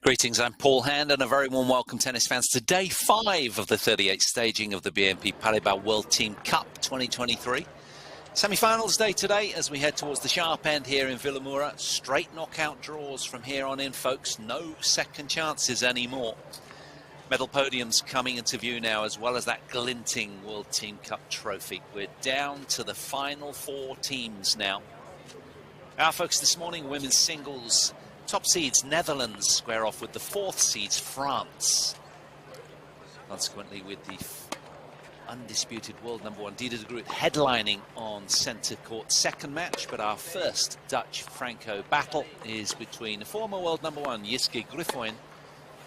Greetings, I'm Paul Hand and a very warm welcome, tennis fans, to day 5 of the 38th staging of the BNP Paribas World Team Cup 2023. Semi-finals day today as we head towards the sharp end here in Vilamoura. Straight knockout draws from here on in, folks. No second chances anymore. Medal podiums coming into view now, as well as that glinting World Team Cup trophy. We're down to the final 4 teams now. Our focus this morning, women's singles. Top seeds, Netherlands, square off with the 4th seeds, France. Consequently, with the undisputed world number 1, Dieder de Groot, headlining on centre court. Second match, but our first Dutch-Franco battle is between the former world number 1, Jiske Griffoen,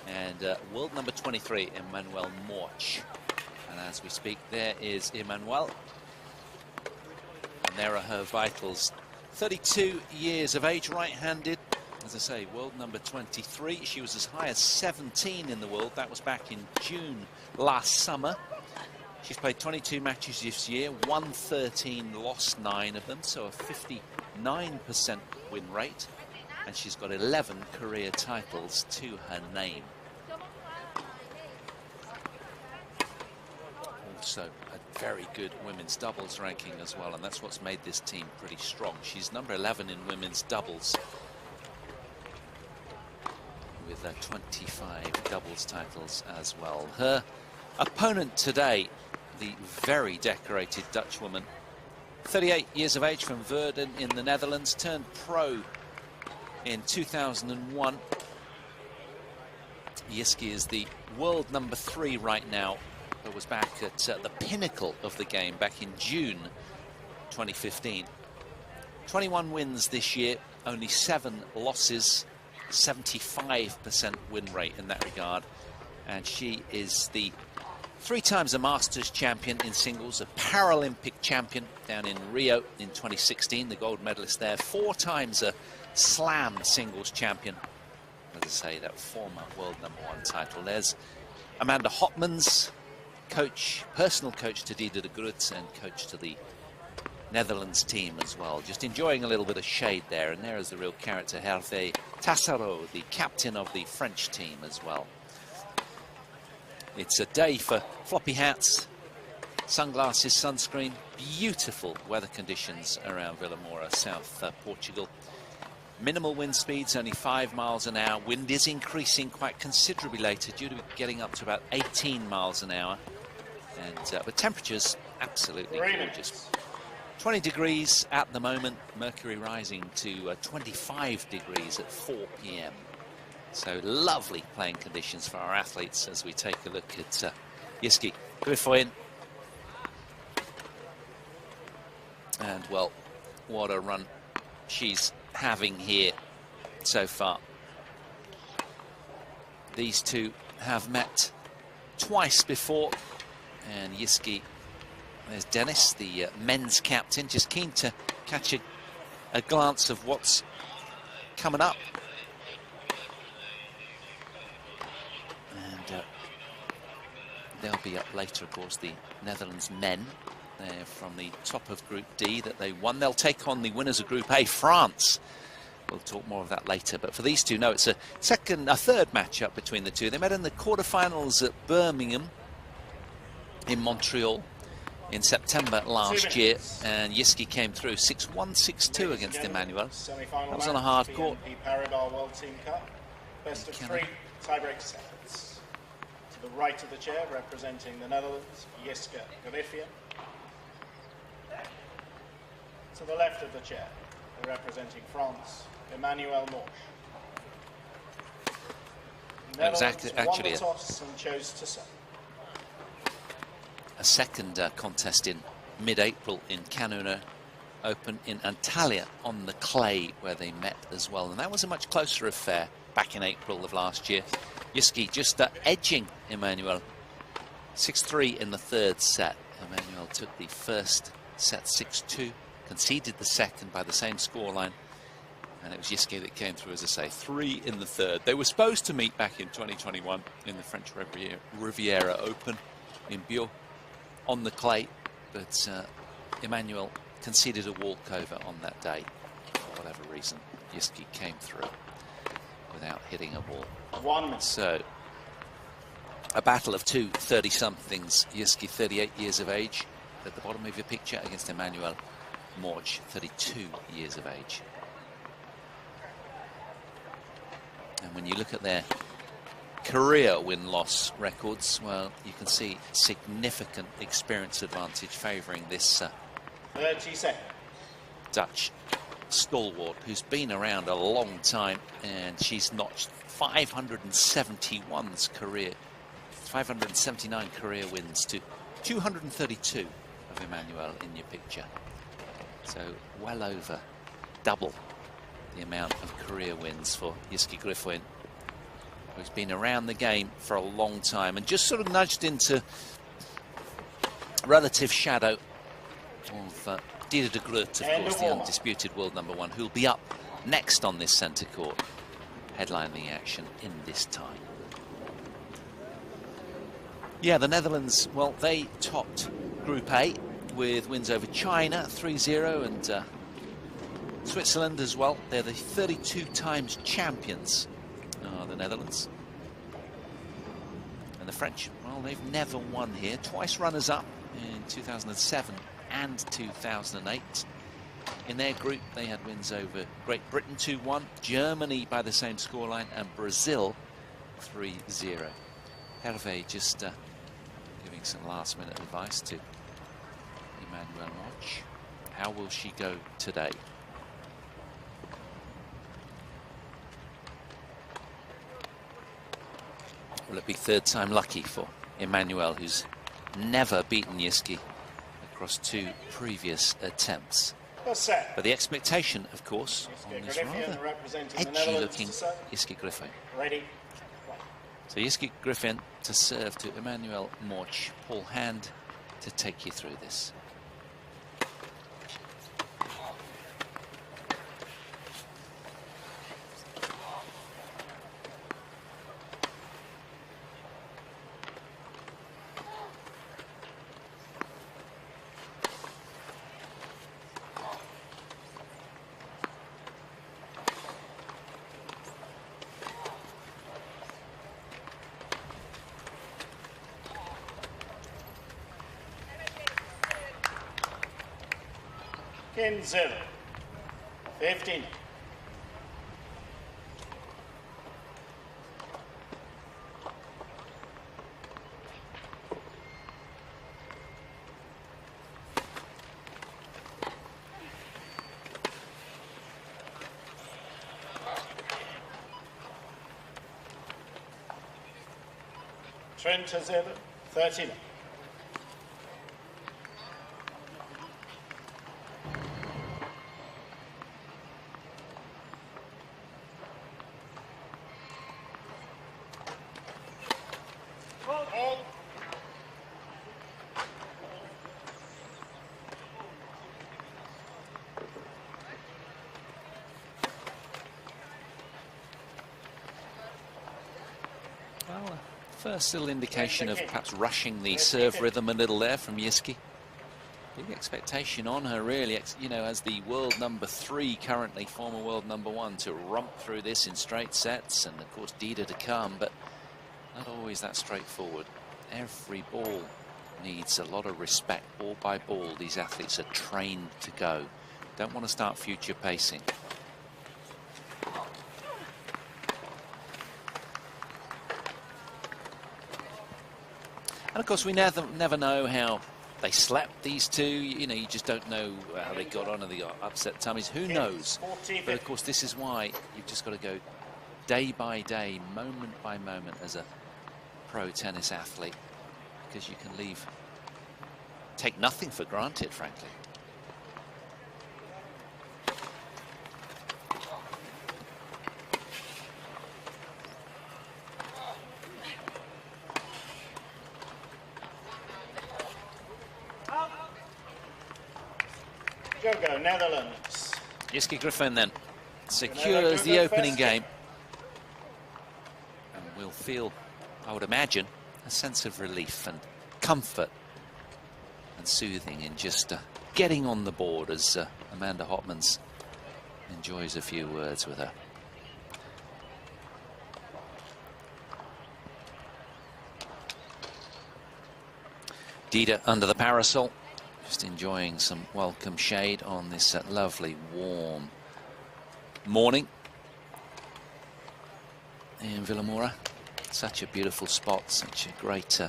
and world number 23, Emmanuel Morch. And as we speak, there is Emmanuel. And there are her vitals. 32 years of age, right-handed. As I say, world number 23. She was as high as 17 in the world. That was back in June last summer. She's played 22 matches this year, won 13, lost 9 of them, so a 59% win rate. And she's got 11 career titles to her name. Also, a very good women's doubles ranking as well, and that's what's made this team pretty strong. She's number 11 in women's doubles, with 25 doubles titles as well. Her opponent today, the very decorated Dutch woman, 38 years of age, from Verden in the Netherlands, turned pro in 2001. Jiske is the world number 3 right now, but was back at the pinnacle of the game back in June 2015. 21 wins this year, only 7 losses. 75% win rate in that regard, and she is the 3 times a Masters champion in singles, a Paralympic champion down in Rio in 2016, the gold medalist there, 4 times a Slam singles champion. As I say, that former world number 1 title. There's Amanda Hotmans, coach, personal coach to Dieder de Groot and coach to the Netherlands team as well. Just enjoying a little bit of shade there. And there is the real character, Hervé Tassaro, the captain of the French team as well. It's a day for floppy hats, sunglasses, sunscreen. Beautiful weather conditions around Vilamoura, South Portugal. Minimal wind speeds, only 5 miles an hour. Wind is increasing quite considerably later, due to getting up to about 18 miles an hour. And the temperatures absolutely gorgeous. 20 degrees at the moment, mercury rising to 25 degrees at 4 p.m. So lovely playing conditions for our athletes as we take a look at Jiske Griffoen. And, well, what a run she's having here so far. These two have met twice before, and Jiske, there's Dennis, the men's captain, just keen to catch a glance of what's coming up. And they'll be up later, of course, the Netherlands men. They're from the top of Group D that they won. They'll take on the winners of Group A, France. We'll talk more of that later. But for these two, no, it's a third matchup between the two. They met in the quarterfinals at Birmingham in Montreal in September last year, and Jiske came through 6-1, 6-2 against Emmanuel. That was on a hard court. BNP Paribas World Team Cup. Best of 3 tiebreak sets. To the right of the chair, representing the Netherlands, Jiske Griffoen. To the left of the chair, representing France, Emmanuel Morch. Exactly, actually, won the toss and chose to serve. A second contest in mid-April in Canuna Open in Antalya on the clay, where they met as well. And that was a much closer affair back in April of last year. Jiske just edging Emmanuel. 6-3 in the 3rd set. Emmanuel took the first set 6-2, conceded the second by the same scoreline. And it was Jiske that came through, as I say, 3 in the 3rd. They were supposed to meet back in 2021 in the French Riviera Open in Bio on the clay, but Emmanuel conceded a walkover on that day for whatever reason. Jiske came through. without hitting a ball. 1 minute. So, a battle of two 30-somethings. Jiřský, 38 years of age, at the bottom of your picture, against Emmanuel Morch, 32 years of age. And when you look at their career win-loss records, well, you can see significant experience advantage favouring this 30 seconds. Dutch stalwart who's been around a long time, and she's notched 579 career wins to 232 of Emmanuel in your picture. So well over double the amount of career wins for Jiřský Griffin, who's been around the game for a long time and just sort of nudged into relative shadow of Dida de Groot, of course, the undisputed world #1, who'll be up next on this centre court, headlining the action in this time. Yeah, the Netherlands, well, they topped Group A with wins over China, 3-0, and Switzerland as well. They're the 32 times champions, the Netherlands. And the French, well, they've never won here. Twice runners-up in 2007 and 2008. In their group, they had wins over Great Britain 2-1, Germany by the same scoreline, and Brazil 3-0. Hervé just giving some last-minute advice to Emmanuel Morch. How will she go today? Will it be third time lucky for Emmanuel, who's never beaten Jiřský across two previous attempts? But the expectation, of course, on this rather edgy-looking Jiřský Griffin. So Jiřský Griffin to serve to Emmanuel Morch. Paul Hand to take you through this. In 0, 15. Trent 0, 13. Well, first little indication of perhaps rushing the serve rhythm a little there from Jiřský. Big expectation on her, really, you know, as the world #3 currently, former world #1, to romp through this in straight sets, and of course Dida to come, but not always that straightforward. Every ball needs a lot of respect. Ball by ball, these athletes are trained to go. Don't want to start future pacing. And of course, we never know how they slept, these two. You know, you just don't know how they got on, and the upset tummies. Who knows? But of course, this is why you've just got to go day by day, moment by moment as a pro tennis athlete, because you can take nothing for granted, frankly. Go, Netherlands. Jiřský Griffin then secures the opening game. And we'll feel, I would imagine, a sense of relief and comfort and soothing in just getting on the board as Amanda Hotmans enjoys a few words with her. Dida under the parasol, just enjoying some welcome shade on this lovely warm morning in Villamoura. Such a beautiful spot, such a great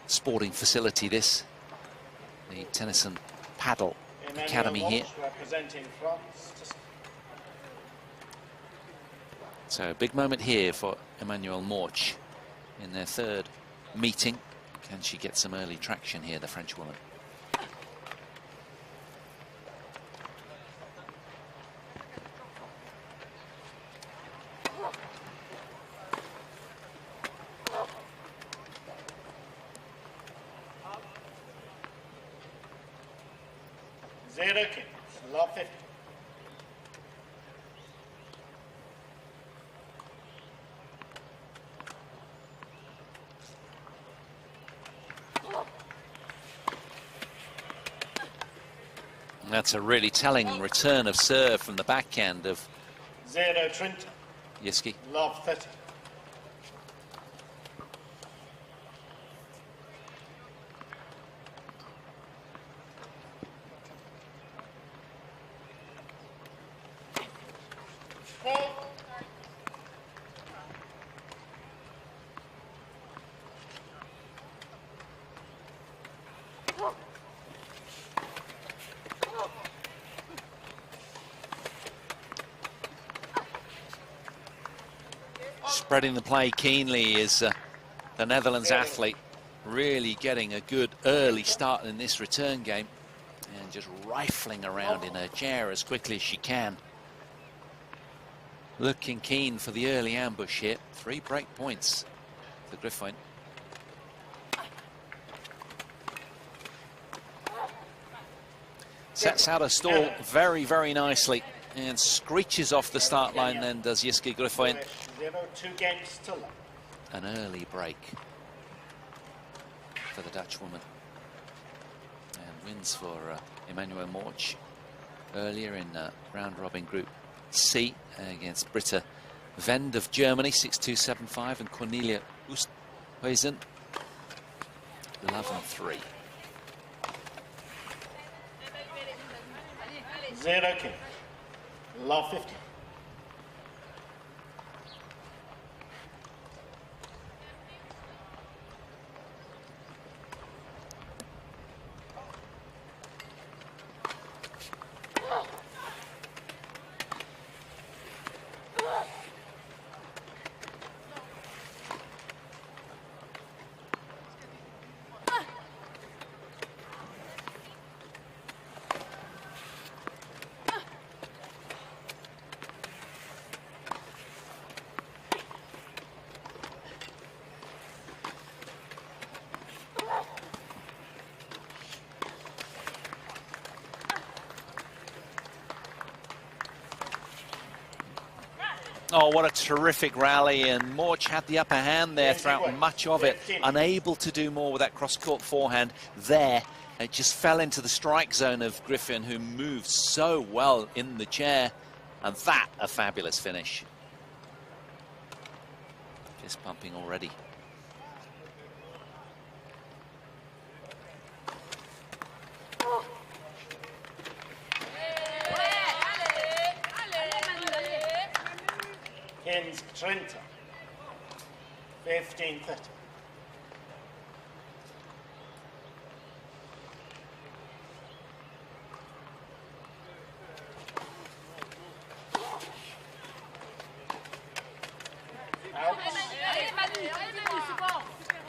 sporting facility this. The Tennis and Paddle Academy here. Representing France. So a big moment here for Emmanuelle Morch in their third meeting. Can she get some early traction here, the French woman? Zero kicks, love 50. That's a really telling return of serve from the backhand of Zero Trinta, Yiski. love 30. Spreading the play keenly is the Netherlands athlete, really getting a good early start in this return game and just rifling around in her chair as quickly as she can. Looking keen for the early ambush here. 3 break points for Griffin. Sets out a stall very, very nicely and screeches off the start line then does Yiski Griffin. 2 games to love. An early break for the Dutch woman. And wins for Emmanuelle Morch earlier in round-robin Group C against Britta Vend of Germany, 6-2, 7-5, and Cornelia Oosthuizen, 11-3. Zero kick, love 50. Oh, what a terrific rally, and Morch had the upper hand there throughout much of it, unable to do more with that cross-court forehand there. It just fell into the strike zone of Griffin, who moved so well in the chair, and that a fabulous finish. Fist pumping already. Trinta, 15-30.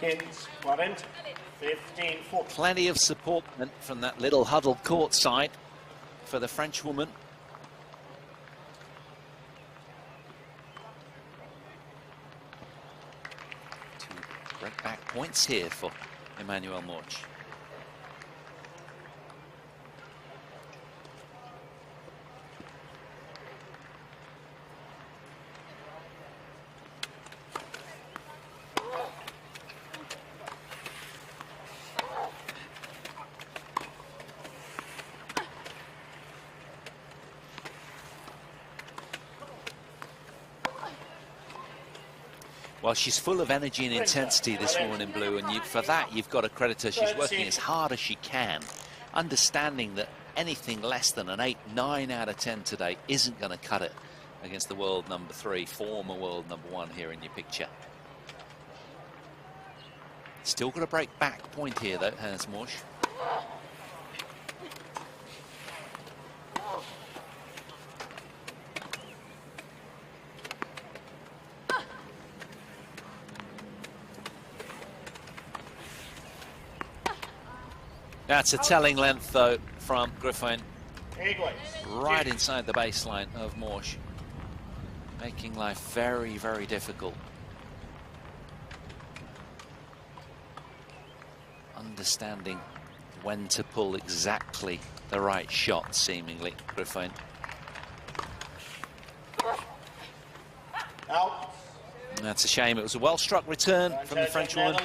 Kins, 40, 15-40. Plenty of support from that little huddled court side for the French woman. Break back points here for Emmanuelle Morch. Well, she's full of energy and intensity, this woman in blue, and for that, you've got to credit her. She's working as hard as she can, understanding that anything less than an 8, 9 out of 10 today isn't going to cut it against the world number 3, former world number 1 here in your picture. Still got a break back point here, though, Hans Morsch. That's a telling length, though, from Griffin. Right inside the baseline of Morsch. Making life very, very difficult. Understanding when to pull exactly the right shot, seemingly, Griffin. And that's a shame. It was a well-struck return from the French woman.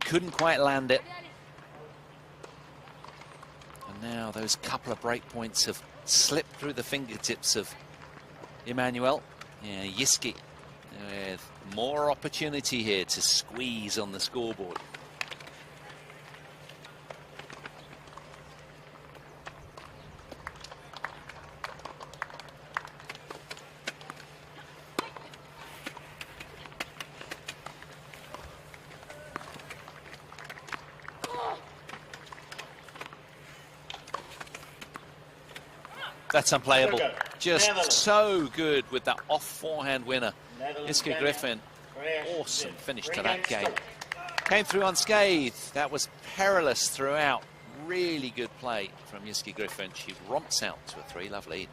Couldn't quite land it. And now those couple of break points have slipped through the fingertips of Emmanuel. Yeah, Yiski with more opportunity here to squeeze on the scoreboard. That's unplayable. Just so good with that off forehand winner. Iska Griffin, awesome finish to that game. Came through unscathed. That was perilous throughout. Really good play from Yiski Griffin. She romps out to a 3-love lead.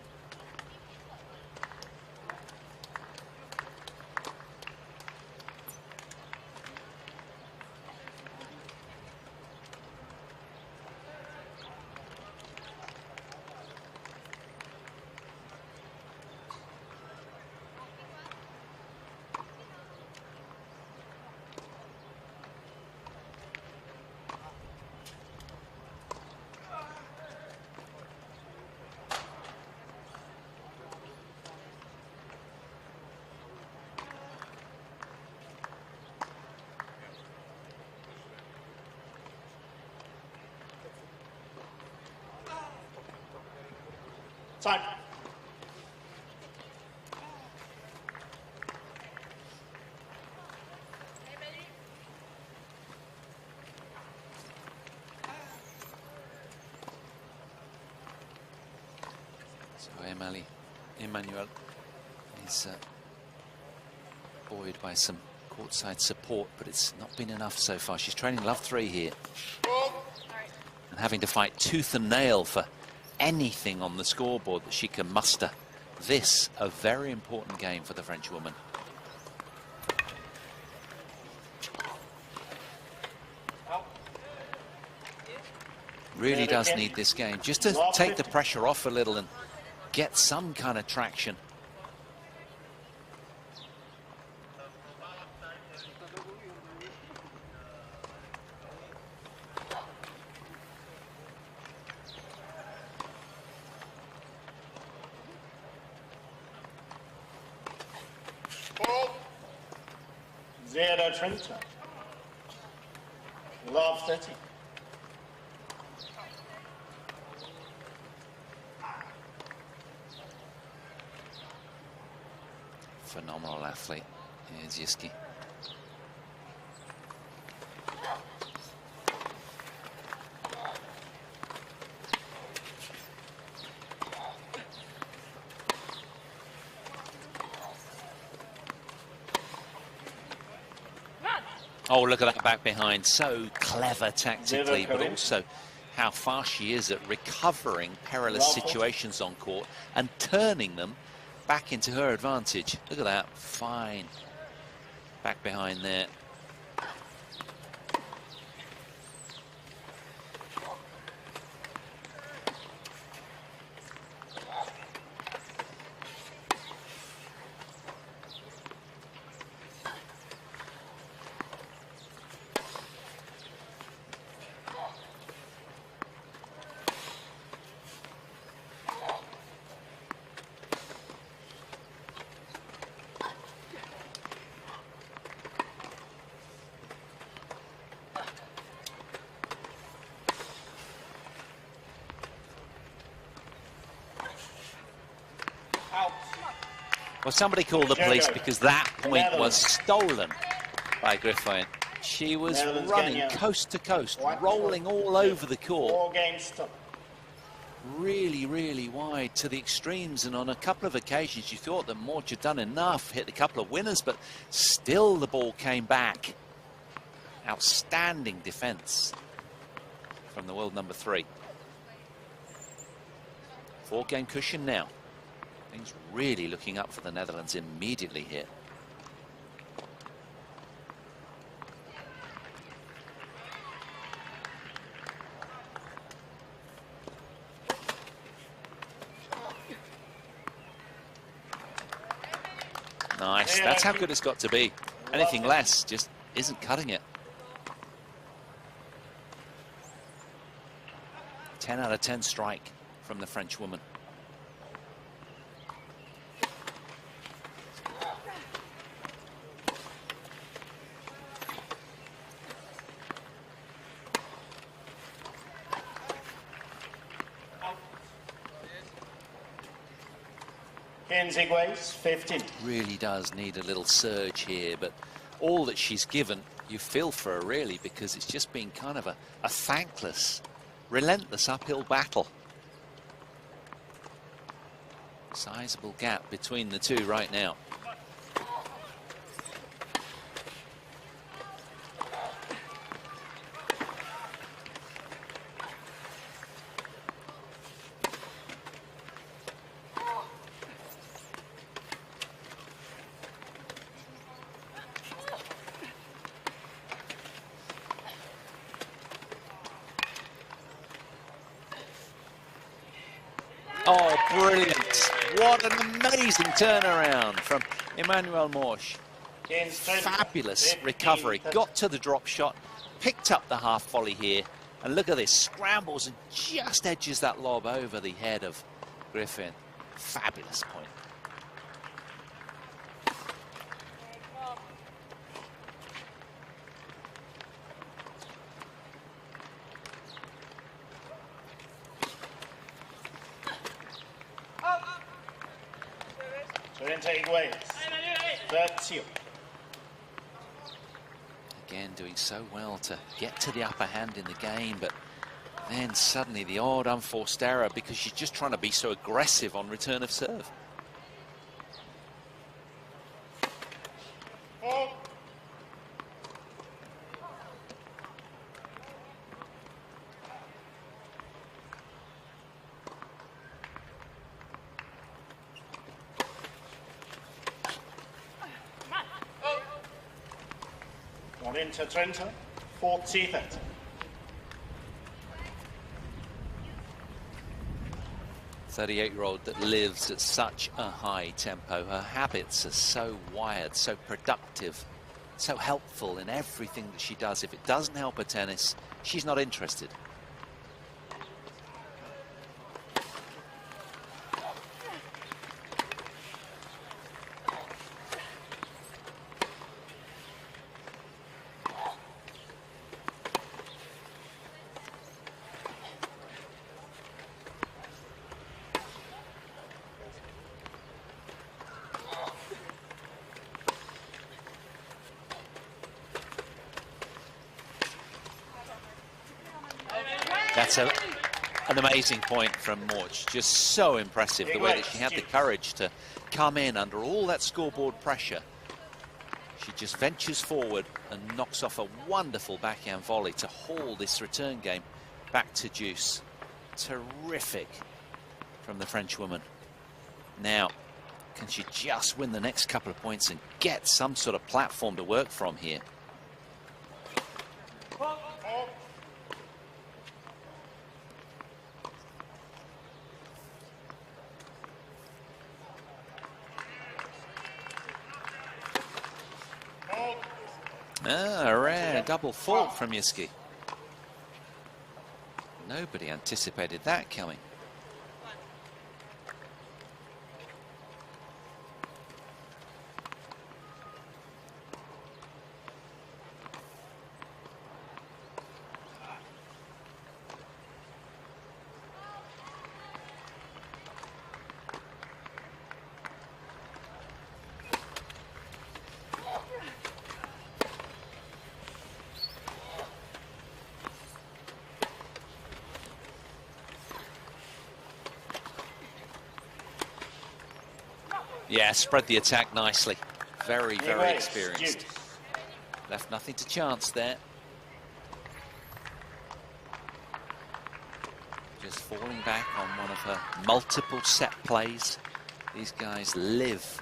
Time. So Emmanuel is buoyed by some courtside support, but it's not been enough so far. She's training love 3 here. And having to fight tooth and nail for anything on the scoreboard that she can muster. This, a very important game for the French woman. Really does need this game, just to take the pressure off a little and get some kind of traction. Trenta. Love 30. Phenomenal athlete. Here's Yiski. Oh, look at that back behind. So clever tactically, but also how fast she is at recovering perilous situations on court and turning them back into her advantage. Look at that. Fine. Back behind there. Well, somebody called the police because that point was stolen by Griffin. She was running coast to coast, rolling all over the court. Really, really wide to the extremes, and on a couple of occasions you thought that Morch had done enough, hit a couple of winners, but still the ball came back. Outstanding defense from the world number 3. 4-game cushion now. Things really looking up for the Netherlands immediately here. Nice, that's how good it's got to be. Anything less just isn't cutting it. 10 out of 10 strike from the French woman. Weighs 15. Really does need a little surge here, but all that she's given, you feel for her really, because it's just been kind of a thankless, relentless uphill battle. Sizable gap between the two right now. Oh, brilliant. What an amazing turnaround from Emmanuel Morch. Fabulous recovery. Got to the drop shot, picked up the half volley here, and look at this. Scrambles and just edges that lob over the head of Griffin. Fabulous point. Again, doing so well to get to the upper hand in the game, but then suddenly the odd unforced error because she's just trying to be so aggressive on return of serve. Into Trenta, 40th. 38-year-old that lives at such a high tempo. Her habits are so wired, so productive, so helpful in everything that she does. If it doesn't help her tennis, she's not interested. That's an amazing point from Morch. Just so impressive the way that she had the courage to come in under all that scoreboard pressure. She just ventures forward and knocks off a wonderful backhand volley to haul this return game back to deuce. Terrific from the French woman. Now, can she just win the next couple of points and get some sort of platform to work from here? A rare double fault from Yiski. Nobody anticipated that coming. Yeah, spread the attack nicely. Very, very Anyways, experienced. deuce. Left nothing to chance there. Just falling back on one of her multiple set plays. These guys live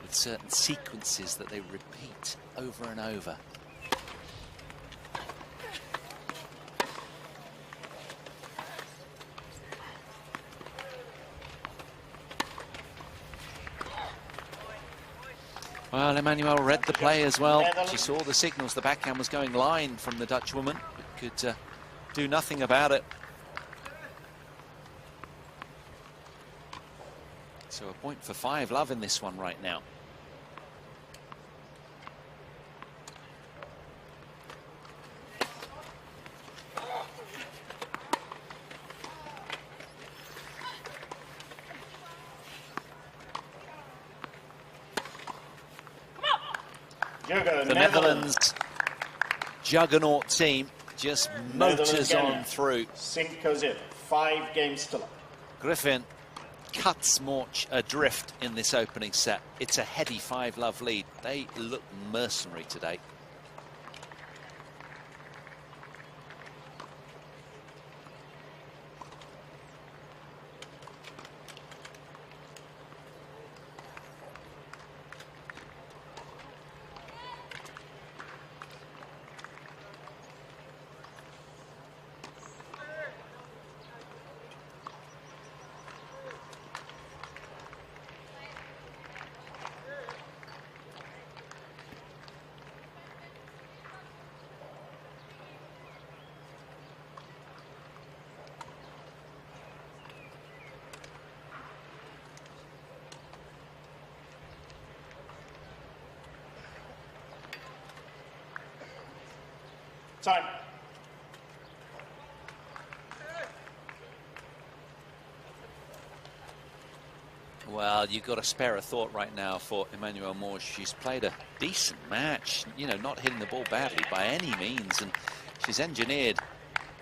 with certain sequences that they repeat over and over. Well, Emmanuel read the play as well. She saw the signals. The backhand was going line from the Dutch woman, but could do nothing about it. So a point for 5-love in this one right now. The Netherlands juggernaut team just motors on through. 5-0, 5 games to love. Griffin cuts Morch adrift in this opening set. It's a heady 5-love lead. They look mercenary today. Time. Well, you've got to spare a thought right now for Emmanuel Morch. She's played a decent match, you know, not hitting the ball badly by any means, and she's engineered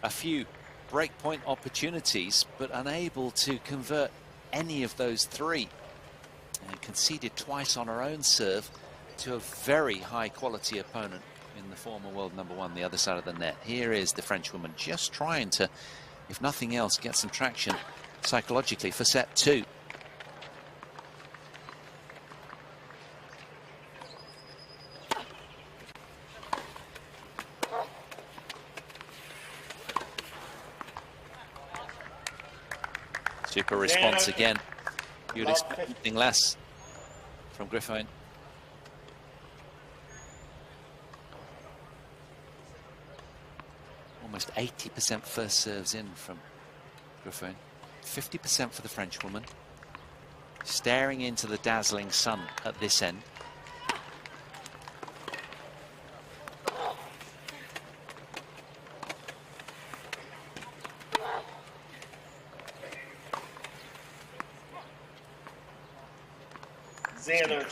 a few breakpoint opportunities, but unable to convert any of those three. And conceded twice on her own serve to a very high-quality opponent in the former world #1, the other side of the net. Here is the Frenchwoman just trying to, if nothing else, get some traction psychologically for set 2. Super response again. You'd expect anything less from Griffin. Almost 80% first serves in from Griffin. 50% for the Frenchwoman. Staring into the dazzling sun at this end.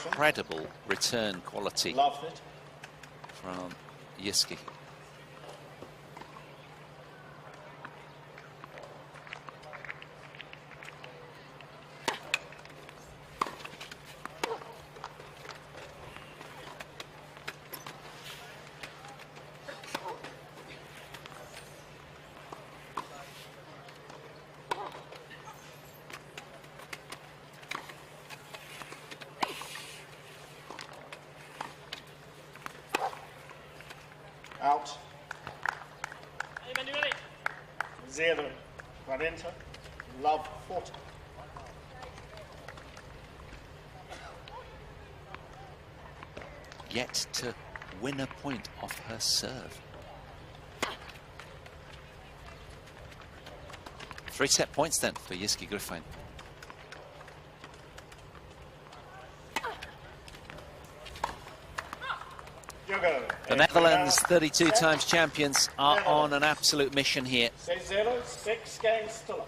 Incredible return quality from Yiski. Out. 0, 40, love 40. Yet to win a point off her serve. 3 set points then for Yiski Griffin. The Netherlands, 32 times champions, are on an absolute mission here. 6 games to love.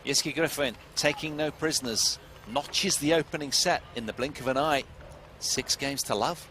Yiski Griffin taking no prisoners, notches the opening set in the blink of an eye. 6 games to love.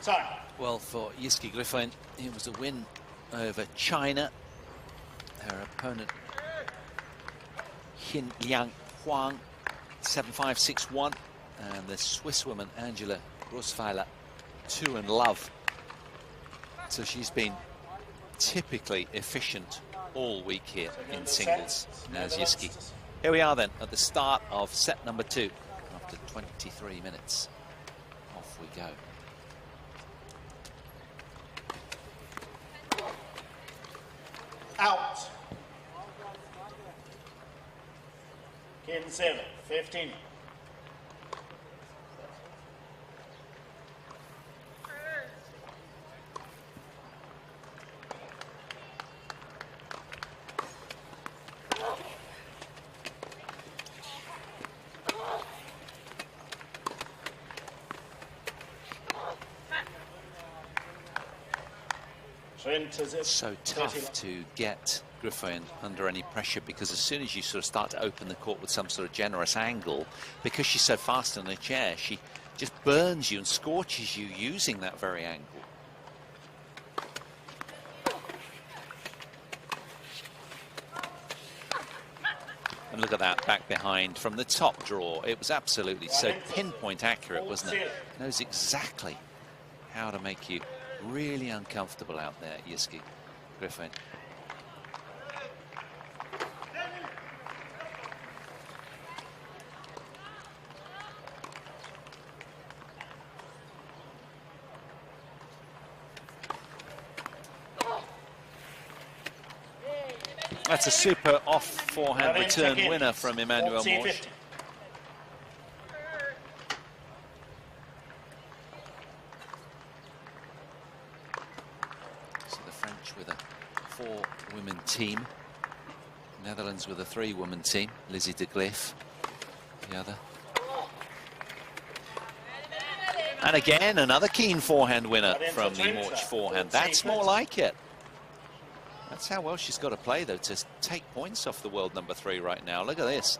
Time. Well, for Yiski Griffin, it was a win over China. Her opponent, Hin Liang Huang, 7-5, 6-1. And the Swiss woman, Angela Grossweiler, 2 and love. So she's been typically efficient all week here in singles as Yiski. Here we are then at the start of set number 2. After 23 minutes, off we go. Out. Kin 7, 15. So tough to get Griffin under any pressure, because as soon as you sort of start to open the court with some sort of generous angle, because she's so fast in the chair, she just burns you and scorches you using that very angle. And look at that back behind from the top draw. It was absolutely so pinpoint accurate, wasn't it? Knows exactly how to make you really uncomfortable out there, Yiski Griffin. That's a super off forehand return winner from Emmanuel Morsch. With a 4-woman team, Netherlands with a 3-woman team, Lizzie de Gleef, the other. And again, another keen forehand winner from the Morsch forehand. That's more like it. That's how well she's got to play, though, to take points off the world number 3 right now. Look at this.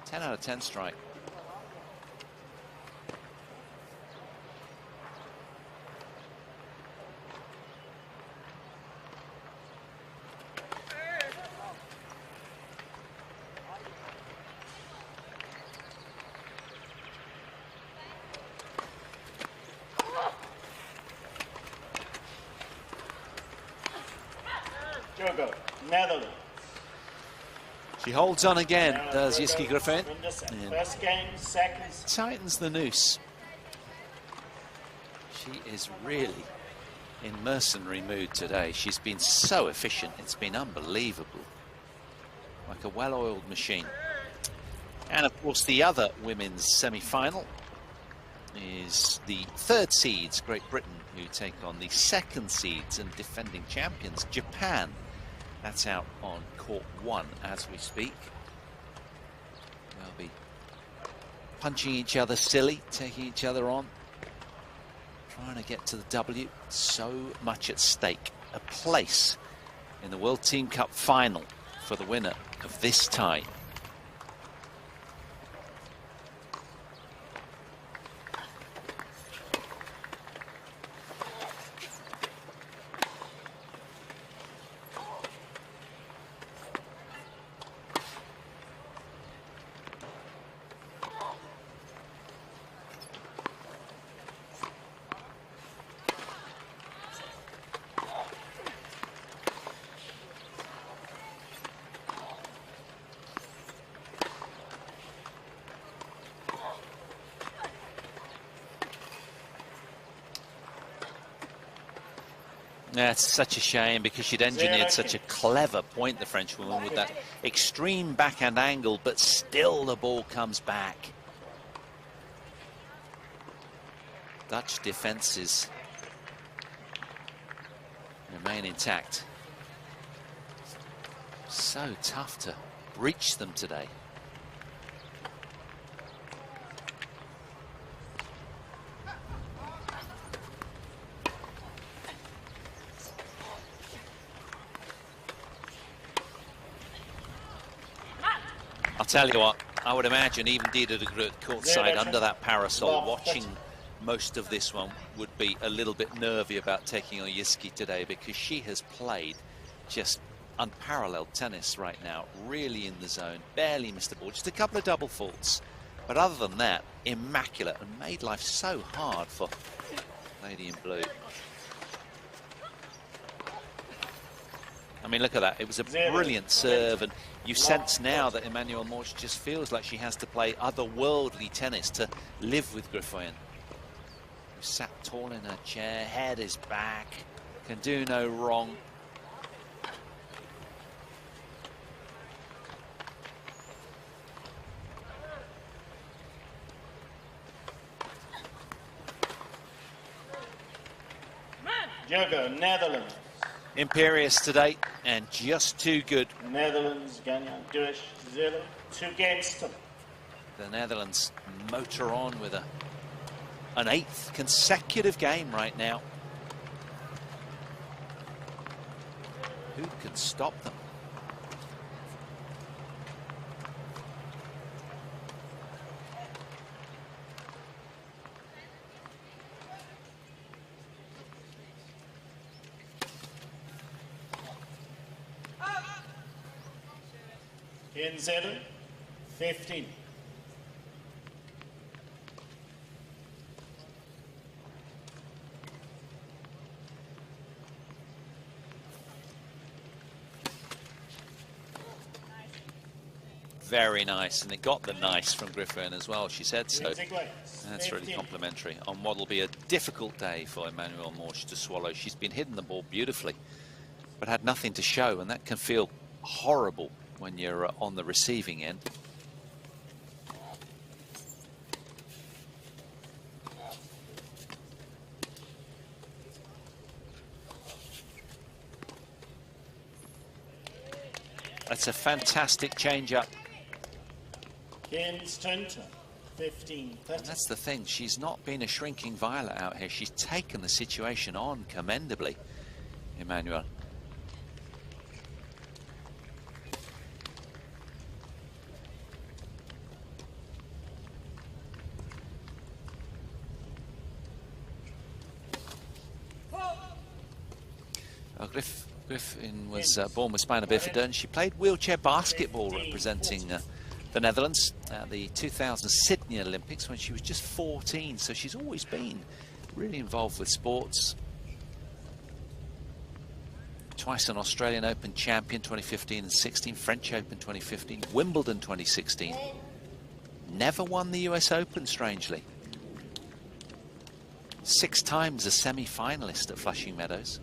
10 out of 10 strike. Netherlands. She holds on again, does Yiski Griffin. First game, second. Tightens the noose. She is really in mercenary mood today. She's been so efficient, it's been unbelievable. Like a well-oiled machine. And of course the other women's semi-final is the 3rd seeds, Great Britain, who take on the 2nd seeds and defending champions, Japan. That's out on court 1 as we speak. They'll be punching each other silly, taking each other on, trying to get to the W. So much at stake. A place in the World Team Cup final for the winner of this tie. That's such a shame, because she'd engineered such a clever point, the Frenchwoman, with that extreme backhand angle, but still the ball comes back. Dutch defences remain intact. So tough to reach them today. I'll tell you what, I would imagine even Dida de Groot courtside under that parasol, watching most of this one would be a little bit nervy about taking on Yiski today, because she has played just unparalleled tennis right now, really in the zone, barely missed the ball, just a couple of double faults. But other than that, immaculate, and made life so hard for Lady in Blue. I mean, look at that. It was a brilliant serve, and you sense now that Emmanuelle Morsch just feels like she has to play otherworldly tennis to live with Griffoyen. Who sat tall in her chair, head is back, can do no wrong. Jogo, Netherlands. Imperious today, and just too good. Netherlands, Ganya, 2-0, 2 games to. The Netherlands motor on with an 8th consecutive game right now. Who can stop them? In 7, 15. Very nice, and it got the nice from Griffoyen as well. She said so. That's really complimentary on what will be a difficult day for Emmanuelle Morsch to swallow. She's been hitting the ball beautifully, but had nothing to show, and that can feel horrible when you're on the receiving end. That's a fantastic change-up. Games 20, 15, 30. And that's the thing, she's not been a shrinking violet out here. She's taken the situation on commendably, Emmanuelle. Griffin was born with spina bifida, and she played wheelchair basketball representing the Netherlands at the 2000 Sydney Olympics when she was just 14. So she's always been really involved with sports. Twice an Australian Open champion, 2015 and 16, French Open 2015, Wimbledon 2016. Never won the US Open, strangely. 6 times a semi-finalist at Flushing Meadows.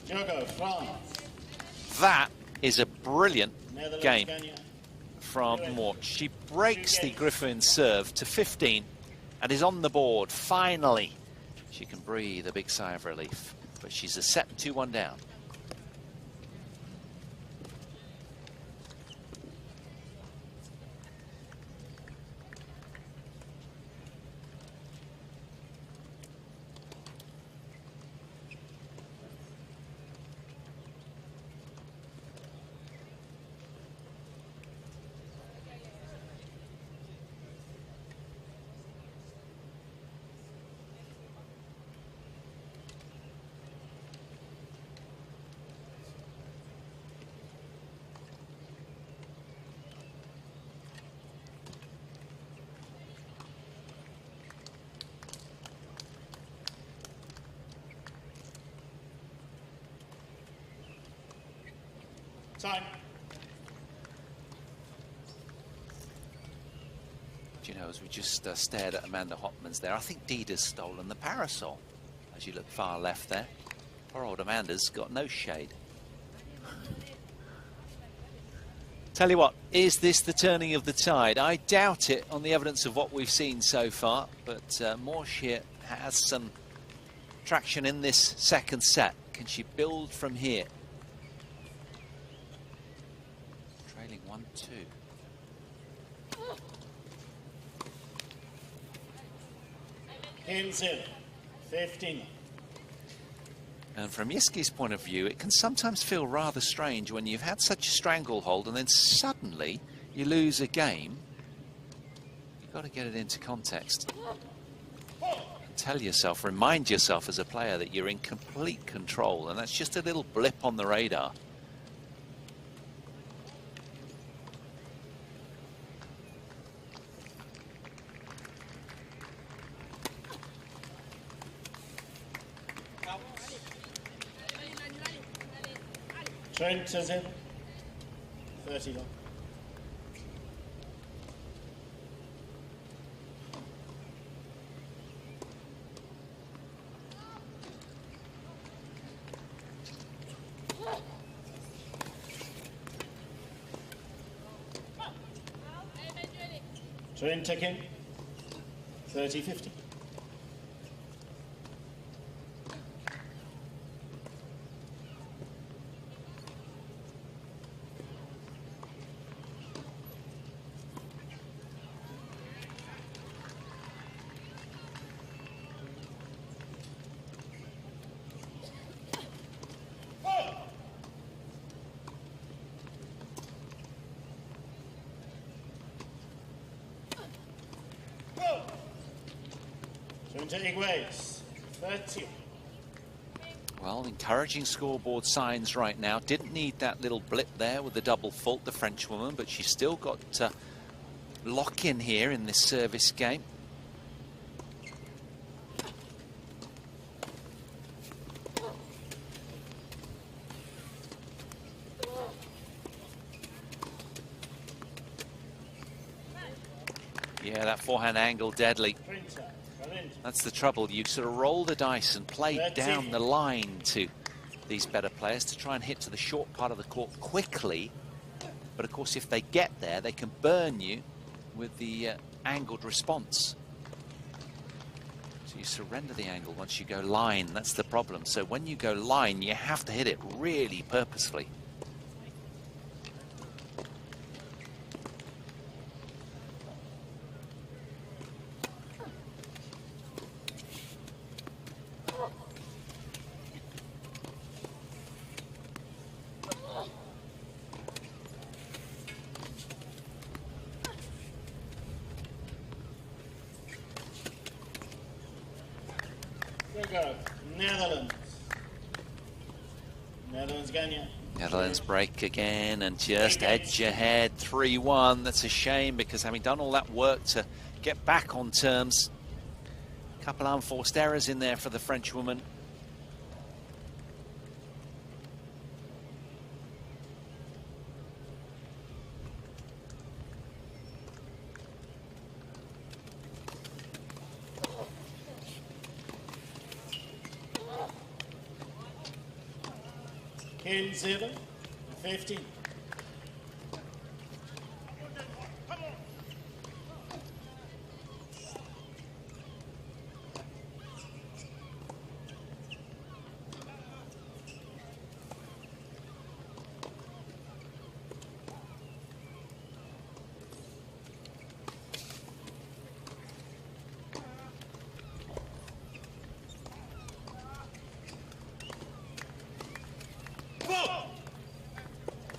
Jogo, France. That is a brilliant game from Morsch. She breaks the Griffoyen serve to 15 and is on the board. Finally, she can breathe a big sigh of relief, but she's a set 2-1 down. Time. Do you know, as we just stared at Amanda Hopman's there, I think Dida's stolen the parasol as you look far left there. Poor old Amanda's got no shade. Tell you what, is this the turning of the tide? I doubt it on the evidence of what we've seen so far, but Morsch here has some traction in this second set. Can she build from here? Trailing 1-2. In 0, 15. And from Yiski's point of view, it can sometimes feel rather strange when you've had such a stranglehold and then suddenly you lose a game. You got to get it into context. Tell yourself, remind yourself as a player that you're in complete control, and that's just a little blip on the radar. Trent is in. 30 long. Trent again. 30-50. Ways. 30. Well, encouraging scoreboard signs right now. Didn't need that little blip there with the double fault, the Frenchwoman, but she's still got lock in here in this service game. Yeah, that forehand angle deadly. That's the trouble. You sort of roll the dice and play down the line to these better players to try and hit to the short part of the court quickly. But of course, if they get there, they can burn you with the angled response. So you surrender the angle once you go line. That's the problem. So when you go line, you have to hit it really purposefully. Netherlands break again and just edge ahead 3-1. That's a shame because having done all that work to get back on terms, a couple of unforced errors in there for the Frenchwoman. In 7, 15.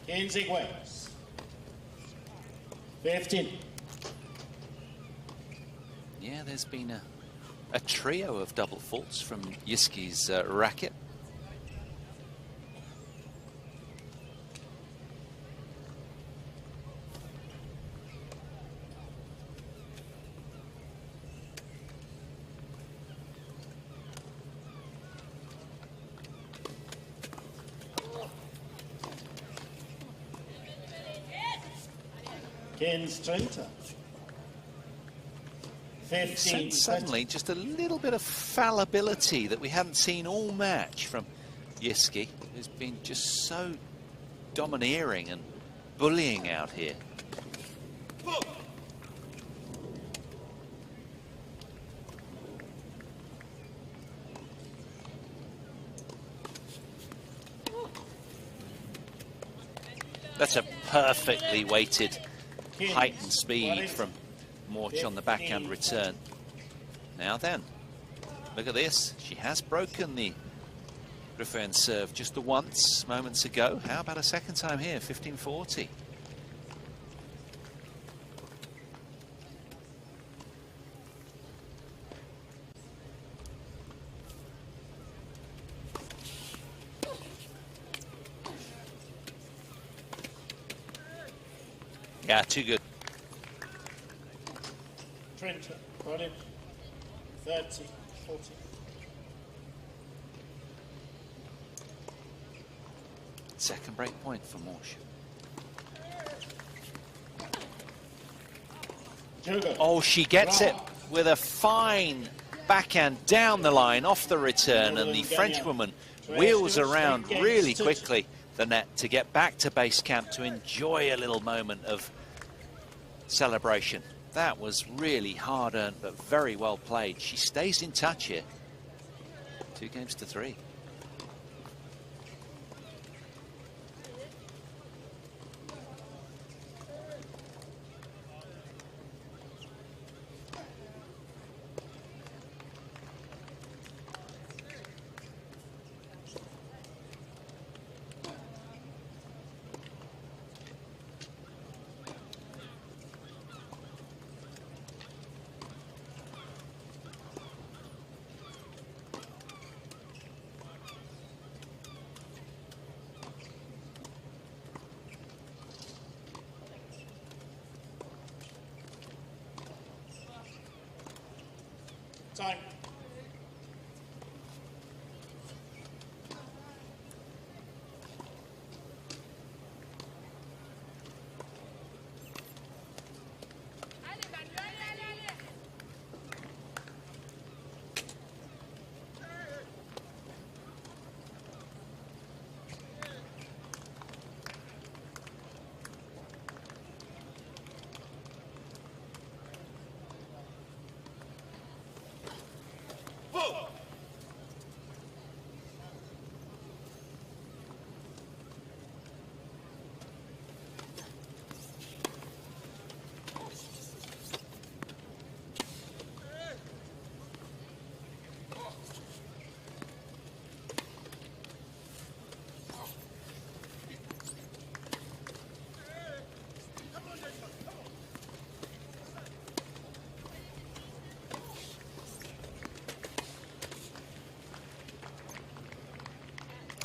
In sequence. 15. Yeah, there's been a trio of double faults from Yiski's racket. Trenta. 15. Suddenly, just a little bit of fallibility that we hadn't seen all match from Yiski, who's been just so domineering and bullying out here. That's a perfectly weighted height and speed from Morch on the backhand return. Now then, look at this. She has broken the Griffin serve just the once moments ago. How about a second time here, 15-40? Yeah, too good. Trent, got it. 30, 40. Second break point for Morsch. Oh, she gets it with a fine backhand down the line, off the return, and the Frenchwoman wheels around really quickly the net to get back to base camp to enjoy a little moment of celebration. That was really hard-earned, but very well played. She stays in touch here. 2-3. Time.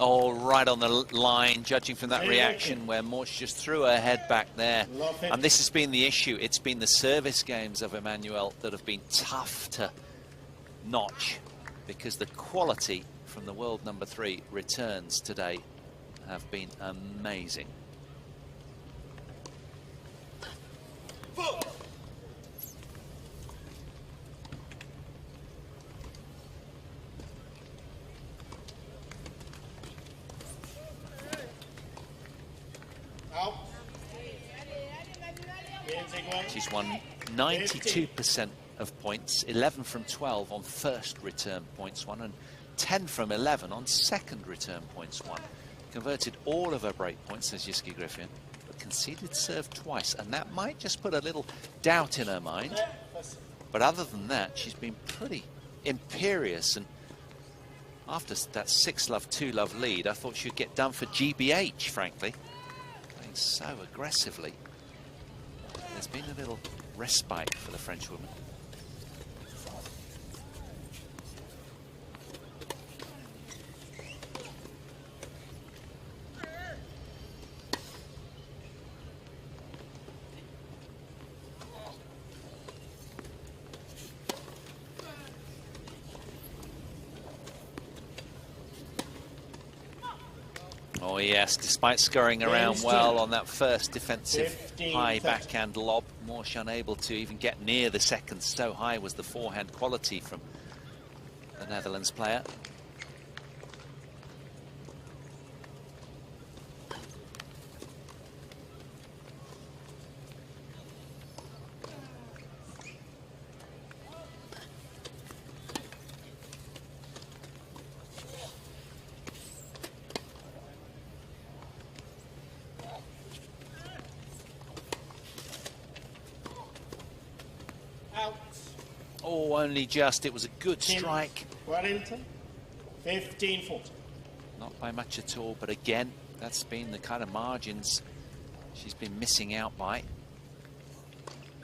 Oh, right on the line, judging from that reaction where Morsch just threw her head back there. And this has been the issue. It's been the service games of Emmanuel that have been tough to notch, because the quality from the world number 3 returns today have been amazing. She's won 92% of points, 11 from 12 on first return points won, and 10 from 11 on second return points won. Converted all of her break points, says Jiske Griffin, but conceded serve twice, and that might just put a little doubt in her mind. But other than that, she's been pretty imperious, and after that 6-love, 2-love lead, I thought she'd get done for GBH, frankly. Playing so aggressively. There's been a little respite for the Frenchwoman. Oh yes, despite scurrying around well on that first defensive high backhand lob, Morsch unable to even get near the second. So high was the forehand quality from the Netherlands player. Oh, only just. It was a good strike. Wellington, 15-40. Not by much at all, but again, that's been the kind of margins she's been missing out by.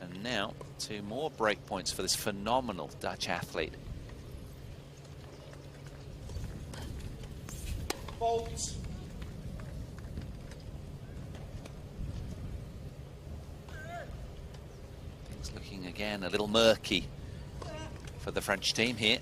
And now, 2 more break points for this phenomenal Dutch athlete. Fault. It's looking again a little murky for the French team here.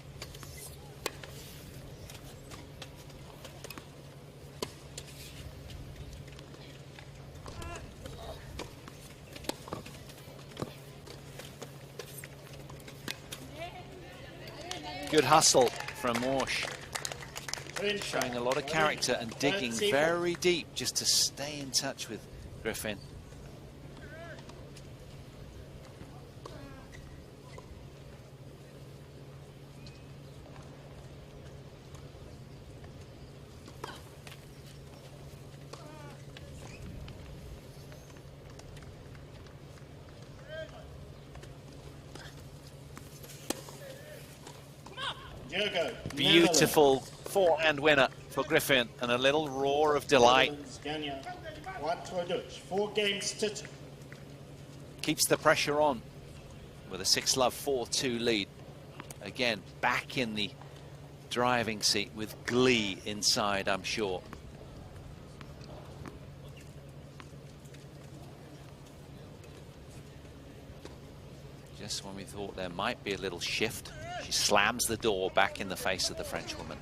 Good hustle from Walsh, showing a lot of character and digging very deep just to stay in touch with Griffin. Beautiful forehand winner for Griffin, and a little roar of delight. 4 games to 2. Keeps the pressure on with a 6-love 4-2 lead. Again, back in the driving seat with glee inside, I'm sure. Just when we thought there might be a little shift, she slams the door back in the face of the Frenchwoman.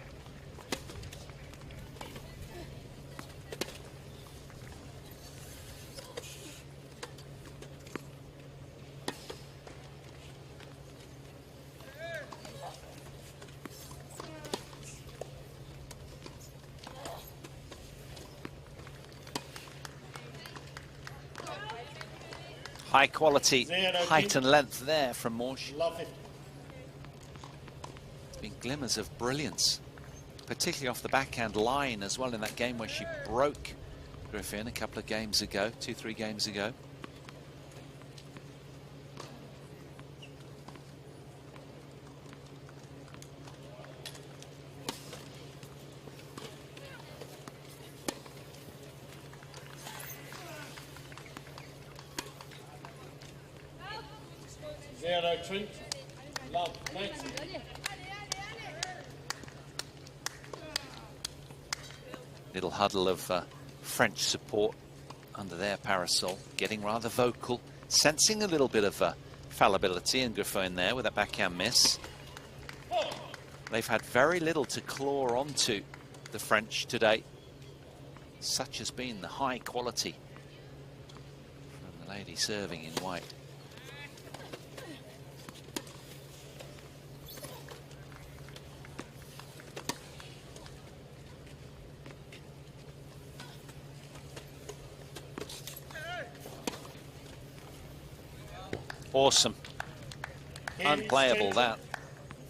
High quality height and length there from Morsch. Been glimmers of brilliance, particularly off the backhand line as well in that game where she broke Griffin a couple of games ago, 2-3 games ago. Little huddle of French support under their parasol, getting rather vocal, sensing a little bit of fallibility in Griffin there with that backhand miss. They've had very little to claw onto, the French, today. Such has been the high quality from the lady serving in white. Awesome. Unplayable, that.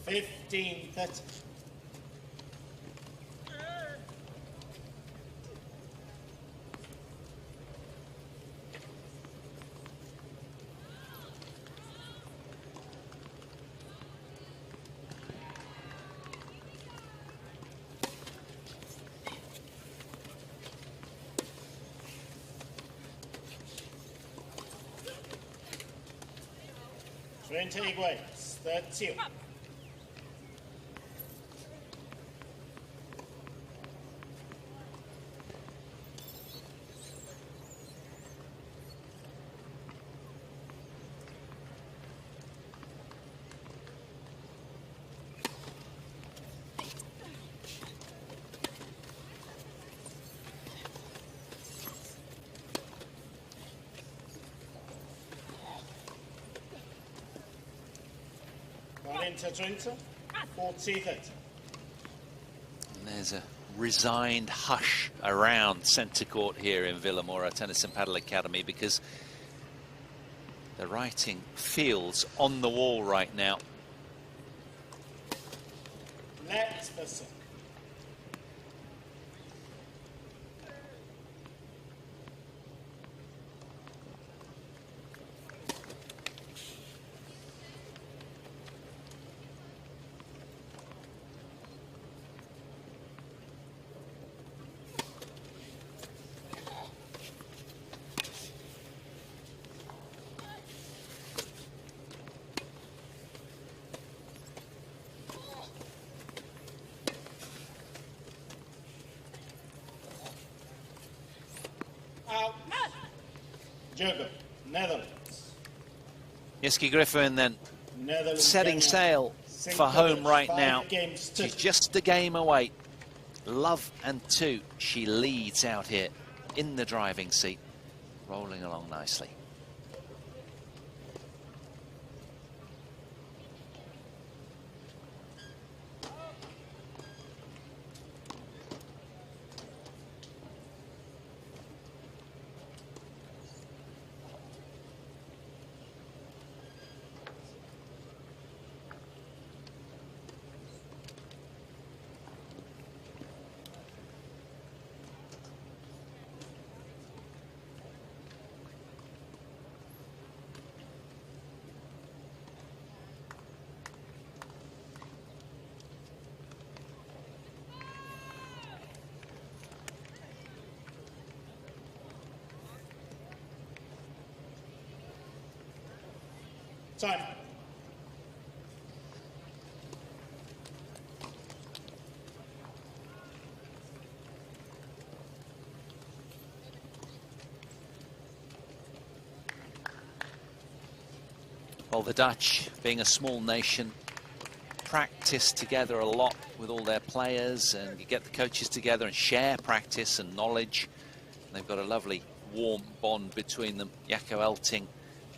15-30. Iguales, 30. Into 40-30. And there's a resigned hush around centre court here in Villamoura Tennis and Paddle Academy, because the writing feels on the wall right now. Let's listen. Jogo, Netherlands. Yiske Griffin then Netherlands setting sail for home right now. She's just a game away. Love and 2. She leads out here in the driving seat, rolling along nicely. Time. Well, the Dutch, being a small nation, practice together a lot with all their players, and you get the coaches together and share practice and knowledge. And they've got a lovely warm bond between them. Jacco Elting,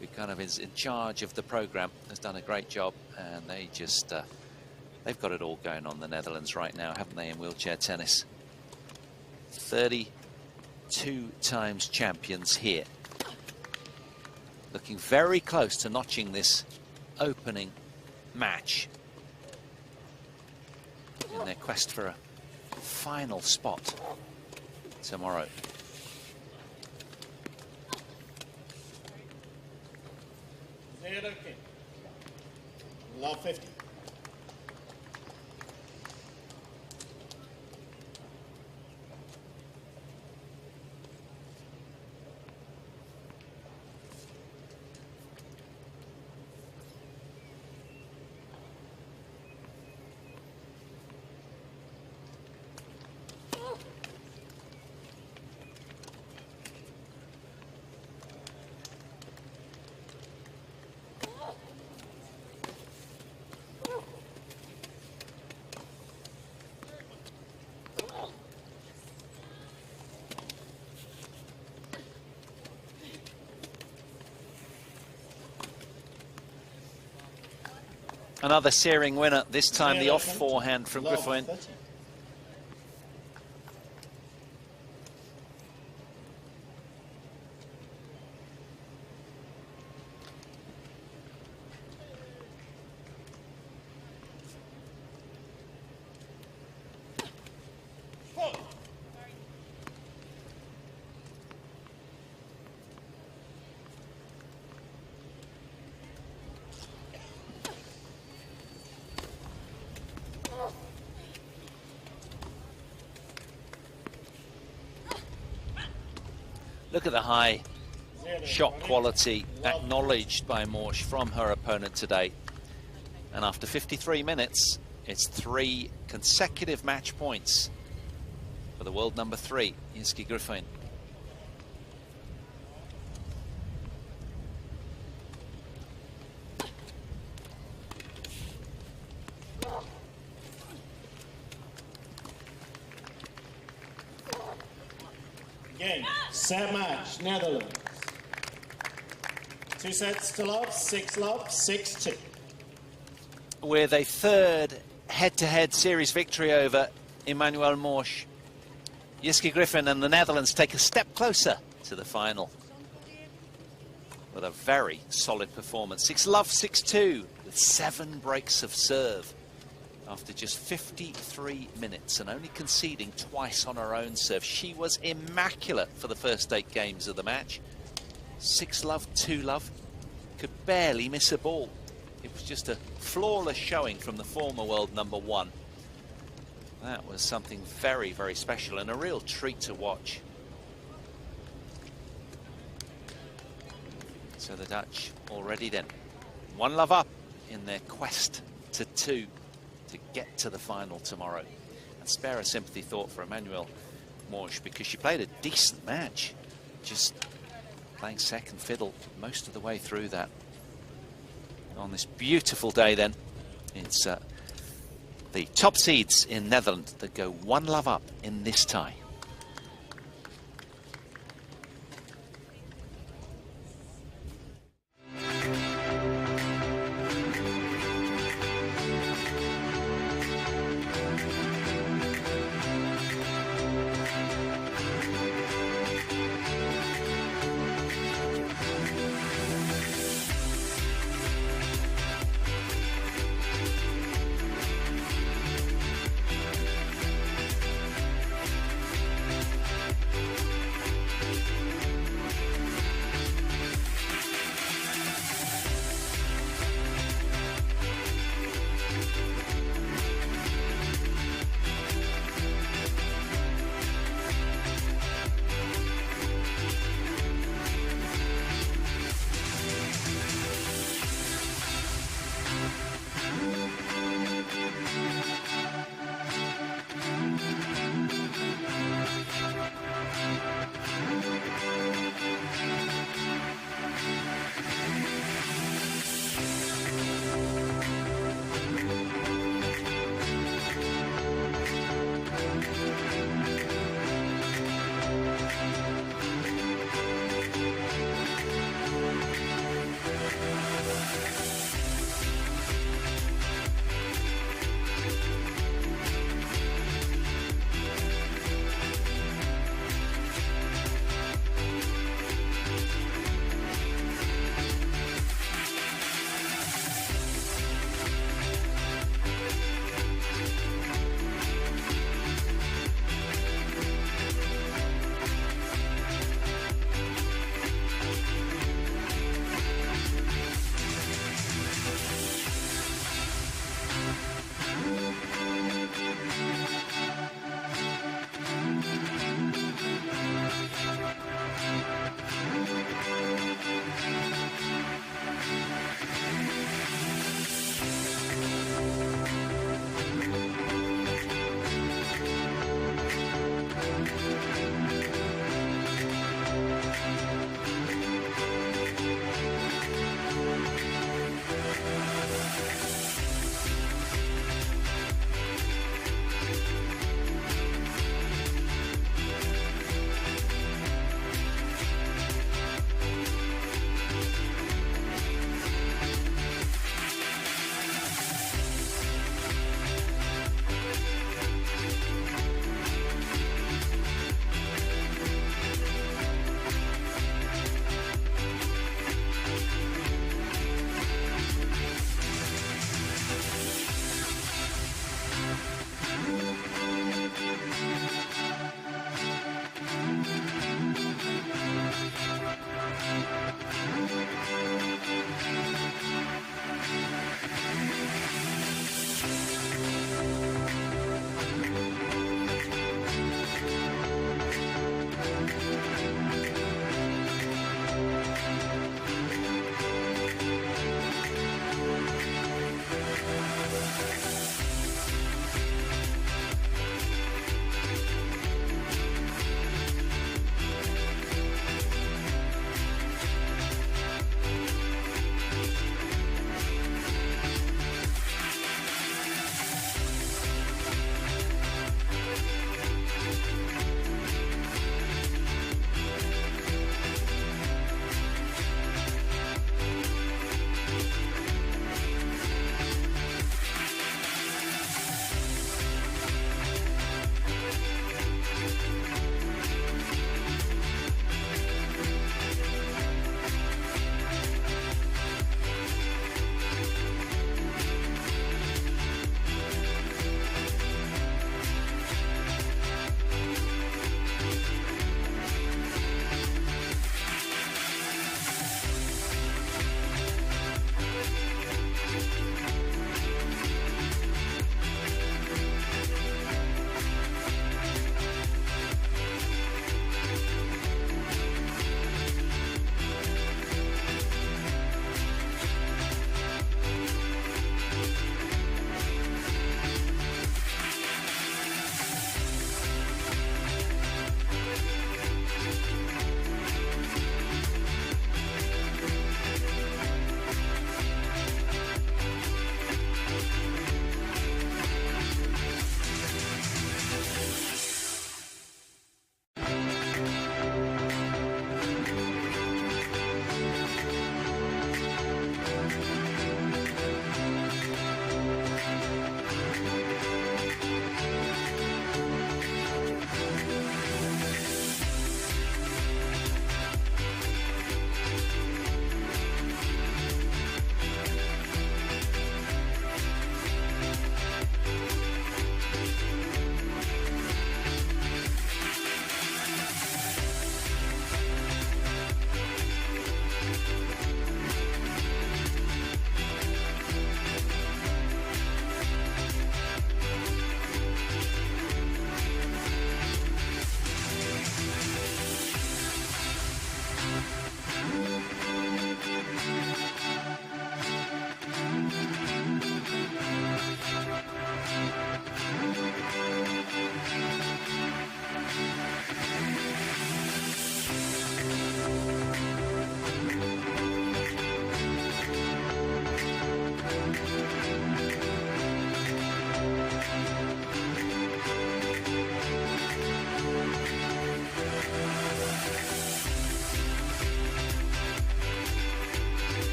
who kind of is in charge of the program, has done a great job, and they just they've got it all going on, the Netherlands, right now, haven't they, in wheelchair tennis? 32 times champions here, looking very close to notching this opening match in their quest for a final spot tomorrow. Love 50. Another searing winner, this time the off forehand from Love Griffin. 30. Look at the high shot quality acknowledged by Morsch from her opponent today. And after 53 minutes, it's 3 consecutive match points for the world number 3, Yiske Griffin. Game, set match, Netherlands. 2 sets to love, 6-love, 6-2. With a third head-to-head series victory over Emmanuel Morsch, Yiske Griffin and the Netherlands take a step closer to the final with a very solid performance. 6-love, 6-2 with 7 breaks of serve after just 53 minutes and only conceding twice on her own serve. She was immaculate for the first 8 games of the match. 6-love, 2-love, could barely miss a ball. It was just a flawless showing from the former world number 1. That was something very, very special and a real treat to watch. So the Dutch already then 1-love up in their quest to 2 to get to the final tomorrow. And spare a sympathy thought for Emmanuel Morsch, because she played a decent match, just playing second fiddle most of the way through that. on this beautiful day then. It's the top seeds in Netherlands that go one love up in this tie.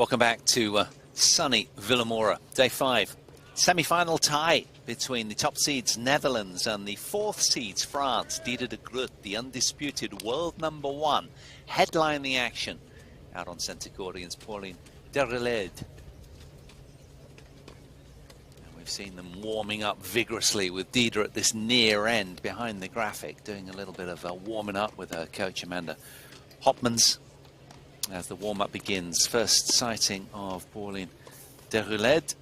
Welcome back to sunny Villamora. Day 5. Semi-final tie between the top seeds Netherlands and the 4th seeds France. Dieder de Groot, the undisputed world #1, headline the action out on centre court against Pauline Dereled. And we've seen them warming up vigorously with Dieder at this near end behind the graphic, doing a little bit of warming up with her coach Amanda Hopmans. As the warm-up begins, first sighting of Pauline Dereled.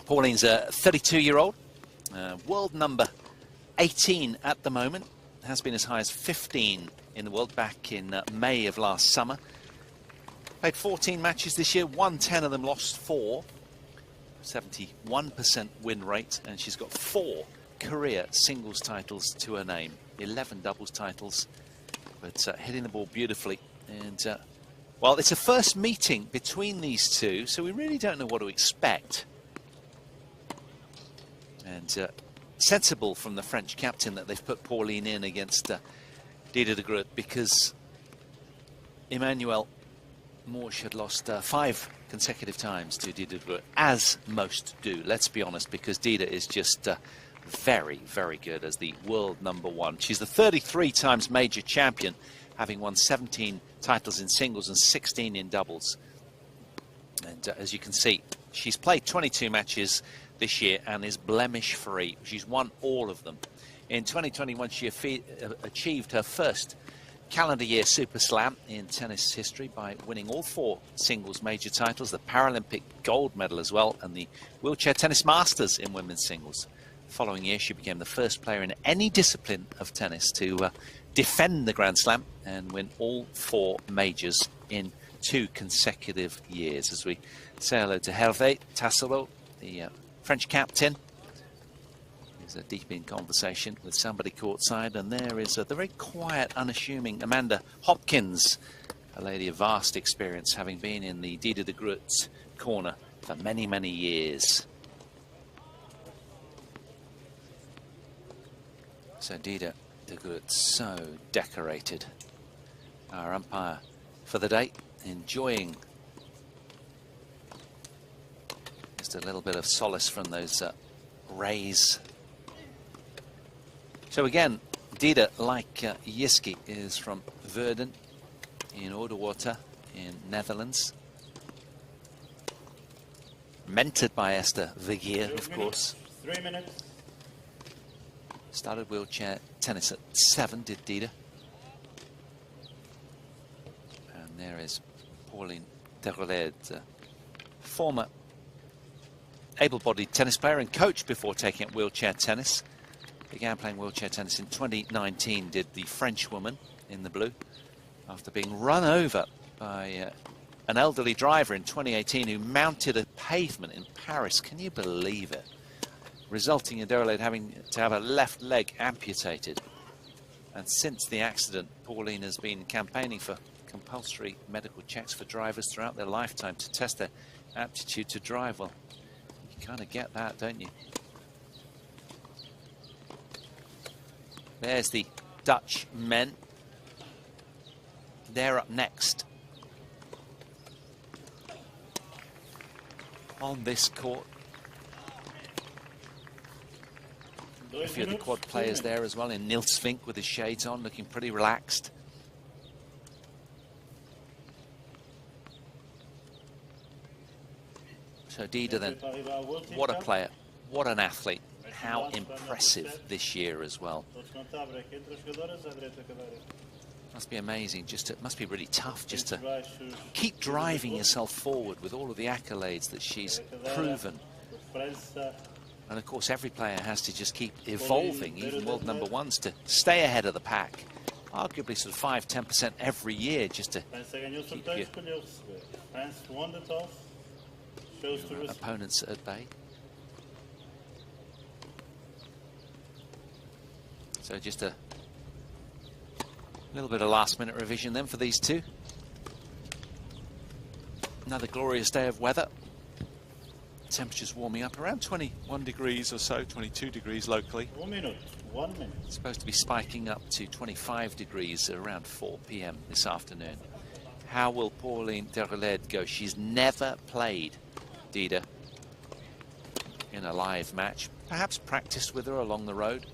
Pauline's a 32-year-old, world number 18 at the moment. Has been as high as 15 in the world back in May of last summer. Played 14 matches this year, won 10 of them, lost 4. 71% win rate, and she's got 4 career singles titles to her name, 11 doubles titles, but hitting the ball beautifully. And well, it's a first meeting between these two, so we really don't know what to expect. And sensible from the French captain that they've put Pauline in against Dieder de Groot, because Emmanuel Morsch had lost 5 consecutive times to Dieder de Groot, as most do, let's be honest, because Dieder is just very, very good as the world #1. She's the 33 times major champion, having won 17 titles in singles and 16 in doubles. And as you can see, she's played 22 matches this year and is blemish-free. She's won all of them. In 2021, she achieved her first calendar year Super Slam in tennis history by winning all 4 singles major titles, the Paralympic gold medal as well, and the Wheelchair Tennis Masters in women's singles. Following year, she became the first player in any discipline of tennis to defend the Grand Slam and win all 4 majors in 2 consecutive years. As we say hello to Hervé Tassilo, the French captain, is deep in conversation with somebody courtside, and there is the very quiet, unassuming Amanda Hopkins, a lady of vast experience, having been in the Dieder de Groot corner for many, many years. So Dieder de Groot, so decorated. Our umpire for the day, enjoying just a little bit of solace from those rays. So again, Dieder, like Jiske, is from Verden in Oudewater in Netherlands. Mentored by Esther Vergeer, of course. 3 minutes. Started wheelchair tennis at 7, did Dieder. And there is Pauline Dereled, former able-bodied tennis player and coach before taking up wheelchair tennis. Began playing wheelchair tennis in 2019, did the French woman in the blue, after being run over by an elderly driver in 2018 who mounted a pavement in Paris. Can you believe it? Resulting in Dereled having to have her left leg amputated. And since the accident, Pauline has been campaigning for compulsory medical checks for drivers throughout their lifetime to test their aptitude to drive. Well, you kind of get that, don't you? There's the Dutch men. They're up next on this court. A few of the quad players there as well, in Niels Vink with his shades on, looking pretty relaxed. So Dieder then, what a player, what an athlete, how impressive this year as well. Must be amazing, it must be really tough just to keep driving yourself forward with all of the accolades that she's proven. And of course, every player has to just keep evolving, even world #1s, to stay ahead of the pack. Arguably sort of 5–10% every year, just to keep your opponents at bay. So just a little bit of last-minute revision then for these two. Another glorious day of weather temperatures warming up around 21 degrees or so, 22 degrees locally. 1 minute. 1 minute. It's supposed to be spiking up to 25 degrees around 4 p.m. this afternoon. How will Pauline Dereled go? She's never played Dida in a live match. Perhaps practiced with her along the road.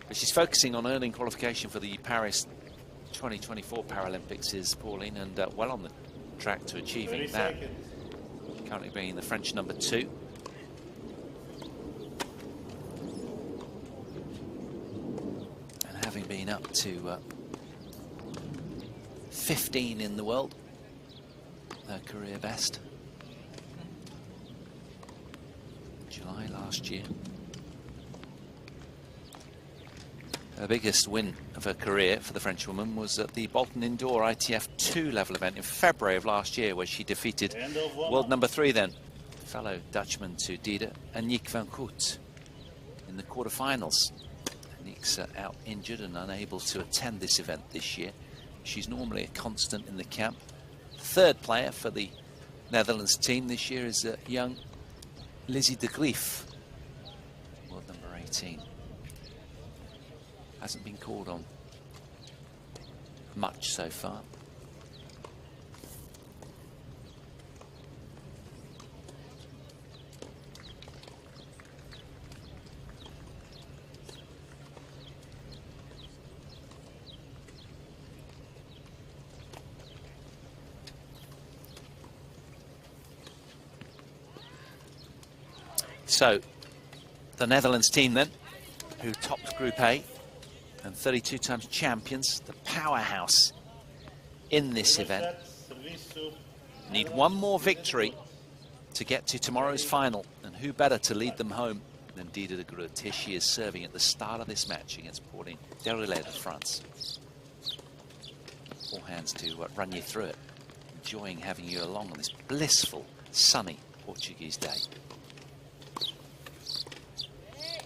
But she's focusing on earning qualification for the Paris 2024 Paralympics, is Pauline, and well on the track to achieving that. Currently being the French number 2. And having been up to 15 in the world, her career best. July last year. Her biggest win of her career for the Frenchwoman was at the Bolton Indoor ITF 2 level event in February of last year, where she defeated world number 3 then, fellow Dutchman to Dida, Aniek van Koot, in the quarterfinals. Aniek's out injured and unable to attend this event this year. She's normally a constant in the camp. Third player for the Netherlands team this year is young Lizzie de Grief, world number 18. Hasn't been called on much so far. So, the Netherlands team then, who topped Group A, and 32 times champions, the powerhouse in this event, need one more victory to get to tomorrow's final. And who better to lead them home than Dida de Groot? Here she is serving at the start of this match against Pauline Dereled of France. All hands to run you through it. Enjoying having you along on this blissful, sunny Portuguese day.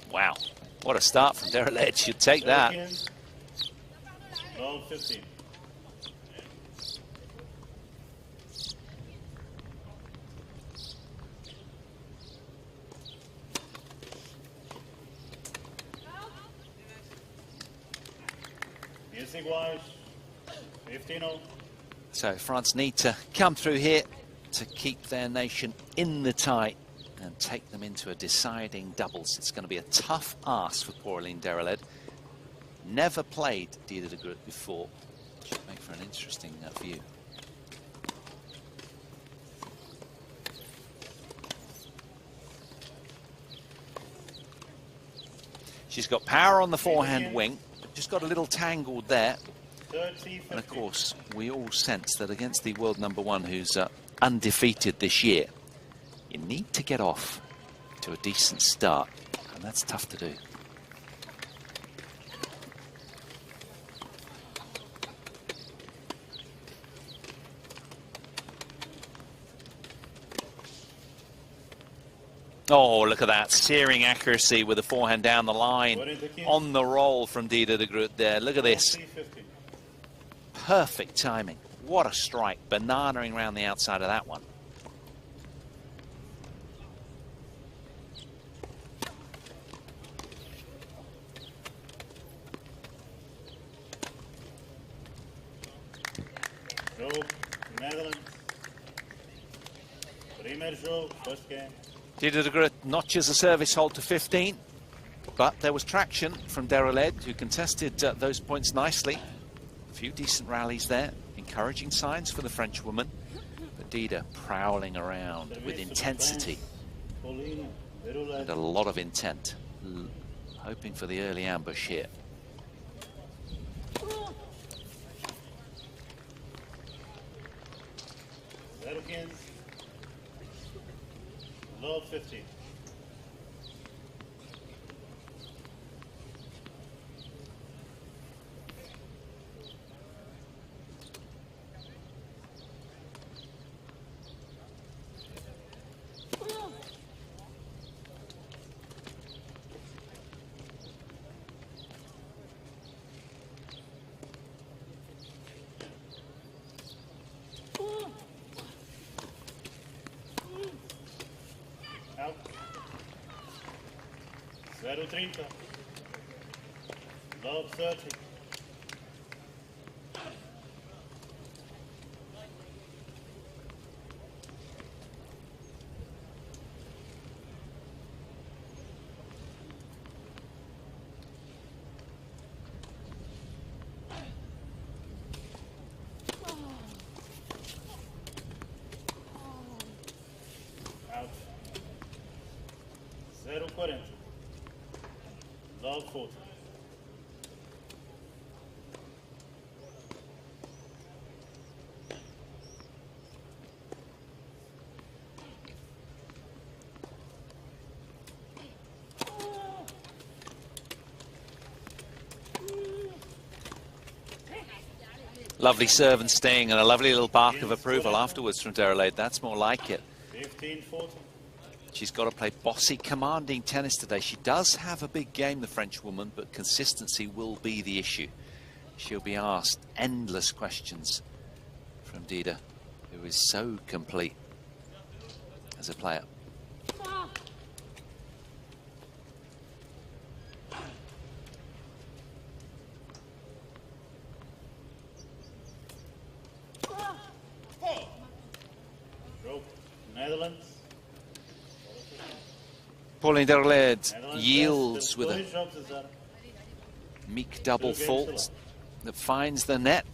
Wow. What a start from Dereled. She'll take that. 15. Music wise, 15-0. So France need to come through here to keep their nation in the tie and take them into a deciding doubles. It's going to be a tough ask for Pauline Dereled. Never played Dida de Groot before. Should make for an interesting view. She's got power on the forehand wing, just got a little tangled there. And of course, we all sense that against the world number 1, who's undefeated this year, you need to get off to a decent start, and that's tough to do. Oh, look at that, searing accuracy with the forehand down the line. On the roll from Dida de Groot there. Look at this. Perfect timing. What a strike. Bananaing around the outside of that one. Netherlands. Primeiro jogo, first game. Dida de Groot notches a service hold to 15, but there was traction from Dereled, who contested those points nicely. A few decent rallies there, encouraging signs for the French woman. But Dida prowling around with intensity and a lot of intent, hoping for the early ambush here. Low 50. 0-30. Love 30. Out. 0-40. Love 40. Lovely serve and sting, and a lovely little bark of approval afterwards from Derelade. That's more like it. 15-40. She's got to play bossy, commanding tennis today. She does have a big game, the French woman, but consistency will be the issue. She'll be asked endless questions from Dida, who is so complete as a player. Netherlands. Pauline Derelade yields with a meek double fault that finds the net.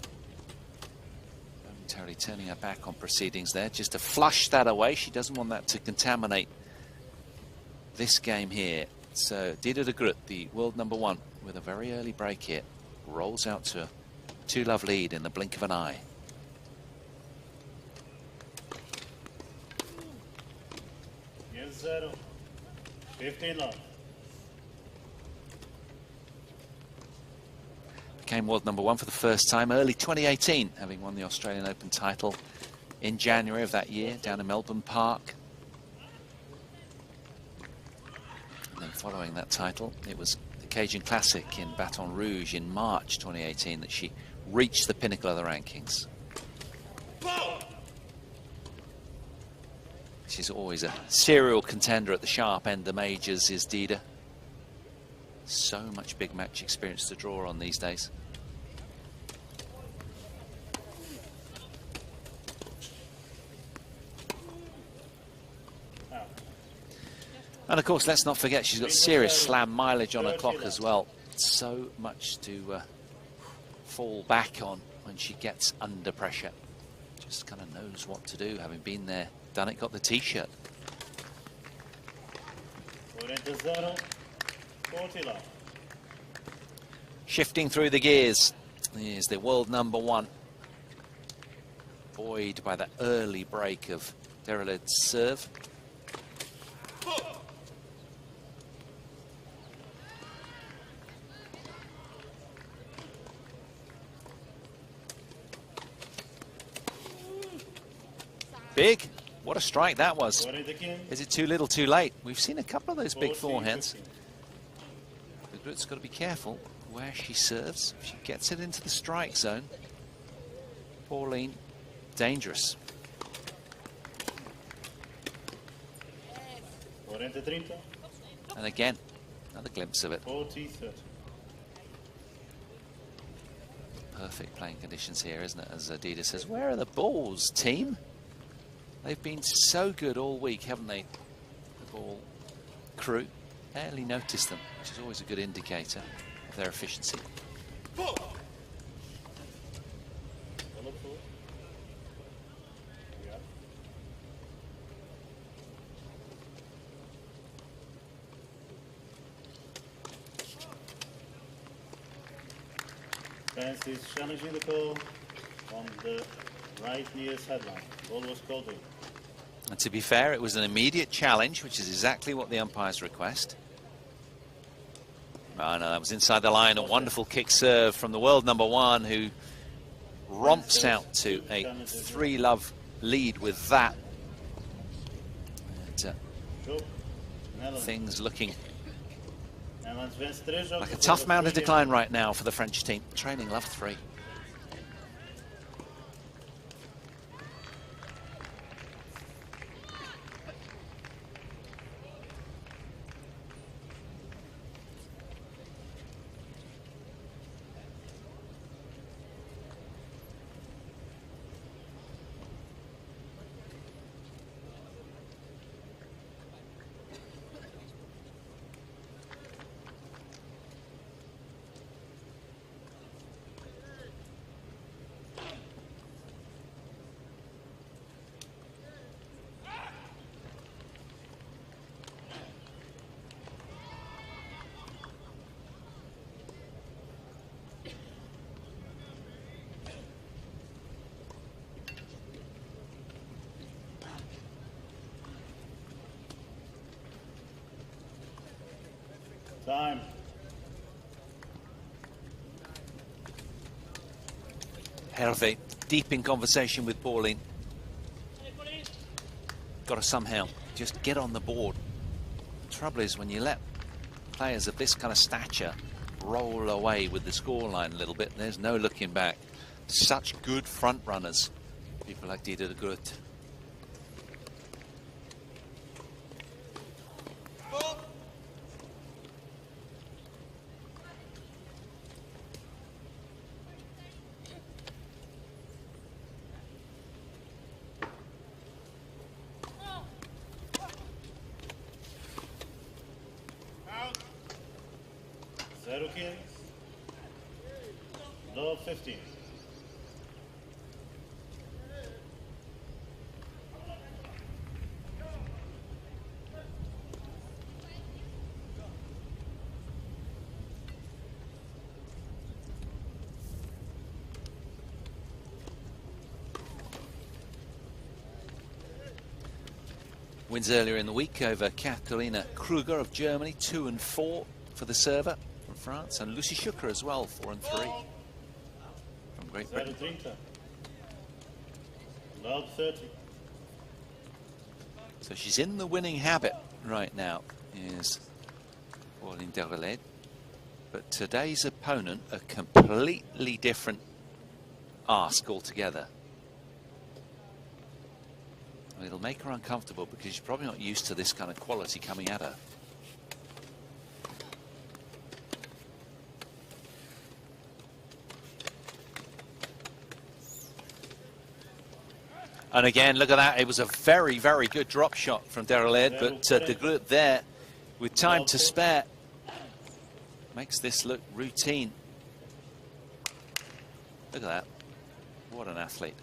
Momentarily turning her back on proceedings there, just to flush that away. She doesn't want that to contaminate this game here. So Dida de Groot, the world #1, with a very early break here, rolls out to a 2-love lead in the blink of an eye. Yes, 0. 15 love. Became world #1 for the first time early 2018, having won the Australian Open title in January of that year down in Melbourne Park. And then following that title, it was the Cajun Classic in Baton Rouge in March 2018 that she reached the pinnacle of the rankings. She's always a serial contender at the sharp end of majors, is Dida. So much big match experience to draw on these days. And of course, let's not forget, she's got serious slam mileage on her clock as well. So much to fall back on when she gets under pressure. Just kind of knows what to do, having been there, done it, got the t-shirt. 40-0. 40 love. Shifting through the gears is the world #1. Buoyed by that early break of Derelade's serve. Big. What a strike that was. Is it too little, too late? We've seen a couple of those big forehands. The Groot's got to be careful where she serves. If she gets it into the strike zone, Pauline, dangerous. 40-30. And again, another glimpse of it. 40-30. Perfect playing conditions here, isn't it? As Dida says, where are the balls, team? They've been so good all week, haven't they? The ball crew. Barely noticed them, which is always a good indicator of their efficiency. Fans is challenging the call on the right near sideline. Ball was called in. And to be fair, it was an immediate challenge, which is exactly what the umpires request. Oh, no, that was inside the line. A wonderful kick serve from the world -- who romps out to a 3-love lead with that. And, things looking like a tough mountain to climb right now for the French team. Trailing love 3. Hervé, deep in conversation with Pauline. Got to somehow just get on the board. The trouble is when you let players of this kind of stature roll away with the scoreline a little bit, there's no looking back. Such good front runners, people like Didier de Groot. Zero kills. No 15. Wins earlier in the week over Katharina Kruger of Germany, 2 and 4 for the server from France, and Lucy Schucker as well, 4 and 3 from Great Britain. 30. Love 30. So she's in the winning habit right now, is Pauline Derelade. But today's opponent, a completely different ask altogether. It'll make her uncomfortable because she's probably not used to this kind of quality coming at her. And again, look at that. It was a very, very good drop shot from Derelade, but de Groot there, with time to spare, makes this look routine. Look at that. What an athlete.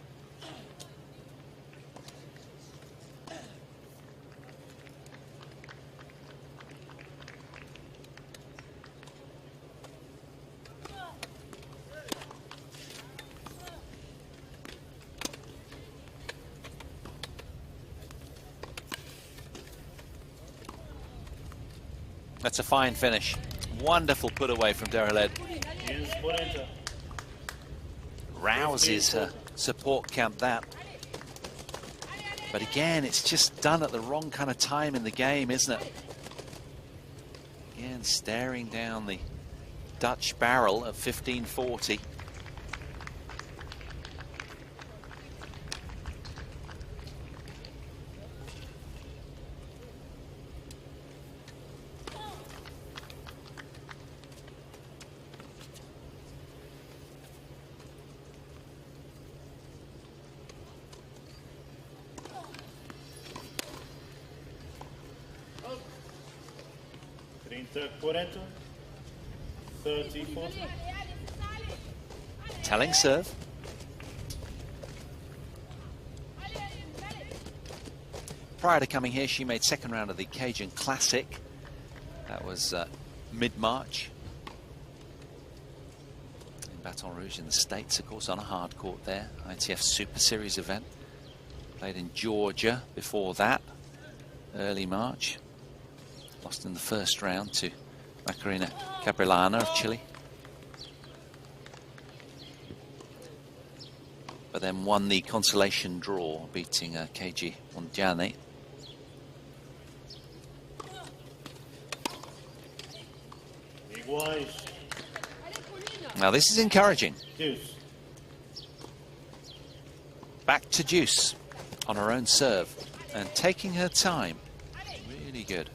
That's a fine finish. Wonderful put away from Derelade. Rouses her support camp, that. But again, it's just done at the wrong kind of time in the game, isn't it? Again, staring down the Dutch barrel at 1540. Telling serve. Prior to coming here, she made second round of the Cajun Classic. That was mid-March in Baton Rouge in the States, of course, on a hard court there. ITF Super Series event. Played in Georgia before that, early March. Lost in the first round to Macarena Caprellana of Chile. But then won the consolation draw, beating Keiji Mondiane. Now this is encouraging. Deuce. Back to deuce on her own serve and taking her time. Really good.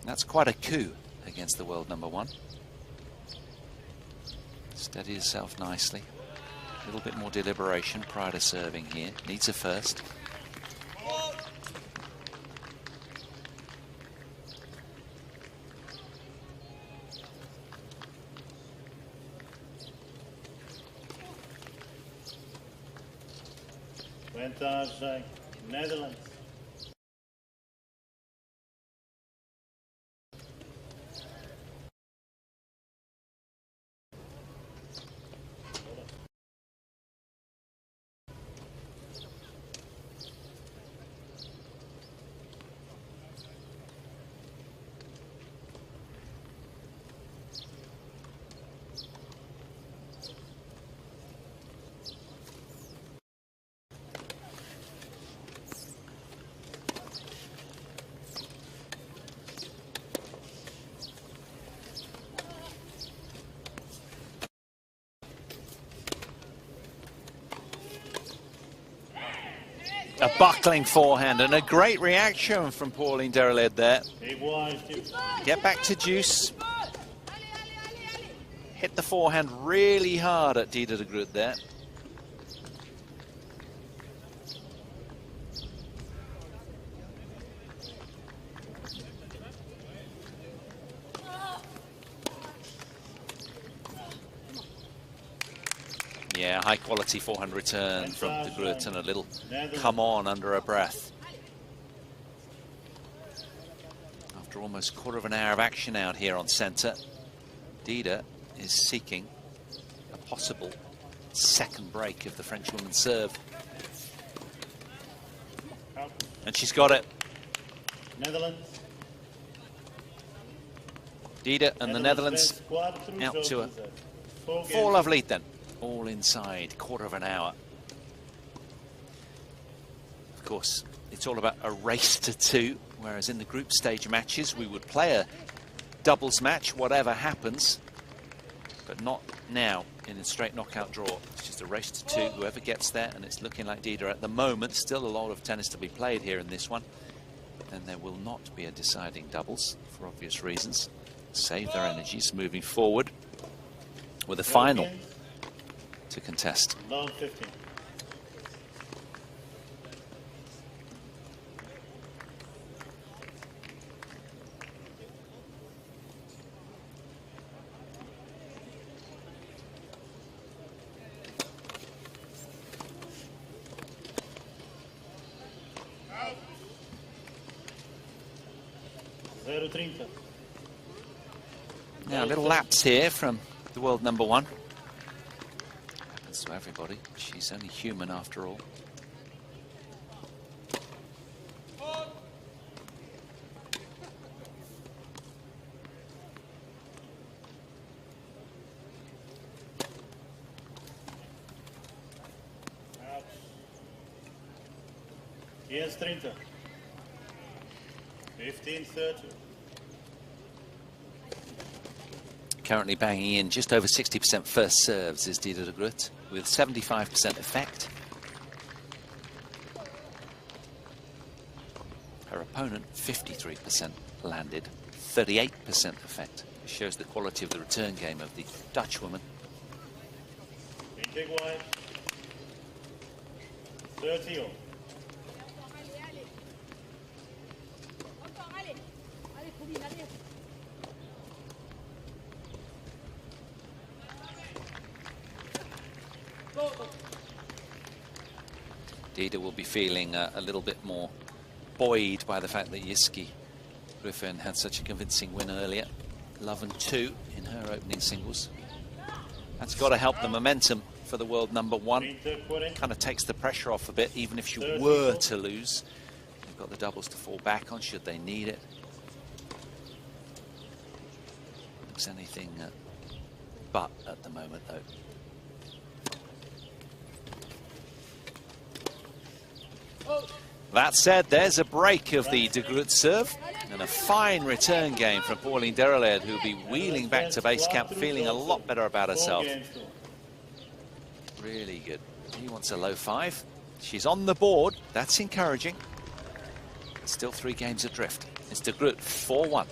That's quite a coup against the world number one. Steady herself nicely. A little bit more deliberation prior to serving here. Needs a first. Vantage, Netherlands. A buckling forehand and a great reaction from Pauline Dereled there. Get back to deuce. Hit the forehand really hard at Dida de Groot there. Yeah, high quality forehand return from de Groot and a little come on under her breath. After almost quarter of an hour of action out here on centre, Dida is seeking a possible second break of the Frenchwoman's serve. And she's got it. Netherlands. Dida and the Netherlands out to a 4-love lead then. All inside, quarter of an hour. Of course, it's all about a race to 2, whereas in the group stage matches, we would play a doubles match, whatever happens, but not now in a straight knockout draw. It's just a race to 2, whoever gets there, and it's looking like Dida at the moment. Still a lot of tennis to be played here in this one, and there will not be a deciding doubles for obvious reasons. Save their energies moving forward with a final to contest. Long 15. Now a little lapse here from the world number 1. Happens to everybody. She's only human after all. Yes, 30. 15-30. Currently banging in just over 60% first serves is Dida de Groot with 75% effect. Her opponent 53% landed, 38% effect. It shows the quality of the return game of the Dutch woman. Big wide. 30 all. Dida will be feeling a little bit more buoyed by the fact that Jiske Griffin had such a convincing win earlier. 11-2 in her opening singles. That's got to help the momentum for the world number 1. Kind of takes the pressure off a bit, even if she were to lose. They've got the doubles to fall back on should they need it. Looks anything but at the moment, though. That said, there's a break of the de Groot serve and a fine return game from Pauline Dereled, who'll be wheeling back to base camp feeling a lot better about herself. Really good. He wants a low 5. She's on the board. That's encouraging. Still 3 games adrift. It's de Groot 4-1.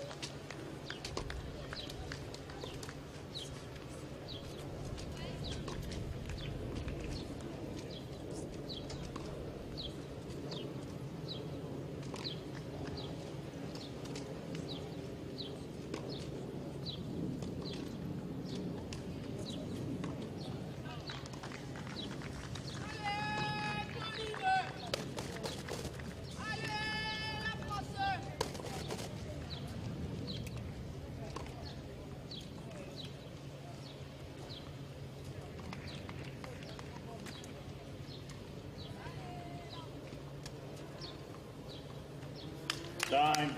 Time.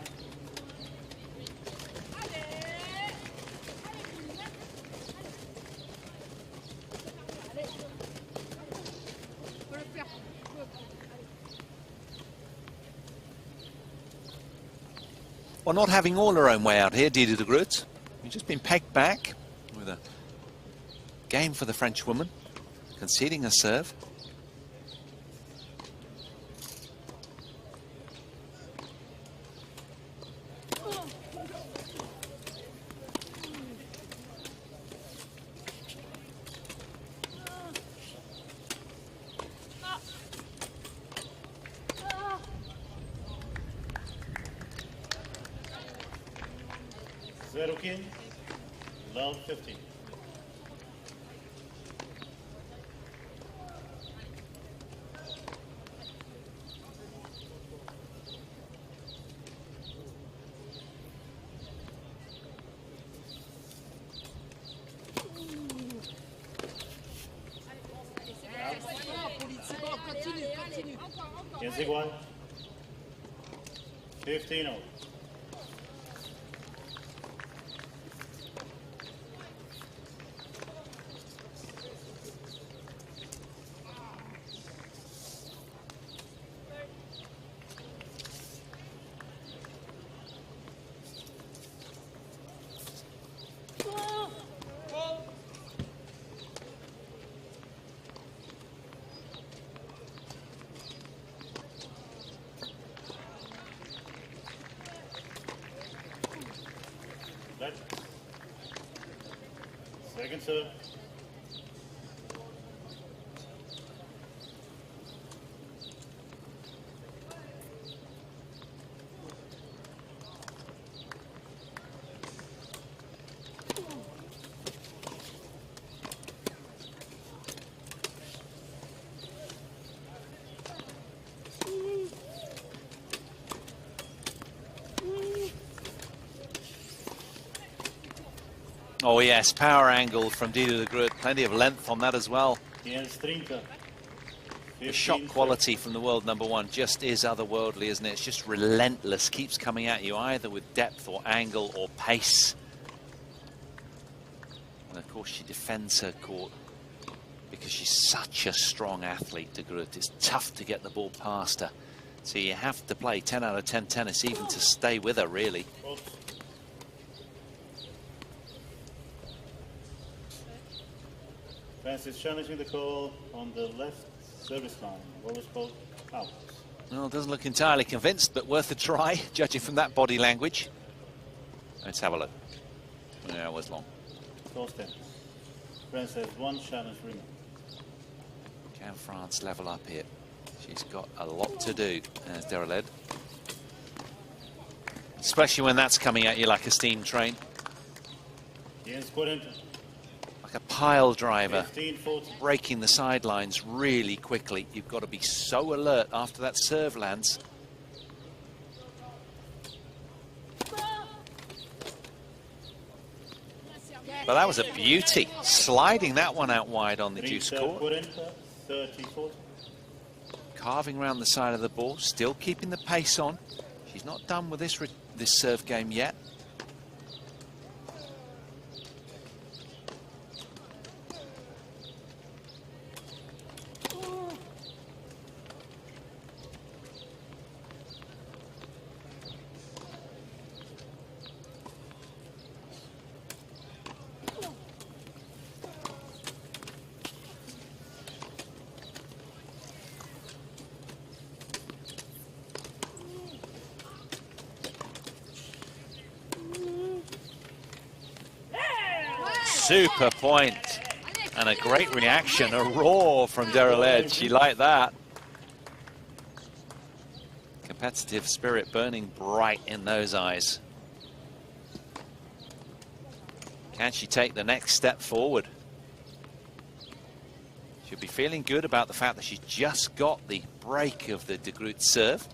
Well, not having all her own way out here, Dida de Groot. We've just been pegged back with a game for the French woman, conceding a serve. Número 15. Love 50. It's igual. 15-0. Second serve. Oh yes, power angle from Didier de Groot. Plenty of length on that as well. Yes, 30. The shot quality from the world number one just is otherworldly, isn't it? It's just relentless, keeps coming at you either with depth or angle or pace. And of course she defends her court because she's such a strong athlete, de Groot. It's tough to get the ball past her. So you have to play 10 out of 10 tennis even to stay with her, really. France is challenging the call on the left service line. What was called out. Well, doesn't look entirely convinced, but worth a try, judging from that body language. Let's have a look. Yeah, it was long. Call tennis. France has one challenge remaining. Can France level up here? She's got a lot to do, as Daryl led. Especially when that's coming at you like a steam train. Yes, 40. Like a pile driver, 15-40. breaking the sidelines really quickly. You've got to be so alert after that serve lands. But that was a beauty, sliding that one out wide on the deuce court. 30-40. Carving around the side of the ball, still keeping the pace on. She's not done with this serve game yet. Super point. And a great reaction, a roar from Daryl Ed. She liked that. Competitive spirit burning bright in those eyes. Can she take the next step forward? She'll be feeling good about the fact that she just got the break of the de Groot serve.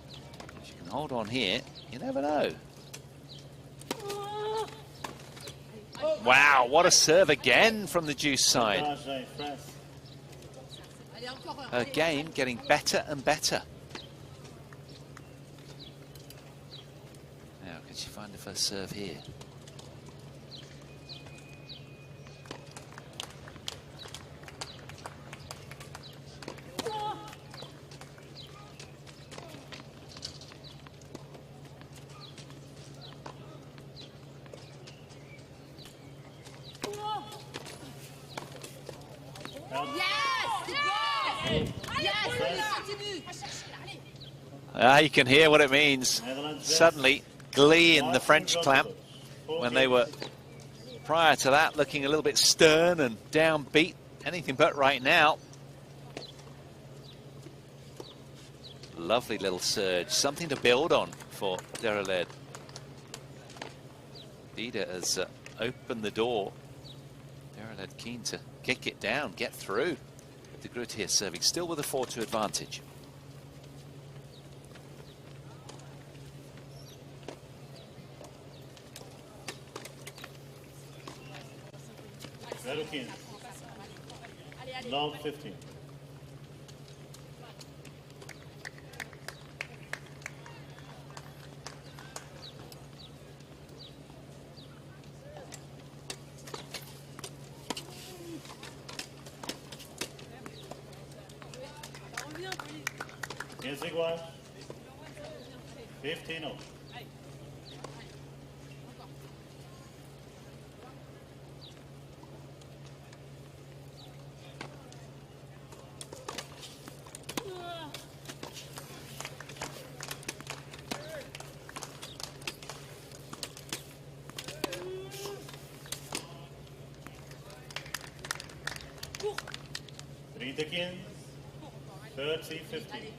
If she can hold on here, you never know. Wow, what a serve again from the deuce side. Her game getting better and better. Now, can she find the first serve here? You can hear what it means. Suddenly, glee in the French camp when they were, prior to that, looking a little bit stern and downbeat. Anything but right now. Lovely little surge. Something to build on for Daryl Ed. Ida has opened the door. Dereled keen to kick it down, get through. De Groot here serving still with a 4-2 advantage. Zero 15. Love 15. Yes, igual. 15 off. Three again. 30-15.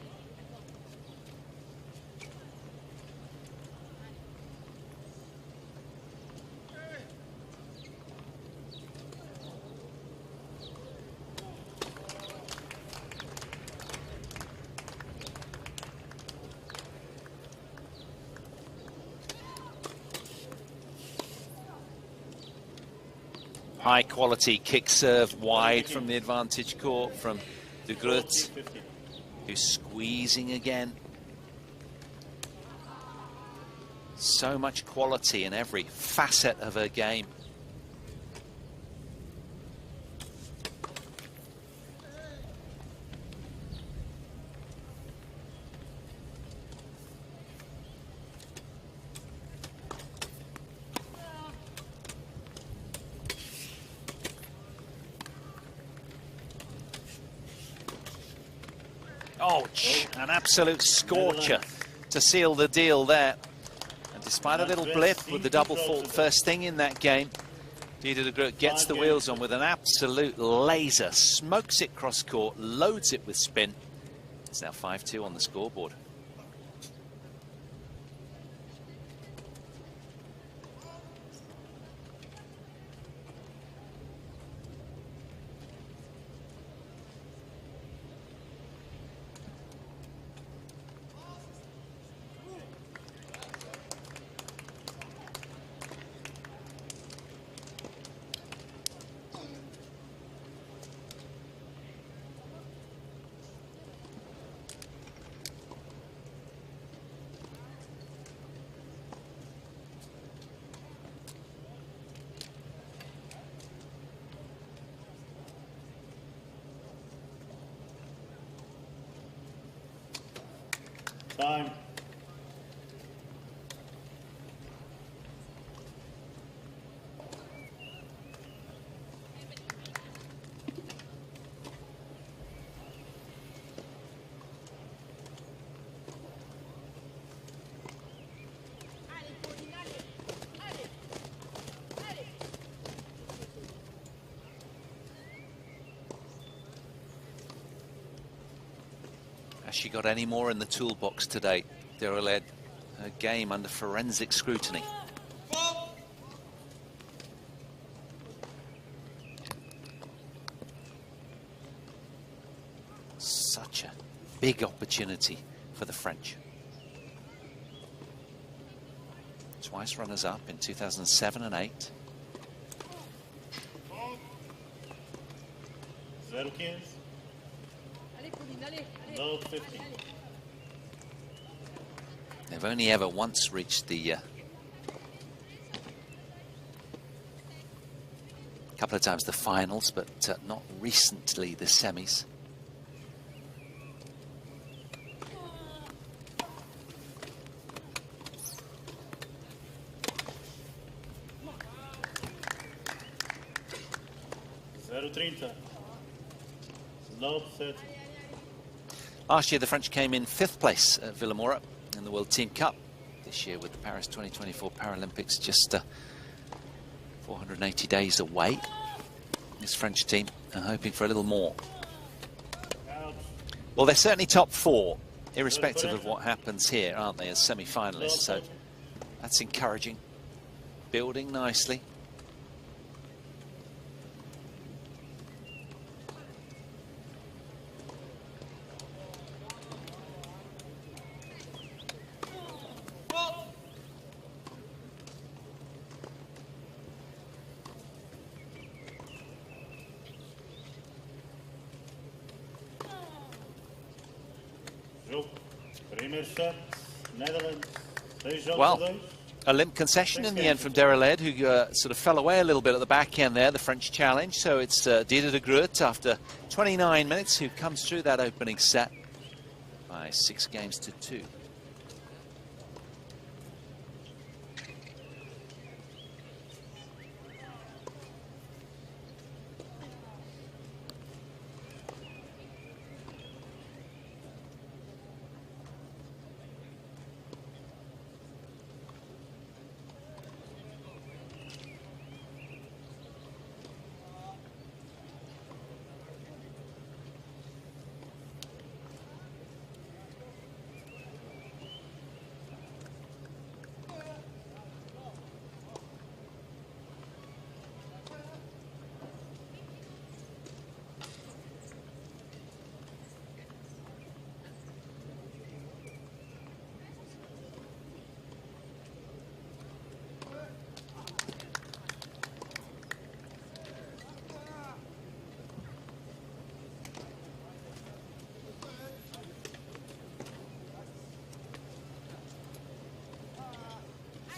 High quality kick serve wide from the advantage court from De Groot, who's squeezing again. So much quality in every facet of her game. Oh, an absolute scorcher to seal the deal there. And despite a little blip with the double fault first thing in that game, Ida de Groot gets the wheels on with an absolute laser, smokes it cross court, loads it with spin. It's now 5-2 on the scoreboard. Time. Has she got any more in the toolbox today? Dereled, her game under forensic scrutiny. Such a big opportunity for the French. Twice runners-up in 2007 and 8. Zero 15. Love 15. They've only ever once reached the couple of times the finals, but not recently the semis. Zero 30. Love 30. Last year, the French came in 5th place at Villamora in the World Team Cup. This year, with the Paris 2024 Paralympics just 480 days away, this French team are hoping for a little more. Well, they're certainly top 4, irrespective of what happens here, aren't they, as semi-finalists? So that's encouraging. building nicely. Well, a limp concession in the end from Dereled, who sort of fell away a little bit at the back end there, the French challenge. So it's Dida de Groot, after 29 minutes, who comes through that opening set by 6 games to 2.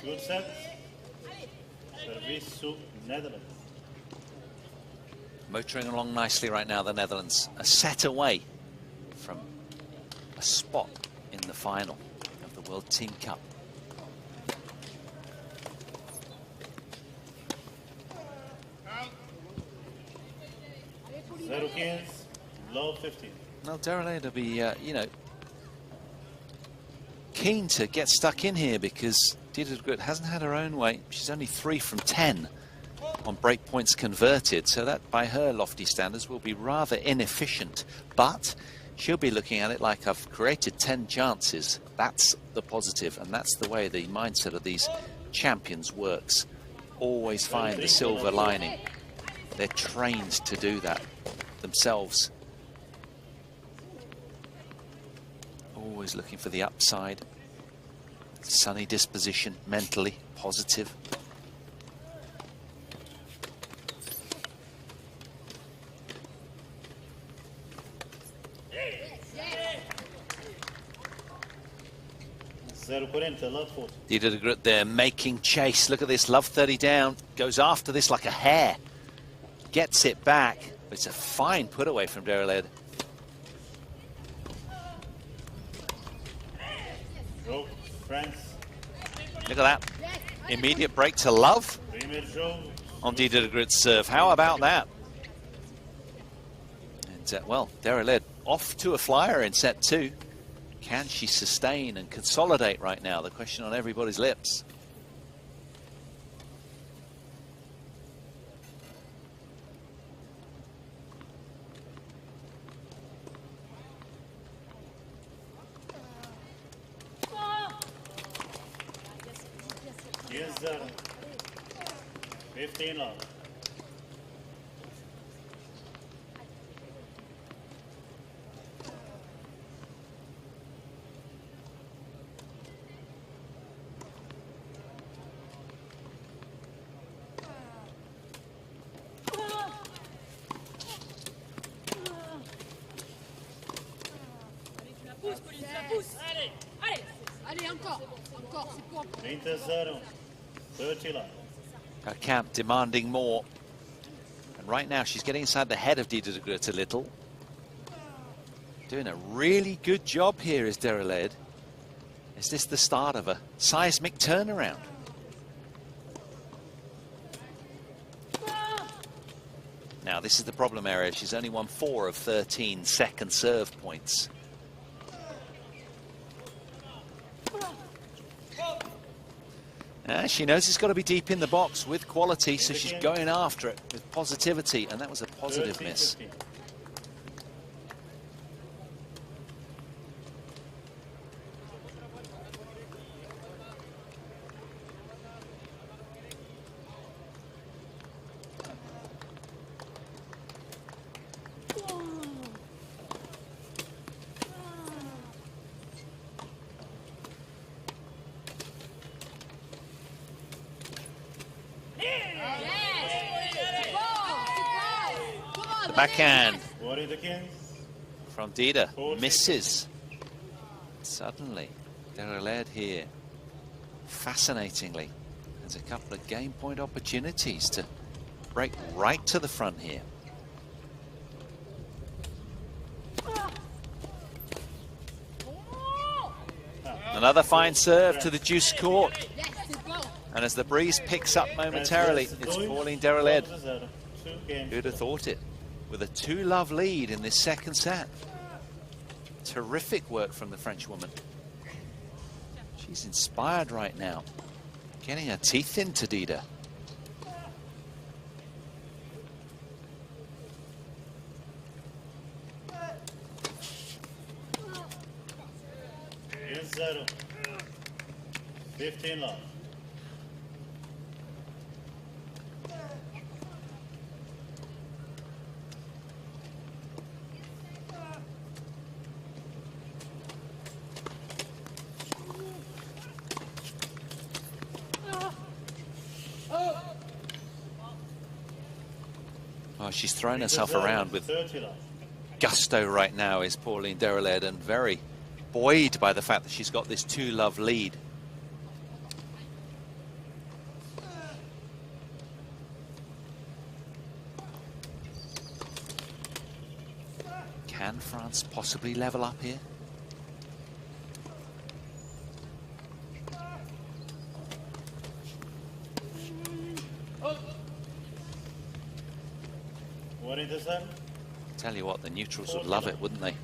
Good set. Service to Netherlands. Motoring along nicely right now, the Netherlands. A set away from a spot in the final of the World Team Cup. Zero kills, low 15. Well, Dereled will be, you know, keen to get stuck in here because Dida de Groot hasn't had her own way. She's only 3 from 10 on break points converted, so that, by her lofty standards, will be rather inefficient. But she'll be looking at it like, I've created 10 chances. That's the positive, and that's the way the mindset of these champions works. Always find the silver lining. They're trained to do that themselves. Always looking for the upside. Sunny disposition, mentally positive. Dida de Groot there making chase. Look at this, love 30 down. Goes after this like a hare. Gets it back. It's a fine put away from Dereled. Look at that. Immediate break to love on Dida de Groot's serve. How about that? And, well, Dereled off to a flyer in set 2. Can she sustain and consolidate right now? The question on everybody's lips. Here's 15 love. Encore, c'est bon. 20-0, 30 love. Her camp demanding more. And right now she's getting inside the head of Dida de Groot a little. Doing a really good job here is Dereled. Is this the start of a seismic turnaround? Now this is the problem area. She's only won 4 of 13 second serve points. She knows it's got to be deep in the box with quality, so she's going after it with positivity, and that was a positive miss. The backhand What is the king? from Dida misses. Suddenly, Dereled here, fascinatingly, there's a couple of game point opportunities to break right to the front here. Another fine serve to the deuce court. Yes, c'est bon. And as the breeze picks up momentarily, it's Pauline Dereled. Who'd have thought it? With a 2-love lead in this second set. Terrific work from the French woman. She's inspired right now. Getting her teeth into Dida. Yes, 0. 15 love. Oh, she's thrown herself around with 30 love. gusto right now, is Pauline Dereled, and very buoyed by the fact that she's got this 2-love lead. Can France possibly level up here? What is the sun? Tell you what, the neutrals would love it, wouldn't they?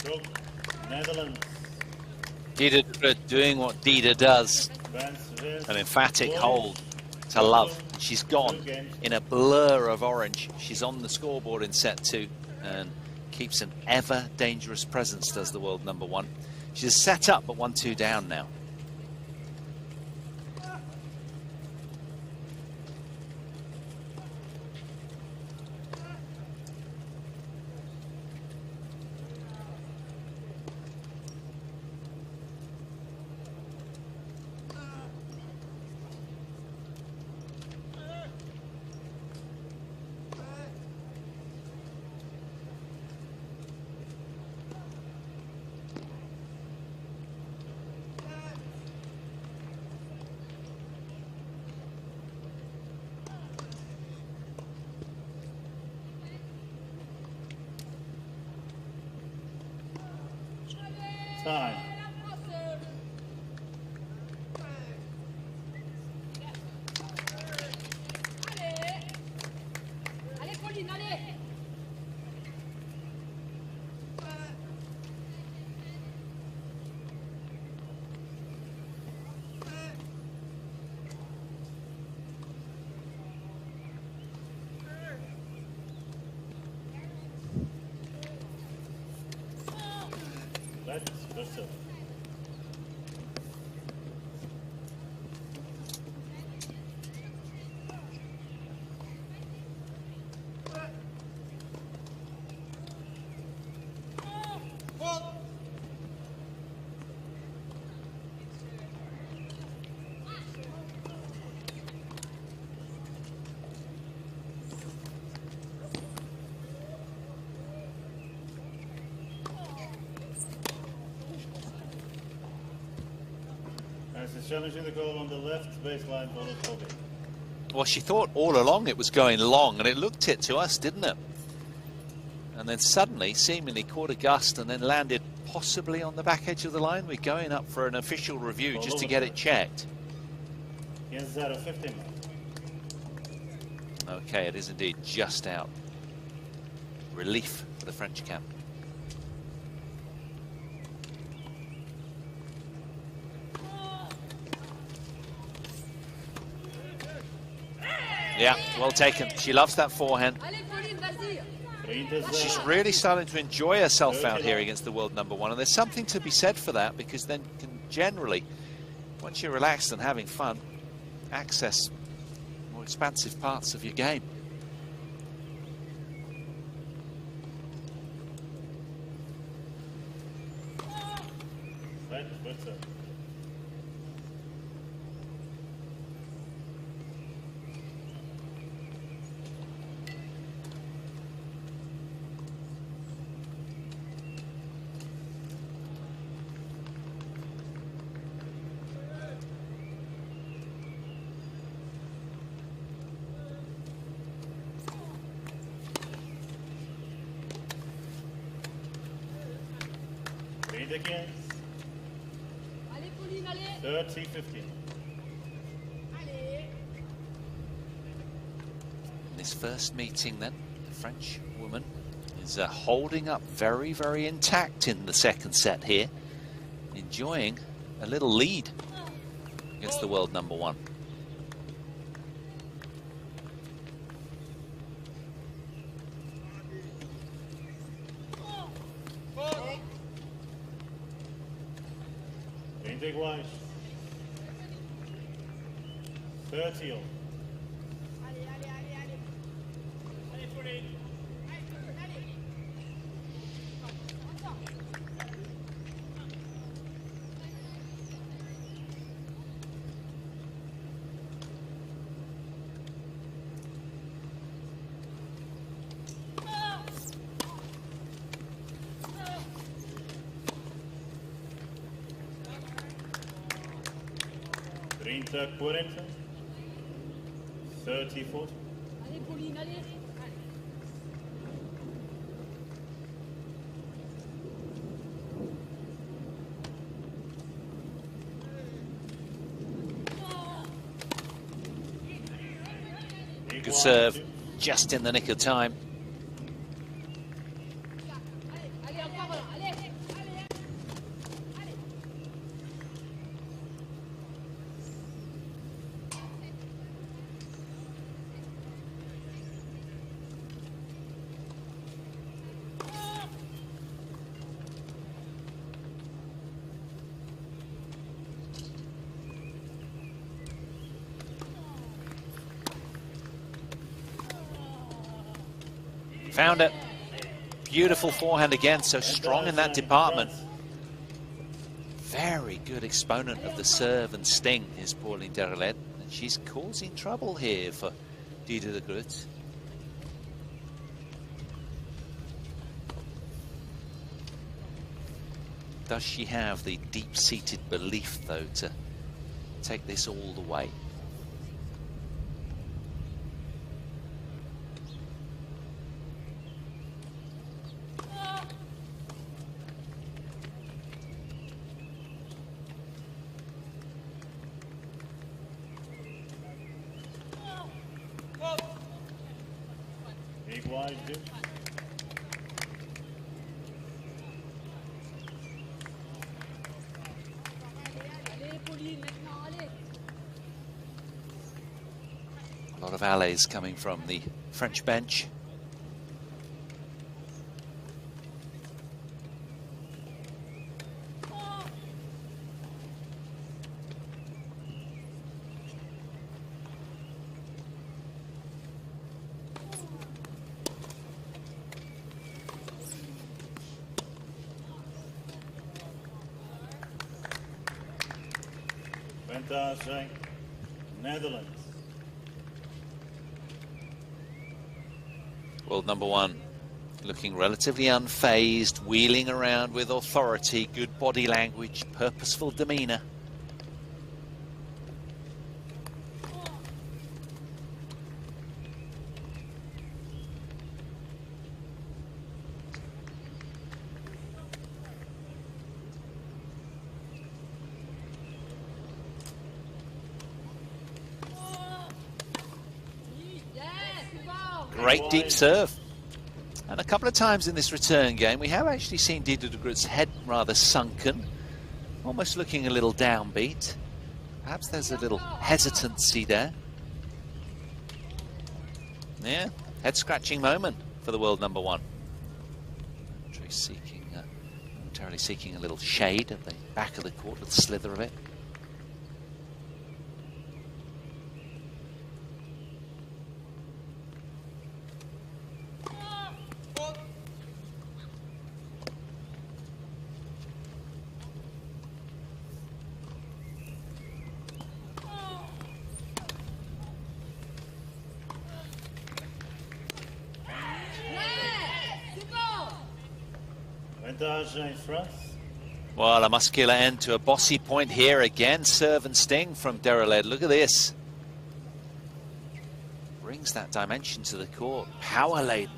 Go. Netherlands. Dida doing what Dida does. France, West. An emphatic hold to love. She's gone in a blur of orange. She's on the scoreboard in set 2 and keeps an ever dangerous presence, does the world number 1. She's set up but 1-2 down now. Time. Allez, Pauline, allez. Let's Brazil. As challenging the goal on the left baseline, ball is holding. Well, she thought all along it was going long, and it looked it to us, didn't it? And then suddenly, seemingly caught a gust and then landed possibly on the back edge of the line. We're going up for an official review just to get it checked. Yes, 0, 15. Okay, it is indeed just out. Relief for the French camp. Yeah, well taken. She loves that forehand. Allez, Pauline, vas-y. She's really starting to enjoy herself out here against the world number 1, and there's something to be said for that, because then can generally, once you're relaxed and having fun, access more expansive parts of your game. Right, good serve. Lead again. Allez, Pauline, allez. 30-15. Allez. In this first meeting then, the French woman is holding up very, very intact in the second set here, enjoying a little lead against the world number one. Big wide. 30 all. Allez, allez, allez, allez. Allez, Pauline. Allez, Pauline, allez. Encore. Trinta, 40. 30-40. Allez, Pauline, allez. Big Good wide, serve, 2. just in the nick of time. Allez, allez, encore un. Allez, allez. Allez. Found it. Beautiful forehand again, so strong in that department. Very good exponent of the serve and sting is Pauline Dereled, and she's causing trouble here for Dida de Groot. Does she have the deep-seated belief, though, to take this all the way? Big wide, 2. Allez, Pauline, maintenant, allez. A lot of allées coming from the French bench. Ventagem, Netherlands. World number one looking relatively unfazed, wheeling around with authority, good body language, purposeful demeanor. Yes, c'est bon. Great deep serve. And a couple of times in this return game, we have actually seen Dida de Groot's head rather sunken, almost looking a little downbeat. Perhaps there's a little hesitancy there. Yeah, head-scratching moment for the world number one. Momentarily seeking a little shade at the back of the court with the slither of it. Vantagem France. Well, a muscular end to a bossy point here again. Serve and sting from Dereled. Look at this. Brings that dimension to the court. Power laden.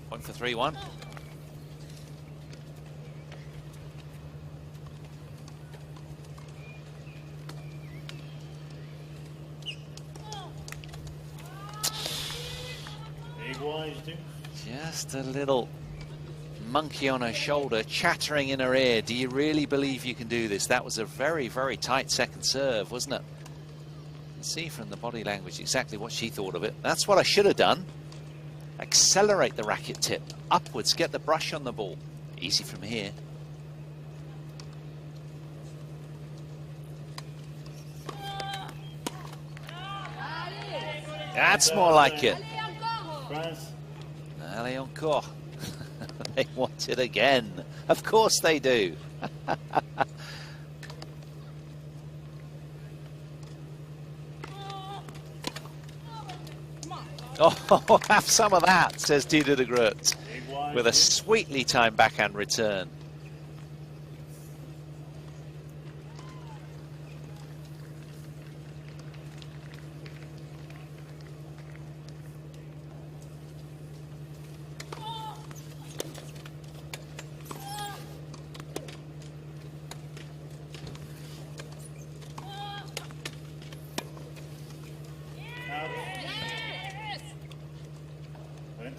Point for 3-1. Just a little monkey on her shoulder, chattering in her ear. Do you really believe you can do this? That was a very, very tight second serve, wasn't it? You can see from the body language exactly what she thought of it. That's what I should have done. Accelerate the racket tip upwards, get the brush on the ball. Easy from here. That's more like it. Allez encore. They want it again. Of course they do. Oh, have some of that, says Dieter de Groot, with a sweetly timed backhand return.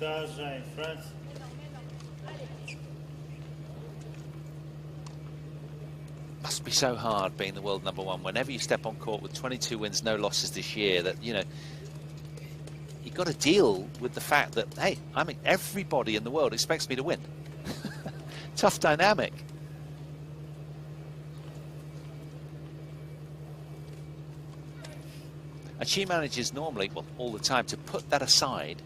Vantagem France. Must be so hard being the world #1 whenever you step on court with 22 wins, no losses this year, that, you know, you've got to deal with the fact that, hey, I mean, everybody in the world expects me to win. Tough dynamic. And she manages normally, well, all the time, to put that aside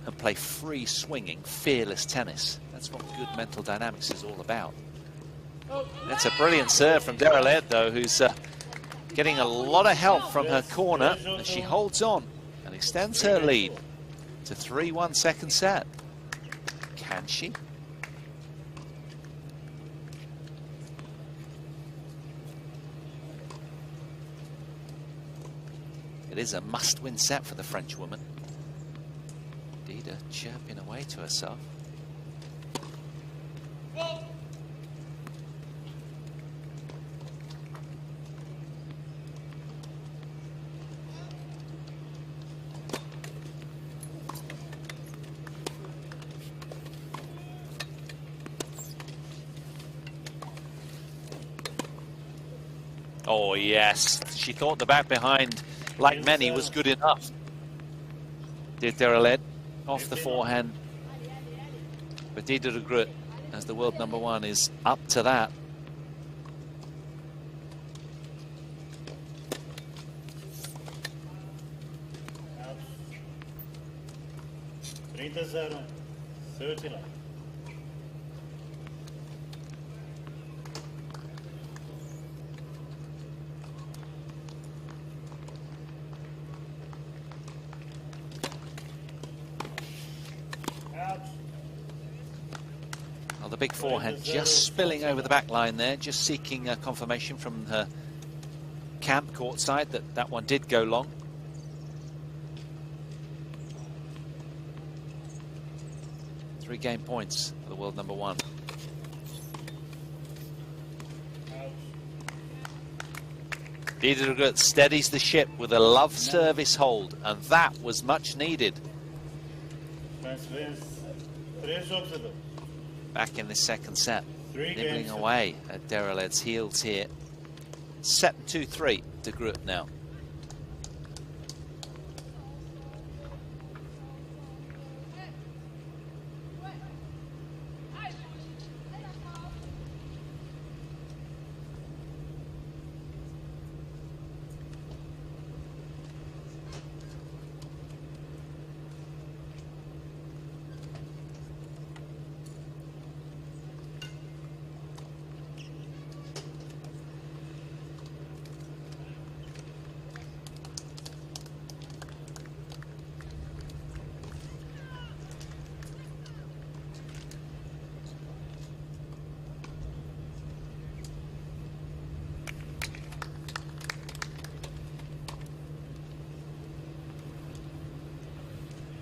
and play free swinging, fearless tennis. That's what good mental dynamics is all about. That's a brilliant serve from Dereled, though, who's getting a lot of help from her corner, and she holds on and extends her lead to 3-1 second set. Can she? It is a must-win set for the French woman. Dida chirping away to herself. Oh yes, she thought the back behind, like many, was good enough. Did Dereled off the forehand, but Dida de Groot, as the world #1, is up to that. Out. 30 left. Oh, the big forehand just spilling over the back line there, just seeking confirmation from her camp courtside that that one did go long. Three game points for the world #1. Dida de Groot steadies the ship with a love service hold, and that was much needed. Back in this second set, nibbling away at Dereled's heels here. Set 2-3 to Groot now.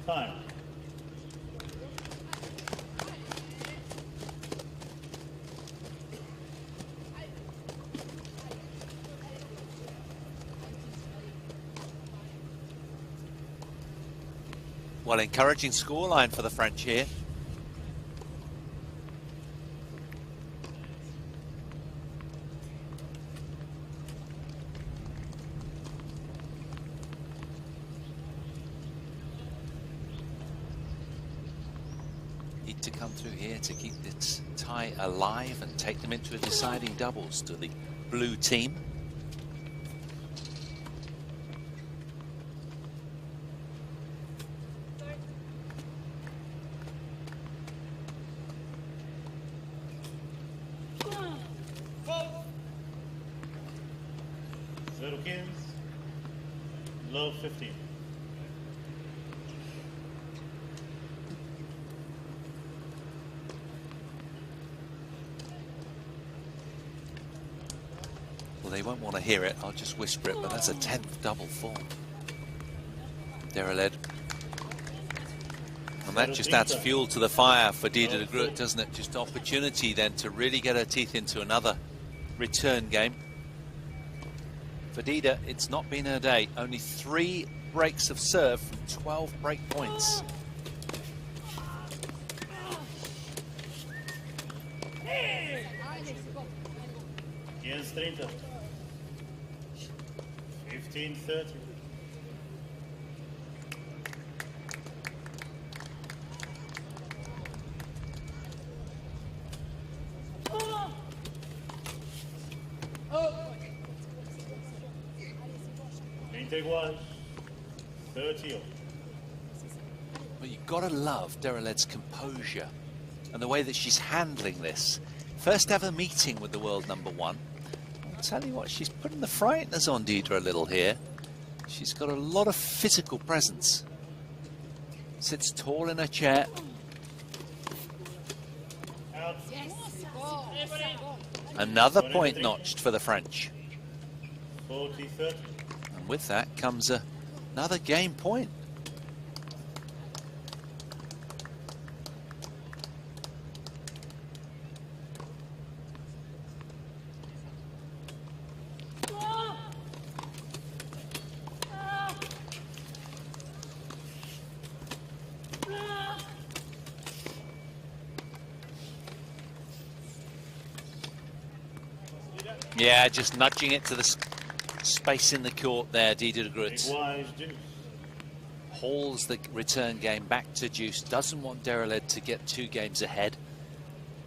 Time. Well, encouraging scoreline for the French here. Need to come through here to keep this tie alive and take them into a deciding doubles to the blue team. Zero kills. Low 15. Well, they won't want to hear it. I'll just whisper it, but that's a 10th double for Dereled. And that just adds fuel to the fire for Dida de Groot, doesn't it? Just opportunity then to really get her teeth into another return game. For Dida, it's not been her day. Only 3 breaks of serve from 12 break points. Against 30. 15-30. Igual, 30. Well, you've got to love Dereled's composure and the way that she's handling this. First ever meeting with the world #1. I'll tell you what, she's putting the frighteners on Dida a little here. She's got a lot of physical presence. Sits tall in her chair. Out. Another point notched for the French. 40-30. And with that comes another game point. Yeah, just nudging it to the space in the court there, Dida de Groot. Hauls the return game back to deuce. Doesn't want Dereled to get 2 games ahead.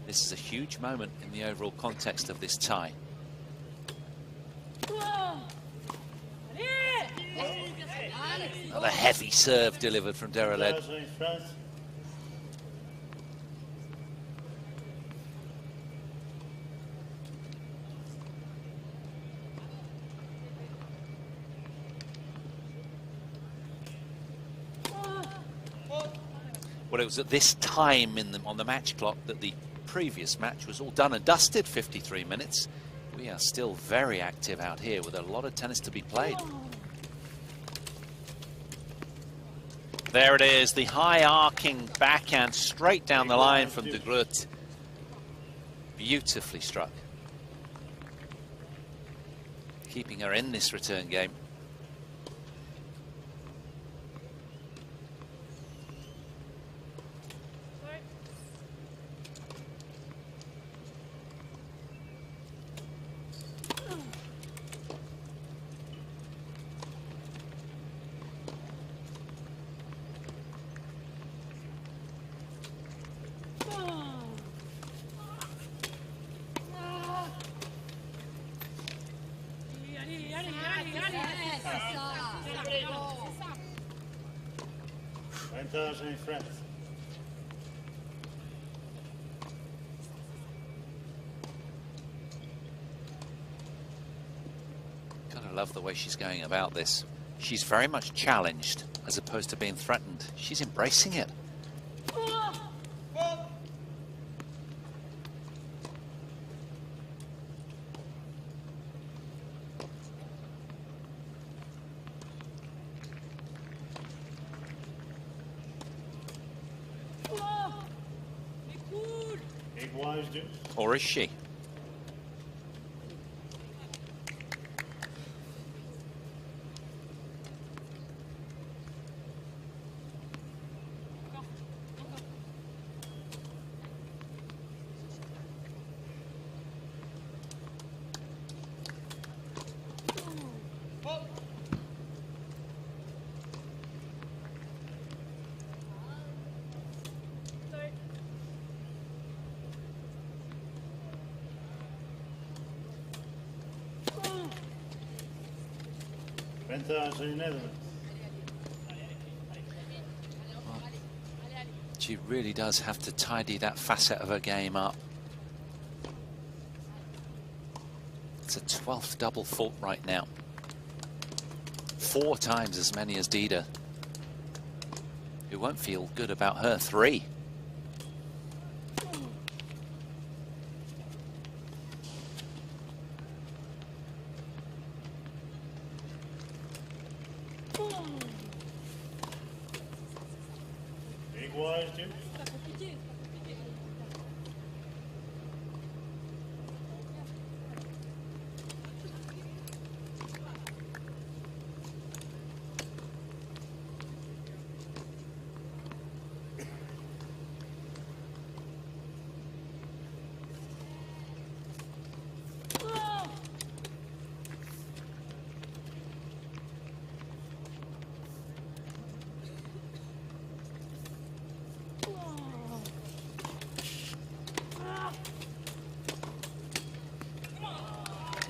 This is a huge moment in the overall context of this tie. Another heavy serve delivered from Dereled. Well, it was at this time on the match clock that the previous match was all done and dusted, 53 minutes. We are still very active out here with a lot of tennis to be played. There it is, the high arcing backhand straight down the line from de Groot. Beautifully struck. Keeping her in this return game. In France. Gotta love the way she's going about this. She's very much challenged as opposed to being threatened. She's embracing it. wise, dude. Or is she? Paribas in Netherlands. She really does have to tidy that facet of her game up. It's a 12th double fault right now. 4 times as many as Dida, who won't feel good about her 3. Big wise, dude.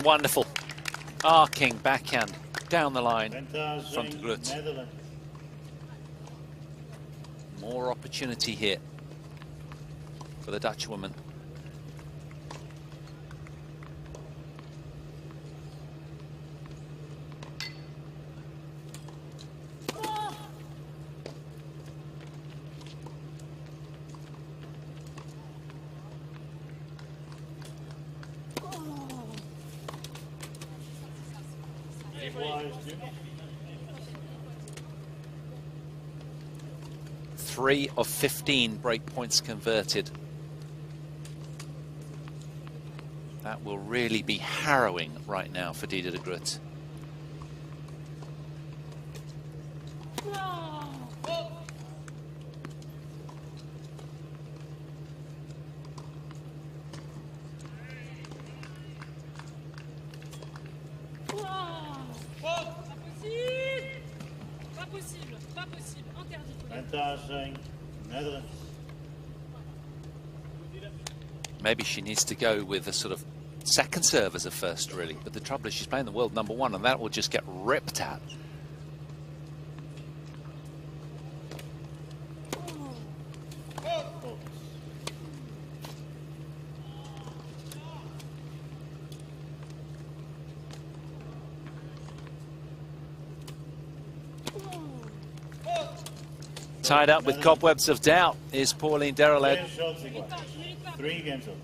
Wonderful. Arcing backhand down the line Paribas from de in Groot. Netherlands. More opportunity here for the Dutch woman. Big wise, dude. 3 of 15 break points converted. That will really be harrowing right now for Dida de Groot. Paribas in Netherlands. Maybe she needs to go with a sort of second serve as a first, really. But the trouble is she's playing the world number 1, and that will just get ripped at. Tied up with cobwebs of doubt is Pauline Dereled. 3 games up.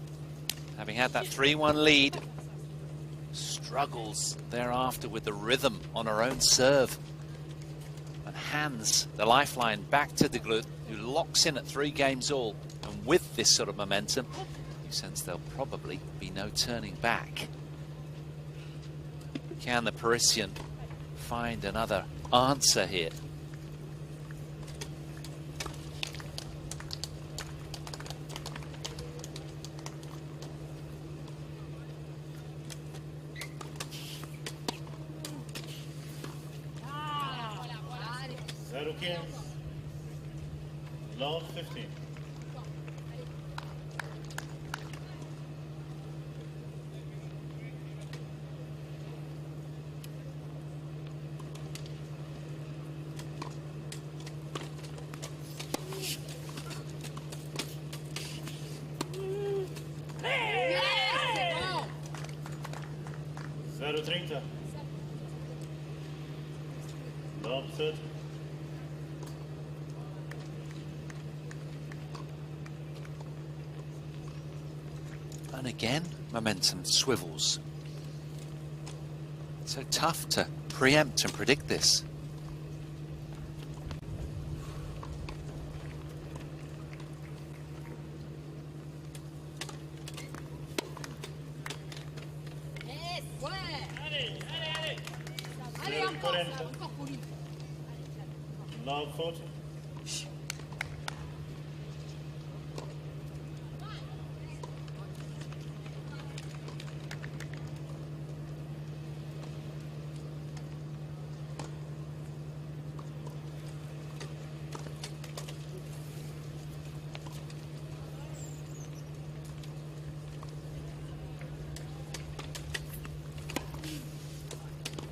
Having had that 3-1 lead, struggles thereafter with the rhythm on her own serve, and hands the lifeline back to de Groot, who locks in at 3 games all. And with this sort of momentum, you sense there'll probably be no turning back. Can the Parisian find another answer here? Long 15. Zero 30. Long 30. And again, momentum swivels. So tough to preempt and predict this. Service 40. Love 40.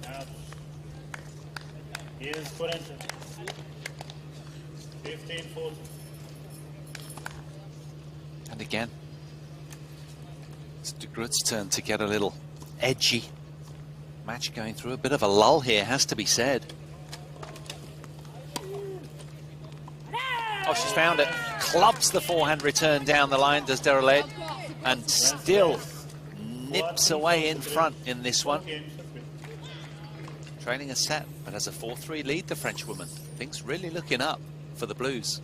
Out. Here's 40. 15-40. And again, it's de Groot's turn to get a little edgy. Match going through a bit of a lull here, has to be said. Oh, she's found it. Clubs the forehand return down the line, does Derelade, and still nips away in front in this one. Trailing a set, but has a 4-3 lead, the Frenchwoman. Things really looking up for the Blues.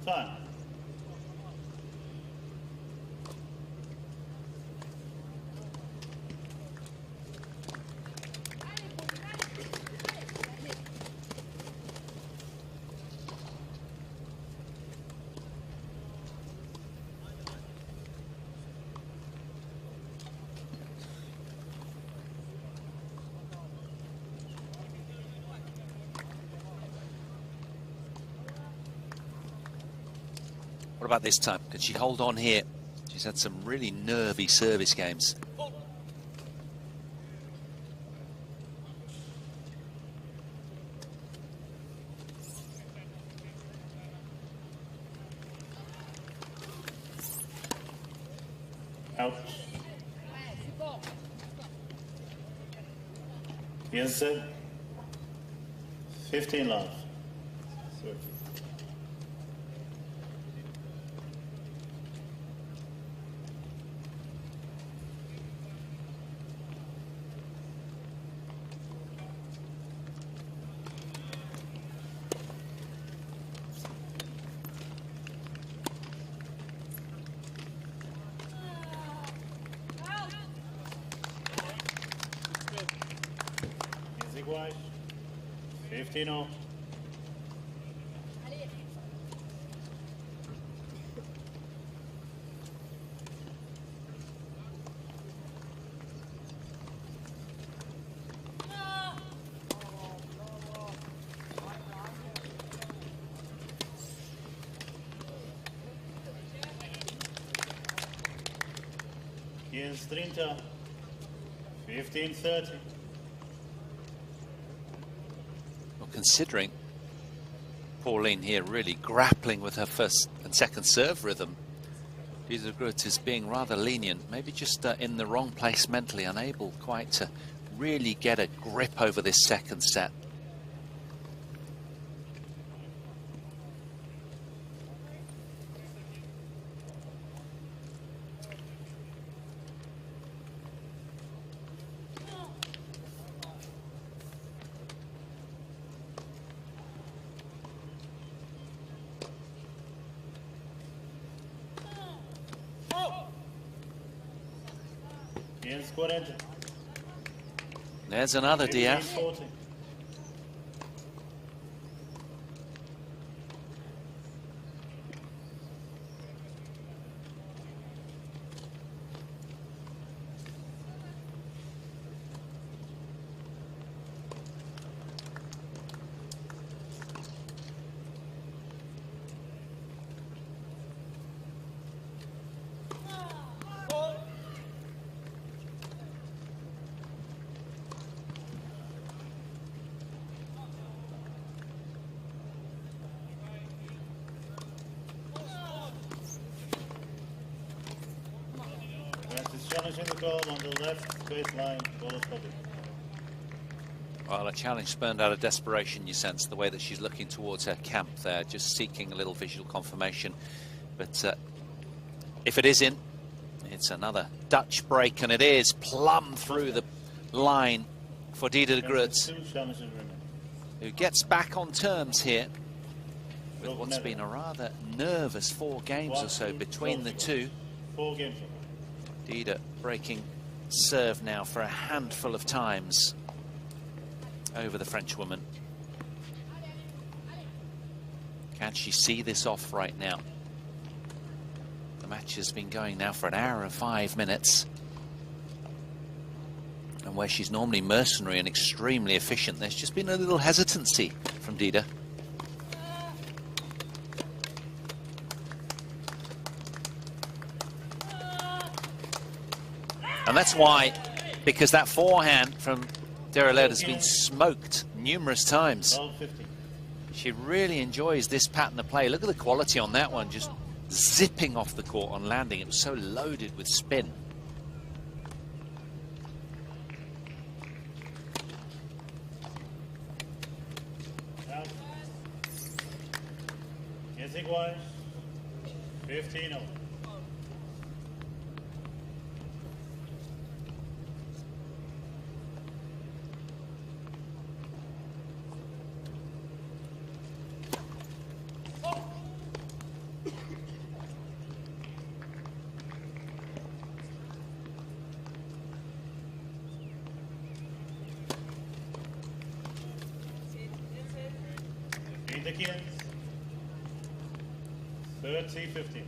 Time. What about this time? Can she hold on here? She's had some really nervy service games. Out. Here's 15 love. So, here's iguais. 15 all. Here's 30. 15-30. Well, considering Pauline here really grappling with her first and second serve rhythm, de Groot is being rather lenient, maybe just in the wrong place mentally, unable quite to really get a grip over this second set. Here's 40. There's another DF. 15-40. Challenge in the goal on the left baseline, goal is public. Well, a challenge spurned out of desperation, you sense, the way that she's looking towards her camp there, just seeking a little visual confirmation. But if it is in, it's another Dutch break, and it is plumb through the line for Dida de Groot, who gets back on terms here with what's been a rather nervous 4 games or so between the two. 4 games. Dida breaking serve now for a handful of times over the Frenchwoman. Can she see this off right now? The match has been going now for an hour and 5 minutes. And where she's normally mercenary and extremely efficient, there's just been a little hesitancy from Dida. And that's why, because that forehand from Dereled has been smoked numerous times. She really enjoys this pattern of play. Look at the quality on that one, just zipping off the court on landing. It was so loaded with spin. Guessing wise, 15-0. The Kians, 30-15.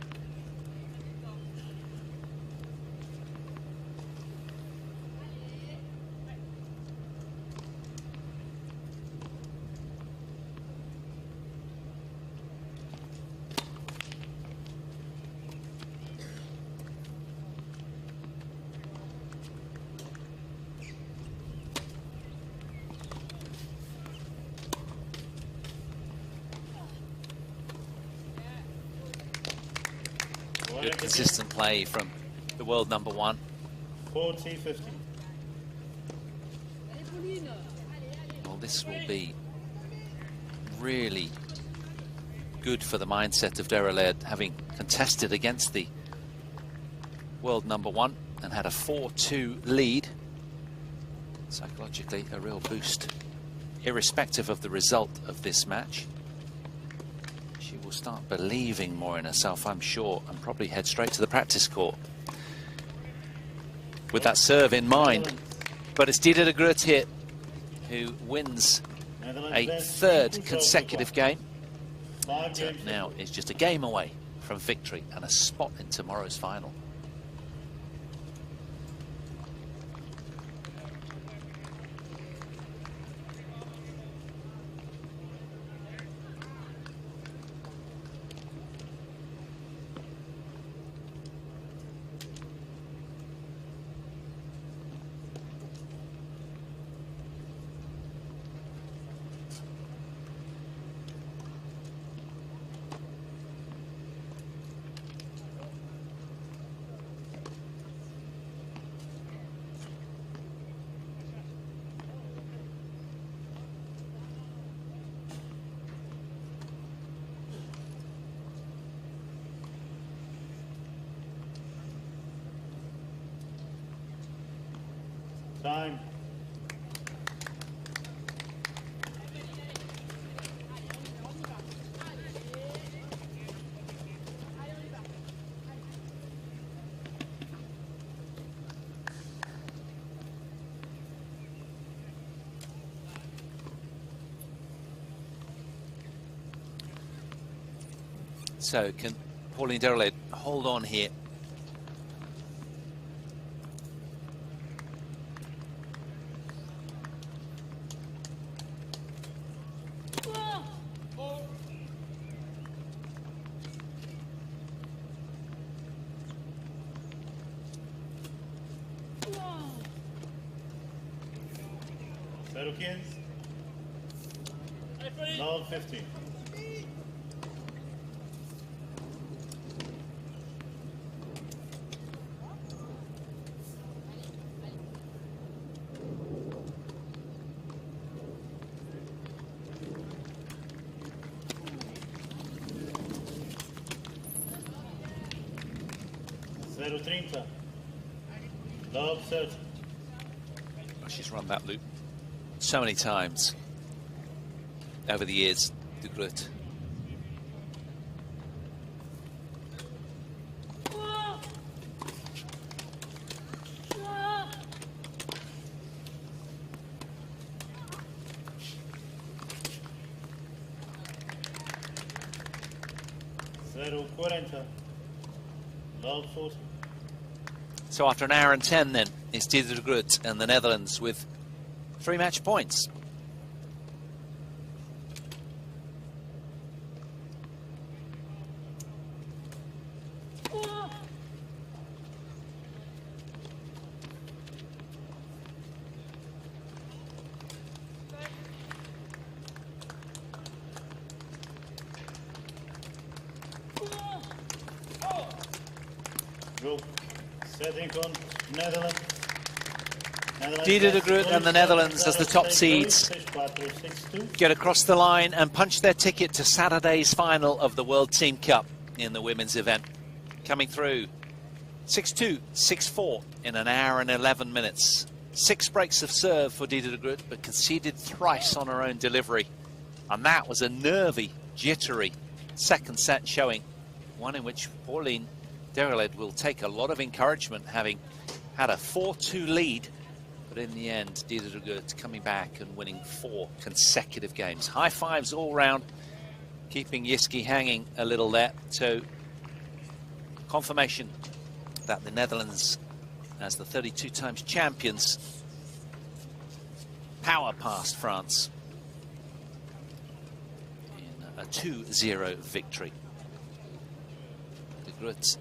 Good consistent play from the world #1. 40-50. Well, this will be really good for the mindset of Dereled, having contested against the world #1 and had a 4-2 lead. Psychologically, a real boost, irrespective of the result of this match. She will start believing more in herself, I'm sure, and probably head straight to the practice court with that serve in mind. But it's Dida de Groot here who wins a 3rd consecutive game. And now is just a game away from victory and a spot in tomorrow's final. Time. So can Pauline Dereled hold on here? Kians, 12-15. 0,30. Love set. Oh, she's run that loop so many times over the years, De Groot. So after an hour and 10 then, it's Dieder de Groot and the Netherlands with 3 match points. Netherlands. Dieder de Groot and the Netherlands as the top seeds get across the line and punch their ticket to Saturday's final of the World Team Cup in the women's event. Coming through 6-2, 6-4 in an hour and 11 minutes. 6 breaks of serve for Dieder de Groot, but conceded thrice on her own delivery. And that was a nervy, jittery second set showing, one in which Pauline Dereled will take a lot of encouragement, having had a 4-2 lead. But in the end, Dieder de Groot coming back and winning 4 consecutive games. High fives all round, keeping Jiske hanging a little there. So confirmation that the Netherlands, as the 32 times champions, power past France in a 2-0 victory. De Groot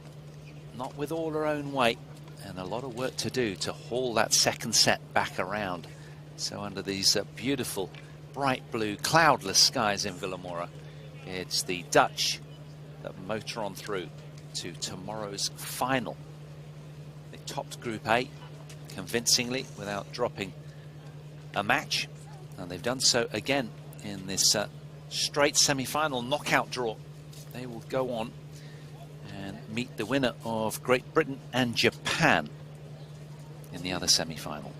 not with all her own weight, and a lot of work to do to haul that second set back around. So under these beautiful bright blue cloudless skies in Villamora, it's the Dutch that motor on through to tomorrow's final. They topped Group A convincingly without dropping a match, and they've done so again in this straight semi-final knockout draw. They will go on and meet the winner of Great Britain and Japan in the other semi-final.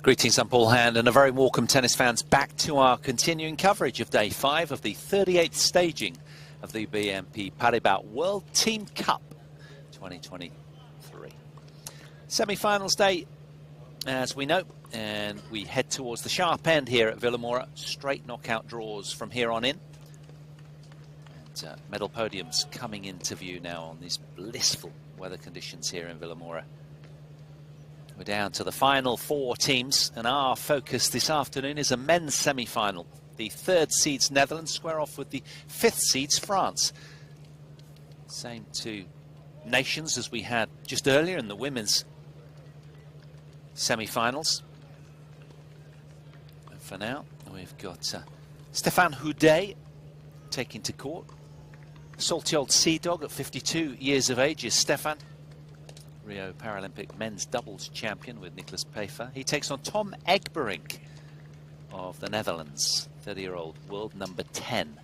Greetings, I'm Paul Hand, and a very welcome tennis fans back to our continuing coverage of day 5 of the 38th staging of the BNP Paribas World Team Cup 2023. Semi-finals day, as we know, and we head towards the sharp end here at Villamoura. Straight knockout draws from here on in. And medal podiums coming into view now on these blissful weather conditions here in Villamoura. We're down to the final 4 teams, and our focus this afternoon is a men's semi-final. The 3rd seeds Netherlands square off with the 5th seeds France. Same 2 nations as we had just earlier in the women's semi-finals. And for now, we've got Stéphane Houdet taking to court. Salty old sea dog at 52 years of age is Stéphane. Rio Paralympic men's doubles champion with Nicolas Pfeiffer. He takes on Tom Egberink of the Netherlands, 30-year-old world number 10.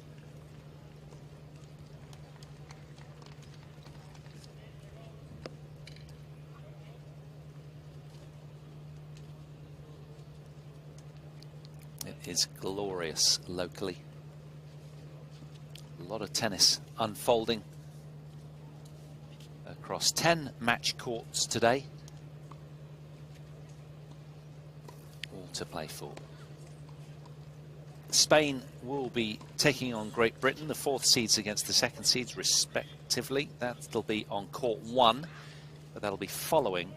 It is glorious locally. A lot of tennis unfolding across 10 match courts today, all to play for. Spain will be taking on Great Britain, the 4th seeds against the 2nd seeds respectively. That'll be on court 1, but that'll be following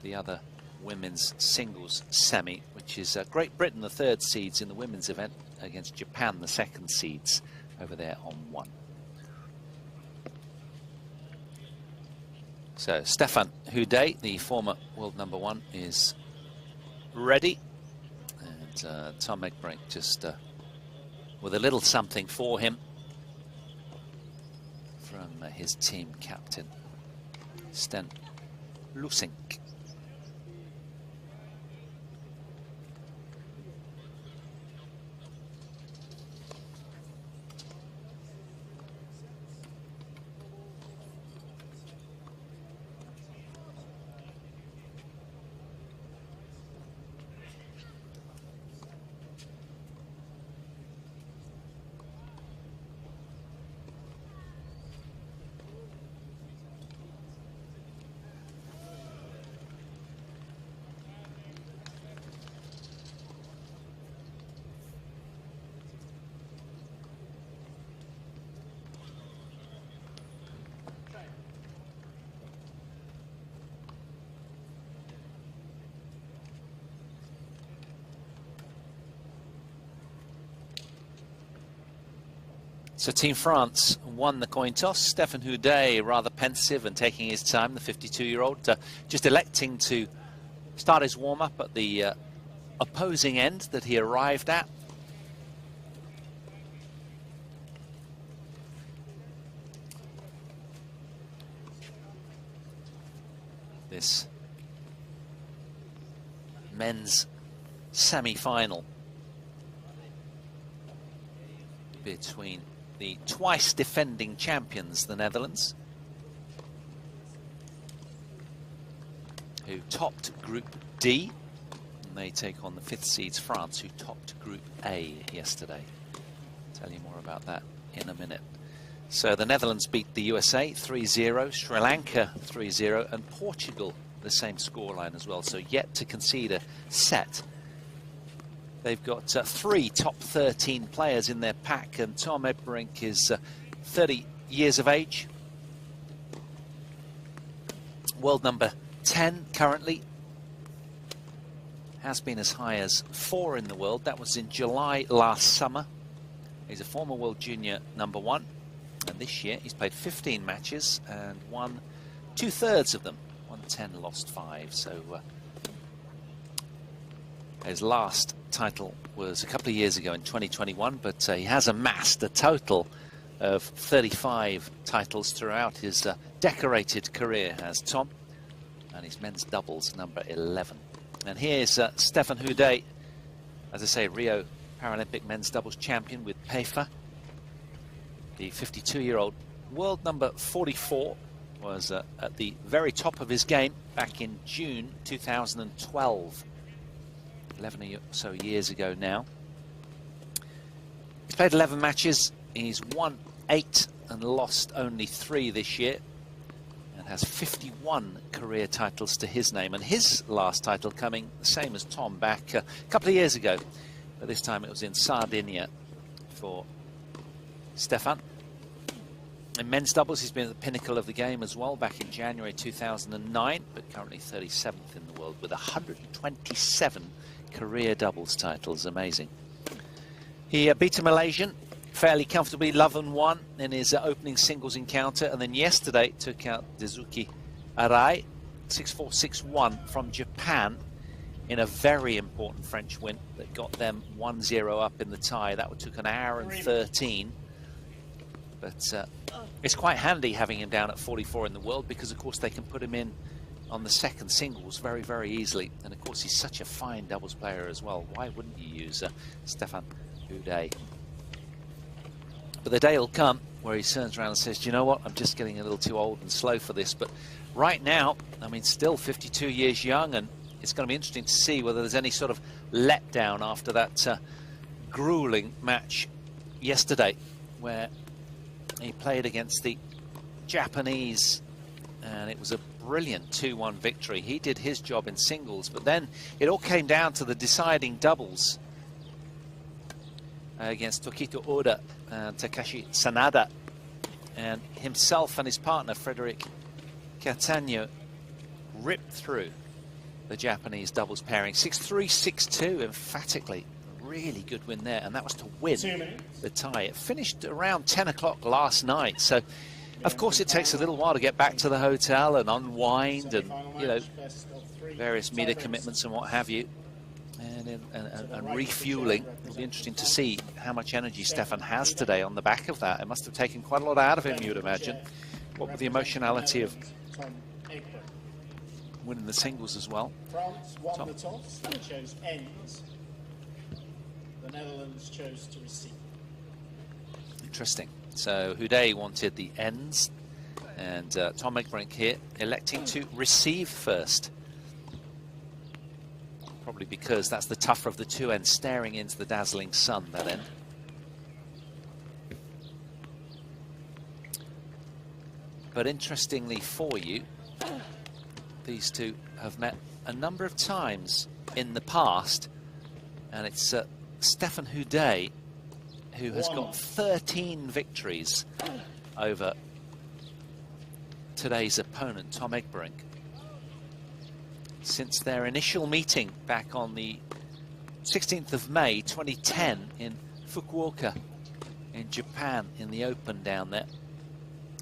the other women's singles semi, which is Great Britain, the 3rd seeds in the women's event, against Japan, the 2nd seeds, over there on 1. So Stéphane Houdet, the former world number 1, is ready, and Tom Egberink just with a little something for him from his team captain, Sten Lusink. So Team France won the coin toss. Stéphane Houdet rather pensive and taking his time, the 52-year-old, just electing to start his warm-up at the opposing end that he arrived at. This men's semi-final between the twice defending champions, the Netherlands, who topped Group D, and they take on the 5th seeds France, who topped Group A yesterday. Tell you more about that in a minute. So the Netherlands beat the USA 3-0, Sri Lanka 3-0, and Portugal the same scoreline as well, so yet to concede a set. They've got 3 top 13 players in their pack, and Tom Egberink is 30 years of age. World number 10 currently. Has been as high as 4 in the world. That was in July last summer. He's a former world junior number 1. And this year he's played 15 matches and won 2/3 of them. Won 10, lost 5. So his last title was a couple of years ago in 2021, but he has amassed a total of 35 titles throughout his decorated career, has Tom, and his men's doubles number 11. And here's Stéphane Houdet, as I say, Rio Paralympic men's doubles champion with Pfeiffer. The 52-year-old world number 44 was at the very top of his game back in June 2012. 11 or so years ago now. He's played 11 matches. He's won 8 and lost only 3 this year, and has 51 career titles to his name. And his last title coming, the same as Tom, back a couple of years ago, but this time it was in Sardinia for Stefan. In men's doubles, he's been at the pinnacle of the game as well, back in January 2009, but currently 37th in the world with 127 career doubles titles. Amazing. He beat a Malaysian fairly comfortably, love and won in his opening singles encounter, and then yesterday took out Daisuke Arai 6-4, 6-1 from Japan in a very important French win that got them 1-0 up in the tie. That took an hour and 13. But it's quite handy having him down at 44 in the world, because of course they can put him in on the second singles very, very easily. And of course he's such a fine doubles player as well. Why wouldn't you use Stefan Houdet? But the day will come where he turns around and says, do you know what, I'm just getting a little too old and slow for this. But right now, I mean, still 52 years young, and it's going to be interesting to see whether there's any sort of letdown after that grueling match yesterday, where he played against the Japanese, and it was a brilliant 2-1 victory. He did his job in singles, but then it all came down to the deciding doubles against Tokito Oda and Takashi Sanada, and himself and his partner Frederic Catania ripped through the Japanese doubles pairing 6-3, 6-2 emphatically. Really good win there, and that was to win the tie. It finished around 10 o'clock last night, so of course it takes a little while to get back to the hotel and unwind, and you know, various media commitments and what have you, and refueling. It'll be interesting to see how much energy Stefan has today on the back of that. It must have taken quite a lot out of him, you would imagine. What with the emotionality of winning the singles as well. France won the toss and chose ends. The Netherlands chose to receive. Interesting. So Houdet wanted the ends, and Tom Egbrink here electing to receive first. Probably because that's the tougher of the two ends, staring into the dazzling sun, that end. But interestingly for you, these two have met a number of times in the past, and it's Stefan Houdet who has got 13 victories over today's opponent, Tom Egbrink, since their initial meeting back on the 16th of May 2010 in Fukuoka in Japan, in the Open down there,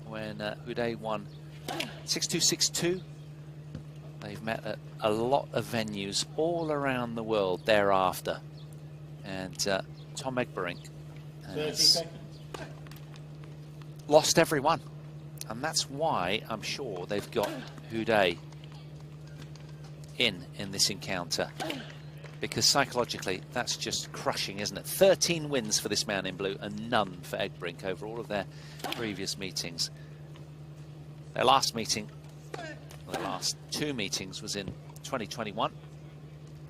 when Houdet won 6-2, 6-2. They've met at a lot of venues all around the world thereafter, and Tom Egbrink has lost every one, and that's why I'm sure they've got Houdet in this encounter, because psychologically that's just crushing, isn't it? 13 wins for this man in blue and none for Egbrink over all of their previous meetings. Their last meeting, well, the last two meetings, was in 2021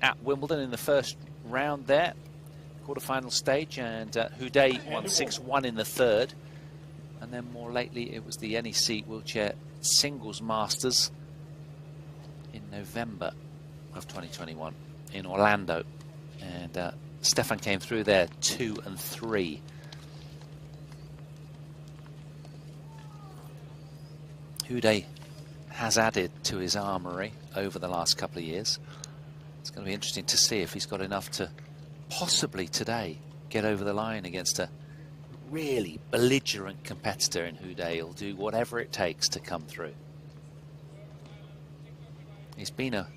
at Wimbledon in the first round there, quarterfinal stage, and Houdet won 6-1 in the third. And then more lately it was the NEC Wheelchair Singles Masters in November of 2021 in Orlando, and Stefan came through there 2 and 3. Houdet has added to his armoury over the last couple of years. It's going to be interesting to see if he's got enough to possibly today get over the line against a really belligerent competitor in Houdet. He'll do whatever it takes to come through. He's been a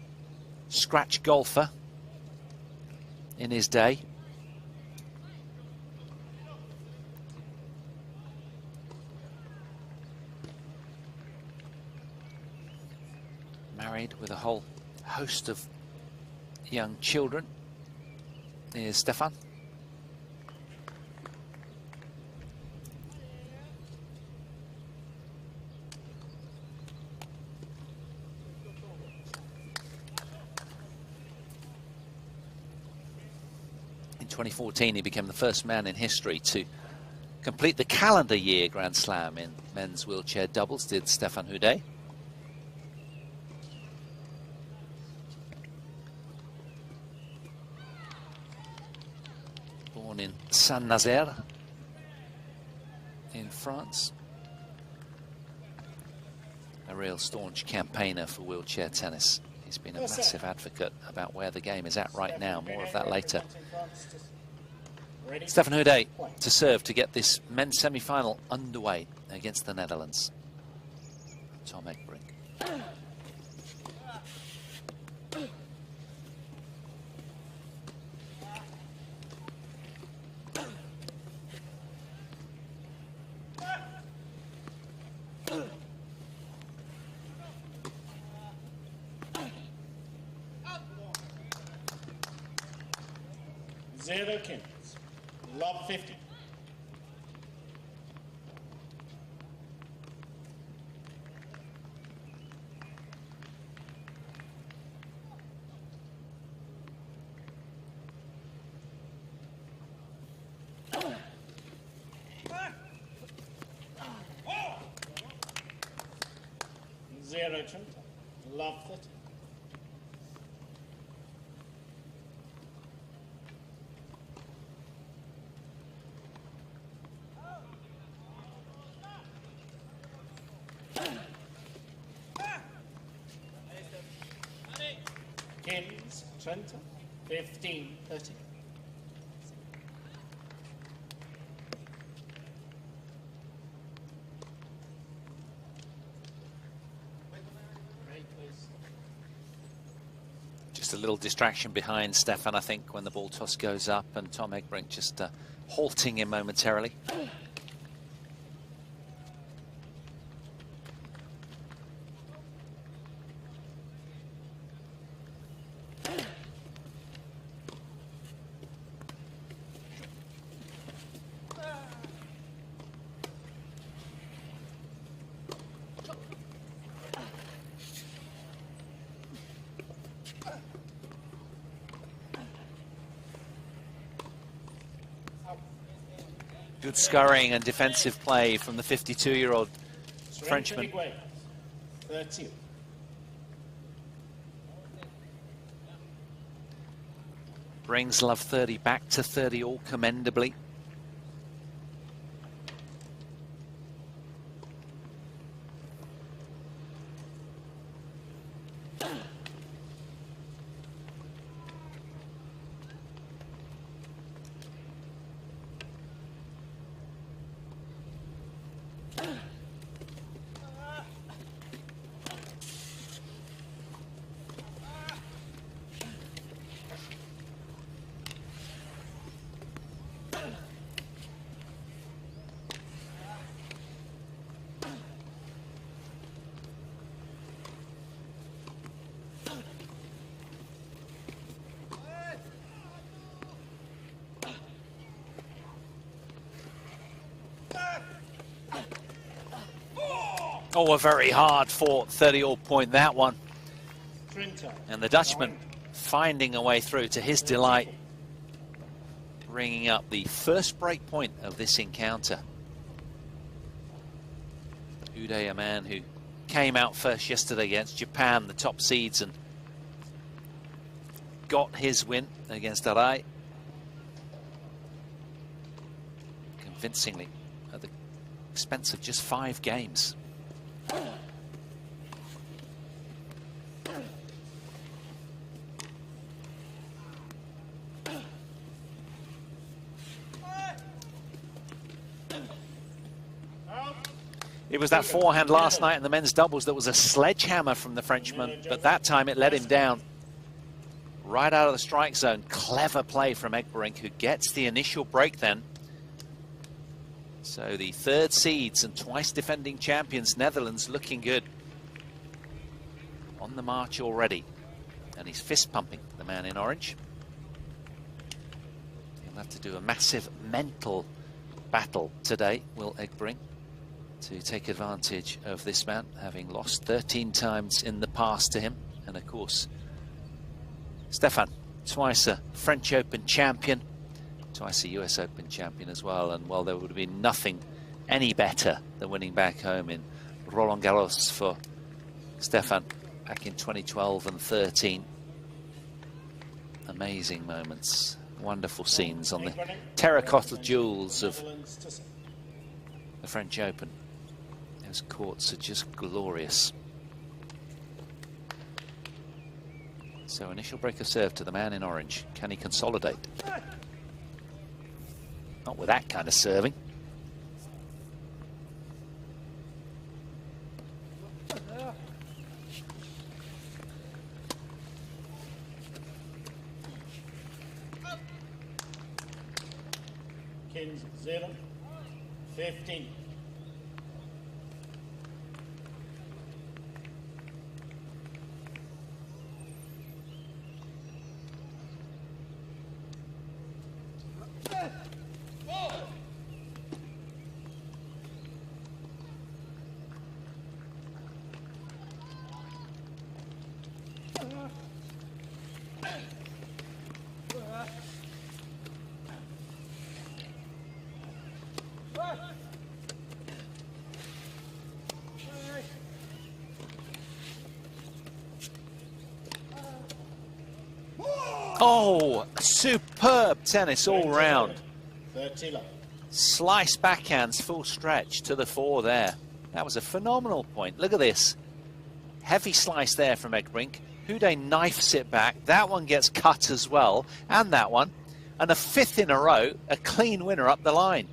scratch golfer in his day. Married with a whole host of young children. Here's Stefan. 2014, he became the first man in history to complete the calendar year Grand Slam in men's wheelchair doubles, did Stefan Houdet. Born in Saint-Nazaire in France. A real staunch campaigner for wheelchair tennis. He's been a massive advocate about where the game is at right now. More of that later. Stefan Houdet to serve to get this men's semi-final underway against the Netherlands. Tom Egbrink. Zero Kins. Love 50. Zero Trent. Love 30. Kins, Trent, 15-30. Just a little distraction behind Stefan, I think, when the ball toss goes up, and Tom Egbrink just halting him momentarily. Good scurrying and defensive play from the 52-year-old Frenchman. 30. Brings Love 30 back to 30 all commendably. Oh, a very hard fought 30-all point, that one. And the Dutchman finding a way through to his delight, bringing up the first break point of this encounter. Houdet, a man who came out first yesterday against Japan, the top seeds, and got his win against Arai convincingly at the expense of just 5 games. It was that forehand last night in the men's doubles that was a sledgehammer from the Frenchman, but that time it let him down right out of the strike zone. Clever play from Egbrink, who gets the initial break then. So the 3rd seeds and twice defending champions, Netherlands, looking good. On the march already. And he's fist pumping, the man in orange. He'll have to do a massive mental battle today, will Egbrink, to take advantage of this man, having lost 13 times in the past to him. And of course, Stefan, twice a French Open champion, twice a US Open champion as well. And well, there would have been nothing any better than winning back home in Roland Garros for Stefan back in 2012 and 13. Amazing moments, wonderful scenes on the terracotta jewels of the French Open. Those courts are just glorious. So initial break of serve to the man in orange. Can he consolidate? Not with that kind of serving. Kings 0, 15. Oh, superb tennis all round. 30 love. Slice backhands, full stretch to the fore there. That was a phenomenal point. Look at this. Heavy slice there from Egbrink. Houdet knifes it back. That one gets cut as well. And that one. And a fifth in a row, a clean winner up the line.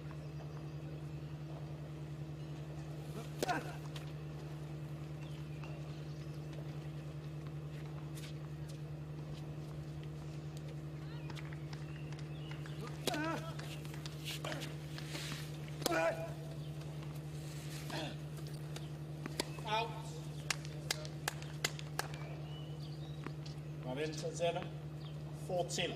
Out. Not into 0, 14.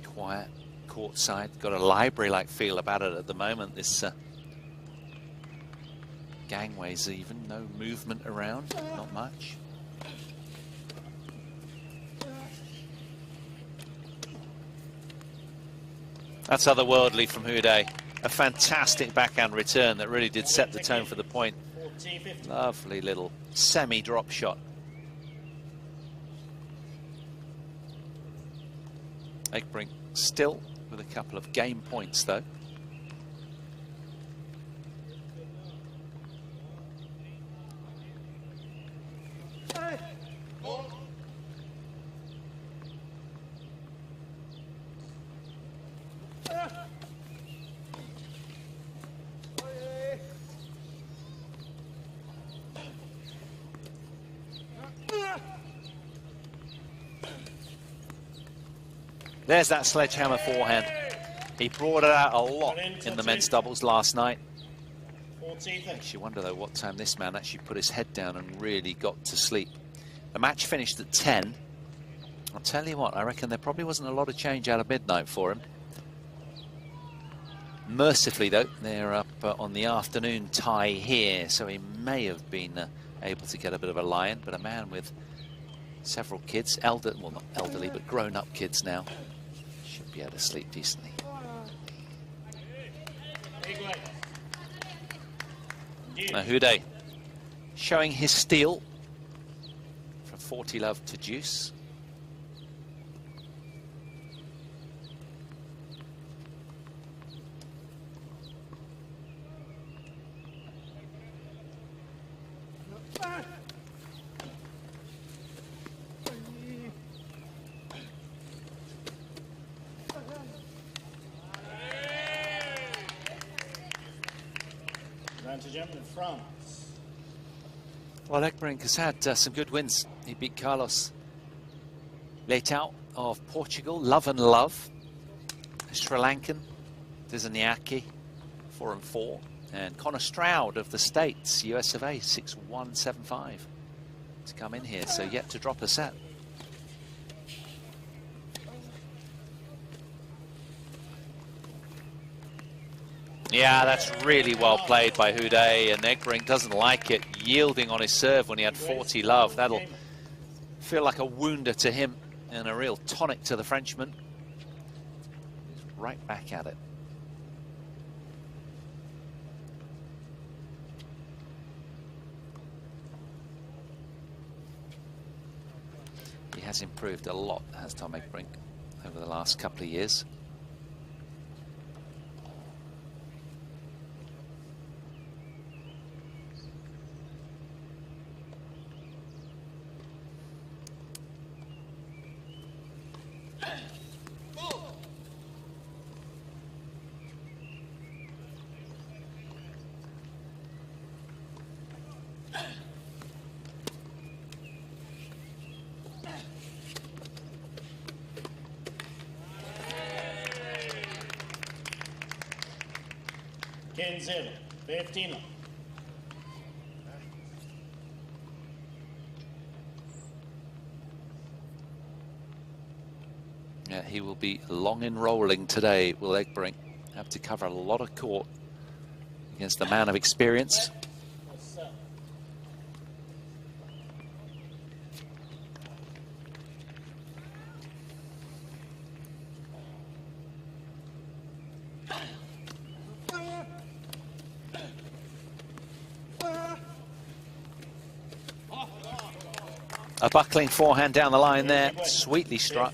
Quiet, courtside, got a library-like feel about it at the moment. This gangways even, no movement around, not much. That's otherworldly from Houdet. A fantastic backhand return that really did set the tone for the point. Lovely little semi-drop shot. Egbrink still with a couple of game points though. There's that sledgehammer forehand. He brought it out a lot in the men's doubles last night. Makes you wonder though what time this man actually put his head down and really got to sleep. The match finished at 10. I'll tell you what, I reckon there probably wasn't a lot of change out of midnight for him. Mercifully though, they're up on the afternoon tie here, so he may have been able to get a bit of a lie-in, but a man with several kids, well not elderly, but grown-up kids now, should be able to sleep decently. Now Houdet showing his steel from 40 love to deuce. In France. Well, Egbrink has had some good wins. He beat Carlos Leitão of Portugal, Love and Love. Sri Lankan, Disaniaki, 4-4. And Connor Stroud of the States, US of A, 6-1-7-5 to come in here. So yet to drop a set. Yeah, that's really well played by Houdet, and Egbrink doesn't like it, yielding on his serve when he had 40 love. That'll feel like a wounder to him and a real tonic to the Frenchman. He's right back at it. He has improved a lot, has Tom Egbrink, over the last couple of years. Zero, 15. Yeah, he will be long in rolling today, will Egbrink. Have to cover a lot of court against the man of experience. A buckling forehand down the line there, sweetly struck.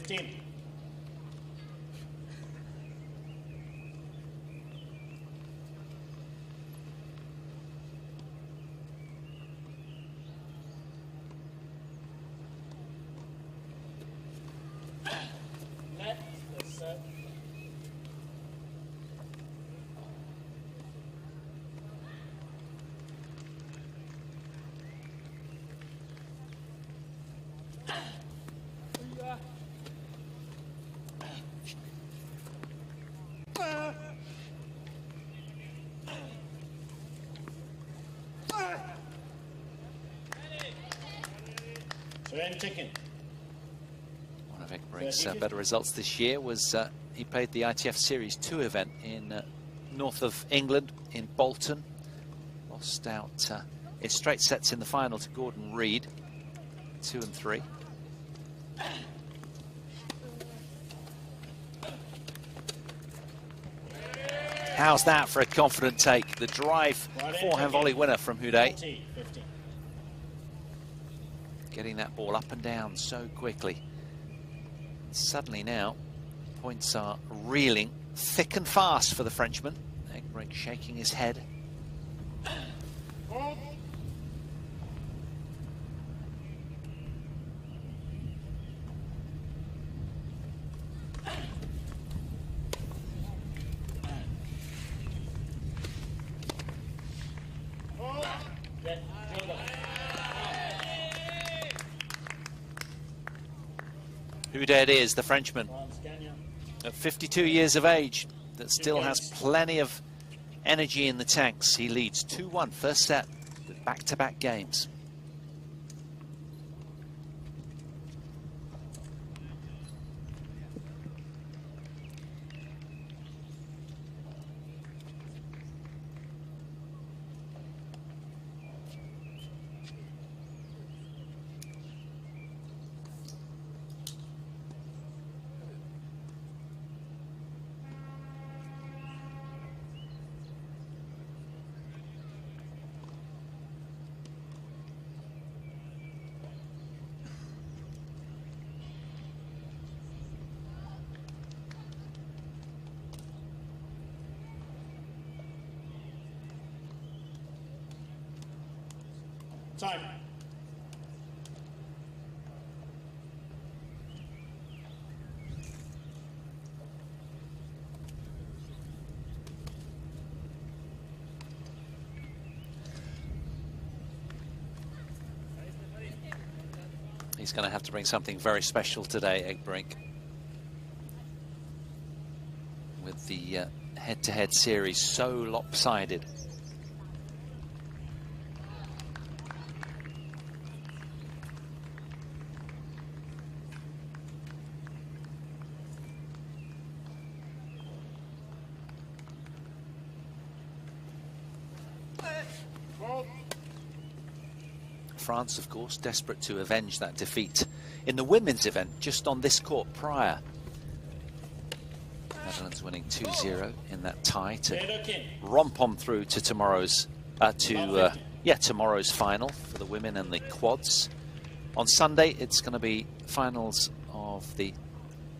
15. One of Egbrink's better results this year was he played the ITF Series 2 event in north of England, in Bolton. Lost out in straight sets in the final to Gordon Reed, 2 and 3. How's that for a confident take? The drive forehand volley winner from Houdet. Getting that ball up and down so quickly. Suddenly now, points are reeling thick and fast for the Frenchman. Egbrink shaking his head. Houdet is the Frenchman at 52 years of age that still has plenty of energy in the tanks. He leads 2-1 first set with back-to-back games. Time. He's going to have to bring something very special today, Egbrink. With the head-to-head series so lopsided. France, of course, desperate to avenge that defeat in the women's event just on this court prior. Netherlands winning 2-0 in that tie to romp on through to tomorrow's tomorrow's final for the women and the quads. On Sunday, it's going to be finals of the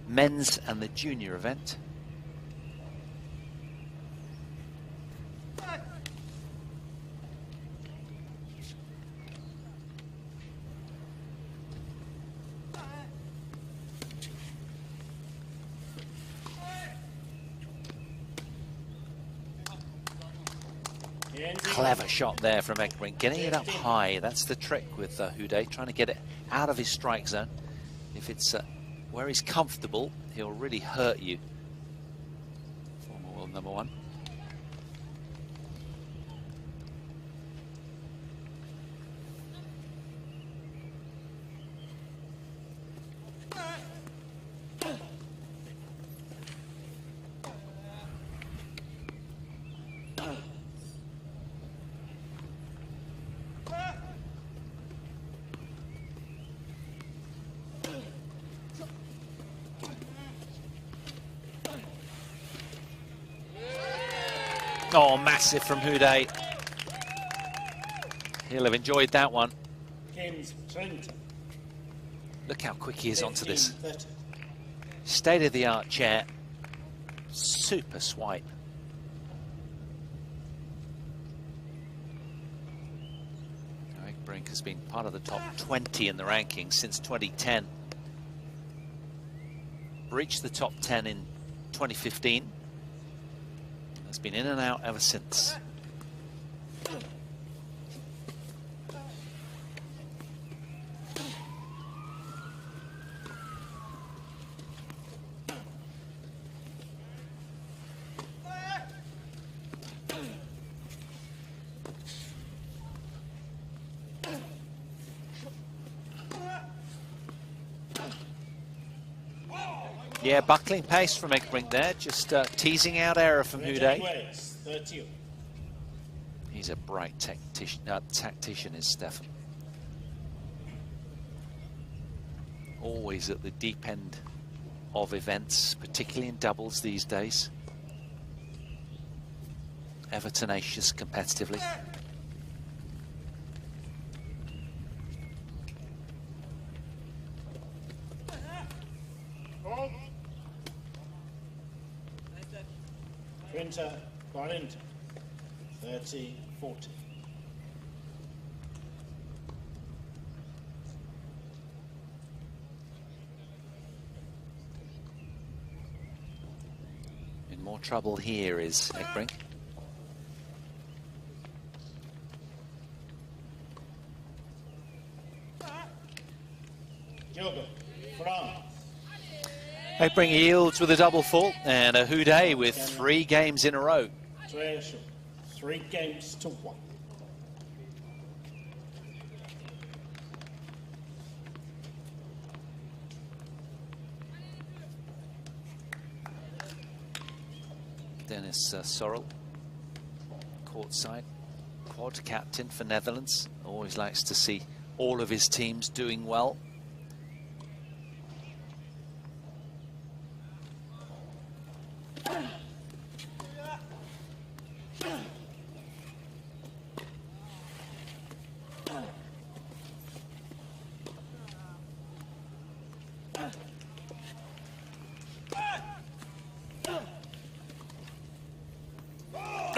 men's and the junior event. Clever shot there from Ekbrink, getting it up high. That's the trick with Houdet, trying to get it out of his strike zone. If it's where he's comfortable, he'll really hurt you. Former world number one. Oh, massive from Houdet. He'll have enjoyed that one. Look how quick he is onto this. State-of-the-art chair. Super swipe. Ekbrink has been part of the top 20 in the rankings since 2010. Reached the top 10 in 2015. Has been in and out ever since. Yeah, buckling pace from Ekbrink there, just teasing out error from Houdet. He's a bright tactician is Stefan. Always at the deep end of events, particularly in doubles these days. Ever tenacious competitively. Winter, 30-40. In more trouble here is Ekbrink. Ekbrink yields with a double fault, and a Houdet with 3 games in a row. 3 games to 1. Dennis Sorrell, courtside, quad captain for Netherlands. Always likes to see all of his teams doing well.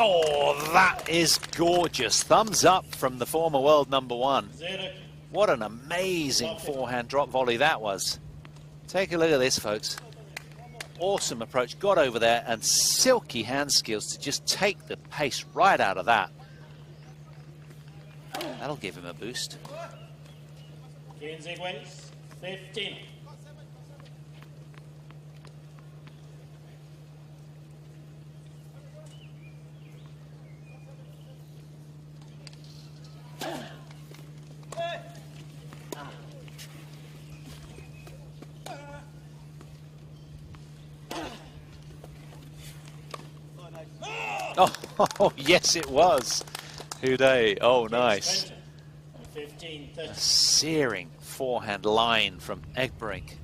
Oh, that is gorgeous. Thumbs up from the former world number one. What an amazing forehand drop volley that was. Take a look at this, folks. Awesome approach. Got over there and silky hand skills to just take the pace right out of that. That'll give him a boost. 15. Oh, yes, it was. Houdet. Oh, nice. 15, A searing forehand line from Egbrink.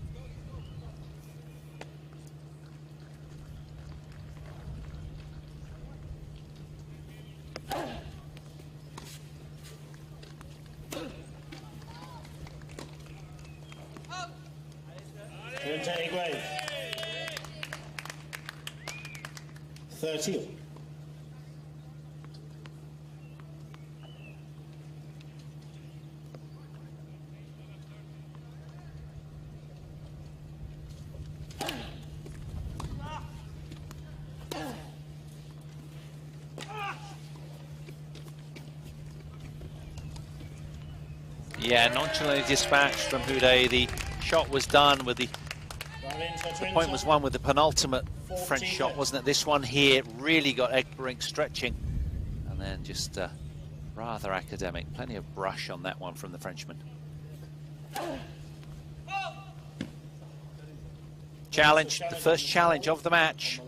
Higuain. 30. Yeah, nonchalantly dispatched from Houdet. The shot was done with the point was won with the penultimate French shot, wasn't it? This one here really got Egbrink stretching, and then just rather academic. Plenty of brush on that one from the Frenchman. Challenge, the first challenge of the match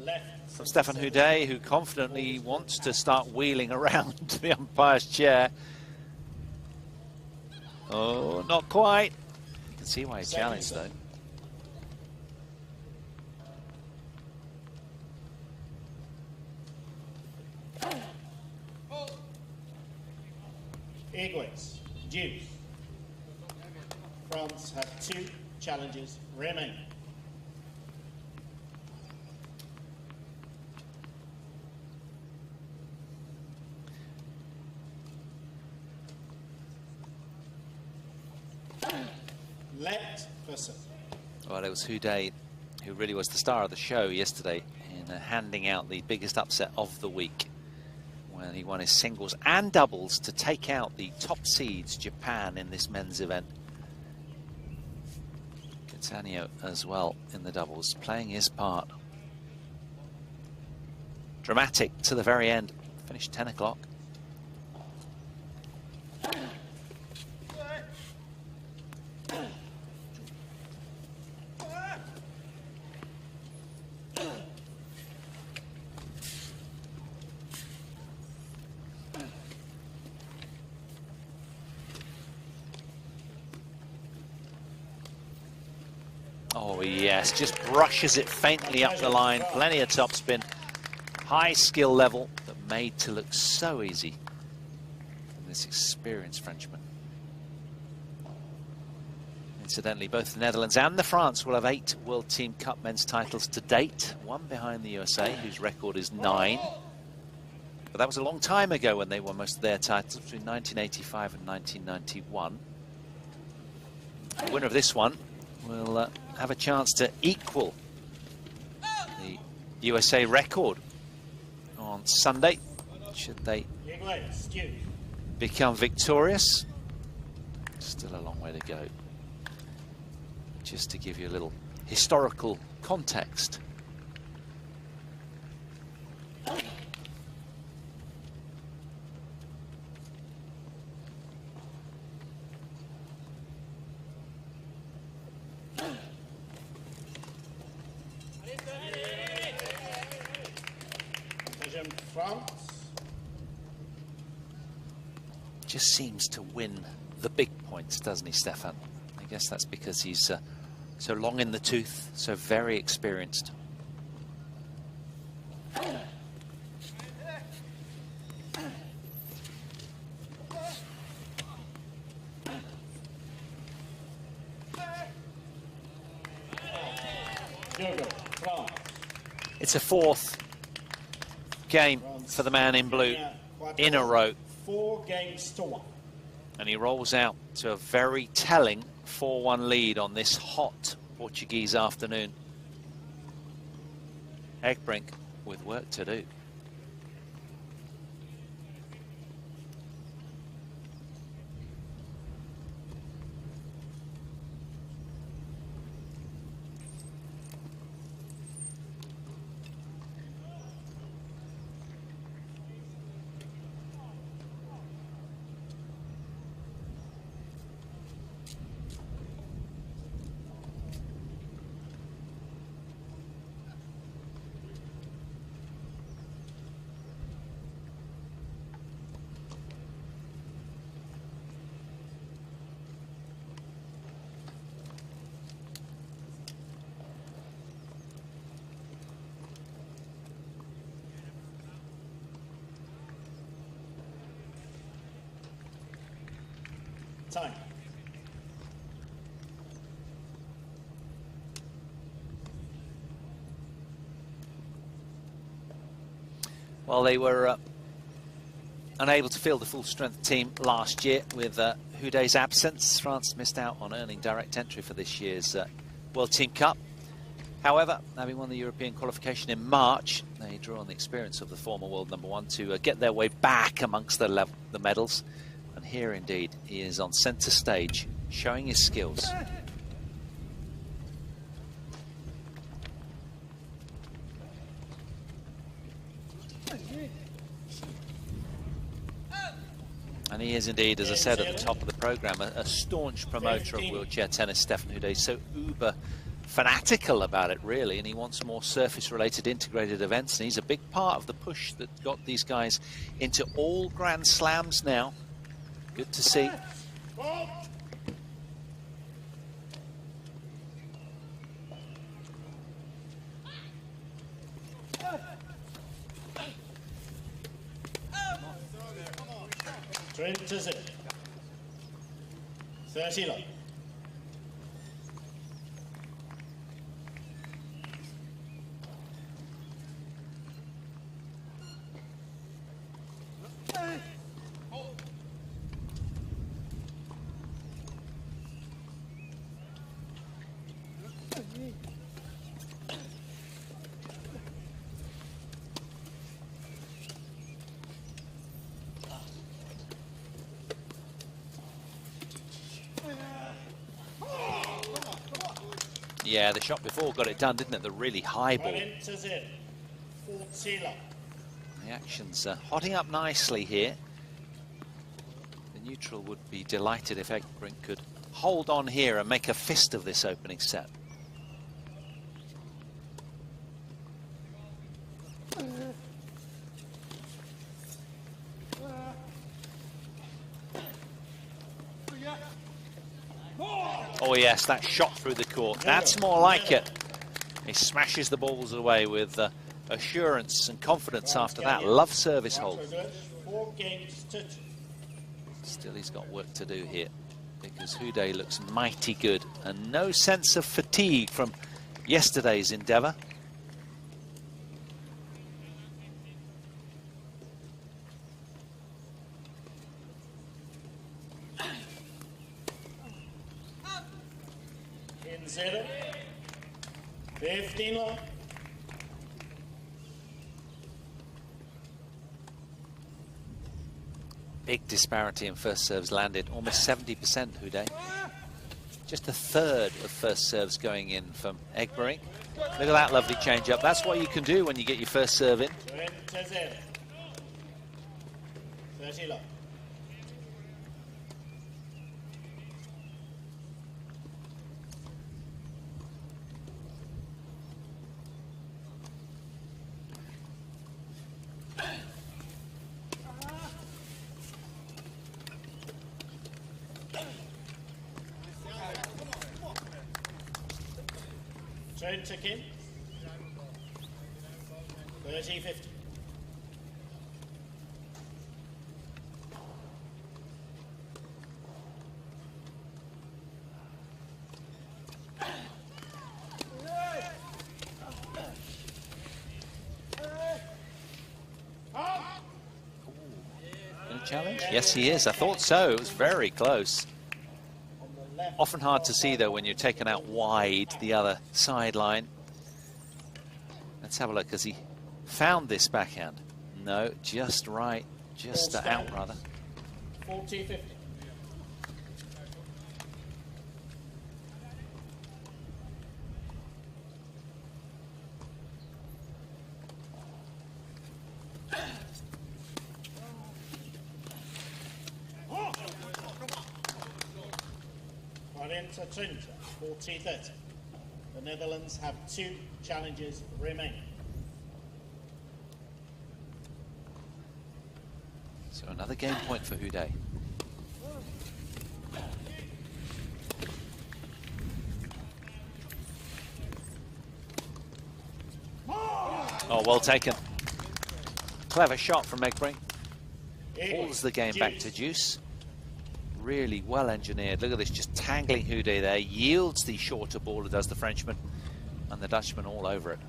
from Stefan Houdet, who confidently wants to start wheeling around the umpire's chair. Oh, not quite. You can see why he challenged, though. Higuain, deuce. France have 2 challenges remaining. Let person. Well, it was Houdet who really was the star of the show yesterday in handing out the biggest upset of the week when he won his singles and doubles to take out the top seeds, Japan, in this men's event. Catania as well in the doubles, playing his part. Dramatic to the very end. Finished 10 o'clock. Oh yes, just brushes it faintly up the line. Plenty of topspin. High skill level, but made to look so easy from this experienced Frenchman. Incidentally, both the Netherlands and the France will have 8 World Team Cup men's titles to date, 1 behind the USA, whose record is 9. But that was a long time ago when they won most of their titles, between 1985 and 1991. The winner of this one will have a chance to equal the USA record on Sunday, should they become victorious. Still a long way to go. Just to give you a little historical context. France. Just seems to win the big points, doesn't he, Stefan? I guess that's because he's so long in the tooth, so very experienced. It's a 4th game for the man in blue in a row. 4 games to 1. And he rolls out to a very telling 4-1 lead on this hot Portuguese afternoon. Egbrink with work to do. Time. Well, they were unable to field the full-strength team last year with Houde's absence. France missed out on earning direct entry for this year's World Team Cup. However, having won the European qualification in March, they draw on the experience of the former world #1 to get their way back amongst the medals. And here, indeed, he is on centre stage, showing his skills. And he is indeed, as I said at the top of the programme, a staunch promoter of wheelchair tennis, Stefan Houde. So uber fanatical about it, really, and he wants more surface-related integrated events, and he's a big part of the push that got these guys into all Grand Slams now. Good to see. Straight to zip. 30 long. Yeah, the shot before got it done, didn't it? The really high ball. The action's hotting up nicely here. The neutral would be delighted if Egbrink could hold on here and make a fist of this opening set. Oh yes, that shot through the court. That's more like it. He smashes the balls away with assurance and confidence after that. Love service hold. Still, he's got work to do here because Houde looks mighty good and no sense of fatigue from yesterday's endeavour. In 0. 15 long. Big disparity in first serves landed, almost 70% Houde. Just a third of first serves going in from Egbrink. Look at that lovely change up. That's what you can do when you get your first serve in. 20-0. 30 long. Turn to Kim. 30-50. Any challenge? Yes, he is. I thought so. It was very close. Often hard to see, though, when you're taken out wide the other sideline. Let's have a look. Has he found this backhand? No, just right. Just out, rather. 40-50. Into 40-30. The Netherlands have 2 challenges remaining. So another game point for Houde. Oh, well taken. Clever shot from Egbrink. Pulls the game back to deuce. really well engineered. Look at this, just tangling Houdet there, yields the shorter ball who does the Frenchman, and the Dutchman all over it.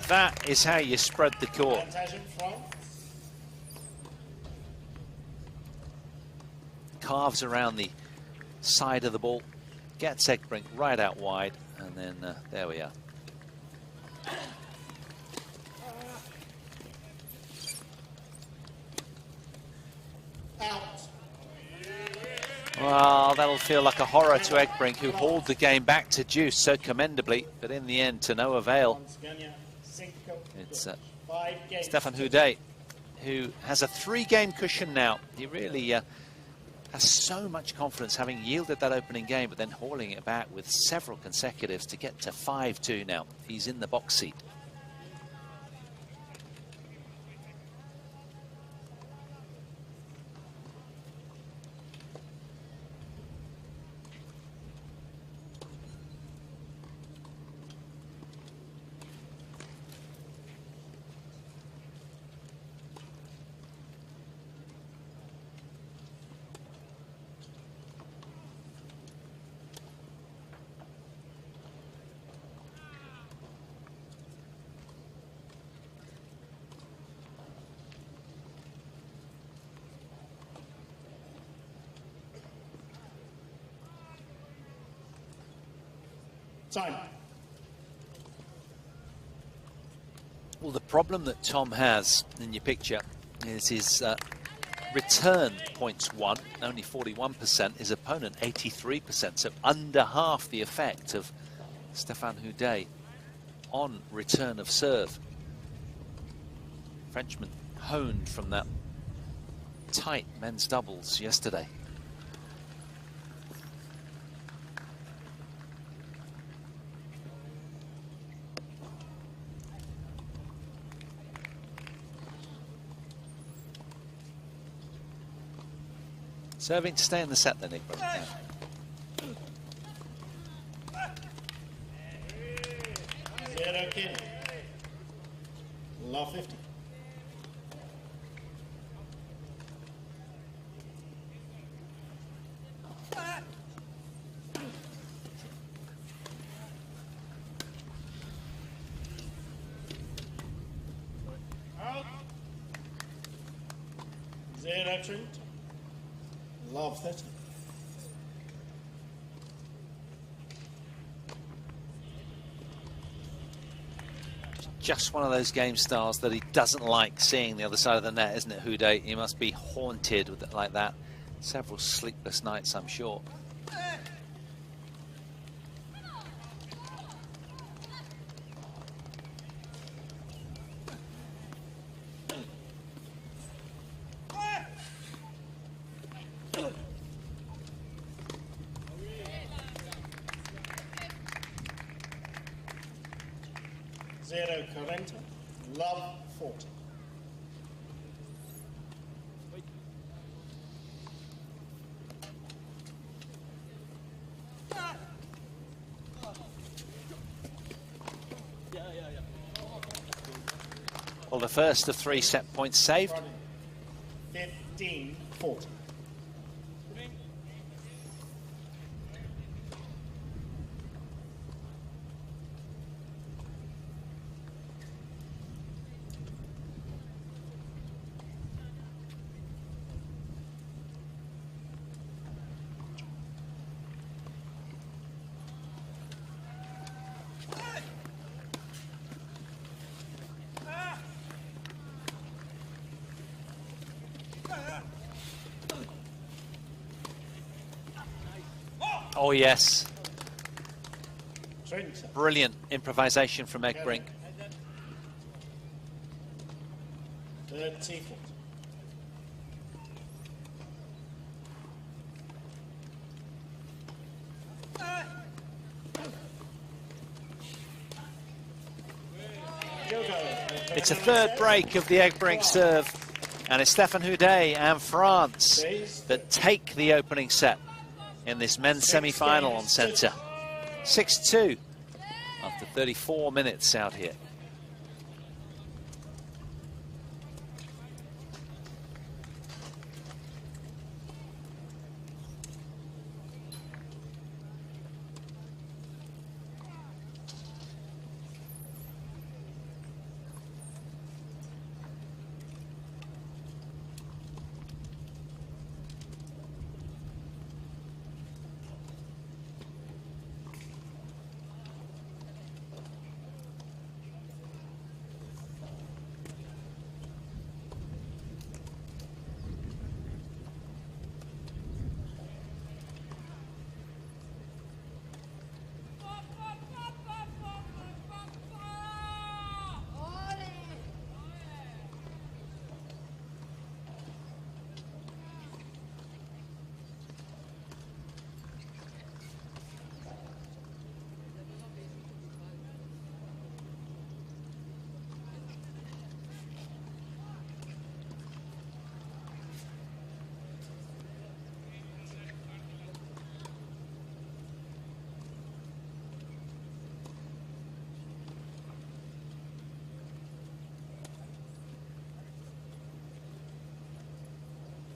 That is how you spread the court. Carves around the side of the ball, gets Egbrink right out wide, and then there we are. Well, that'll feel like a horror to Egbrink, who hauled the game back to deuce so commendably, but in the end, to no avail. It's Stefan Houdet, who has a 3-game cushion now. He really has so much confidence, having yielded that opening game, but then hauling it back with several consecutives to get to 5-2 now. He's in the box seat. Time. Well, the problem that Tom has in your picture is his return points won, only 41%, his opponent 83%, so under half the effect of Stefan Houdet on return of serve. Frenchman honed from that tight men's doubles yesterday. Serving to stay in the set then, Nick. Yeah. Zero kill. Love 50. Out. Zero Trent. Love 30. Just one of those game styles that he doesn't like seeing the other side of the net, isn't it, Houdet? He must be haunted with it like that. Several sleepless nights, I'm sure. Zero Correnta, love 40. Well, the first of 3 set points saved. 15-40. Oh, yes. Brilliant improvisation from Egbrink. 30-40. It's a third break of the Egbrink serve, and it's Stefan Houdet and France that take the opening set in this men's semi-final on centre. 6-2 after 34 minutes out here.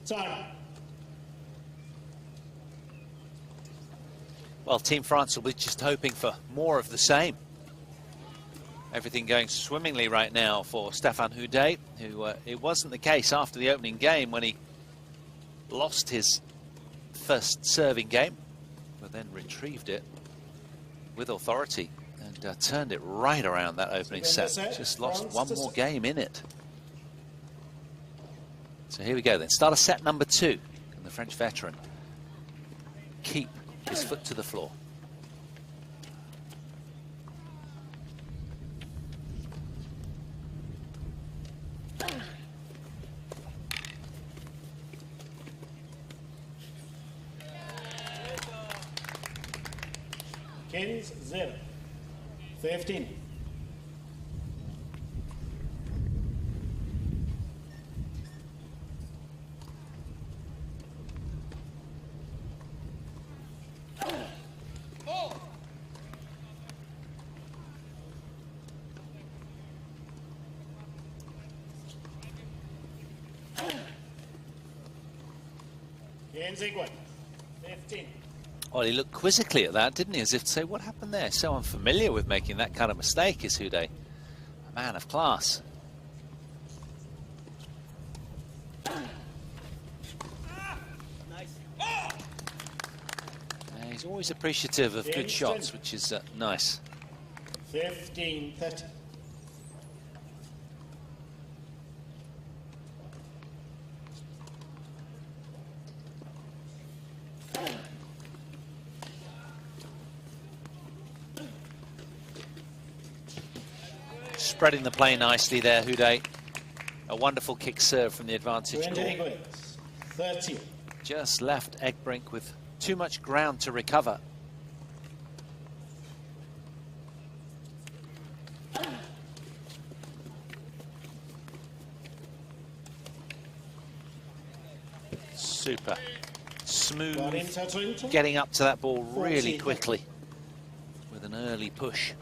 Time. Well, Team France will be just hoping for more of the same. Everything going swimmingly right now for Stéphane Houdet, who it wasn't the case after the opening game when he lost his first serving game, but then retrieved it with authority and turned it right around that opening set. Just lost one more game in it. So here we go then. Start of set number 2. Can the French veteran keep his foot to the floor? Kins 0. 15. Kins equal. 15. Well, he looked quizzically at that, didn't he? As if to say, what happened there? So unfamiliar with making that kind of mistake is Houdet. A man of class. He's always appreciative of good shots, which is nice. 15-30. Spreading the play nicely there, Houdet. A wonderful kick serve from the advantage court. 30. Just left Egbrink with too much ground to recover. Super. Smooth. Getting up to that ball really quickly with an early push.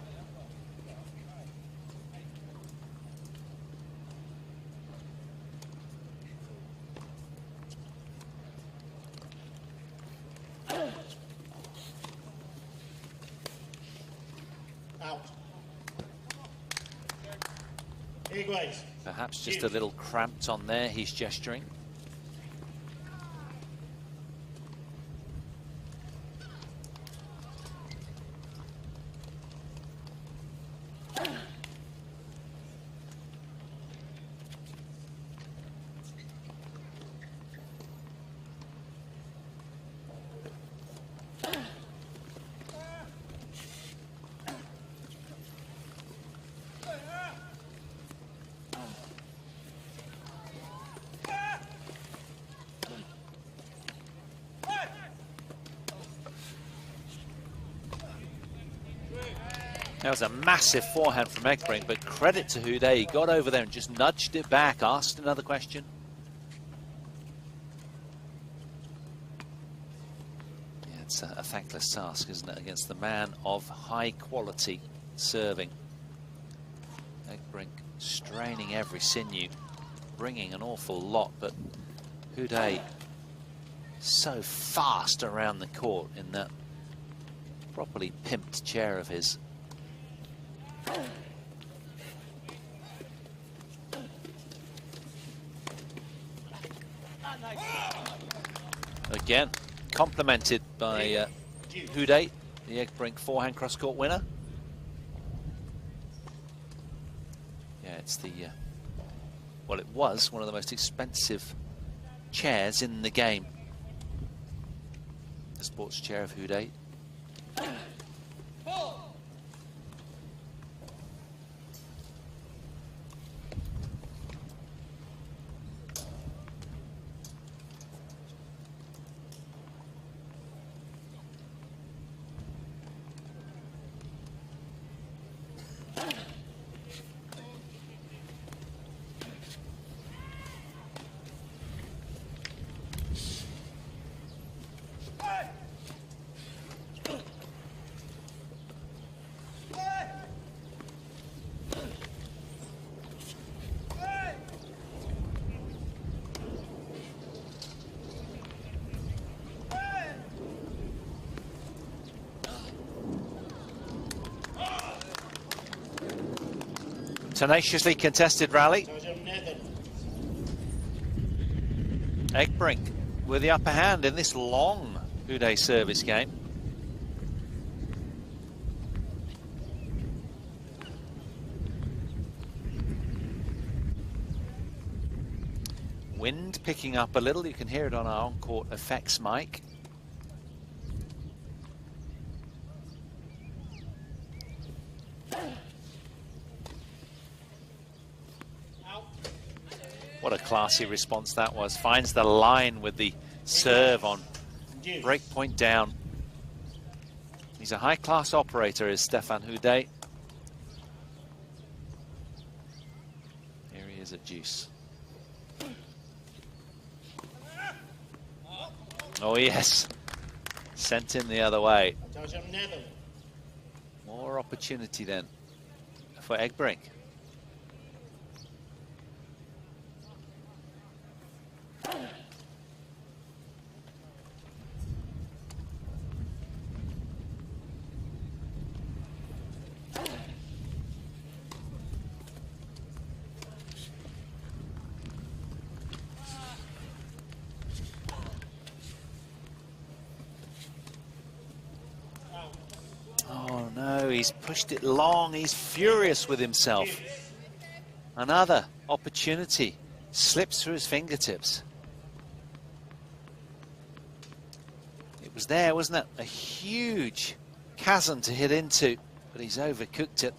Perhaps just a little cramped on there, he's gesturing. That was a massive forehand from Egbrink, but credit to Houdet. He got over there and just nudged it back, asked another question. Yeah, It's a thankless task, isn't it, against the man of high quality serving. Egbrink straining every sinew, bringing an awful lot, but Houdet so fast around the court in that properly pimped chair of his. Again, complemented by Houdet, the Egbrink forehand cross-court winner. Yeah, it's the, well, it was one of the most expensive chairs in the game. The sports chair of Houdet. Tenaciously contested rally. Egbrink with the upper hand in this long Houdet service game. Wind picking up a little. You can hear it on our on-court effects mic. What a classy response that was. Finds the line with the serve on break point down. He's a high-class operator, is Stéphane Houdet. Here he is at deuce. Oh yes, sent in the other way. More opportunity then for Egbrink. Oh no, he's pushed it long. He's furious with himself. Another opportunity slips through his fingertips. It was there, wasn't it? A huge chasm to hit into, but he's overcooked it.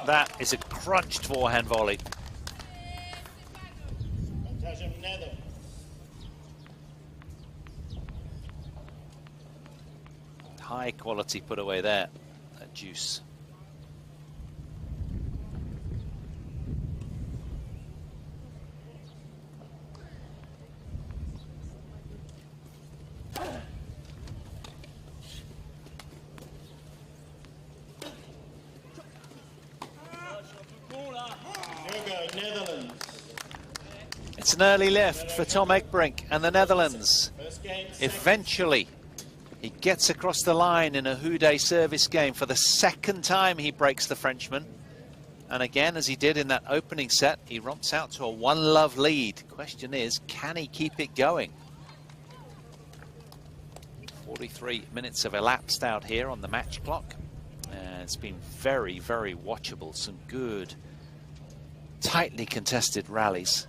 That is a crunched forehand volley. High quality put away there, that deuce. It's an early lift for Tom Egbrink and the Netherlands. Eventually, he gets across the line in a Houdet service game. For the second time, he breaks the Frenchman. And again, as he did in that opening set, he romps out to a 1-love lead. Question is, can he keep it going? 43 minutes have elapsed out here on the match clock. It's been very, very watchable. Some good, tightly contested rallies.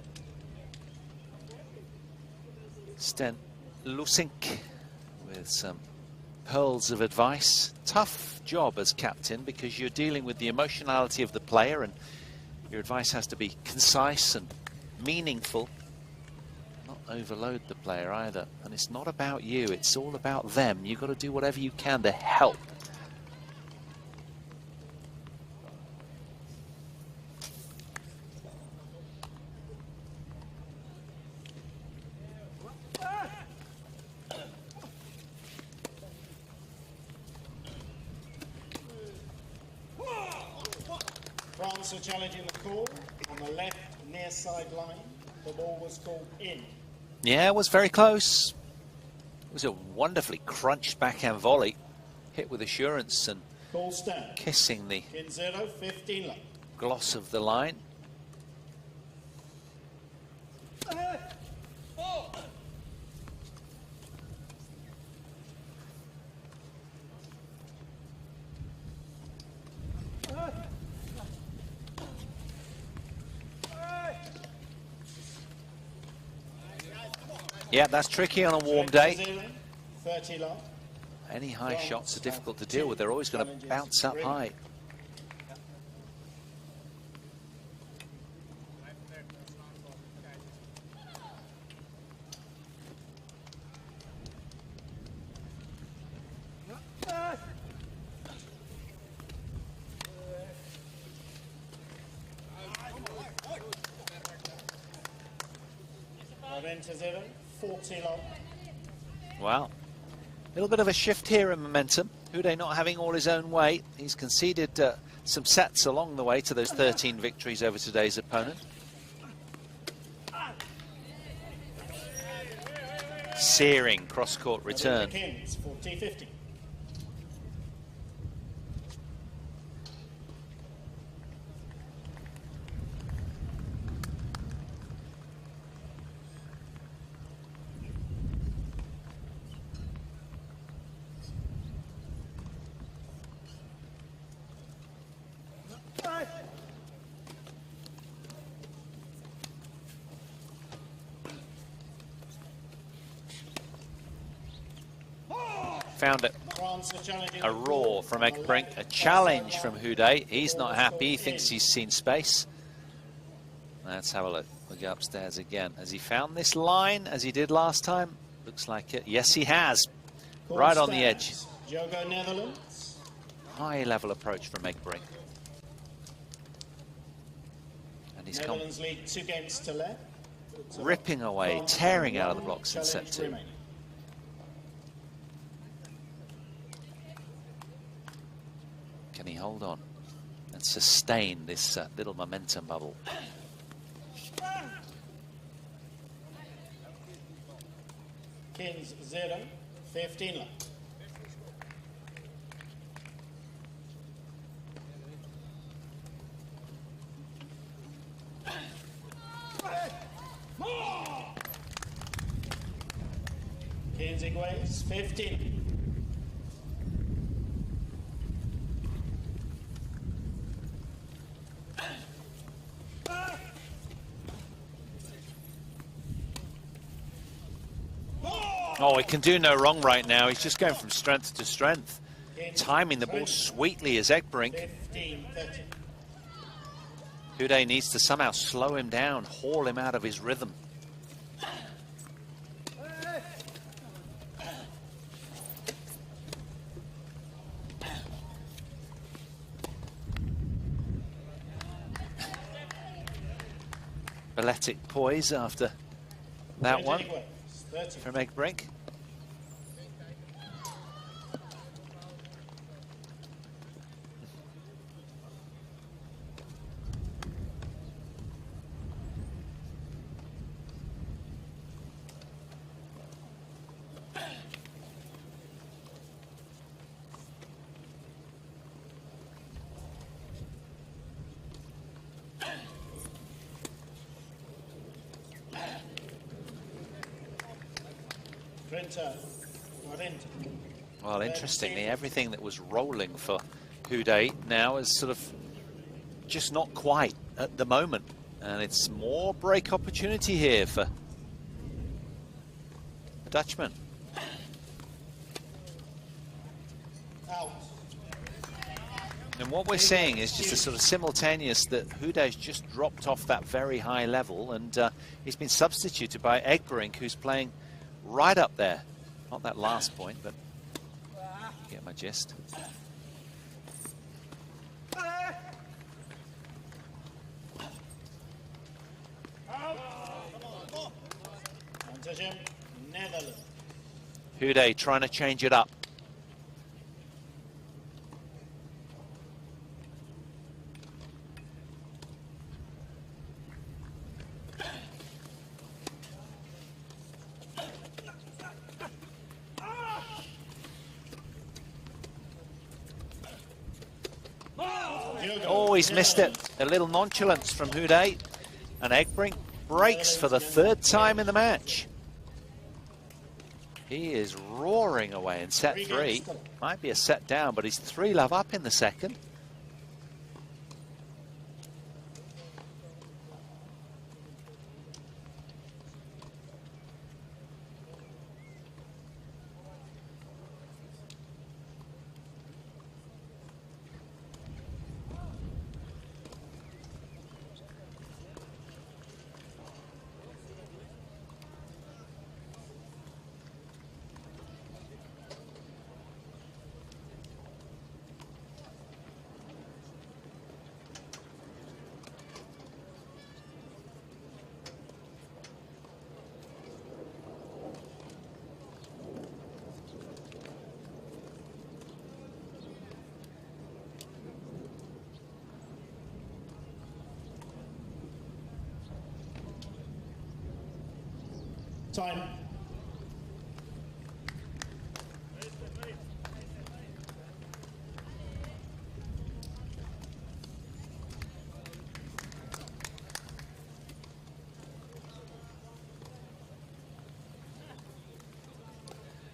Sten Lusink with some pearls of advice. Tough job as captain because you're dealing with the emotionality of the player, and Your advice has to be concise and meaningful. Not overload the player either. And it's not about you, it's all about them. You've got to do whatever you can to help. France are challenging the call on the left near sideline. The ball was called in. Yeah, it was very close. It was a wonderfully crunched backhand volley, hit with assurance and Call stand. kissing the In 0, 15 love. gloss of the line. Yeah, that's tricky on a warm day. 30 love. Any high shots are difficult to deal with. They're always going to bounce up high. Into 0, 40 love. Wow. A little bit of a shift here in momentum. Hude not having all his own way. He's conceded some sets along the way to those 13 victories over today's opponent. Searing cross-court return. Kings, 40-50. Found it. A roar from Egbrink, a challenge from Hude. He's not happy, he thinks he's seen space. Let's have a look. We'll go upstairs again. Has he found this line as he did last time? Looks like it. Yes, he has. Right on the edge. Jogo Netherlands. High level approach from Egbrink. And he's Netherlands lead 2 games to left. ripping away, tearing out of the blocks in set 2. Can he hold on and sustain this little momentum bubble? Kings 0, 15 love. Kings Igways, 15. Oh, he can do no wrong right now. He's just going from strength to strength. Timing the ball sweetly as Egbrink. 15-30. Hude needs to somehow slow him down, haul him out of his rhythm. Balletic poise after that one from Egbrink. Well, interestingly, everything that was rolling for Hude now is sort of just not quite at the moment. And it's more break opportunity here for the Dutchman. And what we're seeing is just a sort of simultaneous that Huday's just dropped off that very high level, and he's been substituted by Egbrink, who's playing right up there. Not that last point, but you get my gist. Netherlands. Huday trying to change it up. Oh, he's missed it. A little nonchalance from Huday. And Egbrink breaks for the third time in the match. He is roaring away in set 3. Might be a set down, but he's 3-love up in the second. Time.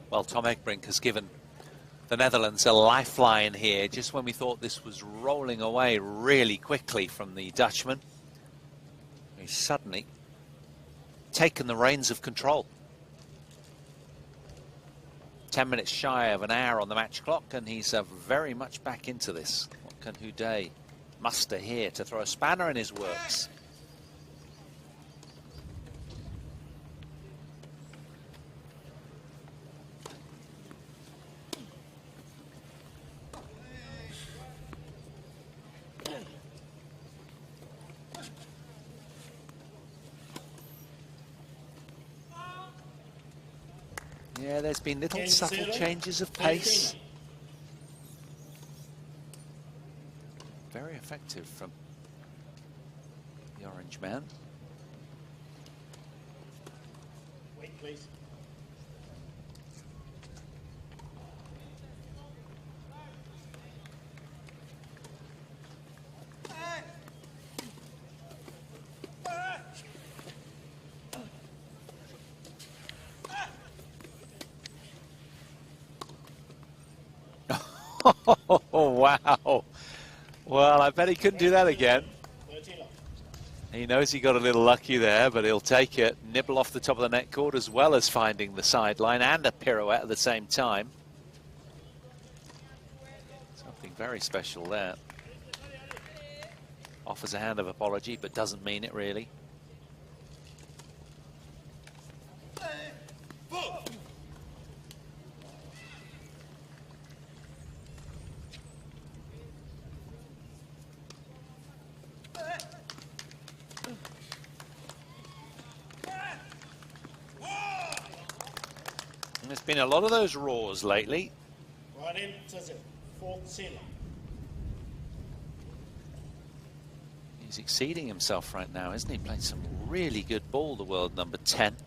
Well, Tom Egbrink has given the Netherlands a lifeline here, just when we thought this was rolling away really quickly from the Dutchman. He's suddenly taken the reins of control. 10 minutes shy of an hour on the match clock, and he's very much back into this. What can Huday muster here to throw a spanner in his works? Yeah, there's been little subtle changes of pace. Very effective from the orange man. Wait, please. Oh, wow. Well, I bet he couldn't do that again. He knows he got a little lucky there, but he'll take it. Nibble off the top of the net cord as well as finding the sideline and a pirouette at the same time. Something very special there. Offers a hand of apology, but doesn't mean it really. There's been a lot of those roars lately. Right into the fourth sealer. He's exceeding himself right now, isn't he? Playing some really good ball, the world number 10.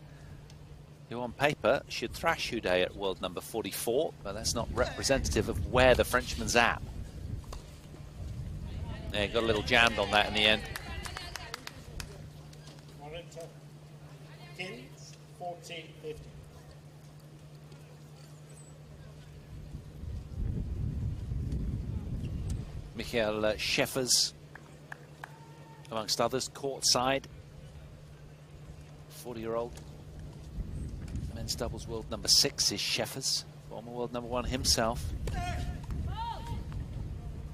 Who on paper should thrash Huday at world number 44, but that's not representative of where the Frenchman's at. Yeah, got a little jammed on that in the end. Right into 10, 40, 50. Michael Scheffers, amongst others, courtside. 40-year-old. Men's doubles world number 6 is Scheffers, former world number 1 himself.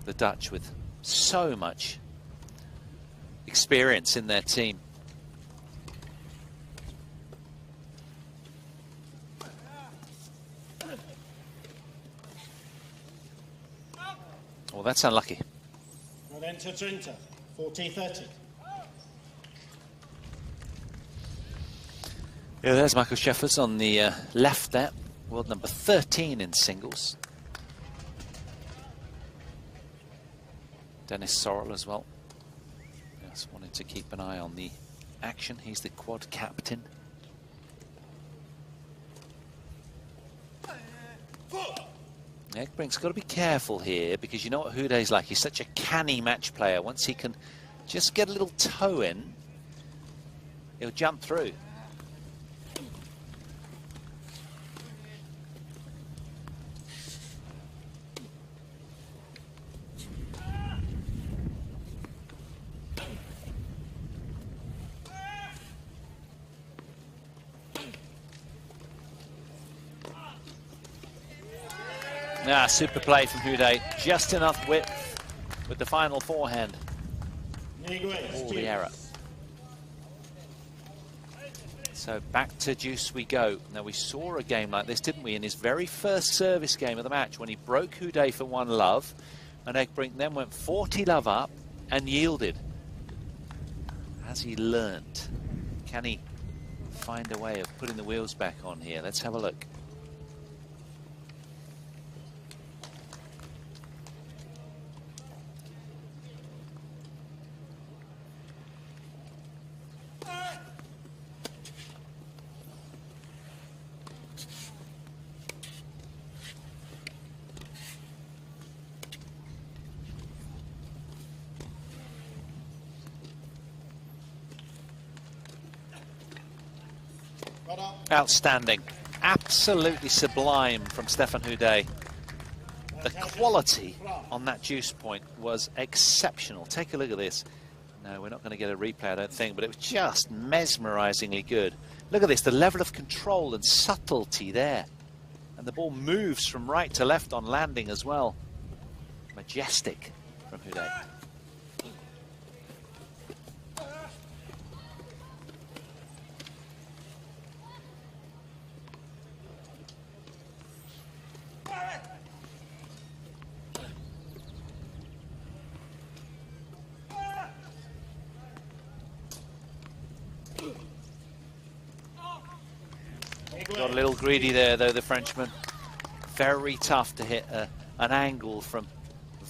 The Dutch with so much experience in their team. Well, that's unlucky. Well, then to Trinta, 40-30. Yeah, there's Michael Sheffers on the left there. World number 13 in singles. Dennis Sorrell as well. Just wanted to keep an eye on the action. He's the quad captain. Egbrink's got to be careful here, because you know what Houde's like. He's such a canny match player. Once he can just get a little toe in, he'll jump through. Ah, super play from Houde. Just enough width with the final forehand. All the error. So back to deuce we go. Now, we saw a game like this, didn't we, in his very first service game of the match, when he broke Houde for 1 love, and Egbrink then went 40 love up and yielded. Has he learnt? Can he find a way of putting the wheels back on here? Let's have a look. Outstanding. Absolutely sublime from Stefan Houde. The quality on that deuce point was exceptional. Take a look at this. No, we're not going to get a replay, I don't think, but it was just mesmerizingly good. Look at this, the level of control and subtlety there. And the ball moves from right to left on landing as well. Majestic from Houde. Got a little greedy there, though, the Frenchman. Very tough to hit an angle from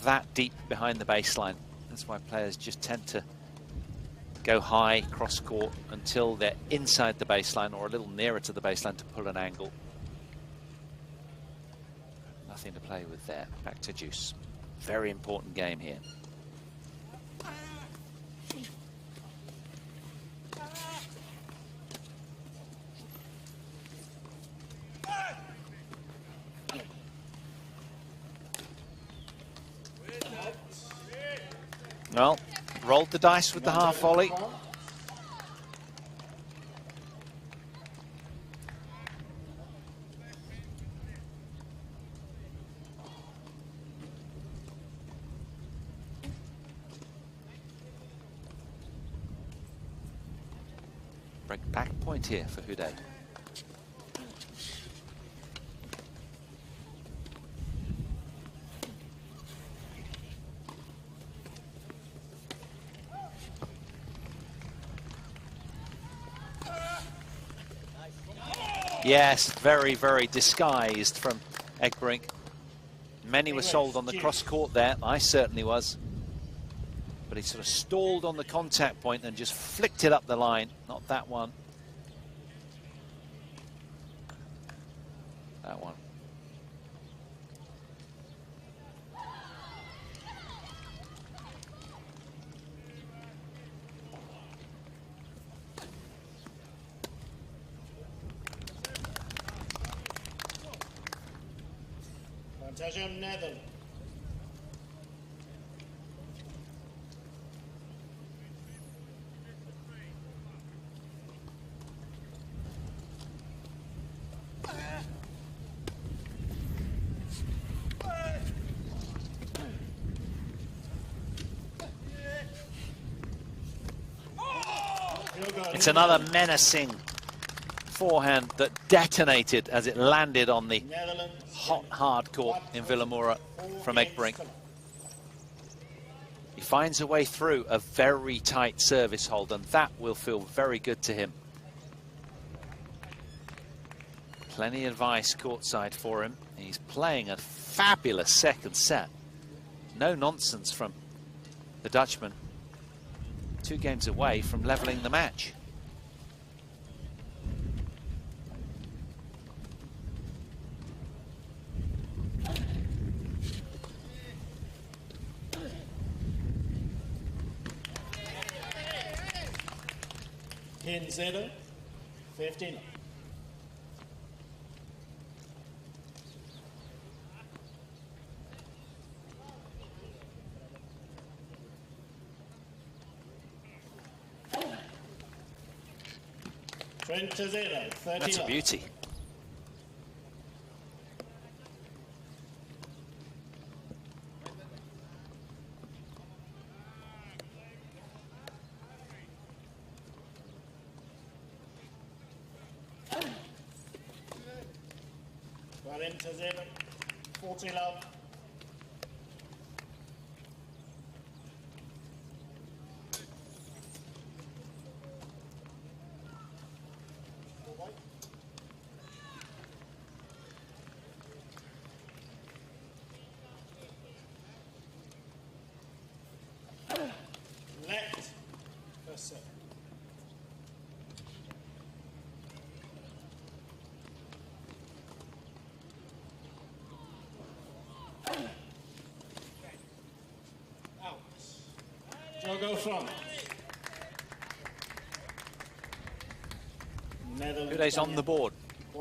that deep behind the baseline. That's why players just tend to go high cross court until they're inside the baseline or a little nearer to the baseline to pull an angle. Nothing to play with there. Back to deuce. Very important game here. Well, rolled the dice with the half volley. Break back point here for Houde. Yes, very, very disguised from Egbrink. Many were sold on the cross court there. I certainly was. But he sort of stalled on the contact point and just flicked it up the line. Not that one. That one. Netherlands. It's another menacing forehand that detonated as it landed on the hot, hard court in Villamora from Egbrink. He finds a way through a very tight service hold, and that will feel very good to him. Plenty of advice courtside for him. He's playing a fabulous second set. No nonsense from the Dutchman. 2 games away from leveling the match. Pin 0, 15. That's a beauty. Into 0, 40 love. Left, first set. Go front. Huday's on the board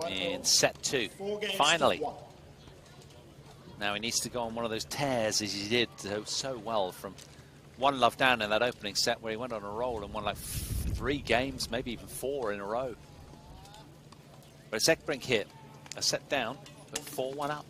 in set 2. Finally. Now he needs to go on one of those tears as he did so well from 1-love down in that opening set, where he went on a roll and won like 3 games, maybe even 4 in a row. But it's Egbrink here, a set down, but 4-1 up.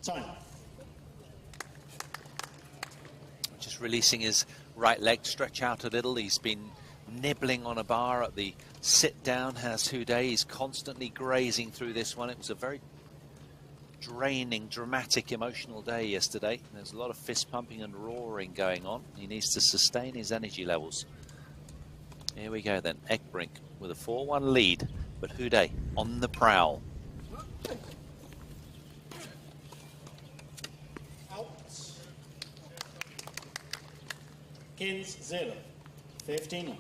Time. Just releasing his right leg, stretch out a little. He's been nibbling on a bar at the sit down, has Houday. He's constantly grazing through this one. It was a very draining, dramatic, emotional day yesterday. There's a lot of fist pumping and roaring going on. He needs to sustain his energy levels. Here we go then. Egbrink with a 4-1 lead, but Houday on the prowl. Kins 0, 15.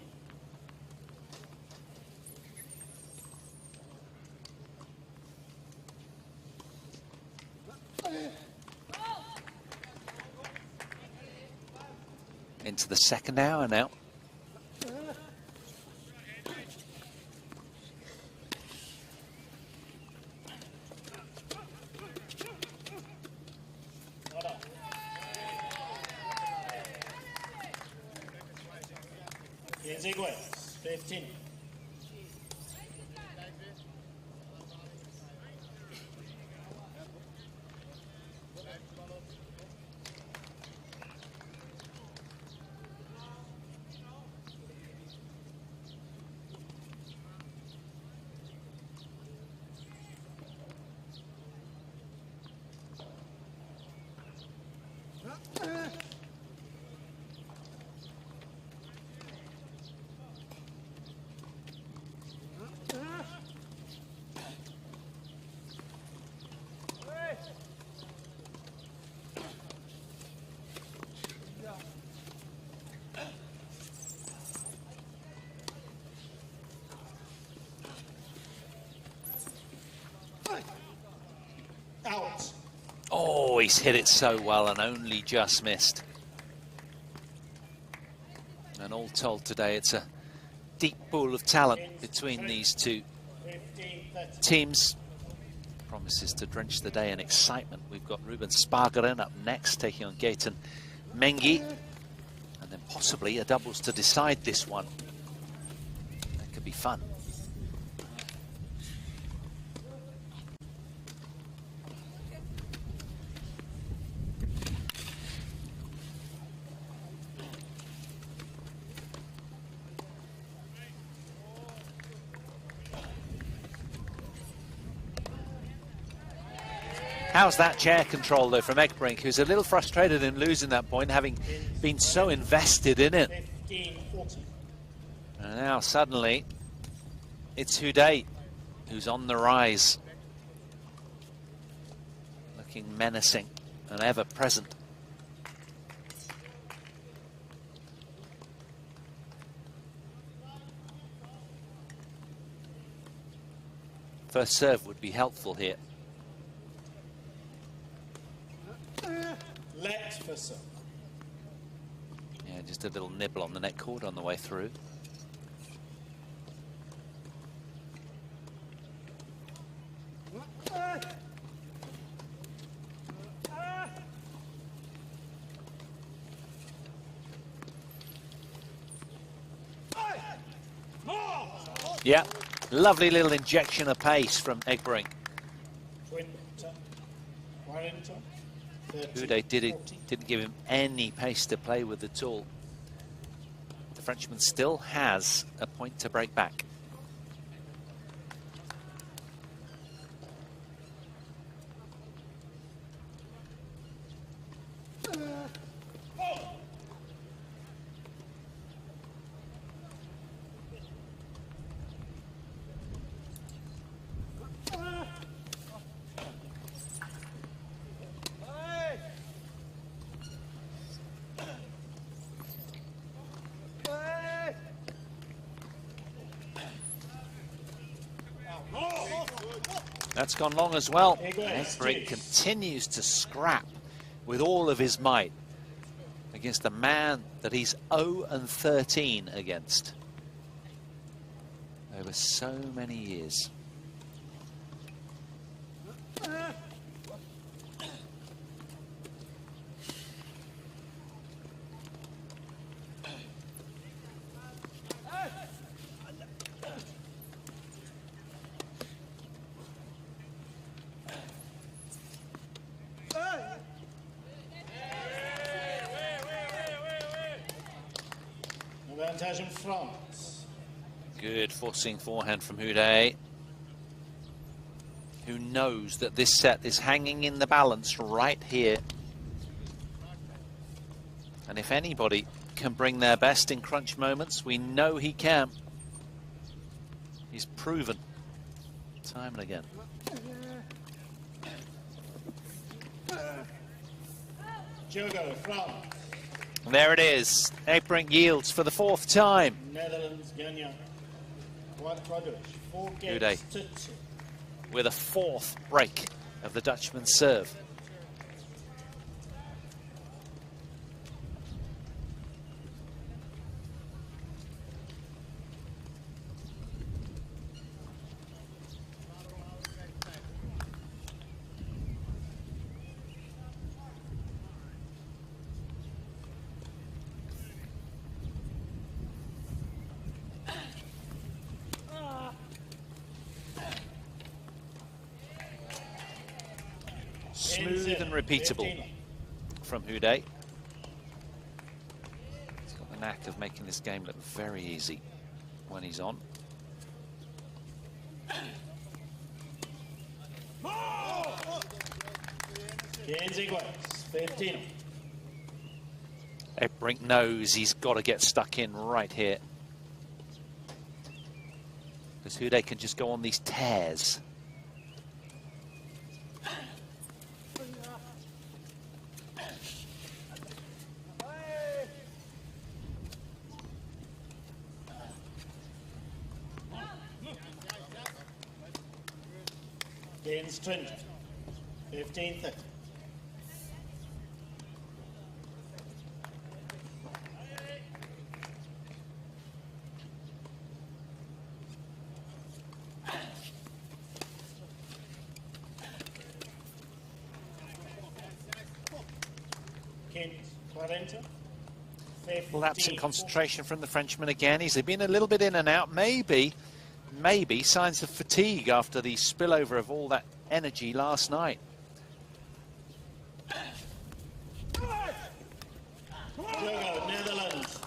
Into the second hour now. Kins 15. he's hit it so well and only just missed. And all told today, it's a deep pool of talent between these two teams. Promises to drench the day in excitement. We've got Ruben Spargaren up next, taking on Gaetan Mengi. And then possibly a doubles to decide this one. That could be fun. How's that chair control, though, from Egbrink, who's a little frustrated in losing that point, having been so invested in it. 15-40. And now, suddenly, it's Houdet who's on the rise. Looking menacing and ever-present. First serve would be helpful here. Let for serve. Yeah, just a little nibble on the net cord on the way through. Yeah, lovely little injection of pace from Egbrink. Houdet didn't give him any pace to play with at all. The Frenchman still has a point to break back. That's gone long as well. Egbrink continues to scrap with all of his might against a man that he's 0-13 against over so many years. Advantage in France. Good forcing forehand from Houdet, who knows that this set is hanging in the balance right here. And if anybody can bring their best in crunch moments, we know he can. He's proven time and again. Diogo, France. There it is. Egbrink yields for the fourth time. Netherlands, Gagnon. 4-2. 4 games Houdet to 2. with a fourth break of the Dutchman's serve. Smooth and repeatable from Houdet. He's got the knack of making this game look very easy when he's on. Egbrink knows he's got to get stuck in right here, because Houdet can just go on these tears. Gain stringent. 15-30. Lapse in concentration from the Frenchman again. He's been a little bit in and out. Maybe signs of fatigue after the spillover of all that energy last night.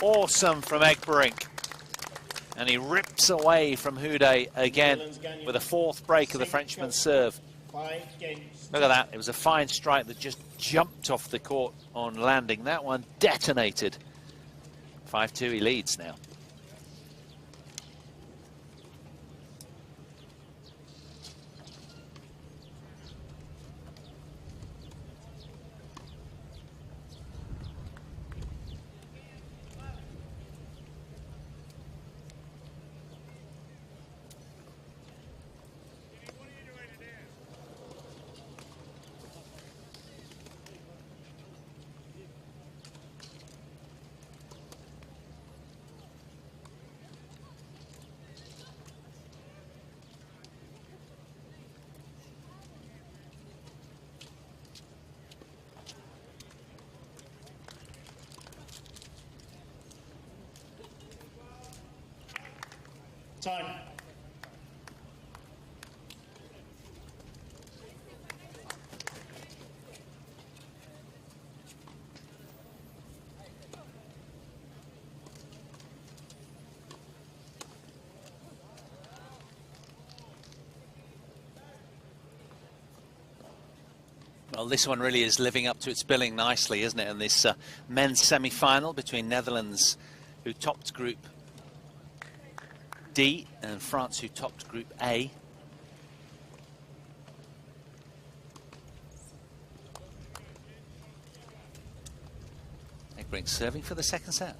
Awesome from Egbrink. And he rips away from Houdet again with a fourth break of the Frenchman's serve. Look at that. It was a fine strike that just jumped off the court on landing. That one detonated. 5-2, he leads now. Time. Well, this one really is living up to its billing nicely, isn't it? In this men's semi-final between Netherlands, who topped Group D, and France, who topped Group A. Egbrink serving for the second set.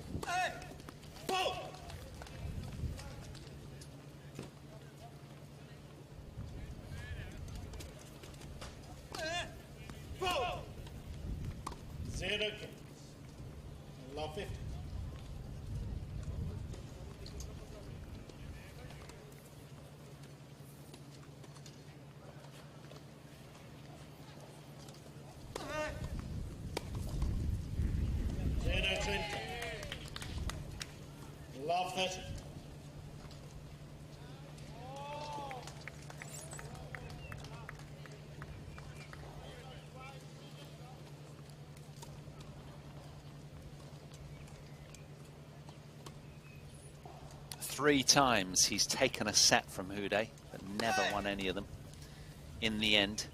Zero. Love 50. Love 30. Three times he's taken a set from Houdet, but never won any of them in the end.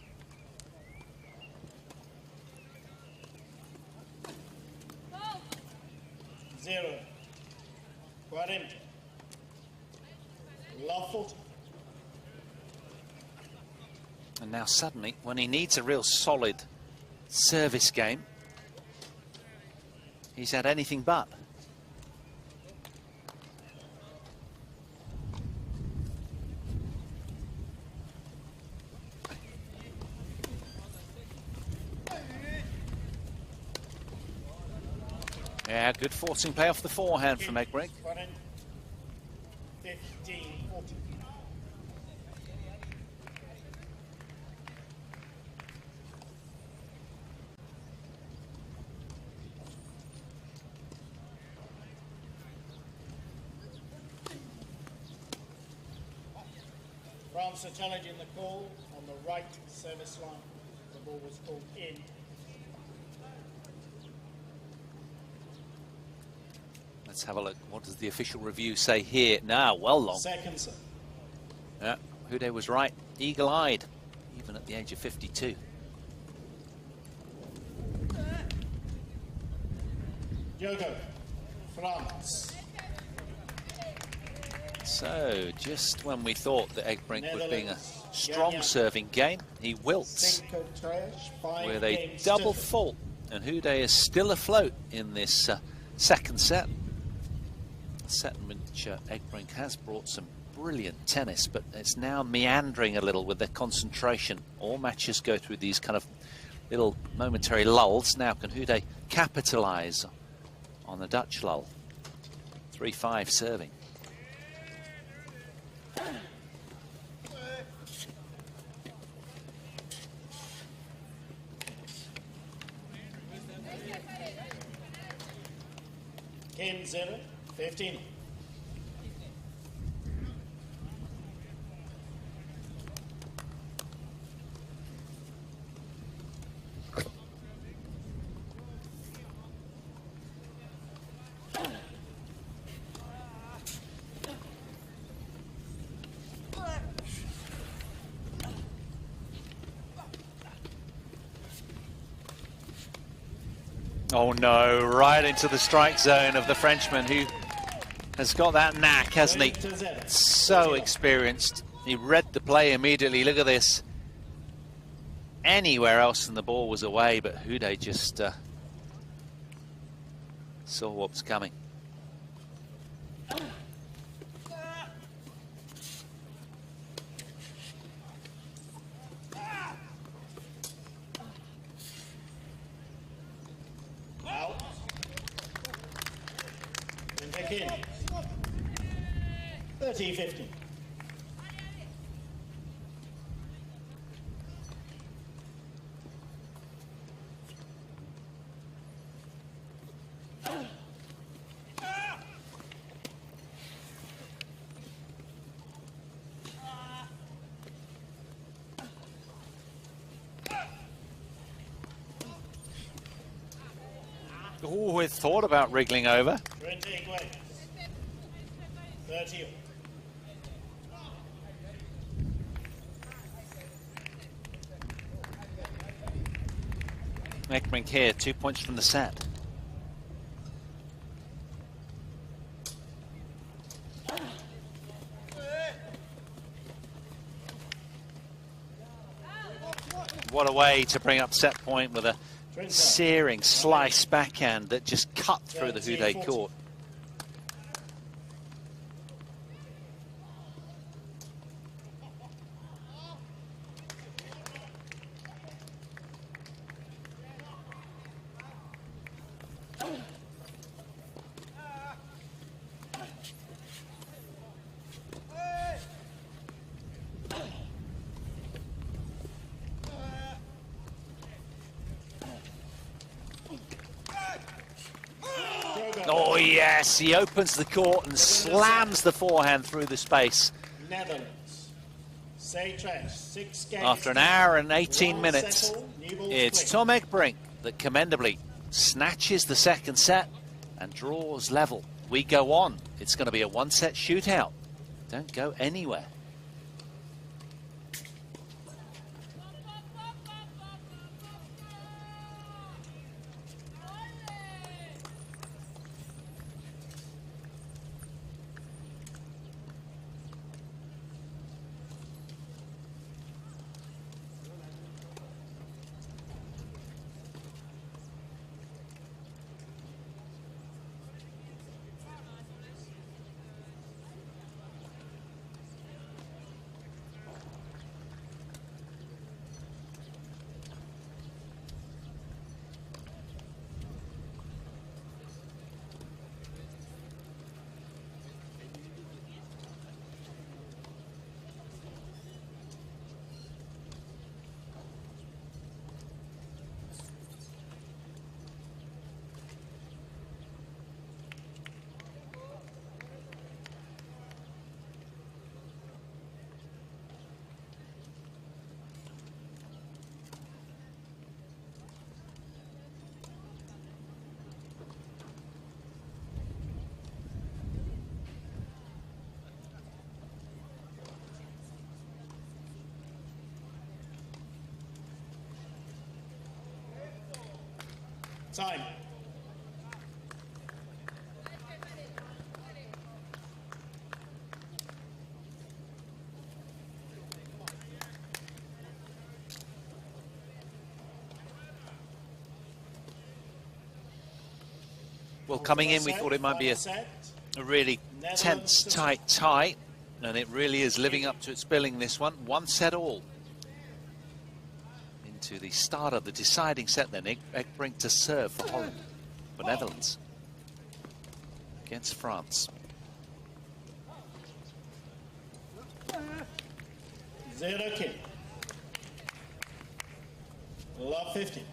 Zero. 40. Love 40. And now suddenly, when he needs a real solid service game, he's had anything but. Yeah, good forcing play off the forehand from Egbrink. 15, 40. France are challenging the call on the right service line. The ball was called in. Let's have a look. What does the official review say here? Now, well long. Second set. Yeah, Houdet was right. Eagle-eyed, even at the age of 52. Yogo, France. So, just when we thought that Egbrink was being a strong serving game, he wilts with a double fault. And Houdet is still afloat in this second set. Set in which Egbrink has brought some brilliant tennis, but it's now meandering a little with their concentration. All matches go through these kind of little momentary lulls. Now can Houdet capitalise on the Dutch lull? 3-5 serving. Kin 0, 15. Oh no, right into the strike zone of the Frenchman, who has got that knack, hasn't he? So experienced. He read the play immediately. Look at this. Anywhere else and the ball was away, but Hude just saw what was coming. Out. Kin 30, 15. Oh, it thought about wriggling over. 20 away. 30. Ekbrink here, 2 points from the set. What a way to bring up set point with a searing slice backhand that just cut through the Hude court. Oh yes, he opens the court and slams the forehand through the space. Netherlands. Say-Trash, 6 games. After an hour and 18 minutes, it's Tom Ekbrink that commendably snatches the second set and draws level. We go on. It's going to be a one-set shootout. Don't go anywhere. Time. Well, coming in, we thought it might be a really tense, tight tie, and it really is living up to its billing, this one. One set all. Into the start of the deciding set then. Ekbrink to serve for Holland, for Netherlands, against France. 0 Kin. Love 50.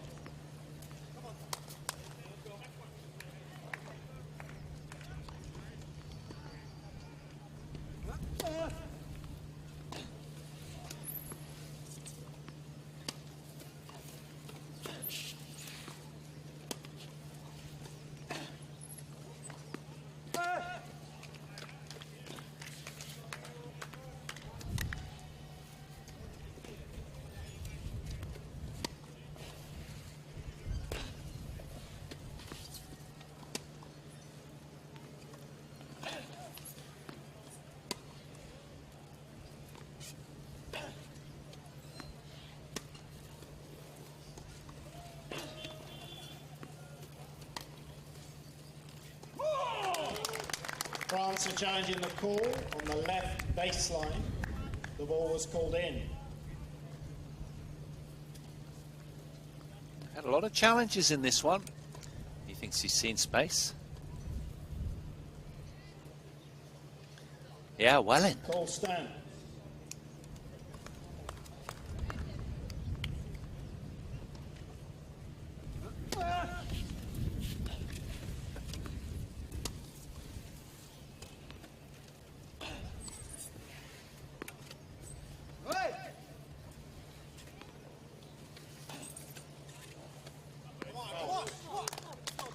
France are challenging the call on the left baseline. The ball was called in. Had a lot of challenges in this one. He thinks he's seen space. Yeah, well in. Call stand.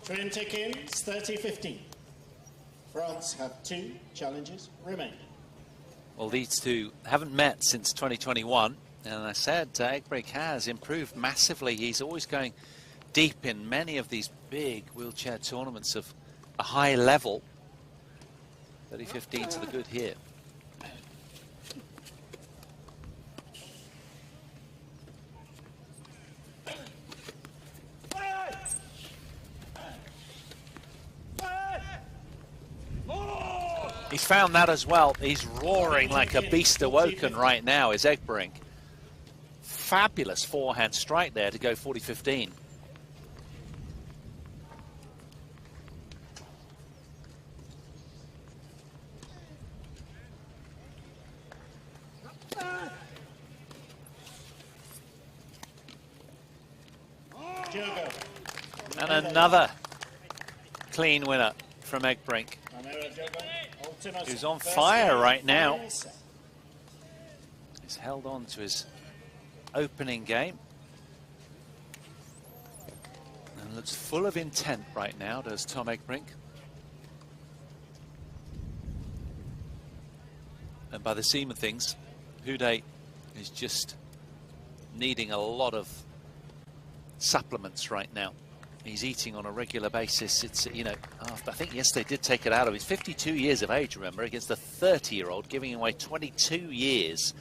Trim tick-ins, 30-15. France have 2 challenges remaining. Well, these two haven't met since 2021. And I said Egbrink has improved massively. He's always going deep in many of these big wheelchair tournaments of a high level. 30-15 to the good here. He's found that as well. He's roaring like a beast awoken right now, is Egbrink. Fabulous forehand strike there to go 40-15. And another clean winner from Egbrink, who's on fire right now. He's held on to his opening game and looks full of intent right now, does Tom Egbrink. And by the seam of things, Houdet is just needing a lot of supplements right now. He's eating on a regular basis. It's, you know, after, I think yesterday did take it out of him. He's 52 years of age, remember, against a 30-year-old, giving away 22 years.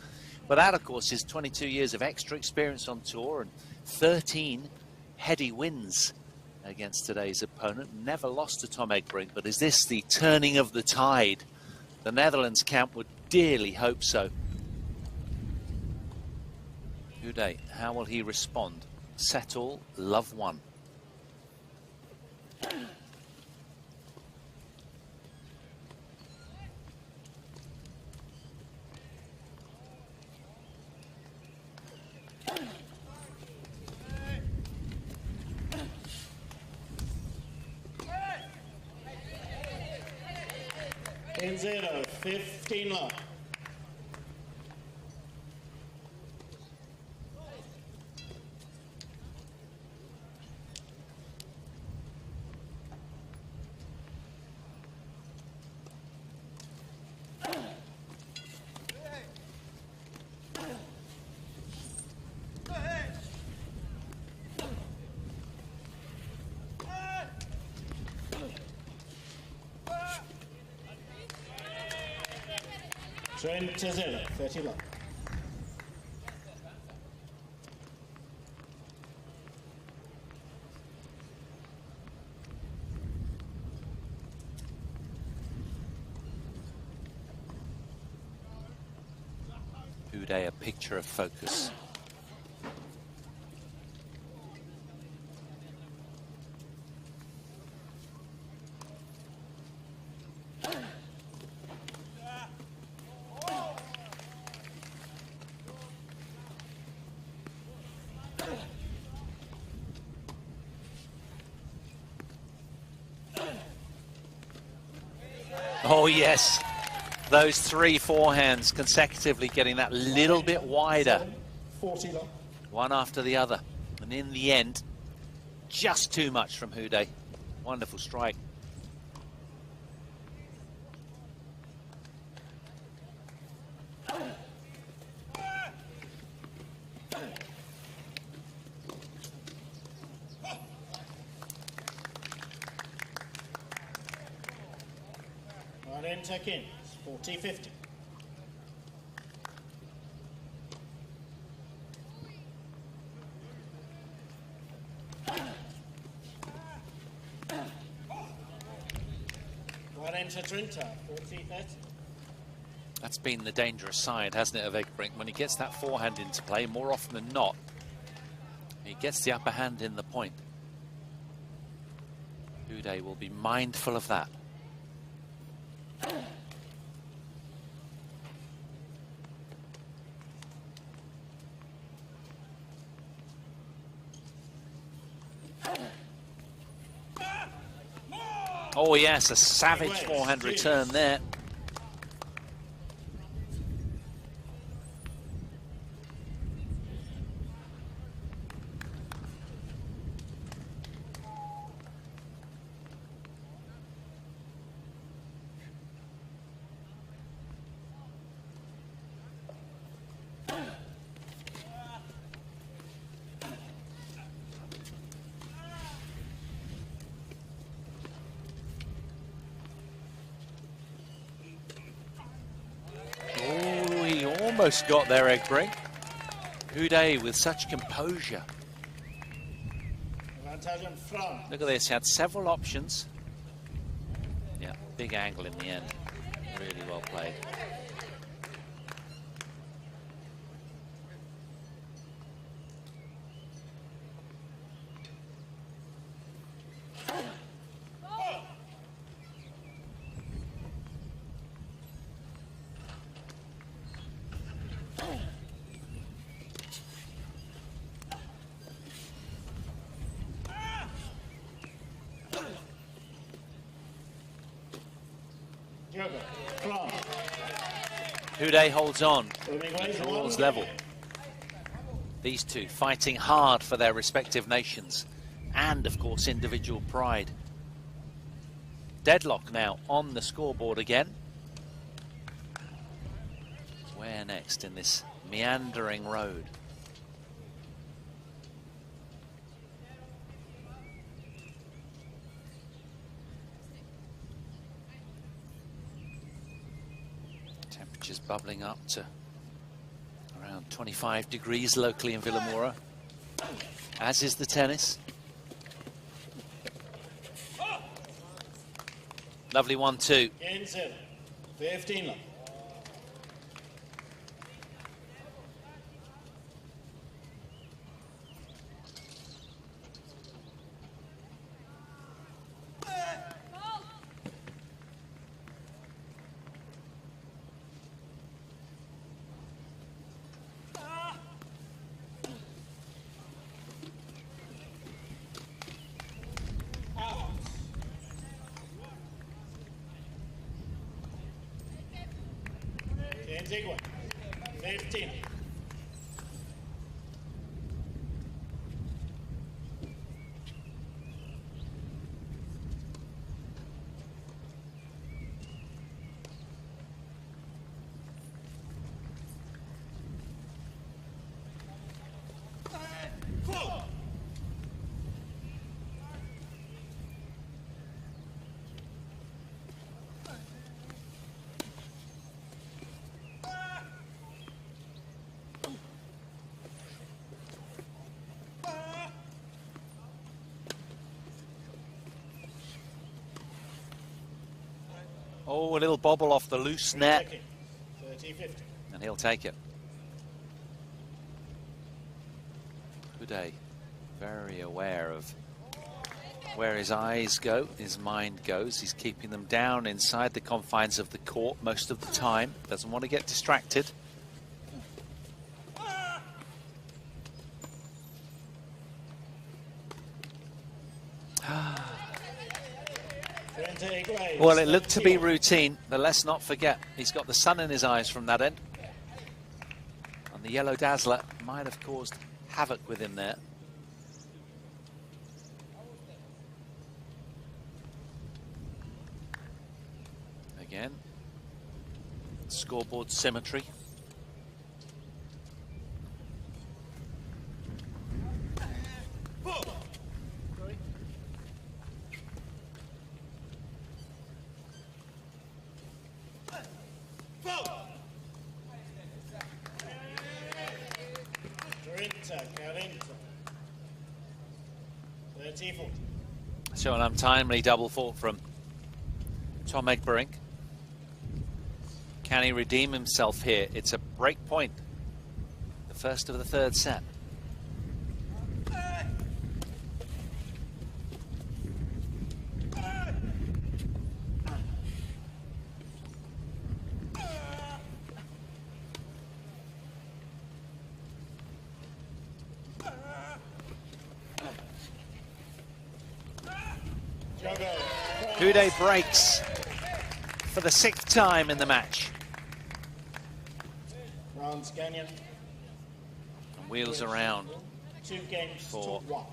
But that, of course, is 22 years of extra experience on tour and 13 heady wins against today's opponent. Never lost to Tom Egbrink, but is this the turning of the tide? The Netherlands camp would dearly hope so. Houdet, how will he respond? Set all, love one. In 0, 15 love. Trent to 0, 30 love. Houdet, a picture of focus. Oh, yes. Those 3 forehands consecutively getting that little bit wider. 40 love. One after the other. And in the end, just too much from Houdet. Wonderful strike. One in, check in. 40-50. One Enter Trinta, 40-30. That's been the dangerous side, hasn't it, of Egbrink? When he gets that forehand into play, more often than not, he gets the upper hand in the point. Uday will be mindful of that. Oh yes, a savage forehand return there. Almost got there, Egbrink. Uday with such composure. Look at this, he had several options. Yeah, big angle in the end. Really well played. Uday holds on, he draws level. These two fighting hard for their respective nations and, of course, individual pride. Deadlock now on the scoreboard again. Where next in this meandering road? Temperatures bubbling up to around 25 degrees locally in Villamoura, as is the tennis. Lovely 1-2. 15. Antigua, 15. Oh, a little bobble off the loose net. 30-50. And he'll take it. Uday, very aware of where his eyes go, his mind goes. He's keeping them down inside the confines of the court most of the time. Doesn't want to get distracted. Well, it looked to be routine, but let's not forget, he's got the sun in his eyes from that end. And the yellow dazzler might have caused havoc with him there. Again, scoreboard symmetry. So an untimely double fault from Tom Egberink. Can he redeem himself here? It's a break point. The first of the third set. Houdet breaks for the 6th time in the match. France Gagnon. And wheels around 2 games for to 1.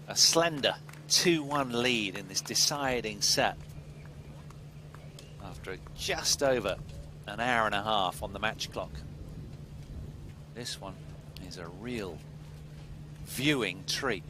a slender 2-1 lead in this deciding set. After just over an hour and a half on the match clock. This one is a real viewing treat.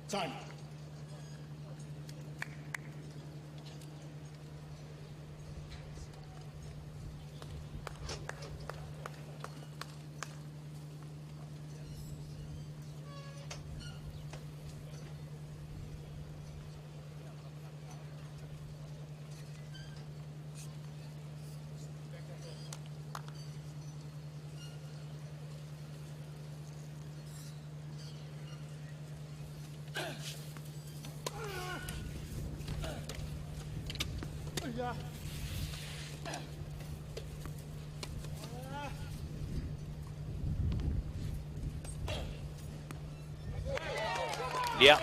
Time. Yeah,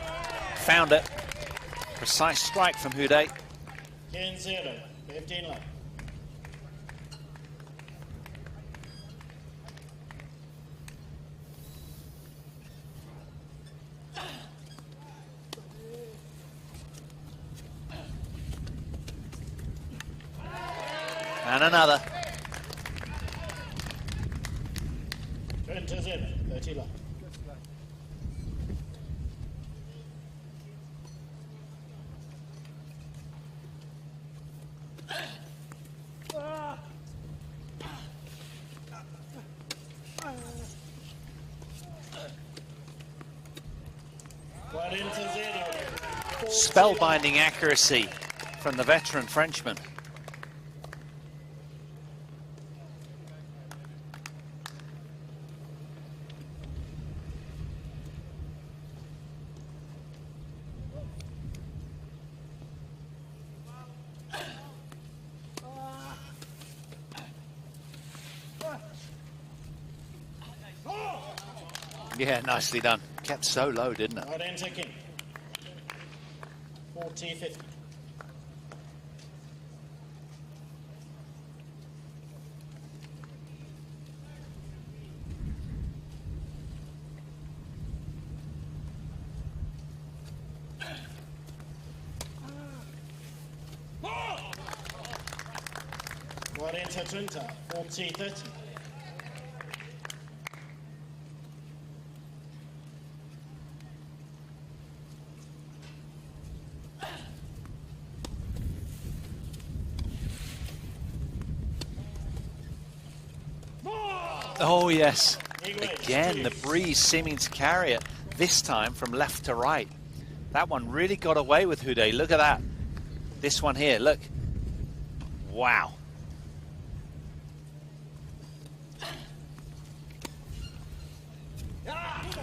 found it. Precise strike from Houdet. 10-0, 15 left. And another. 20-0, 30 left. Spellbinding accuracy from the veteran Frenchman. Yeah, nicely done. Kept so low, didn't it? Right enter king. 40-50. Right enter 20, 40-30. Oh, yes. Again, the breeze seeming to carry it, this time from left to right. That one really got away with Houdet. Look at that. This one here, look. Wow.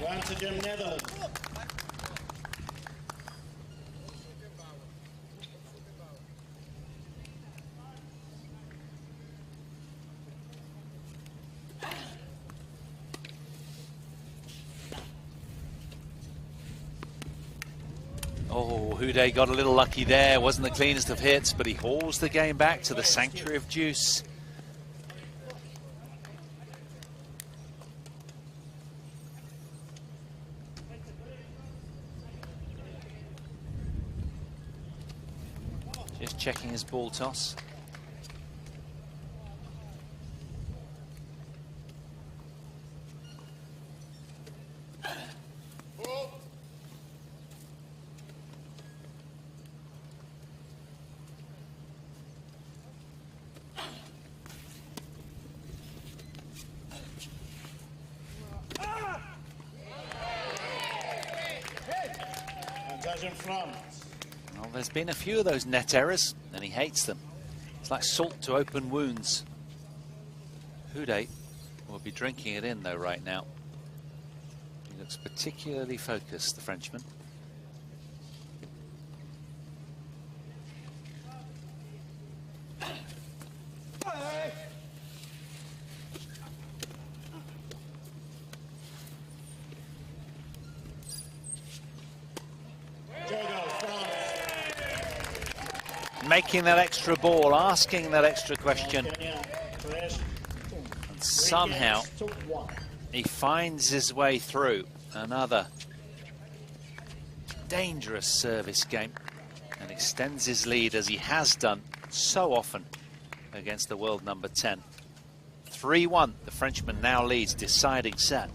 One to Jim Netherlands. Oh, Houdet got a little lucky there. Wasn't the cleanest of hits, but he hauls the game back to the sanctuary of deuce. Just checking his ball toss. In front. Well, there's been a few of those net errors, and he hates them. It's like salt to open wounds. Houdet will be drinking it in, though, right now. He looks particularly focused, the Frenchman. Making that extra ball, asking that extra question. And somehow he finds his way through another dangerous service game and extends his lead as he has done so often against the world number 10. 3-1, the Frenchman now leads deciding set.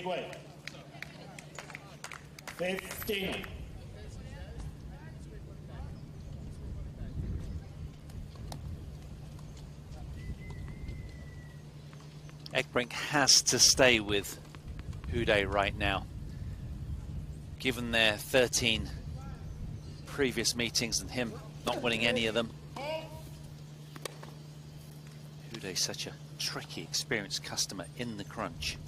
Way. 15. Ekbrink has to stay with Houdet right now. Given their 13 previous meetings and him not winning any of them. Houdet's such a tricky, experienced customer in the crunch.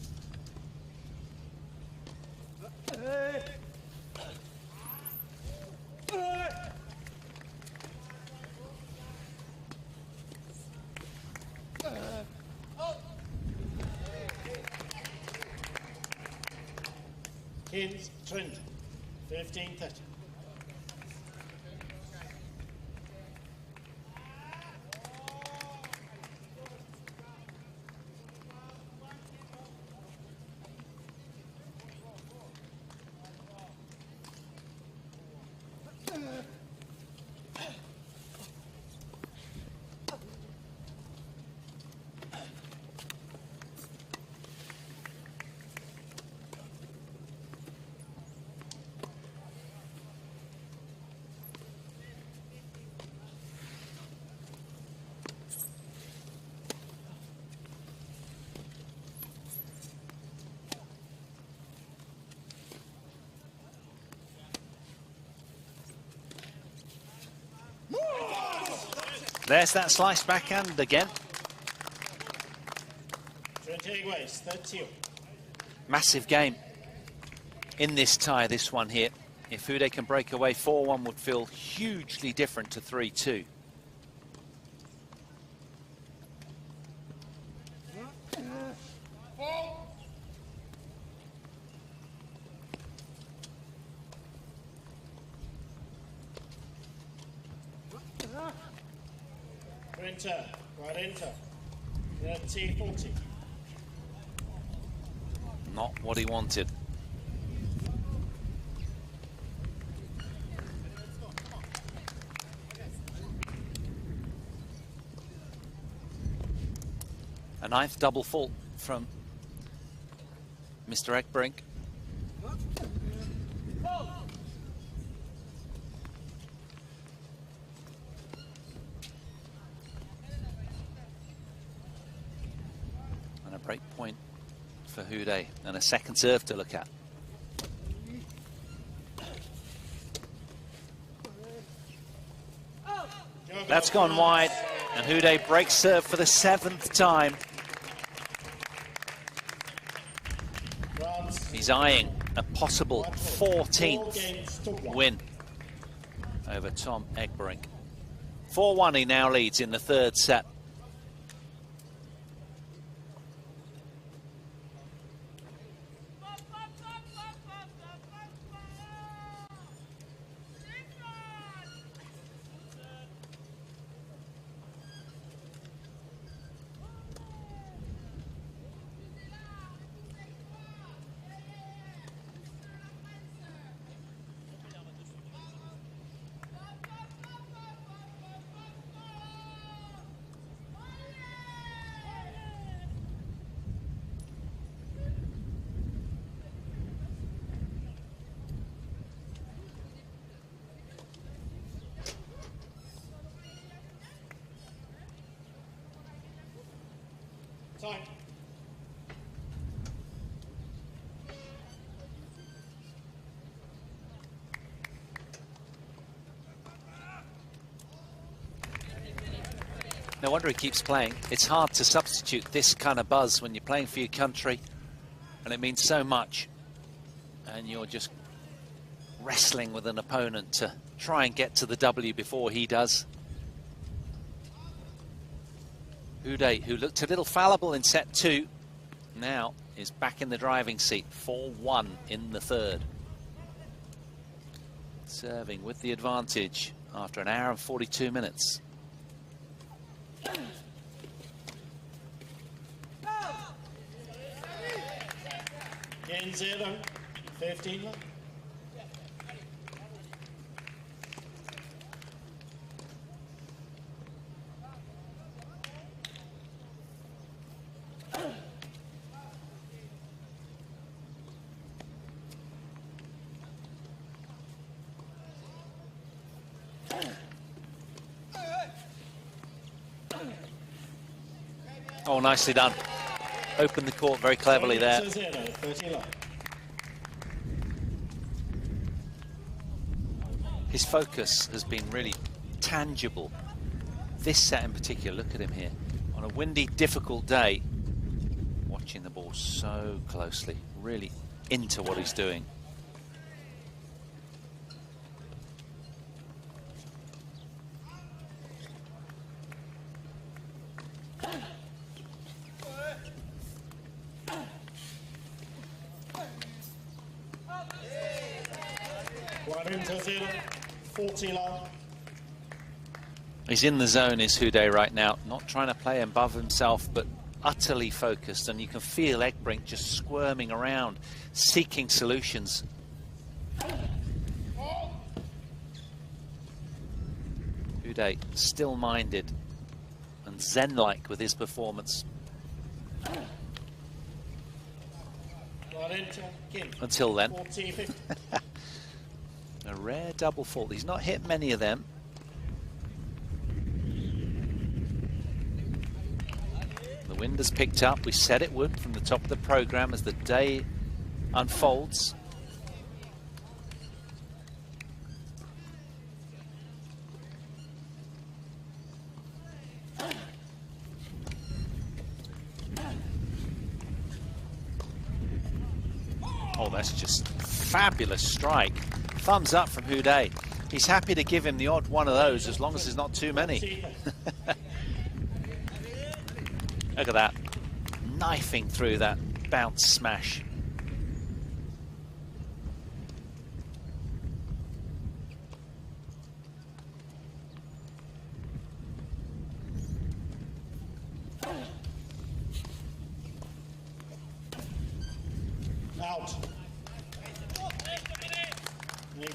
Kins, Trent, 15-30. There's that slice backhand again. Massive game in this tie, this one here. If Houdet can break away, 4-1 would feel hugely different to 3-2. Not what he wanted. A ninth double fault from Mr. Ekbrink. Break point for Houdet and a second serve to look at. That's gone wide, and Houdet breaks serve for the 7th time. He's eyeing a possible 14th win over Tom Egberink. 4-1 he now leads in the 3rd set. Time. No wonder he keeps playing. It's hard to substitute this kind of buzz when you're playing for your country, and it means so much. And you're just wrestling with an opponent to try and get to the W before he does. Houdet, who looked a little fallible in set 2, now is back in the driving seat. 4-1 in the 3rd. Serving with the advantage after an hour and 42 minutes. Gain 0, 15 left. Oh, nicely done. Opened the court very cleverly there. 30 left. His focus has been really tangible. This set in particular, look at him here. On a windy, difficult day, watching the ball so closely, really into what he's doing. Into 0, 40 love. He's in the zone, is Houdet right now, not trying to play above himself, but utterly focused, and you can feel Egberink just squirming around, seeking solutions. Houdet still-minded and zen-like with his performance. Until then. 40, 50. A rare double fault. He's not hit many of them. The wind has picked up. We said it would from the top of the program as the day unfolds. Oh, that's just fabulous strike. Thumbs up from Houdet. He's happy to give him the odd one of those as long as there's not too many. Look at that. Knifing through that bounce smash. Out.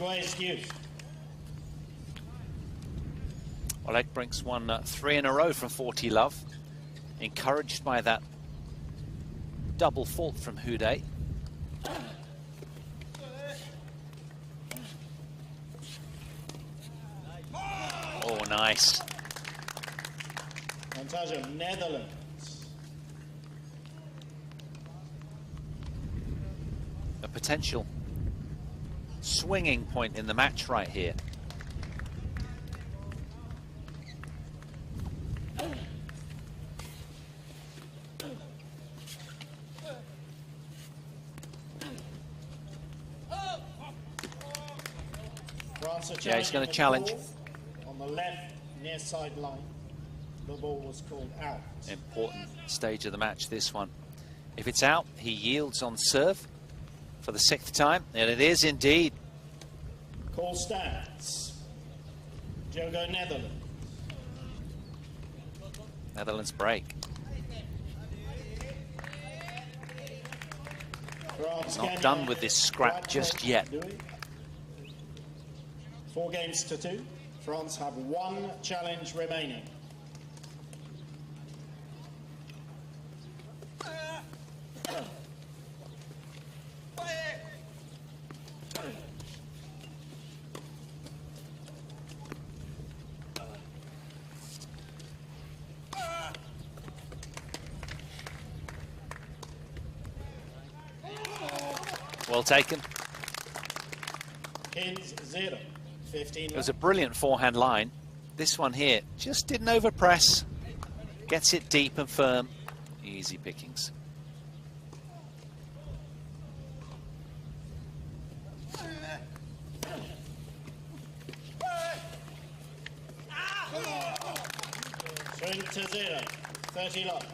Excuse. Well, Egbrink's won 3 in a row from 40 love, encouraged by that double fault from Houdet. Oh, nice. Advantage of Netherlands. a potential swinging point in the match right here. Yeah, he's going to challenge. On the left near sideline, the ball was called out. Important stage of the match, this one. If it's out, he yields on serve for the 6th time, and it is indeed. Call stands. Jogo Netherlands. Netherlands break. Not done with this scrap just yet. 4 games to 2. France have 1 challenge remaining. Well taken. Pins 0. 15. It was a brilliant forehand line. This one here just didn't overpress. Gets it deep and firm. Easy pickings. Swing to 0. 30 love.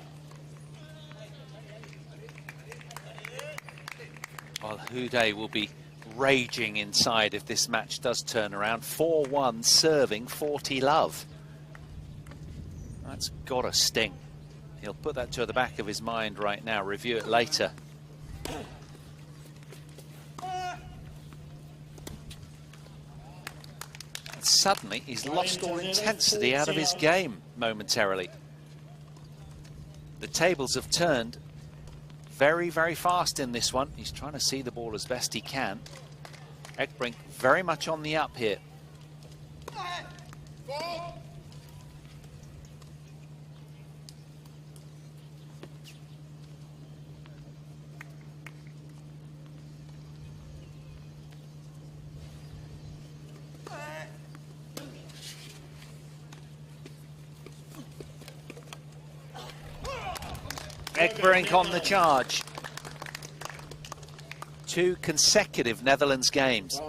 Well, Houdet will be raging inside if this match does turn around. 4-1 serving 40 love. That's got to sting. He'll put that to the back of his mind right now, review it later. And suddenly he's lost all intensity out of his game momentarily. The tables have turned very, very fast in this one. He's trying to see the ball as best he can. Ekbrink very much on the up here. Ekbrink on the charge. 2 consecutive Netherlands games.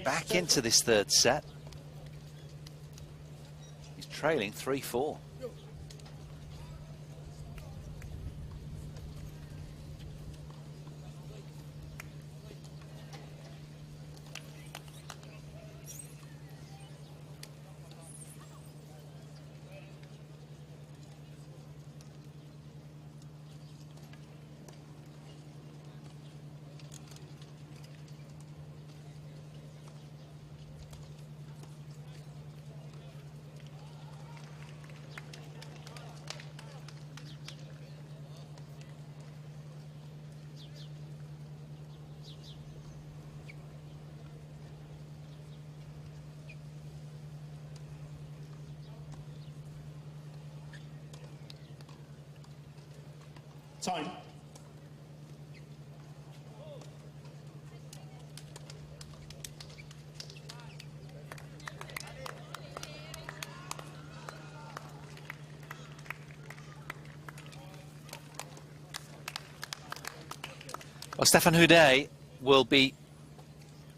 Back into this 3rd set. He's trailing 3-4. Time. Well, Stéphane Houdet will be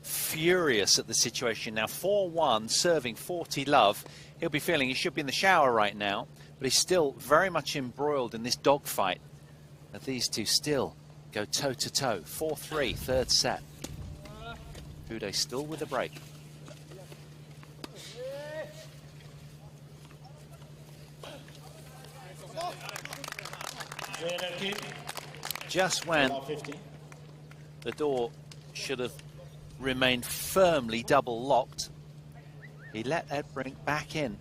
furious at the situation now. 4-1, serving 40 love. He'll be feeling he should be in the shower right now, but he's still very much embroiled in this dogfight. These two still go toe-to-toe. 4-3, 3rd set. Houdet still with a break. Just when the door should have remained firmly double locked, he let Ekbrink back in.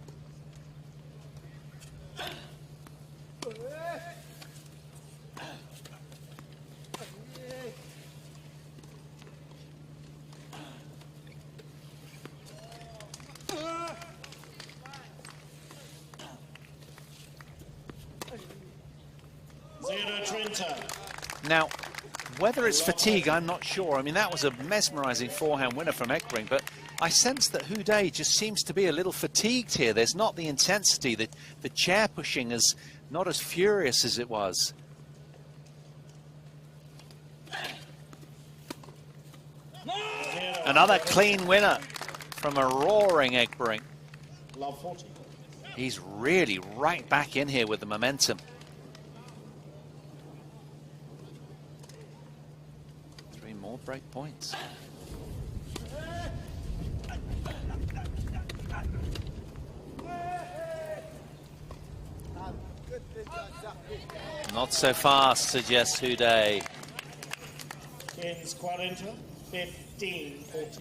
Now, whether it's fatigue, I'm not sure. I mean, that was a mesmerising forehand winner from Ekbrink, but I sense that Houdet just seems to be a little fatigued here. There's not the intensity. The chair pushing is not as furious as it was. Another clean winner from a roaring Ekbrink. Love 40. He's really right back in here with the momentum. 3 more break points. Not so fast, suggests Houdet. Kings 40, 15, 40.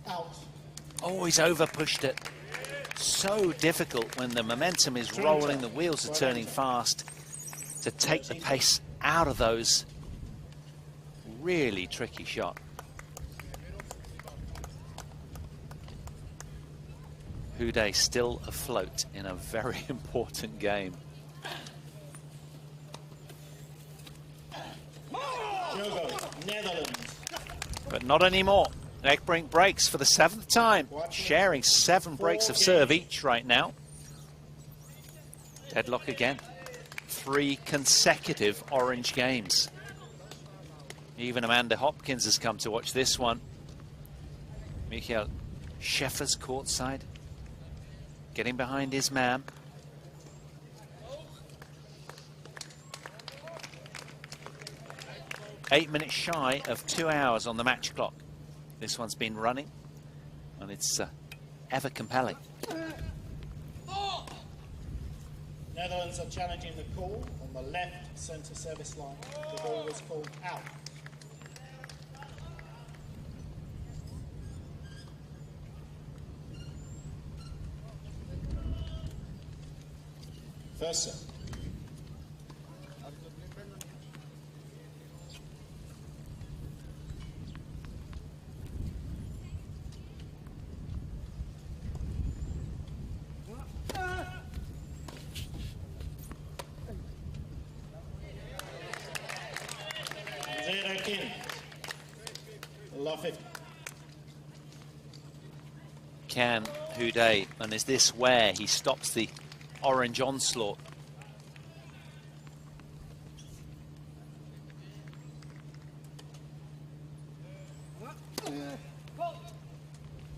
Out. Oh, he's over pushed it. So difficult when the momentum is rolling, the wheels are turning fast, to take the pace out of those. Really tricky shot. Houdet still afloat in a very important game. Jogo, Netherlands. But not anymore. Ekbrink breaks for the 7th time, sharing 7 breaks of serve each right now. Deadlock again. 3 consecutive orange games. Even Amanda Hopkins has come to watch this one. Michael Schäfer's courtside, getting behind his man. Eight minutes shy of 2 hours on the match clock. This one's been running, and it's ever compelling. Netherlands are challenging the call on the left centre service line. The ball was called out. First serve. Can Houdet, and is this where he stops the orange onslaught?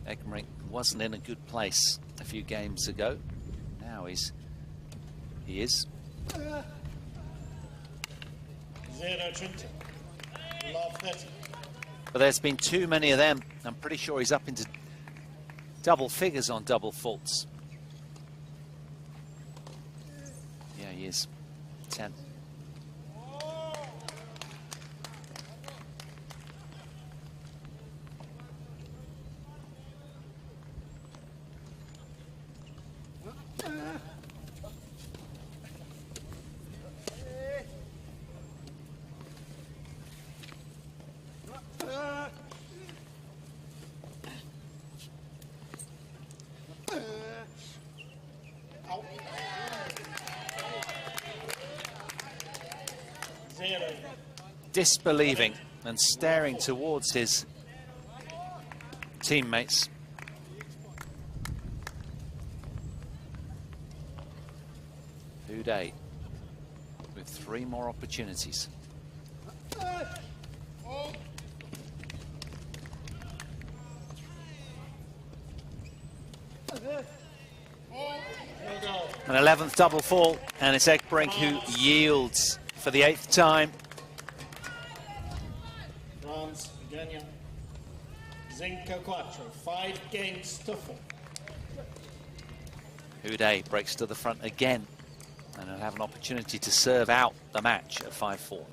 Ekbrink wasn't in a good place a few games ago. Now he is. 0-20. Love 30. But there's been too many of them. I'm pretty sure he's up into double figures on double faults. Yeah, he is. 10. Disbelieving and staring towards his teammates. Houdet with 3 more opportunities. An 11th double fault, and it's Ekbrink who yields for the 8th time. France, Gagnon. Zinco Quattro, 5 games to 4. Houdet breaks to the front again, and he'll have an opportunity to serve out the match at 5-4.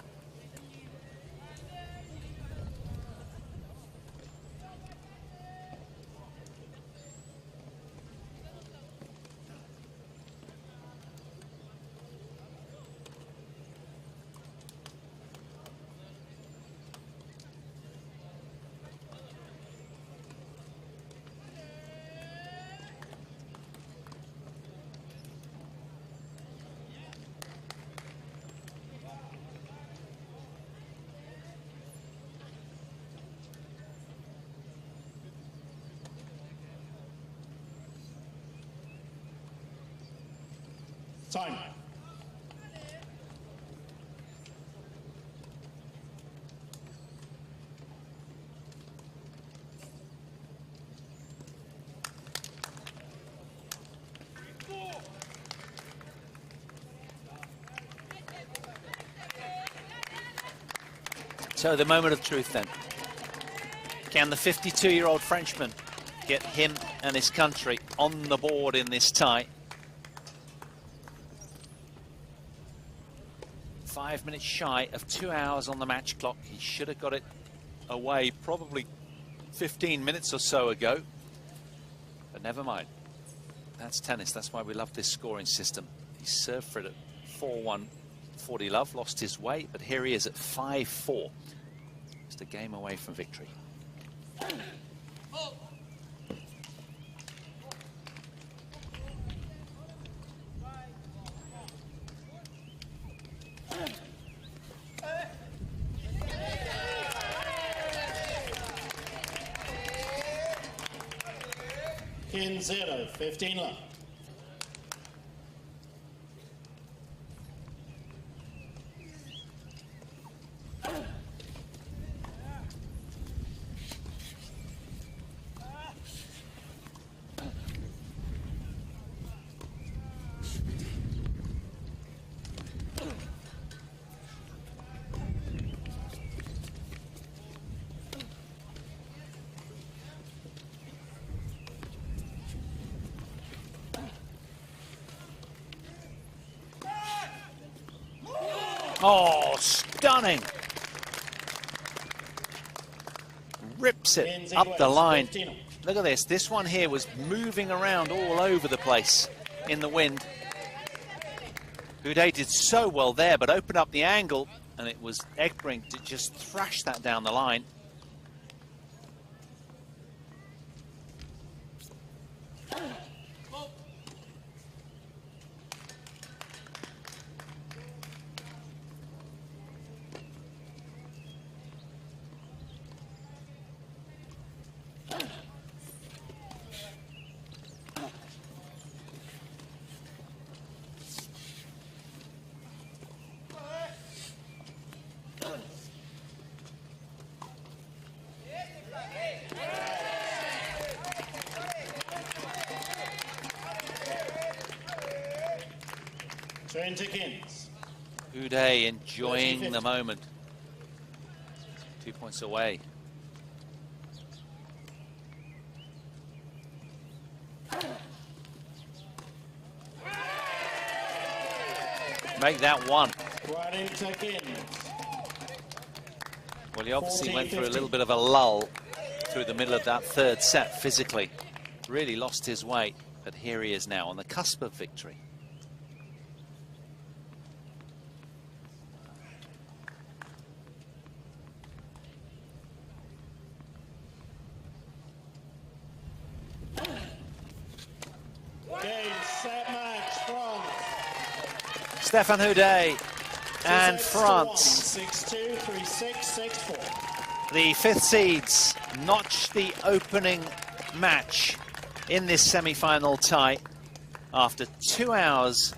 Time. So the moment of truth then. Can the 52-year-old Frenchman get him and his country on the board in this tie? 5 minutes shy of 2 hours on the match clock. He should have got it away probably 15 minutes or so ago. But never mind. That's tennis. That's why we love this scoring system. He served for it at 4-1. 40 love, lost his way, but here he is at 5-4. Just a game away from victory. In 0, 15 love. Oh, stunning. Rips it up the line. Look at this. This one here was moving around all over the place in the wind. Houdet did so well there, but opened up the angle, and it was Egbrink to just thrash that down the line. Turn to Kins. Houdet enjoying the moment. 2 points away. Make that one. Right into Kins. Well, he obviously 14, went through a 15. little bit of a lull through the middle of that third set physically. Really lost his way, but here he is now on the cusp of victory. Game, set, match, France. Stéphane Houdet and France. 6-2, 3-6, 6-4. The fifth seeds notch the opening match in this semi-final tie after 2 hours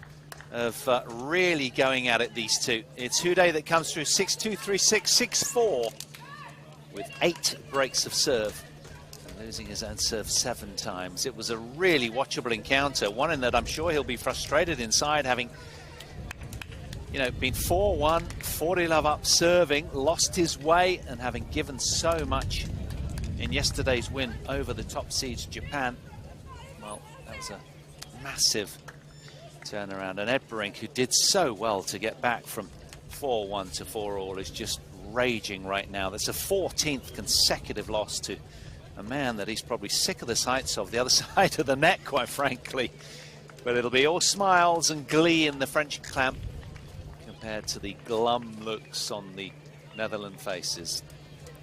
of really going at it, these two. It's Houdet that comes through 6-2, 3-6, 6-4 with 8 breaks of serve. Losing his own serve 7 times. It was a really watchable encounter, one in that I'm sure he'll be frustrated inside, having, you know, been 4-1, 40 love up serving, lost his way, and having given so much in yesterday's win over the top seeds Japan. Well, that was a massive turnaround. And Egbrink, who did so well to get back from 4-1 to 4-all, is just raging right now. That's a 14th consecutive loss to a man that he's probably sick of the sights of, the other side of the net, quite frankly. But it'll be all smiles and glee in the French camp compared to the glum looks on the Netherlands faces.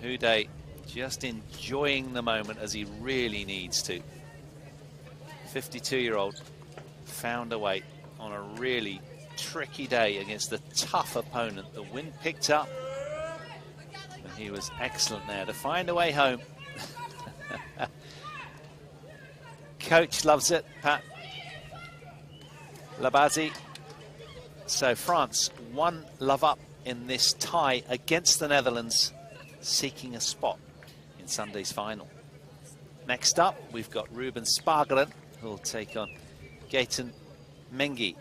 Houdet just enjoying the moment as he really needs to. 52-year-old found a way on a really tricky day against a tough opponent. The wind picked up, and he was excellent there to find a way home. Coach loves it, Pat Labazzi. So France 1 love up in this tie against the Netherlands, seeking a spot in Sunday's final. Next up, we've got Ruben Spargelen, who will take on Gaëtan Mengi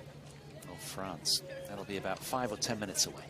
of France. That'll be about 5 or 10 minutes away.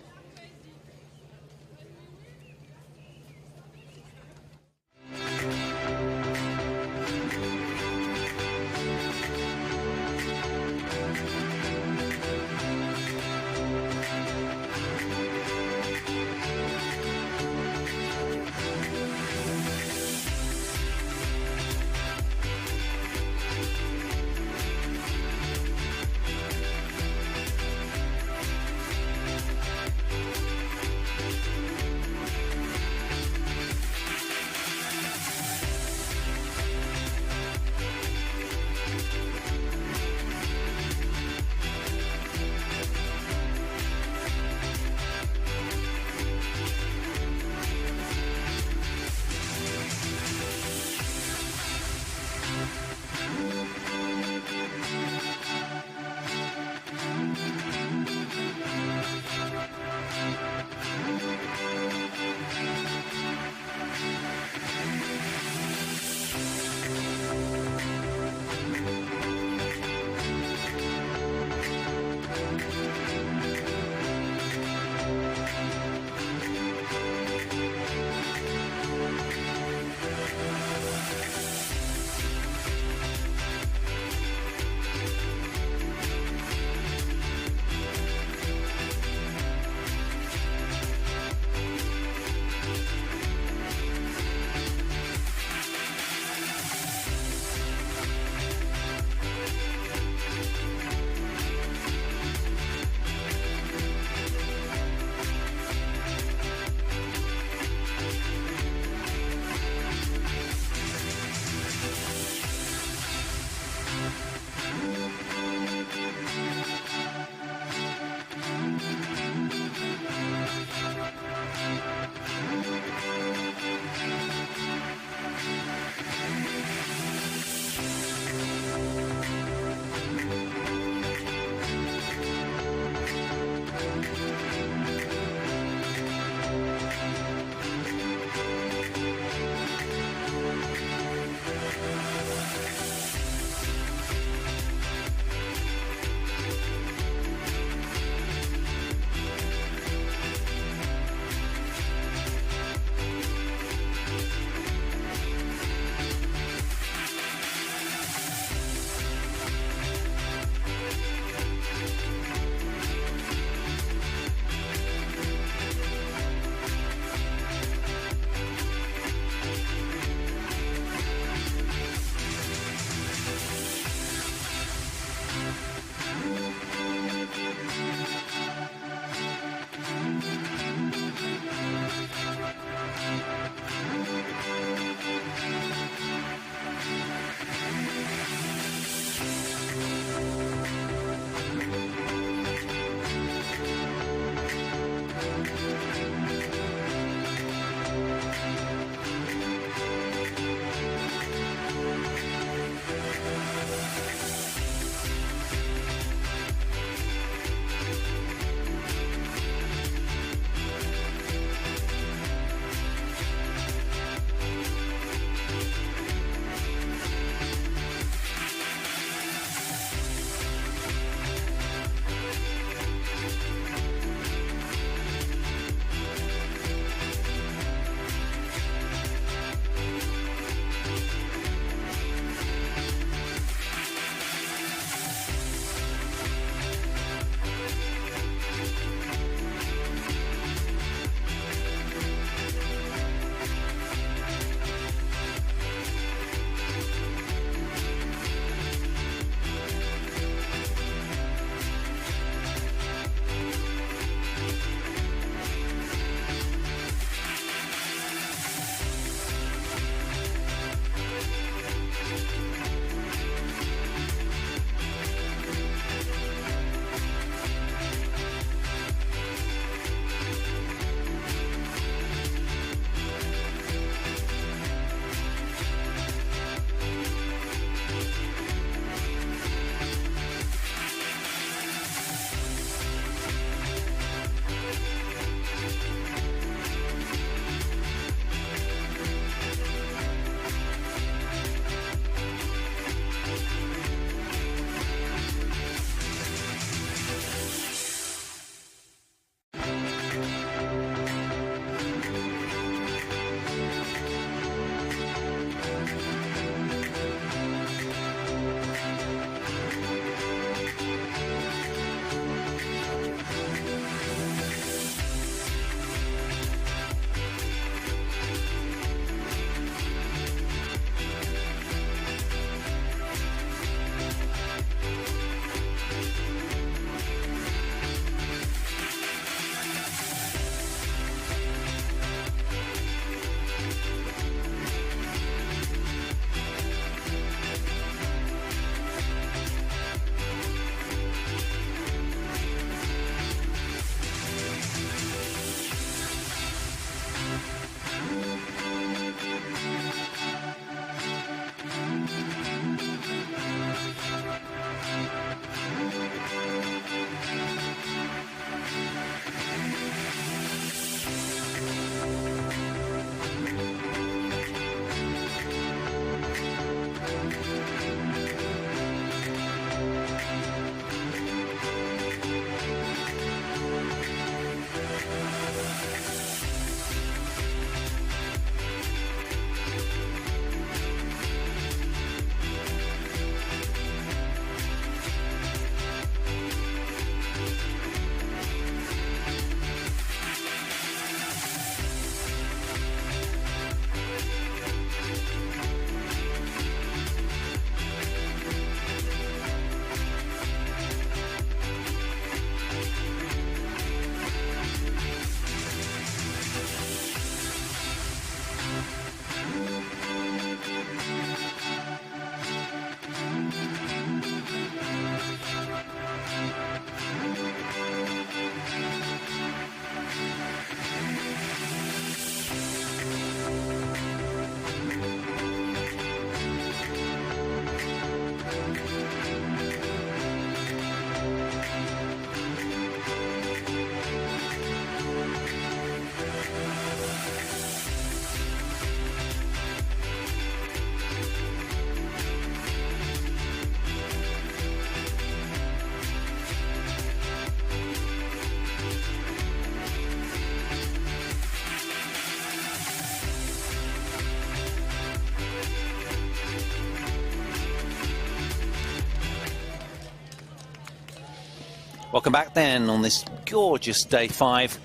Welcome back then on this gorgeous day 5.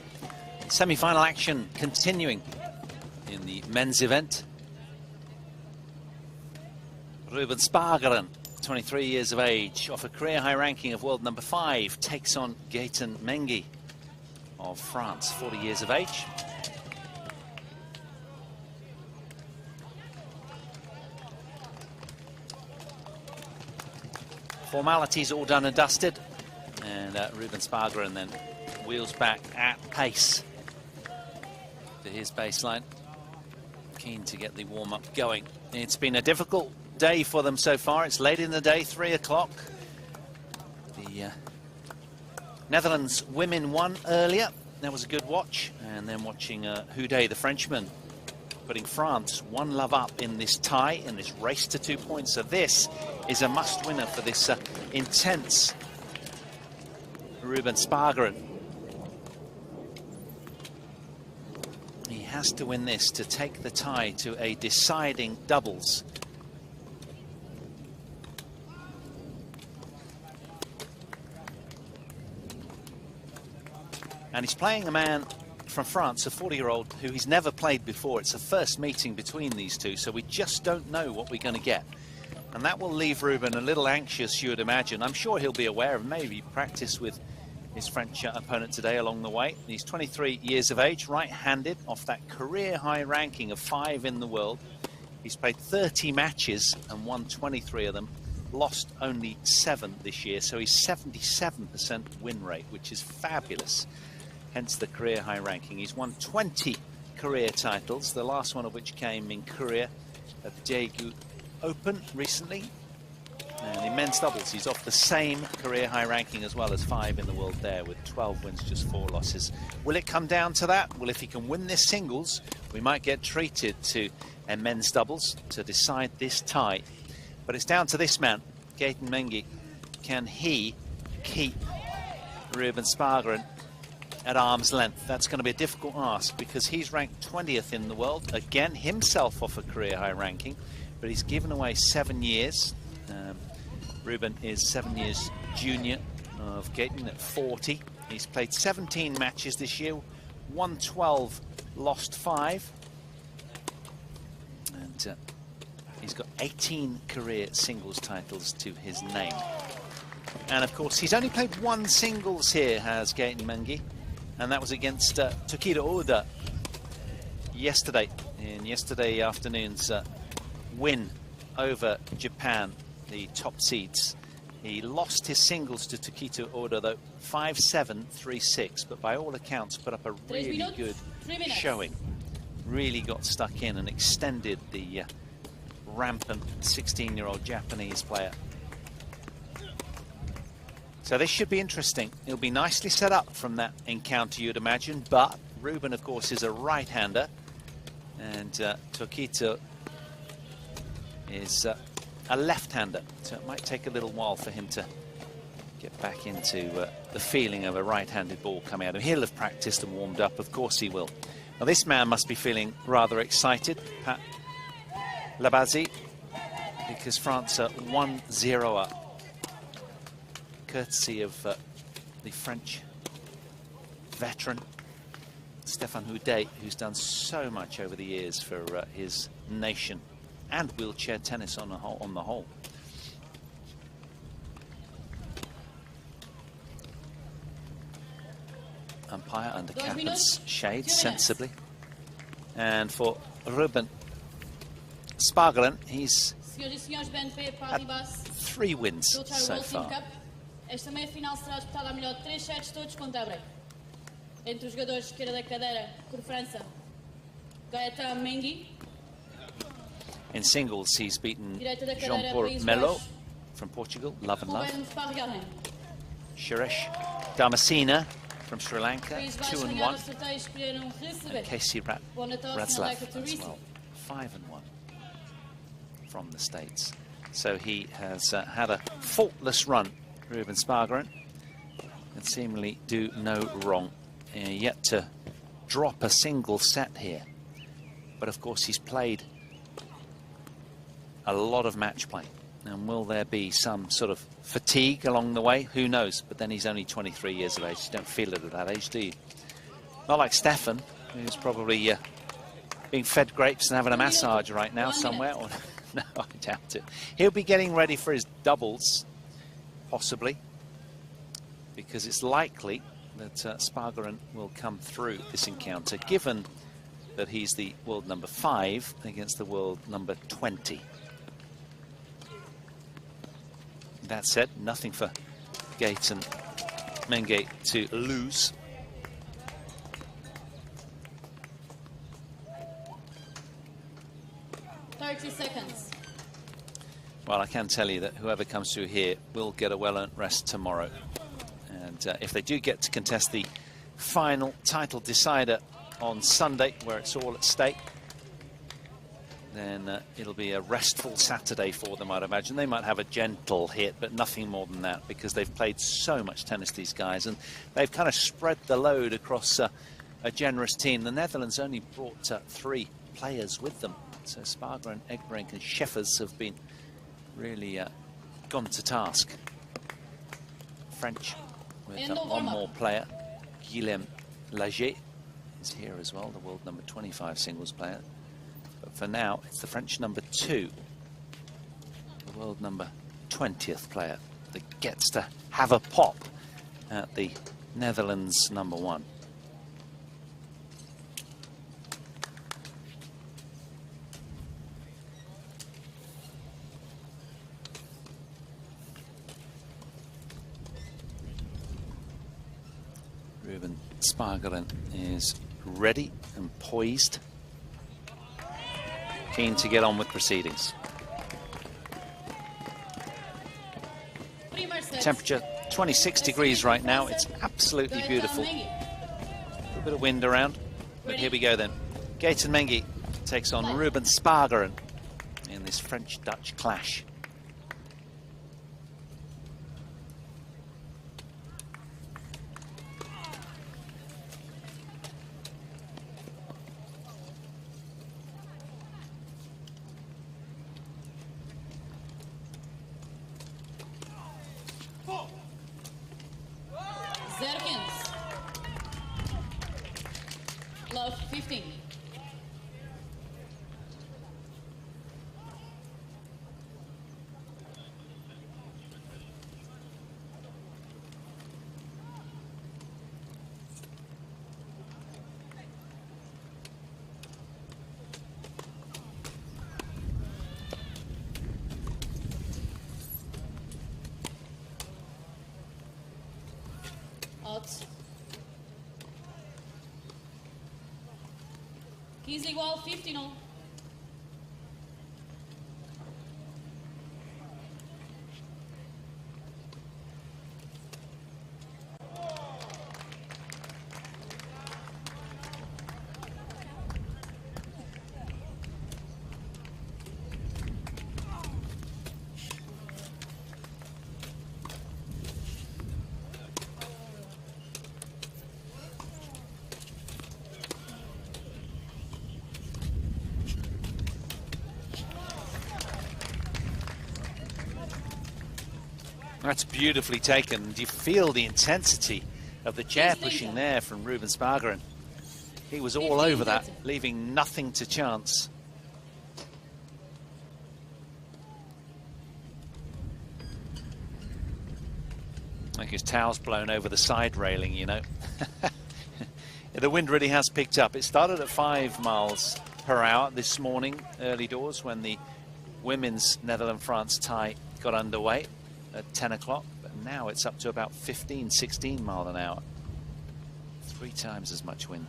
Semi-final action continuing in the men's event. Ruben Spargeren, 23 years of age, off a career high ranking of world number 5, takes on Gaëtan Mengi of France, 40 years of age. Formalities all done and dusted, and Ruben Spargeren then wheels back at pace to his baseline, keen to get the warm-up going. It's been a difficult day for them so far. It's late in the day, 3 o'clock. The Netherlands women won earlier. That was a good watch. And then watching Houdet, the Frenchman, putting France 1-love up in this tie, in this race to 2 points. So this is a must-winner for this intense Ruben Spargeren. He has to win this to take the tie to a deciding doubles. And he's playing a man from France, a 40-year-old who he's never played before. It's the first meeting between these two, so we just don't know what we're going to get. And that will leave Ruben a little anxious, you would imagine. I'm sure he'll be aware of maybe practice with his French opponent today along the way. He's 23 years of age, right-handed, off that career-high ranking of 5 in the world. He's played 30 matches and won 23 of them, lost only 7 this year, so he's 77% win rate, which is fabulous. Hence the career high ranking. He's won 20 career titles, the last one of which came in Korea at the Daegu Open recently. And in men's doubles, he's off the same career high ranking as well as 5 in the world there, with 12 wins, just 4 losses. Will it come down to that? Well, if he can win this singles, we might get treated to a men's doubles to decide this tie. But it's down to this man, Gaëtan Mengi. Can he keep Ruben Spargeren at arm's length? That's going to be a difficult ask because he's ranked 20th in the world, again himself off a career high ranking, but he's given away 7 years. Ruben is 7 years junior of Gaëtan at 40. He's played 17 matches this year, won 12, lost 5, and he's got 18 career singles titles to his name. And of course he's only played 1 singles here, has Gaëtan Mengi, and that was against Tokita Oda yesterday, in yesterday afternoon's win over Japan, the top seeds. He lost his singles to Tokita Oda though, 5-7, 3-6, but by all accounts put up a really good showing. Really got stuck in and extended the rampant 16-year-old Japanese player. So this should be interesting. It'll be nicely set up from that encounter, you'd imagine, but Ruben, of course, is a right-hander, and Tokita is a left-hander, so it might take a little while for him to get back into the feeling of a right-handed ball coming at him. He'll have practiced and warmed up, of course he will. Now this man must be feeling rather excited, Pat Labazi, because France are 1-0 up, courtesy of the French veteran Stéphane Houdet, who's done so much over the years for his nation and wheelchair tennis on the whole. Umpire under Kaplan's shade, sensibly. And for Ruben Spargeren, he's had 3 wins so far. Esta meia-final será disputada a melhor de 3 sets, todos com tie-break. Entre os jogadores de esquerda da cadeira, por França, Gaëtan Mengi. In singles, he's beaten Jean-Paul Melo from Portugal, Love and Love. Suresh Damasina from Sri Lanka, 2-1. And Casey Ratzlaff as well, 5-1 from the States. So he has had a faultless run, Ruben Spargeren, and seemingly do no wrong. Yet to drop a single set here. But of course he's played a lot of match play. And will there be some sort of fatigue along the way? Who knows? But then he's only 23 years of age. You don't feel it at that age, do you? Not like Stefan, who's probably being fed grapes and having a massage right now somewhere. Or, no, I doubt it. He'll be getting ready for his doubles, possibly, because it's likely that Spargaren will come through this encounter, given that he's the world number 5 against the world number 20. That said, nothing for Gates and Menge to lose. Seconds. Well, I can tell you that whoever comes through here will get a well-earned rest tomorrow. And if they do get to contest the final title decider on Sunday, where it's all at stake, then it'll be a restful Saturday for them, I'd imagine. They might have a gentle hit, but nothing more than that, because they've played so much tennis, these guys, and they've kind of spread the load across a generous team. The Netherlands only brought 3 players with them. So Spargaren, Egberink and Scheffers have been really gone to task. French with one more player. Guillaume Lager is here as well, the world number 25 singles player. But for now, it's the French number 2, the world number 20th player, that gets to have a pop at the Netherlands number 1. Ruben Spargaren is ready and poised, keen to get on with proceedings. Temperature 26 degrees right now. It's absolutely beautiful. A bit of wind around, but here we go then. Gaëtan Menge takes on Ruben Spargaren in this French-Dutch clash. Love 15. Out. 15 igual, 15 all. That's beautifully taken. You feel the intensity of the chair pushing there from Ruben Spargaren. He was all over that, leaving nothing to chance. Like his towel's blown over the side railing, you know. The wind really has picked up. It started at 5 miles per hour this morning, early doors, when the women's Netherlands-France tie got underway at 10 o'clock, but now it's up to about 15, 16 miles an hour. 3 times as much wind.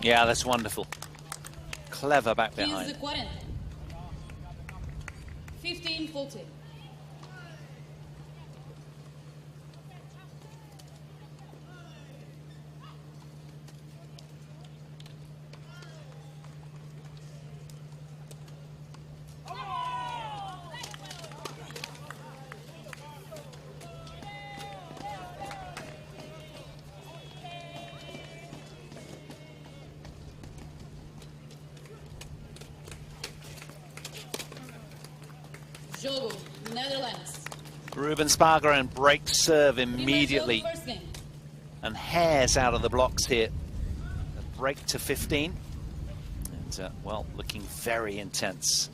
Yeah, that's wonderful. Clever back behind. 15-40. Jogo, Netherlands. Ruben Spargeren breaks serve immediately Primeiro jogo, first game. and hairs out of the blocks here. A break to 15. And, well, looking very intense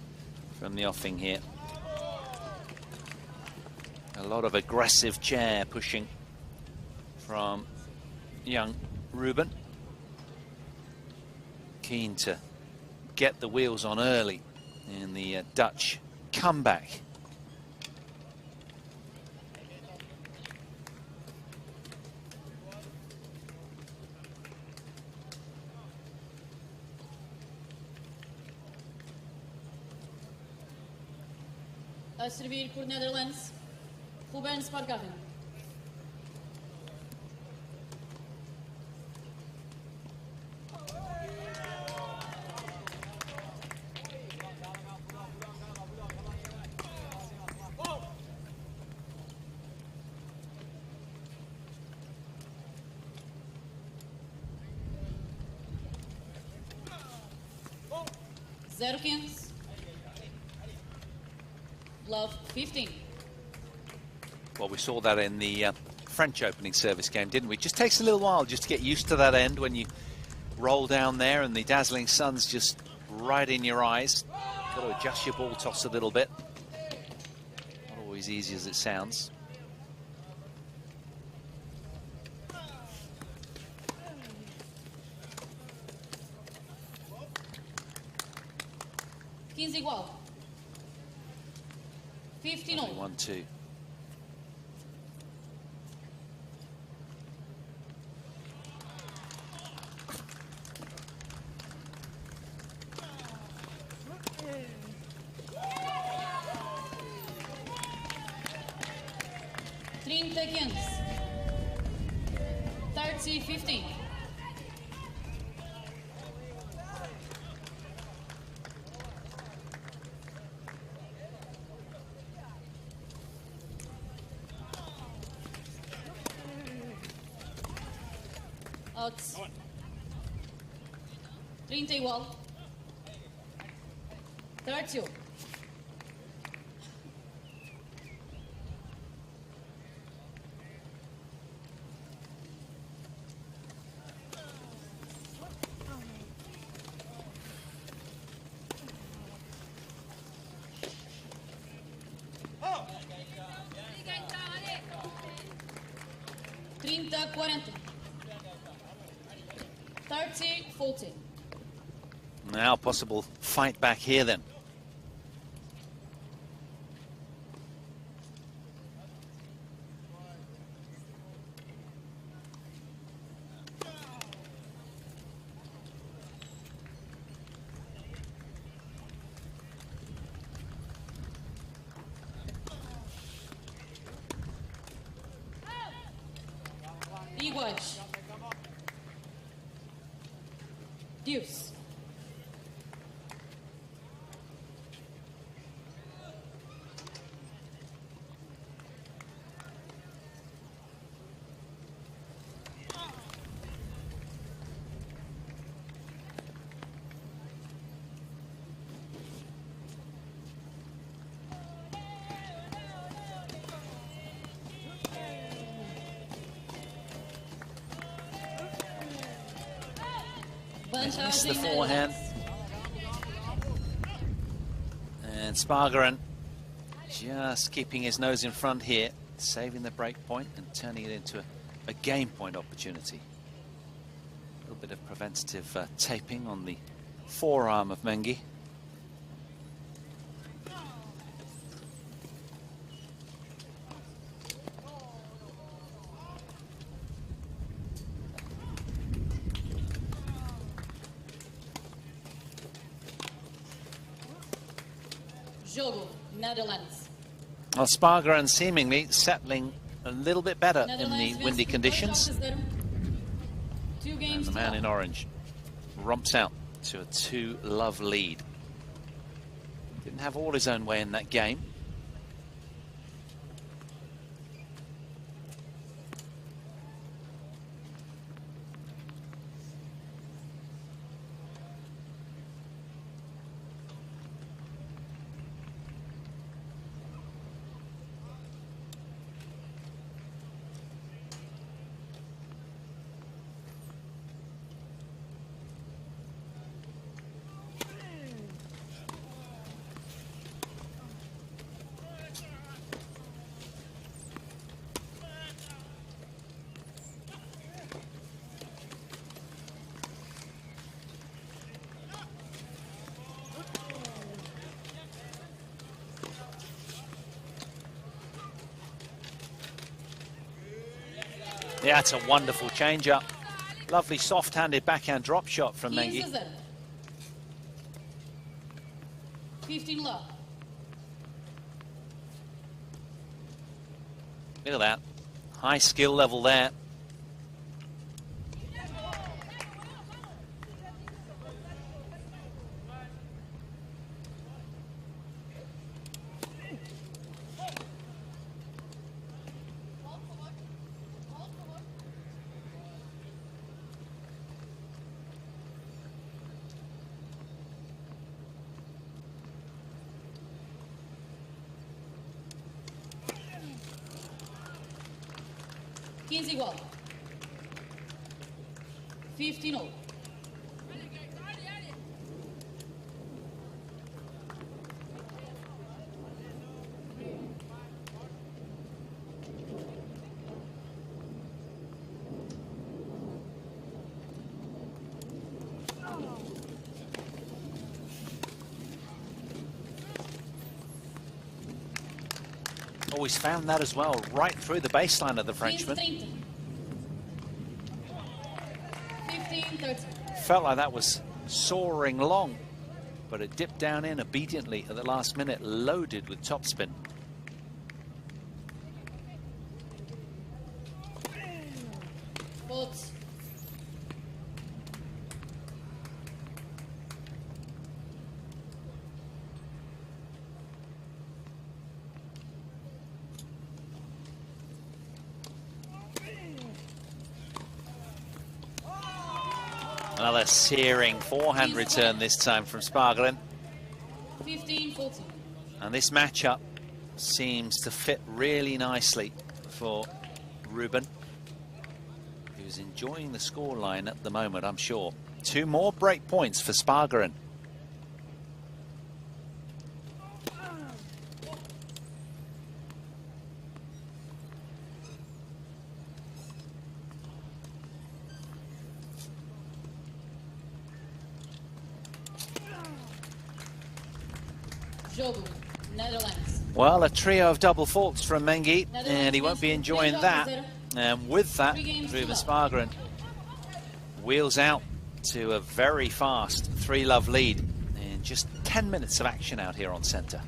from the offing here. A lot of aggressive chair pushing from young Ruben. Keen to get the wheels on early in the Dutch comeback. A servir por Netherlands, Ruben Spargaren. Zero 15. Love 15. Well, we saw that in the French opening service game, didn't we? It just takes a little while just to get used to that end when you roll down there and the dazzling sun's just right in your eyes. Got to adjust your ball toss a little bit. Not always easy as it sounds. Igual. 15 all. 1-2. Trinta 15. 30-15. Out. 30 igual. 30. Trinta 40. 30-40. Now possible fight back here then. Iguais. Deuce. Missed the forehand. And Spargeren just keeping his nose in front here, saving the break point and turning it into a game point opportunity. A little bit of preventative taping on the forearm of Mengi. Jogo, Netherlands. Well, Spargeren seemingly settling a little bit better in Netherlands the windy conditions. Two And games the man to in orange romps out to a 2-love lead. Didn't have all his own way in that game. Yeah, it's a wonderful change-up. Lovely soft-handed backhand drop shot from Mengi. 15 love. Look at that. High skill level there. Igual. 15 all. Always found that as well, right through the baseline of the Frenchman. 15-30. Felt like that was soaring long, but it dipped down in obediently at the last minute, loaded with topspin. Bolts. Another searing forehand return this time from Spargren. 15-14. And this matchup seems to fit really nicely for Ruben, who's enjoying the scoreline at the moment, I'm sure. 2 more break points for Spargren. Netherlands. Well, a trio of double faults from Mengi, and he won't be enjoying that. And with that, Ruben Spargren wheels out to a very fast 3-love lead in just 10 minutes of action out here on centre.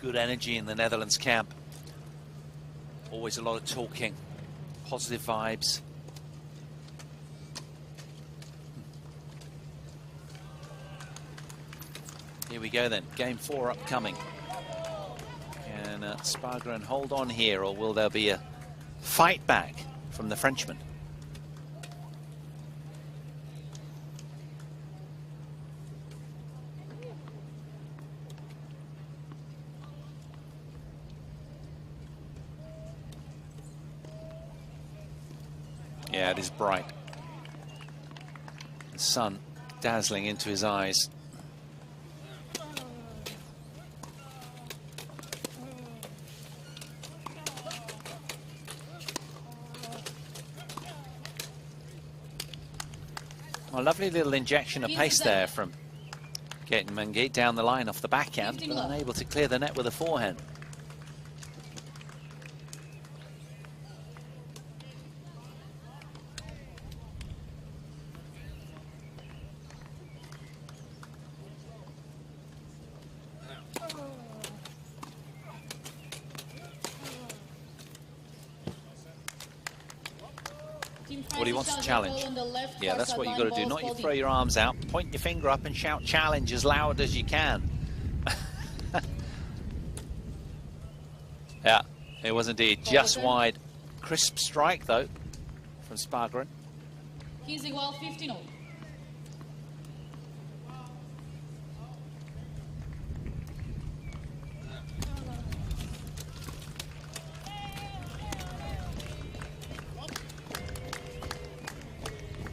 Good energy in the Netherlands camp. Always a lot of talking, positive vibes. Here we go then, game 4 upcoming. Can Spargren hold on here, or will there be a fight back from the Frenchman? Yeah, it is bright. The sun dazzling into his eyes. Well, a lovely little injection of pace there from Gaten Mengi down the line off the backhand, but unable to clear the net with a forehand. What he wants to challenge. Yeah, that's what you've got to do. Not you throw your arms out, point your finger up and shout challenge as loud as you can. Yeah, It was indeed just wide. Crisp strike, though, from Spargren. 15 igual, 15-0.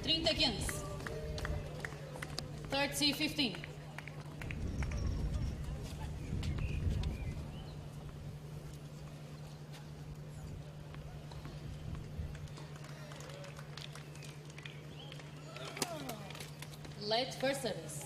Trinta 15. 30-15. Late first service.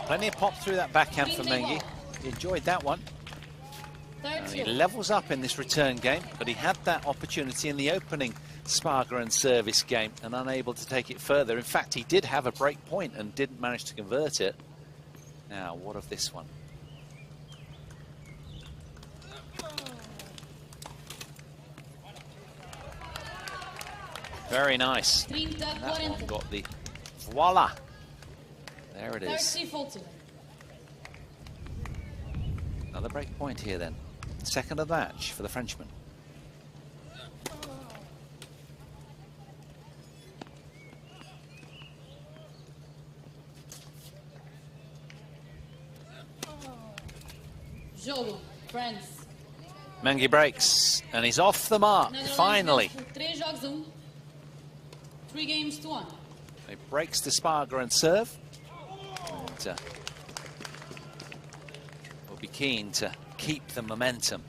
Plenty of pop through that backhand for Mengi. He enjoyed that one. And he levels up in this return game, but he had that opportunity in the opening Spargren service game and unable to take it further. In fact, he did have a break point and didn't manage to convert it. Now, what of this one? Very nice. That one got the voila. There it is. Another break point here then. Second of the match for the Frenchman. Jogo, friends. Mengi breaks, and he's off the mark, finally. 3 jogos 3 games to 1. He breaks the Spargren serve. And will be keen to keep the momentum.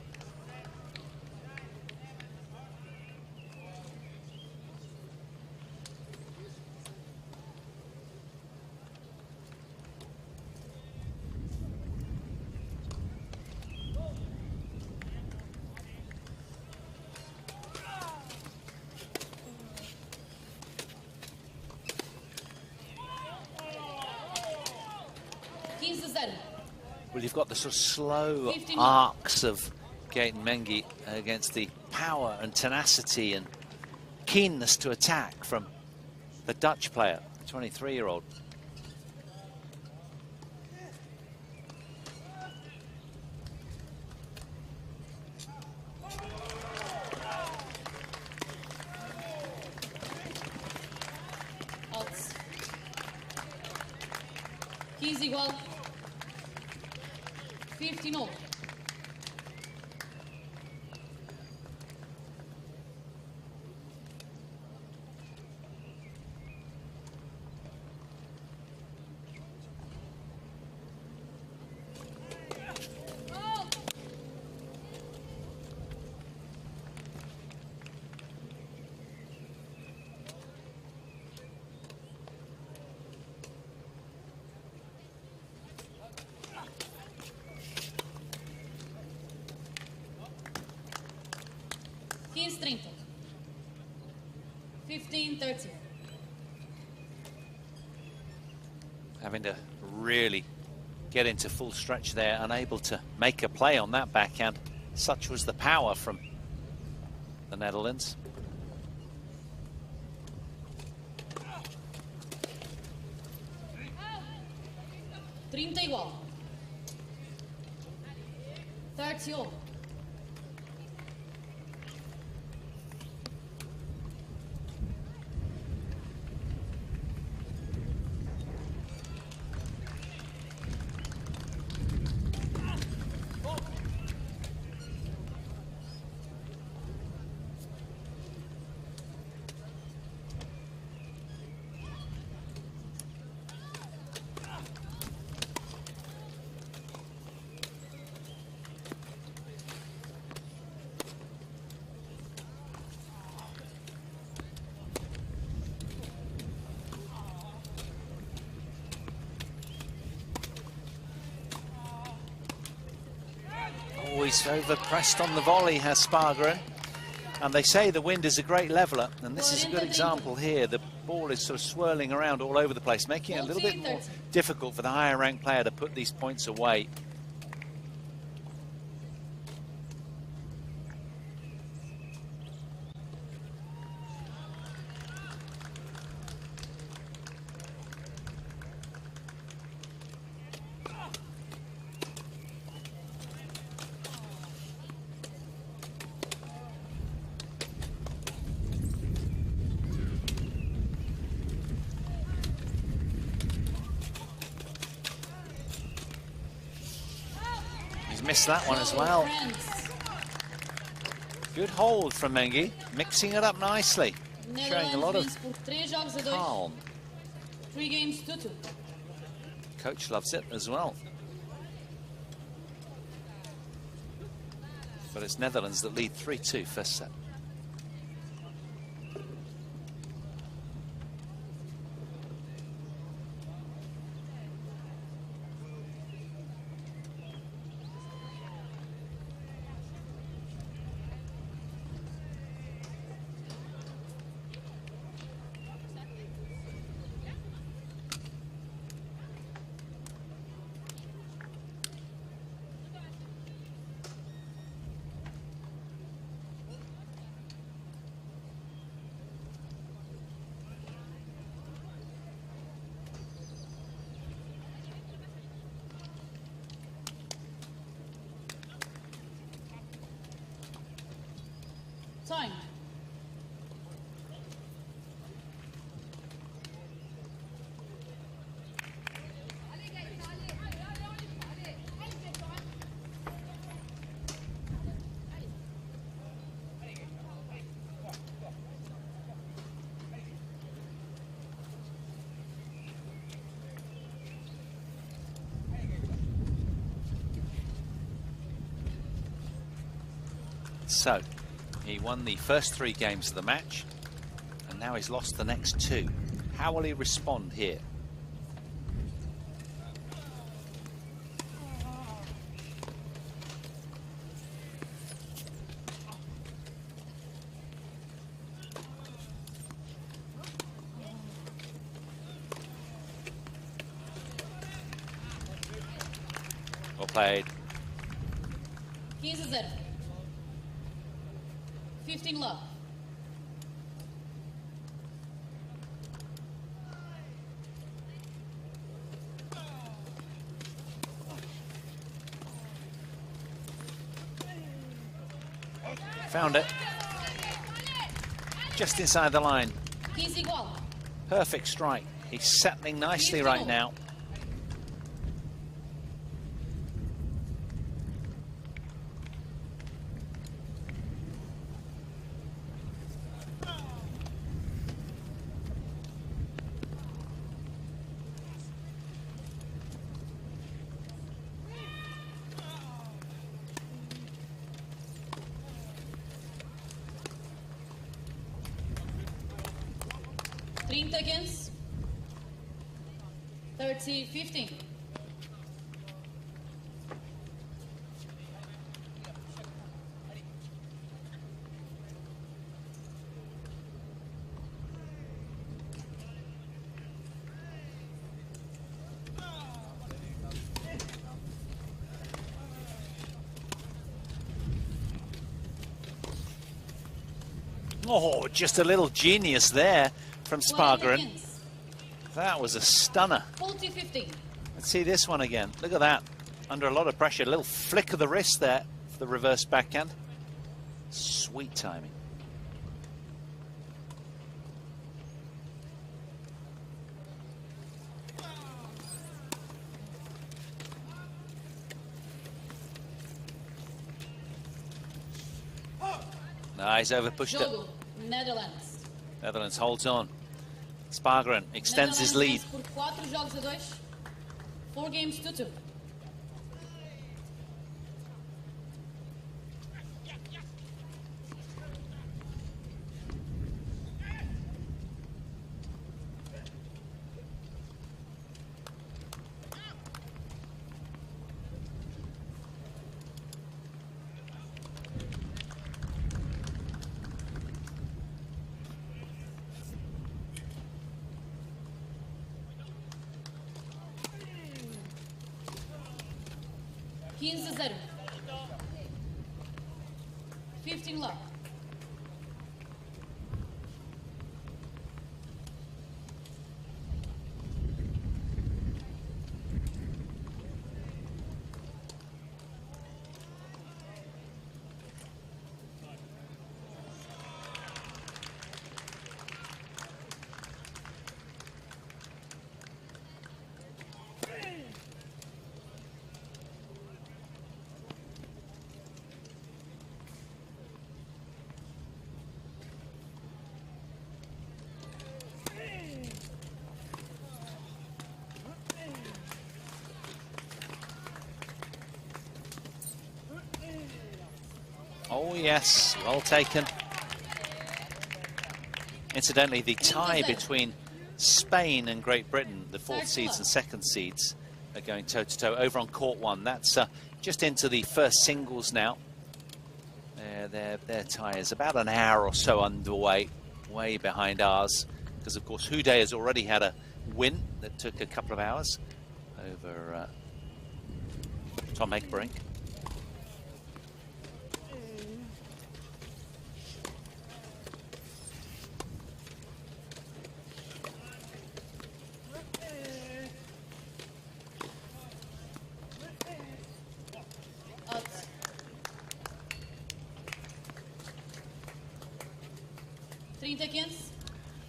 Well, you've got the sort of slow arcs of Gaëtan Mengi against the power and tenacity and keenness to attack from the Dutch player, 23-year-old. Out. 15 igual. 15-0. He's 30. 15-30. Having to really get into full stretch there, unable to make a play on that backhand. Such was the power from the Netherlands. Trinta igual. 30-0. He's over-pressed on the volley, has Spargren. And they say the wind is a great leveler, and this is a good example here. The ball is sort of swirling around all over the place, making it a little bit more difficult for the higher ranked player to put these points away. Missed that one as well. Good hold from Mengi, mixing it up nicely, showing a lot of calm. 3 games to 2. Coach loves it as well. But it's Netherlands that lead 3-2 first set. Time. So, he won the first 3 games of the match, and now he's lost the next 2. How will he respond here? Well played. 15-0. 15 love. Found it. Just inside the line. 15 igual. Perfect strike. He's settling nicely right now. Against 30-15. Oh, just a little genius there from Spargren. That was a stunner. 40-15. Let's see this one again. Look at that. Under a lot of pressure. A little flick of the wrist there for the reverse backhand. Sweet timing. Nice, overpushed it. Netherlands. Netherlands holds on. Spargren extends his lead. Por 4 jogos a 2. 4 games to 2. 15-0. 15 love. Oh yes, well taken. Incidentally, the tie between Spain and Great Britain, the fourth seeds and second seeds, are going toe-to-toe over on court one. That's just into the first singles now. Their tie is about an hour or so underway, way behind ours, because of course Houdet has already had a win that took a couple of hours over Tom Egbrink.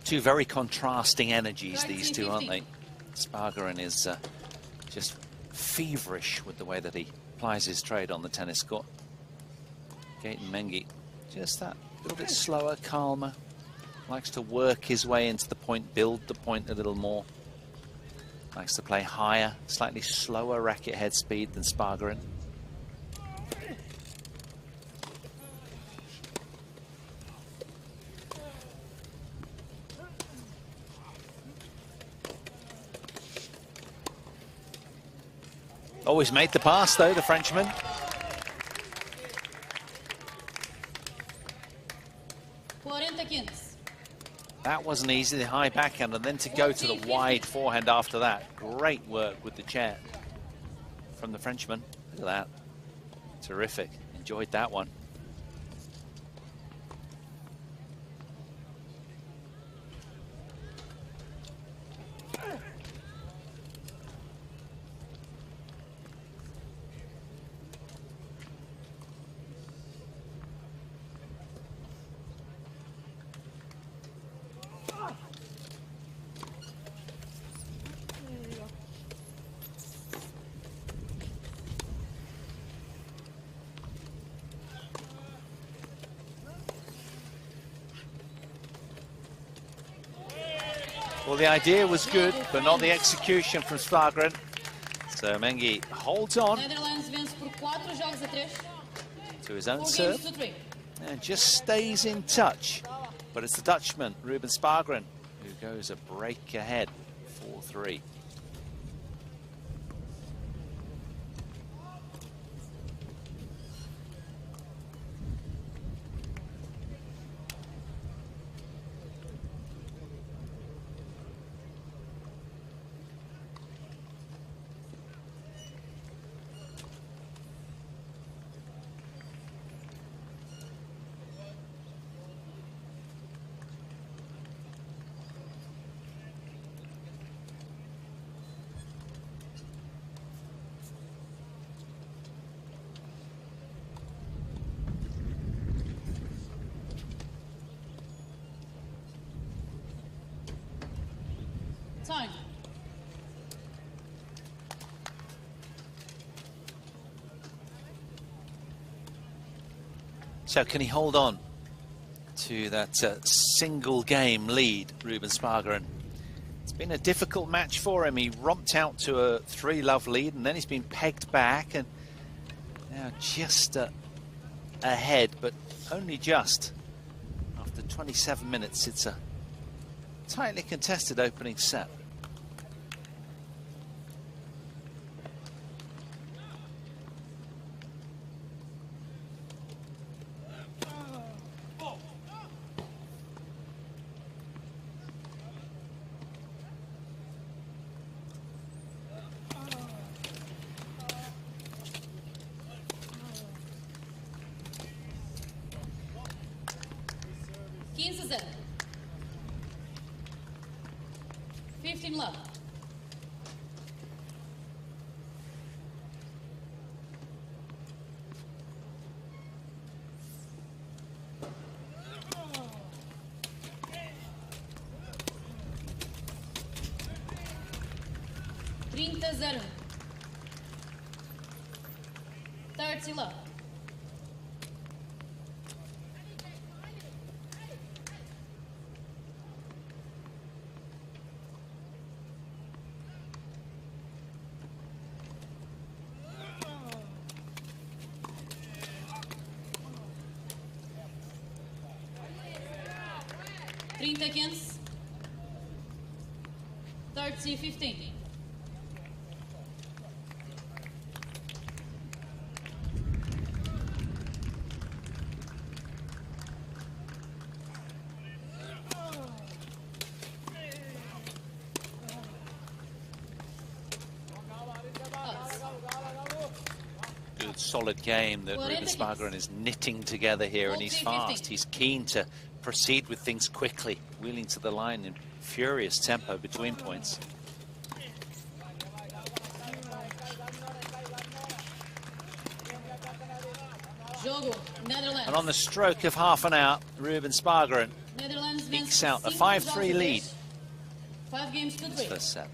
Two very contrasting energies, these two, aren't they? Spargarin is just feverish with the way that he plies his trade on the tennis court. Gaëtan Mengi, just that little bit slower, calmer. Likes to work his way into the point, build the point a little more. Likes to play higher, slightly slower racket head speed than Spargarin. Always made the pass, though, the Frenchman. That wasn't easy, the high backhand, and then to go to the wide forehand after that. Great work with the chair from the Frenchman. Look at that. Terrific. Enjoyed that one. Well, the idea was good, but not the execution from Spargarin. So Mengi holds on to his own serve and just stays in touch. But it's the Dutchman, Ruben Spargarin, who goes a break ahead, 4-3. Time. So can he hold on to that single game lead, Ruben Spargarin? It's been a difficult match for him. He romped out to a 3-love lead, and then he's been pegged back, and now just ahead, but only just. After 27 minutes, it's a tightly contested opening set. 15 love. Zero. 30 love. Against 30-15. Good solid game that Ruben Spargeren is knitting together here, and he's fast. He's keen to proceed with things quickly, wheeling to the line in furious tempo between points. And on the stroke of half an hour, Ruben Spargeren ekes out a 5-3 lead. 5 games to 3. First set.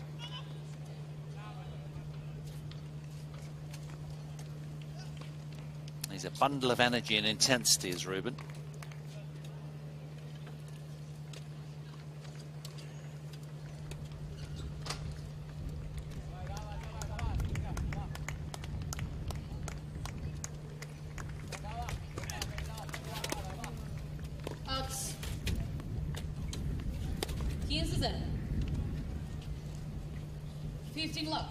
He's a bundle of energy and intensity, is Ruben. Out. 15-0. 15 love.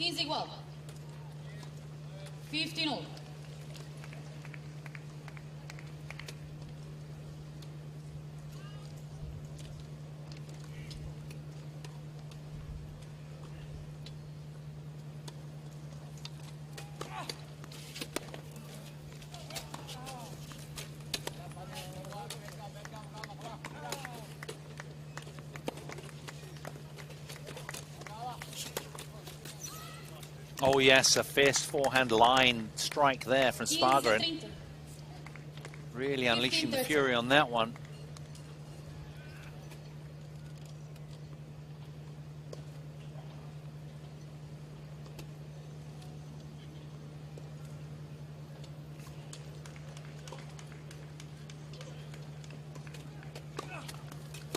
Igual. 15 all. Oh yes, a fierce forehand line strike there from Spargeren. Really unleashing the fury on that one.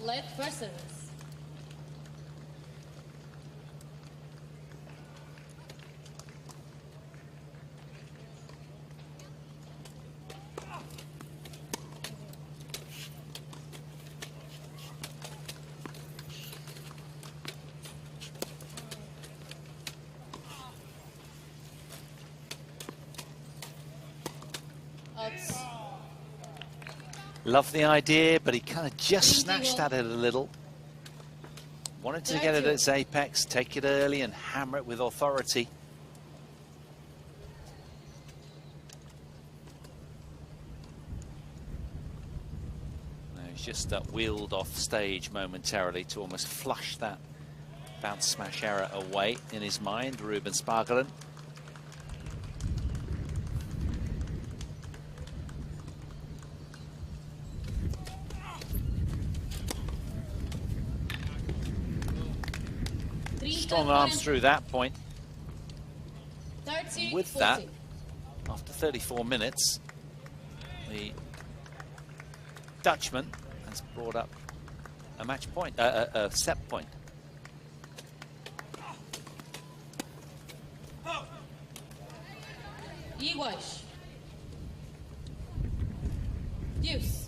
Let first service. Loved the idea, but he kind of just snatched at it a little. Wanted to get it at its apex, take it early and hammer it with authority. No, he's just wheeled off stage momentarily to almost flush that bounce smash error away in his mind, Ruben Spargeren. Strong arms through that point. With that, after 34 minutes, the Dutchman has brought up a match point, a set point. Iguais. Deuce.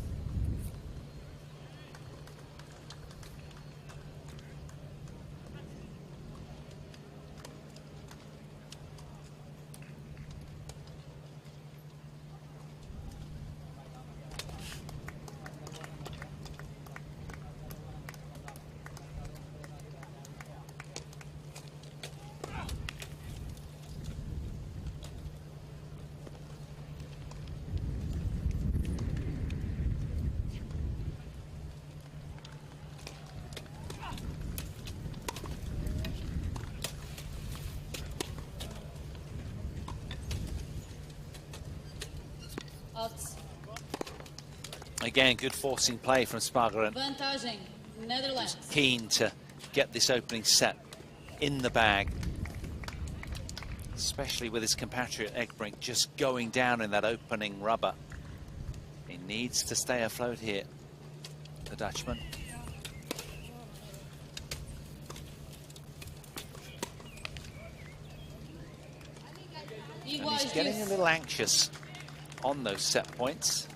Out. Again, good forcing play from Spargeren. Vantagem, Netherlands. Keen to get this opening set in the bag, especially with his compatriot Egbrink just going down in that opening rubber. He needs to stay afloat here, the Dutchman. And he's getting a little anxious on those set points.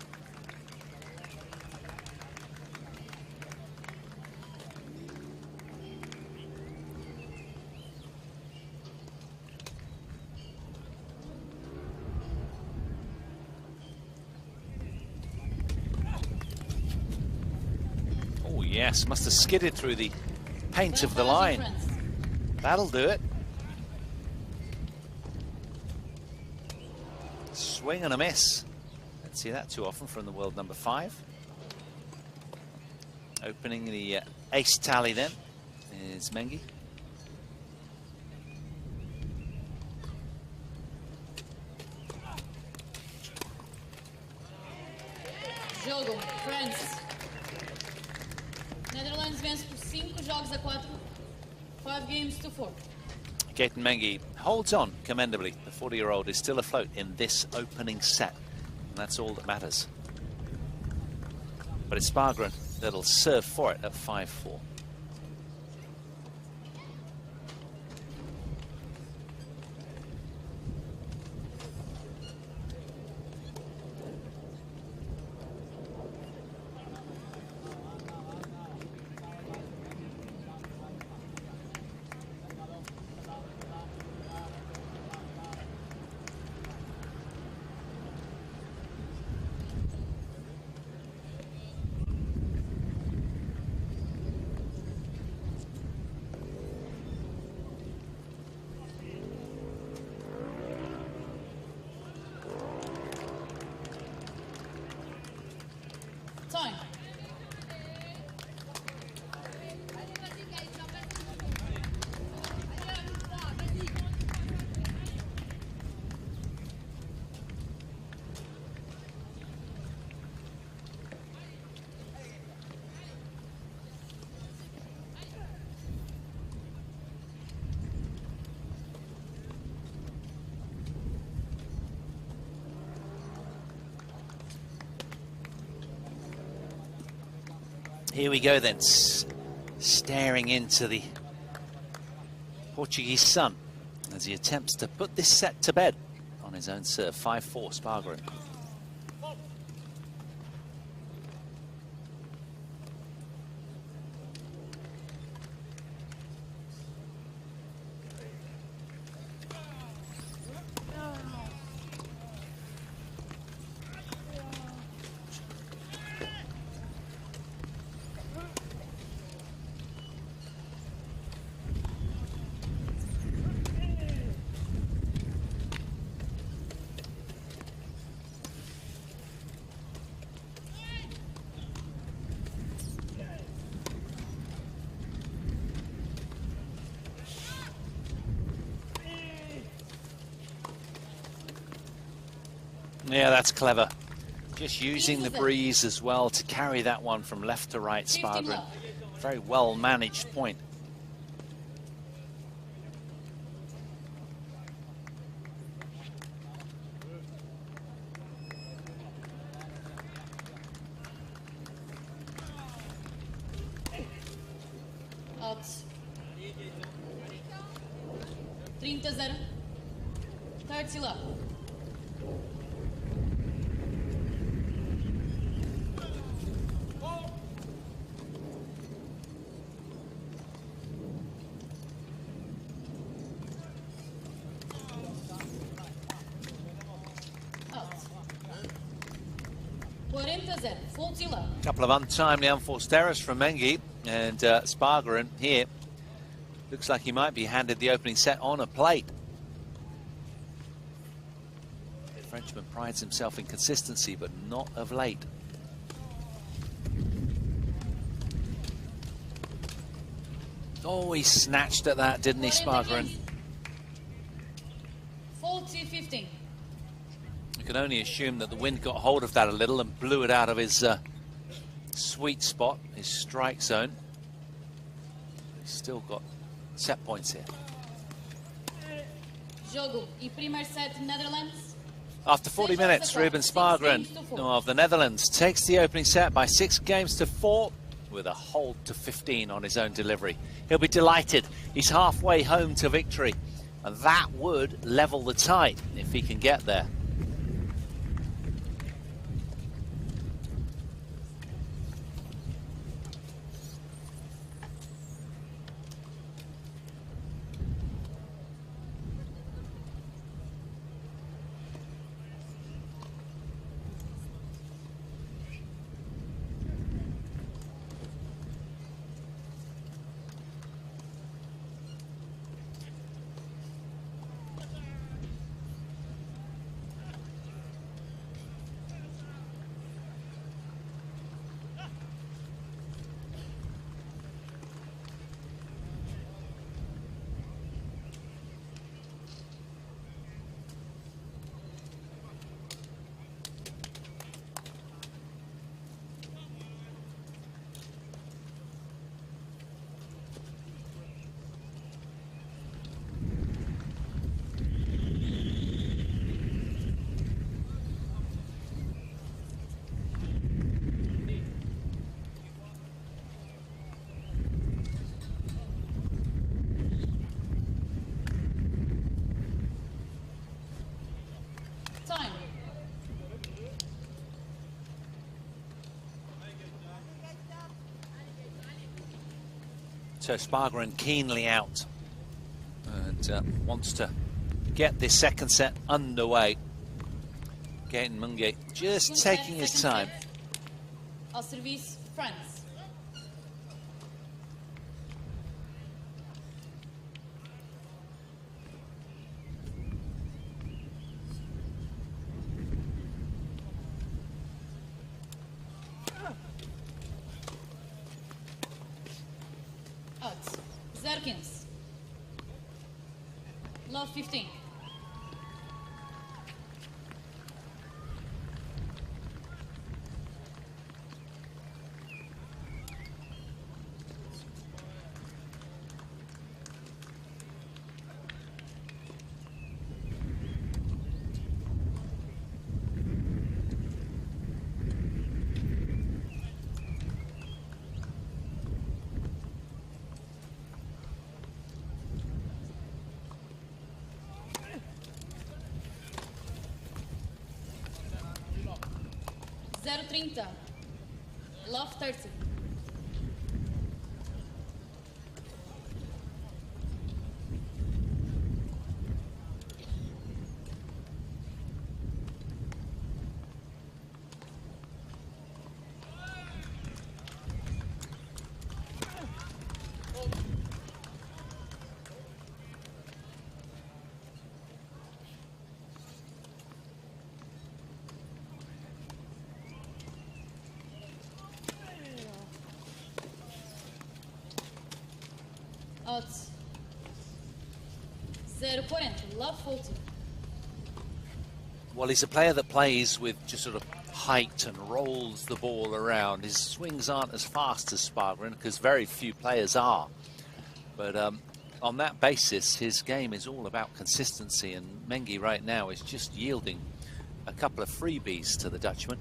Oh yes, must have skidded through the paint of the line. That'll do it. Swing and a miss. Don't see that too often from the world number 5. Opening the ace tally then is Mengi. Jogo, France. Netherlands vence por 5 jogos a 4. 5 games to 4. Gaten Mengi holds on commendably. The 40-year-old is still afloat in this opening set, and that's all that matters. But it's Spargeren that'll serve for it at 5-4. Time. Here we go then, staring into the Portuguese sun as he attempts to put this set to bed on his own serve. 5-4, Spargeren. Yeah, that's clever. Just using the breeze as well to carry that one from left to right, Spargeren. Very well managed point. Out. 30-0. Third love. 40-0, full zero. Couple of untimely unforced errors from Mengi, and Spargeren here looks like he might be handed the opening set on a plate. The Frenchman prides himself in consistency, but not of late. Oh, he snatched at that, didn't he, Spargeren? 40-15. You can only assume that the wind got hold of that a little and blew it out of his sweet spot, his strike zone. He's still got set points here. Jogo e primeiro set Netherlands. After 40 minutes, Ruben Spargeren of the Netherlands takes the opening set by 6 games to 4 with a hold to 15 on his own delivery. He'll be delighted. He's halfway home to victory, and that would level the tie if he can get there. Time. So Spargeren keenly out and wants to get this second set underway. Gaten Munge just taking his time. Ao serviço, France. Out. 0-15. Love 15. Zero 30. Love 30. Out. 0-40. Love 40. Well, he's a player that plays with just sort of height and rolls the ball around. His swings aren't as fast as Spargeren, because very few players are. But on that basis, his game is all about consistency, and Mengi right now is just yielding a couple of freebies to the Dutchman.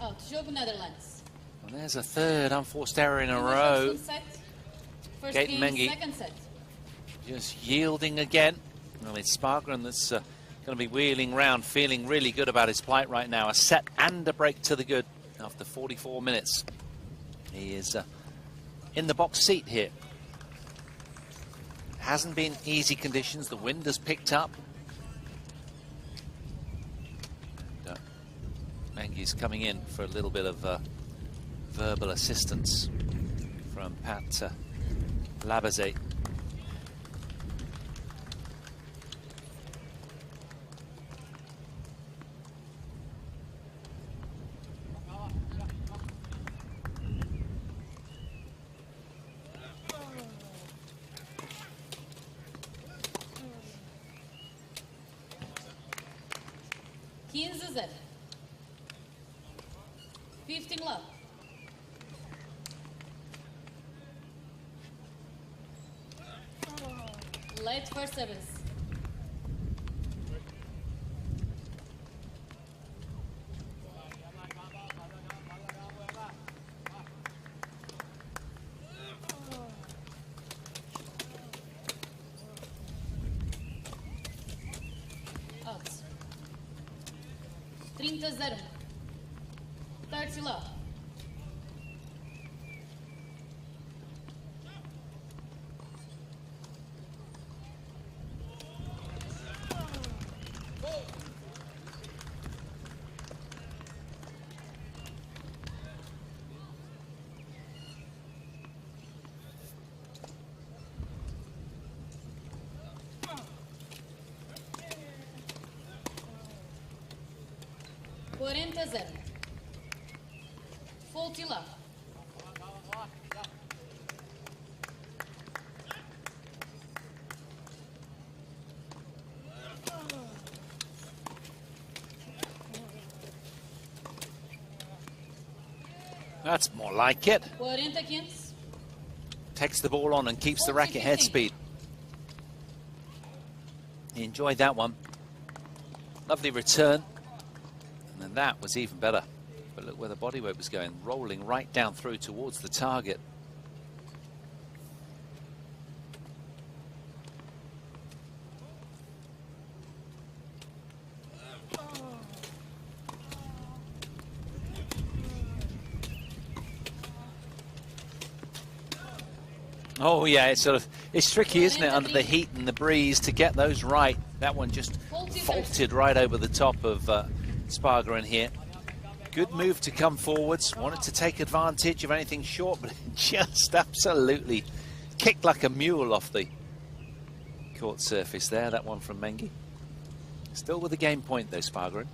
Out. Jogo Netherlands. And there's a third unforced error in a Primeiro row. jogo, segundo set. First Gaten game, Mengi. second set. Just yielding again. Well, it's Spargeren that's going to be wheeling round, feeling really good about his plight right now. A set and a break to the good after 44 minutes. He is in the box seat here. Hasn't been easy conditions. The wind has picked up. he's coming in for a little bit of verbal assistance from Pat Labazet. $15-0. 15 love. Late first service. Out. 30-0. 30 love. $40-0. 40 love. That's more like it. 40-15. Takes the ball on and keeps the racket head speed. He enjoyed that one. Lovely return. And then that was even better. But look where the body weight was going, rolling right down through towards the target. Oh yeah, it's tricky, isn't it, under the heat and the breeze to get those right. That one just vaulted right over the top of Spargeren here. Good move to come forwards. Wanted to take advantage of anything short, but just absolutely kicked like a mule off the court surface there. That one from Mengi. Still with a game point though, Spargeren.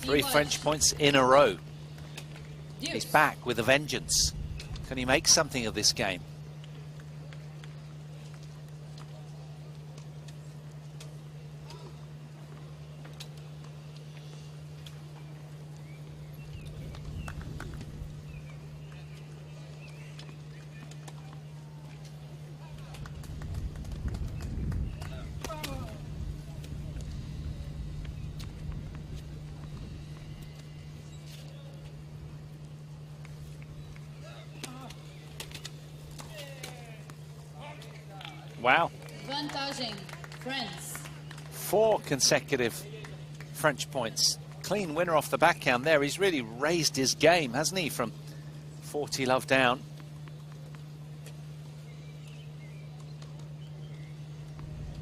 Three French points in a row. He's back with a vengeance. Can he make something of this game? Wow. Vantagem, France. 4 consecutive French points. Clean winner off the backhand there. He's really raised his game, hasn't he, from 40 love down.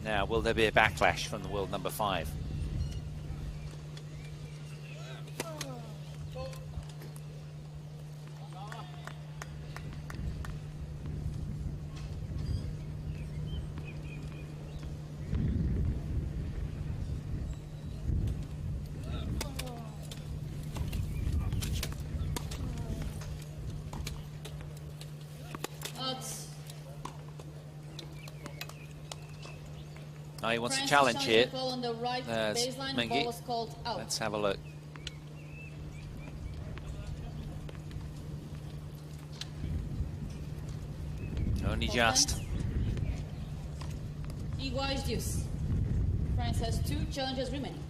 Now, will there be a backlash from the world number 5? Now he wants a challenge here. There's Mengi. Let's have a look. Only just. Iguais deuce. France has 2 challenges remaining.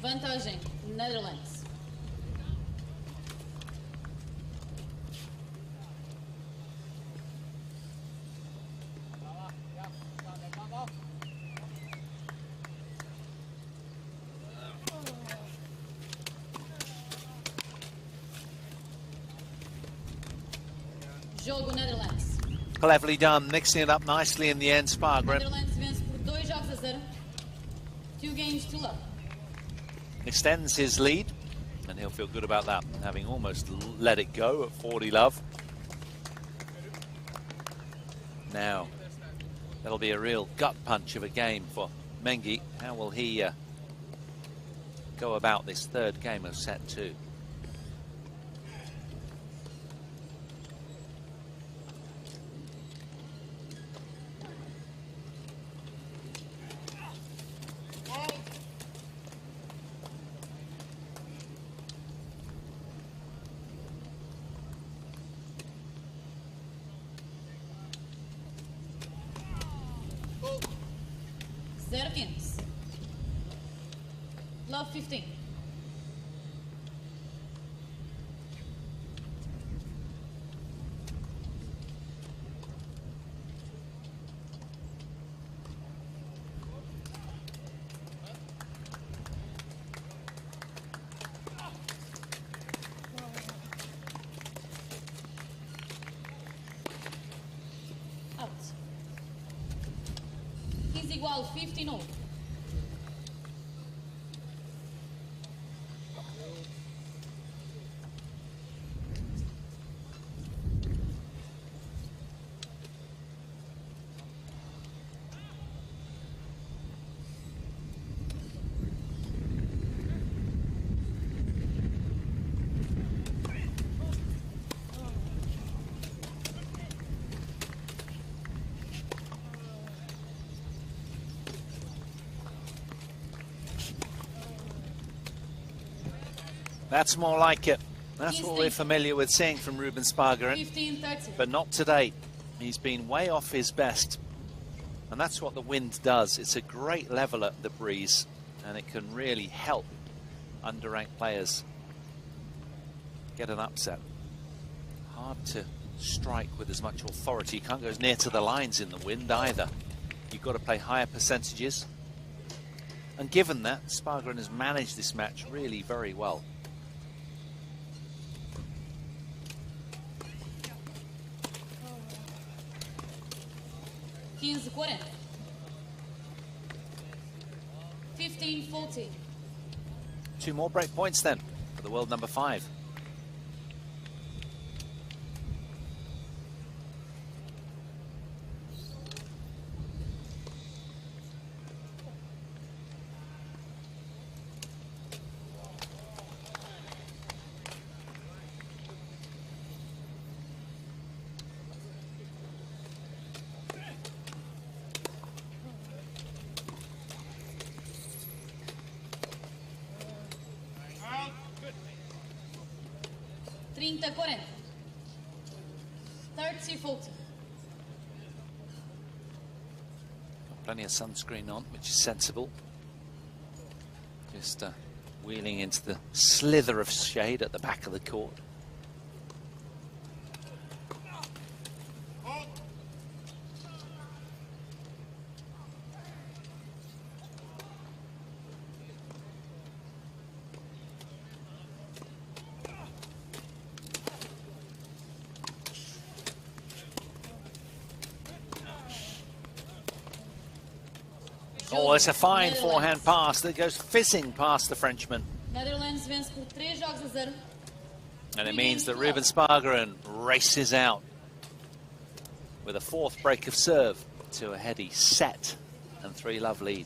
Vantagem, Netherlands. jogo Netherlands. Cleverly done, mixing it up nicely in the end, Spargren. Netherlands vence por 2 jogos a 0. 2 games to love. Extends his lead, and he'll feel good about that, having almost let it go at 40 love. Now, that'll be a real gut punch of a game for Mengi. How will he go about this third game of set 2? Zerkins. Love 15. Out. 15 igual, 15-0. That's more like it. That's what we're familiar with seeing from Ruben Spargeren. 15-30. But not today. He's been way off his best. And that's what the wind does. It's a great leveler, the breeze, and it can really help underranked players get an upset. Hard to strike with as much authority. You can't go as near to the lines in the wind either. You've got to play higher percentages. And given that, Spargeren has managed this match really very well. Quinze 40. 15-40. 2 more break points then for the world number 5. Trinta 40. 30-40. Plenty of sunscreen on, which is sensible. Just wheeling into the slither of shade at the back of the court. Oh, it's a fine forehand pass that goes fizzing past the Frenchman. Netherlands vence por 3 jogos a 0. And it means that Ruben Spargeren races out with a 4th break of serve to a heady set and 3-love lead.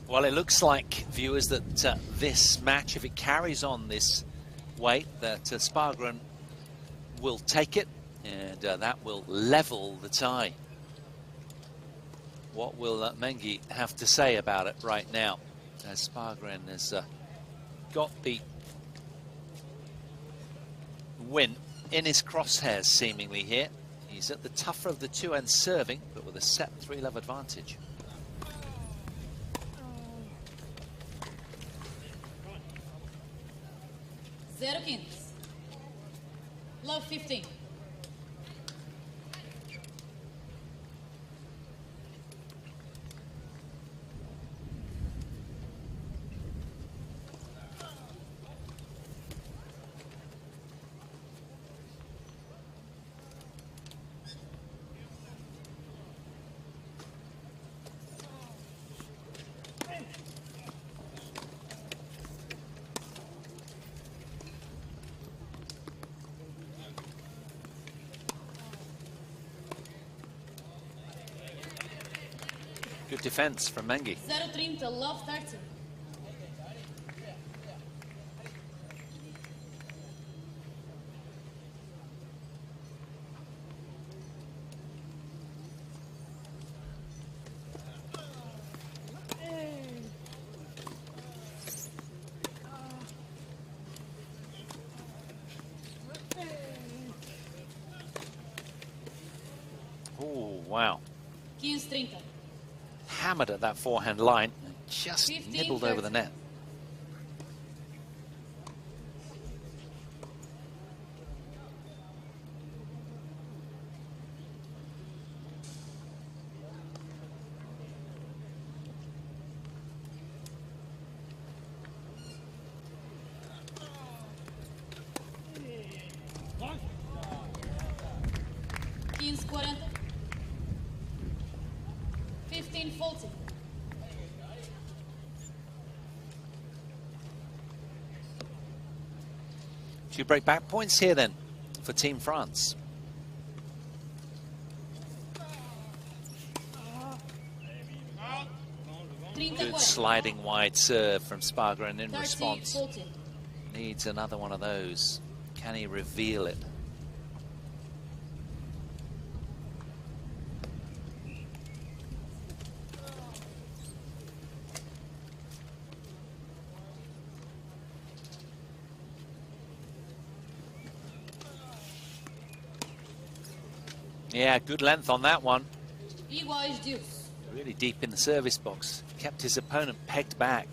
Well, it looks like, viewers, that this match, if it carries on this way, that Spargren will take it, and that will level the tie. What will Mengi have to say about it right now, as Spargren has got the win in his crosshairs seemingly here. He's at the tougher of the two ends serving, but with a set 3-love advantage. Zero 15. Love 15. Good defense from Mengi. 0-30, love 30. Oh, wow. 15-30. Hammered at that forehand line and just 15, nibbled over the 30. net. Quinze 40. 15-40. Two break back points here then for Team France. Good sliding wide serve from Spargren in response. 30-40. Needs another one of those. Can he reveal it? Yeah, good length on that one. Iguais deuce. Really deep in the service box. Kept his opponent pegged back.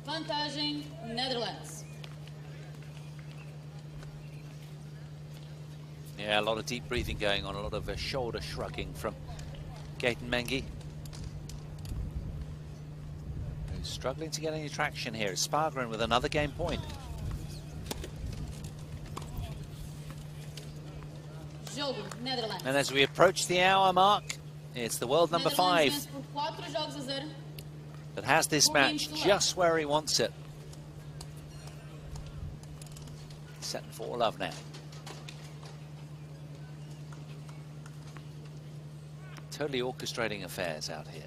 Vantagem Netherlands. Yeah, a lot of deep breathing going on, a lot of shoulder shrugging from Gaten Mengi, who's struggling to get any traction here. Spargren with another game point. Jogo Netherlands. And as we approach the hour mark, it's the world number 5 Netherlands vence por 4 jogos a 0. that has this match just where he wants it. Setting 4-love now. Totally orchestrating affairs out here.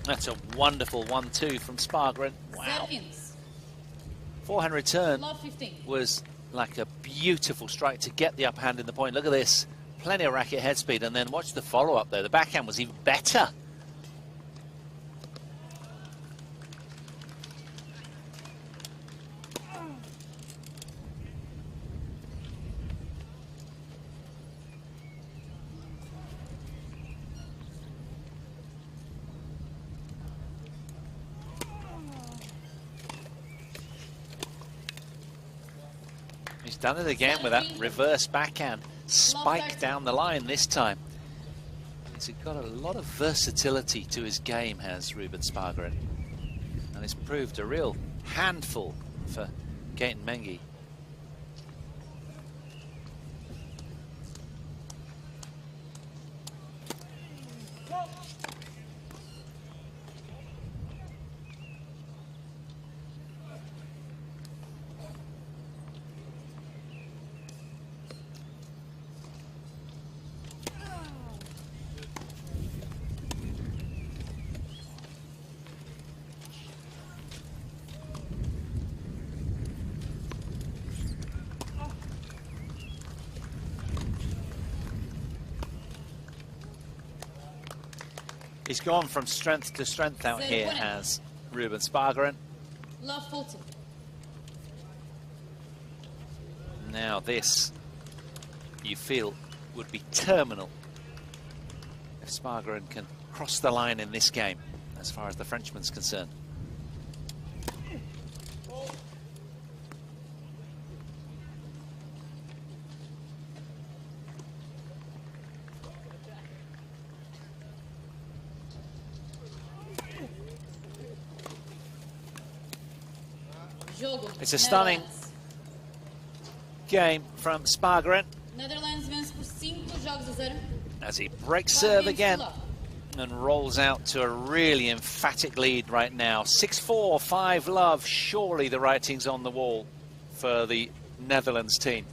That's a wonderful 1-2 from Spargren. Wow. 0-15. Forehand return Love 15. was like a beautiful strike to get the upper hand in the point. Look at this. Plenty of racket head speed, and then watch the follow-up there. The backhand was even better. done it again with that reverse backhand spike down the line this time. He's got a lot of versatility to his game, has Ruben Spargarin. And it's proved a real handful for Gaëtan Mengi. He's gone from strength to strength out here, has Ruben Spargarin. Love Fulton. Now this, you feel, would be terminal if Spargarin can cross the line in this game, as far as the Frenchman's concerned. It's a stunning game from Spargarin as he breaks serve again and rolls out to a really emphatic lead right now. 6-4, 5-love. Surely the writing's on the wall for the Netherlands team.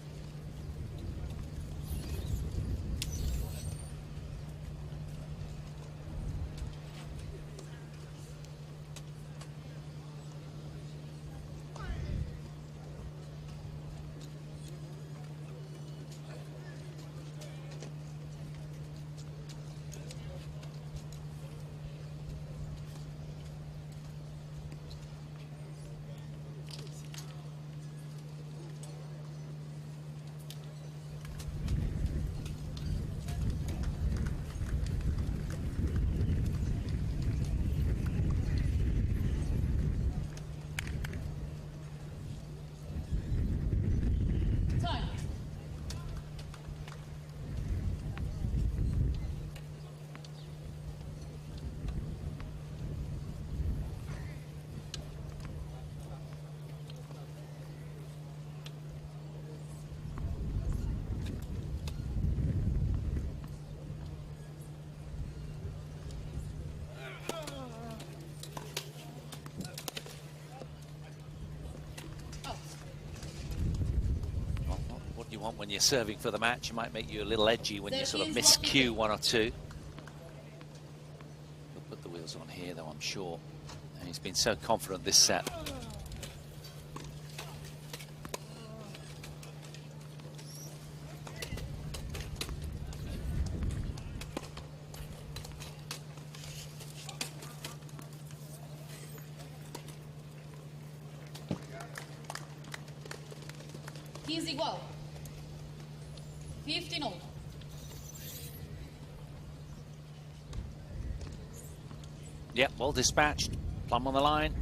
When you're serving for the match, it might make you a little edgy when you sort of miscue one or two. He'll put the wheels on here, though, I'm sure. And he's been so confident this set. Igual. 15-all. Yep, well dispatched. Plum on the line.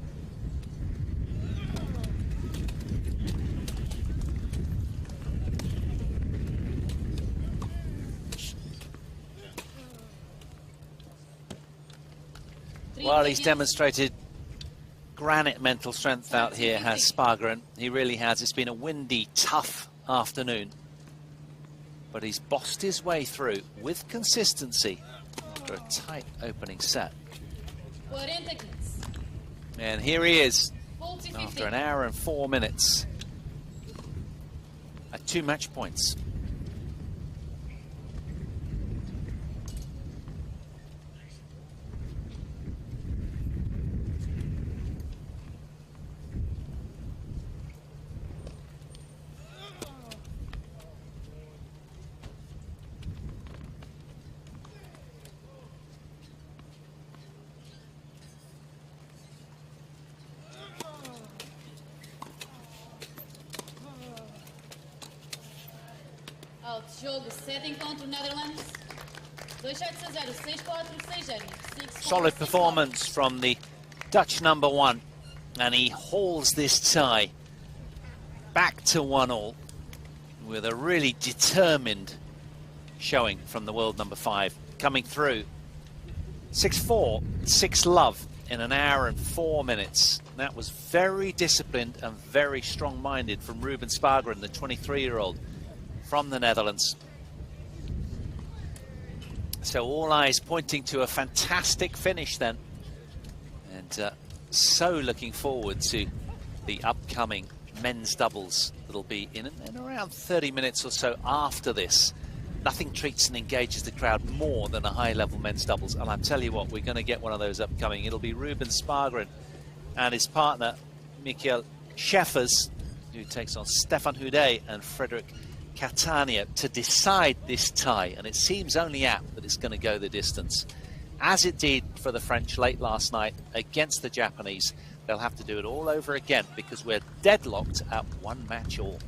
Well, he's demonstrated granite mental strength out here, has Spargarin. He really has. It's been a windy, tough afternoon. But he's bossed his way through with consistency after a tight opening set. And here he is after an hour and 4 minutes at 2 match points. Jogo 7 contra o Netherlands. 2-0, 6-4, 6-0. Solid performance from the Dutch number one, and he hauls this tie back to 1-all. with a really determined showing from the world number 5 coming through. 6-4, 6-love in an hour and 4 minutes. That was very disciplined and very strong-minded from Ruben Spargren, the 23-year-old from the Netherlands. So all eyes pointing to a fantastic finish then. And so looking forward to the upcoming men's doubles that'll be in around 30 minutes or so after this. Nothing treats and engages the crowd more than a high-level men's doubles. And I tell you what, we're going to get one of those upcoming. It'll be Ruben Spargren and his partner, Michael Schäffers, who takes on Stefan Houdet and Frederick Catania to decide this tie. And it seems only apt that it's going to go the distance. As it did for the French late last night against the Japanese, they'll have to do it all over again because we're deadlocked at 1 match all.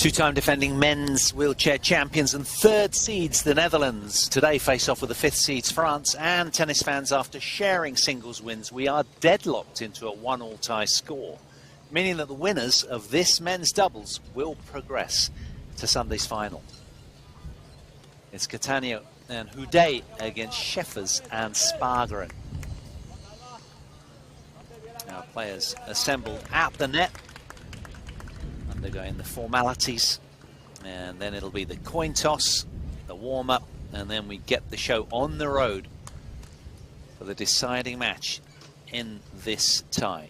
Two-time defending men's wheelchair champions and third seeds, the Netherlands, today face off with the fifth seeds, France. And tennis fans, after sharing singles wins, we are deadlocked into a 1-1 tie score, meaning that the winners of this men's doubles will progress to Sunday's final. It's Catania and Houdet against Scheffers and Spargeren. Now players assembled at the net, undergoing the formalities, and then it'll be the coin toss, the warm-up, and then we get the show on the road for the deciding match in this tie.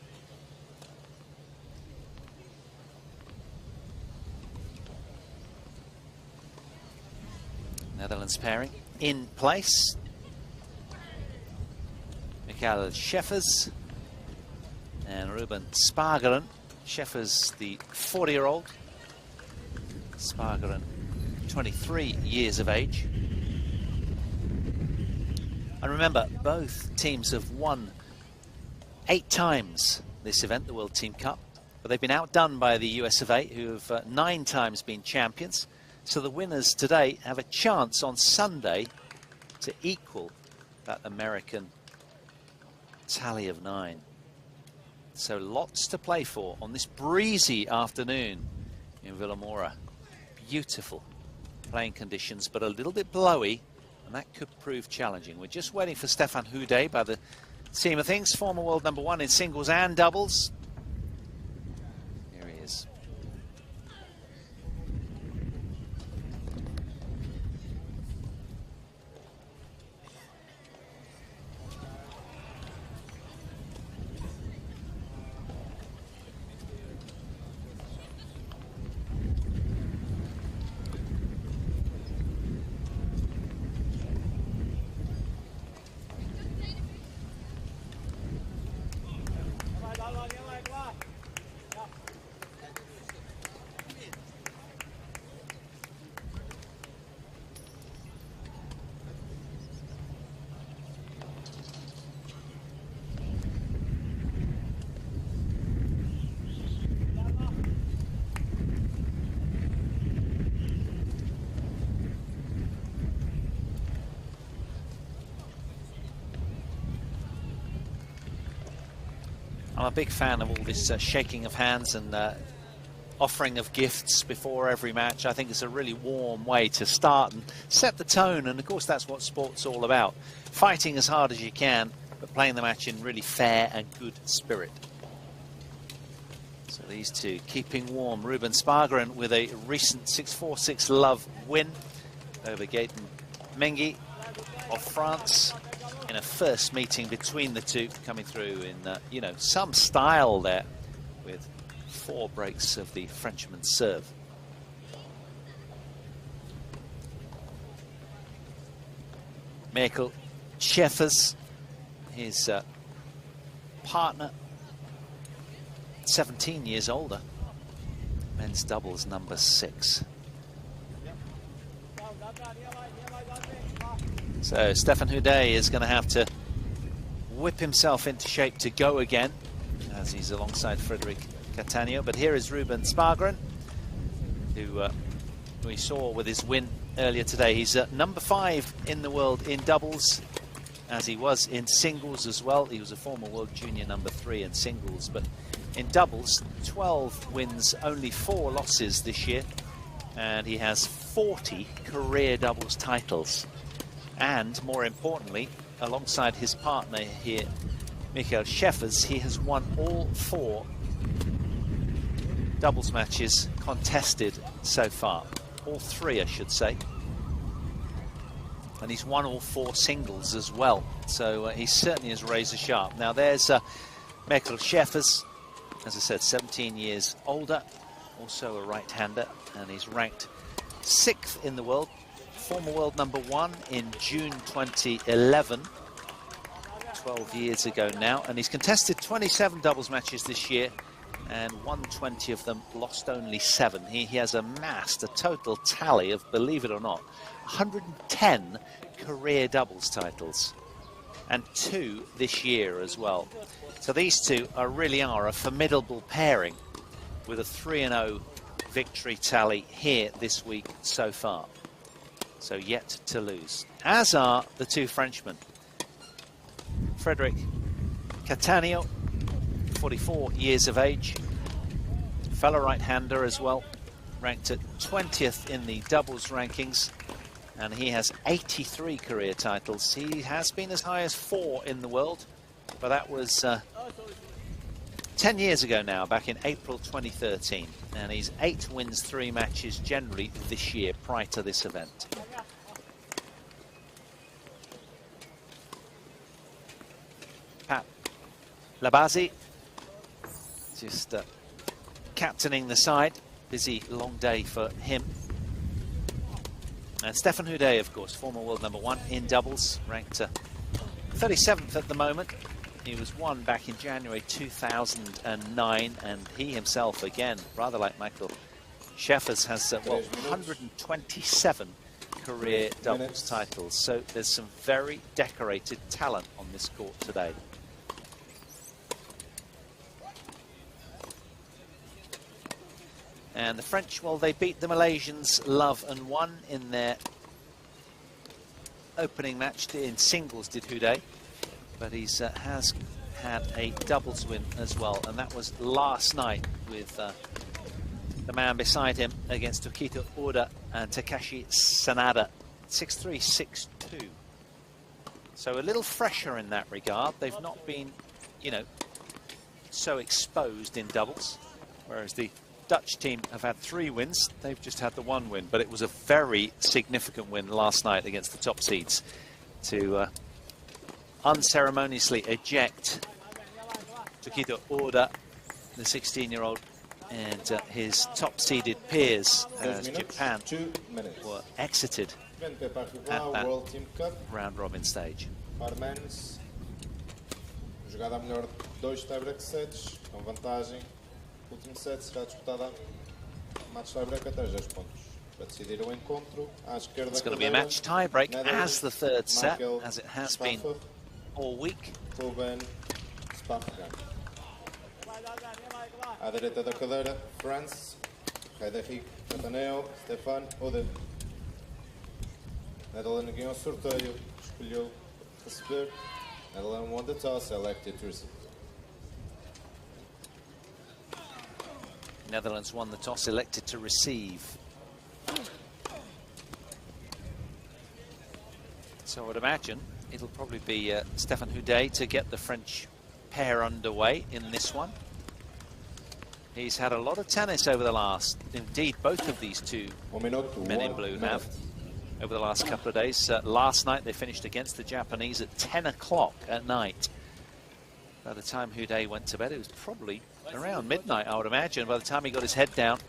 Netherlands pairing in place. Michael Scheffers and Ruben Spargeren. Scheffers, the 40-year-old. Spargeren, 23 years of age. And remember, both teams have won 8 times this event, the World Team Cup. But they've been outdone by the US of A, who have 9 times been champions. So the winners today have a chance on Sunday to equal that American tally of 9. So lots to play for on this breezy afternoon in Vilamora. Beautiful playing conditions, but a little bit blowy, and that could prove challenging. We're just waiting for Stefan Houdet by the scheme of things, former world #1 in singles and doubles. Here he is. I'm a big fan of all this shaking of hands and offering of gifts before every match. I think it's a really warm way to start and set the tone, and of course that's what sport's all about. Fighting as hard as you can, but playing the match in really fair and good spirit. So these two keeping warm. Ruben Spargeren with a recent 6-4, 6-love win over Gaëtan Mengi of France, in a first meeting between the two, coming through in, you know, some style there with 4 breaks of the Frenchman's serve. Michael Scheffers, his partner, 17 years older, men's doubles #6. So Stefan Houdet is going to have to whip himself into shape to go again, as he's alongside Frédéric Catania. But here is Ruben Spargeren, who we saw with his win earlier today. He's #5 in the world in doubles, as he was in singles as well. He was a former world junior #3 in singles, but in doubles, 12 wins, only 4 losses this year. And he has 40 career doubles titles. And more importantly, alongside his partner here, Michael Scheffers, he has won all 4 doubles matches contested so far. All 3, I should say. And he's won all 4 singles as well. So he certainly is razor sharp. Now there's Michael Scheffers, as I said, 17 years older, also a right-hander, and he's ranked 6th in the world. Former world #1 in June 2011, 12 years ago now, and he's contested 27 doubles matches this year and won 20 of them, lost only 7. He has amassed a total tally of, believe it or not, 110 career doubles titles, and 2 this year as well. So these two really are a formidable pairing, with a 3-0 victory tally here this week so far. So yet to lose, as are the two Frenchmen. Frederic Cattaneo, 44 years of age, fellow right-hander as well, ranked at 20th in the doubles rankings, and he has 83 career titles. He has been as high as 4 in the world, but that was 10 years ago now, back in April 2013, and he's 8 wins, 3 matches generally this year prior to this event. Pat Labasi just captaining the side. Busy long day for him. And Stefan Houdet, of course, former world #1 in doubles, ranked 37th at the moment. He was won back in January 2009, and he himself, again, rather like Michael Schäffers, has 127 career doubles titles. So there's some very decorated talent on this court today. And the French, well, they beat the Malaysians love and won in their opening match in singles, did Houdet. But he's has had a doubles win as well, and that was last night with the man beside him against Tokito Oda and Takashi Sanada, 6-3, 6-2. So a little fresher in that regard. They've not been, you know, so exposed in doubles, whereas the Dutch team have had 3 wins. They've just had the 1 win, but it was a very significant win last night against the top seeds to unceremoniously eject Tokito Oda, the 16-year-old, and his top-seeded peers as Japan were exited at that round-robin stage. Para menos, jogada a melhor 2 tie-break sets, com vantagem. O último set será disputada match tie-break até 10 pontos. Para decidir o encontro, à esquerda. It's going to be a match tie-break as the third set, as it has been all week. À direita da cadeira, France, Frederic Cattaneo, Stefan Houdet. Netherlands ganhou o sorteio, escolheu receber. Netherlands won the toss, elected to receive. Netherlands won the toss, elected to receive. So I would imagine it'll probably be Stefan Houdet to get the French pair underway in this one. He's had a lot of tennis over the last, indeed both of these two men in blue have, over the last couple of days. Last night they finished against the Japanese at 10 o'clock at night. By the time Houdet went to bed, it was probably around midnight, I would imagine, by the time he got his head down.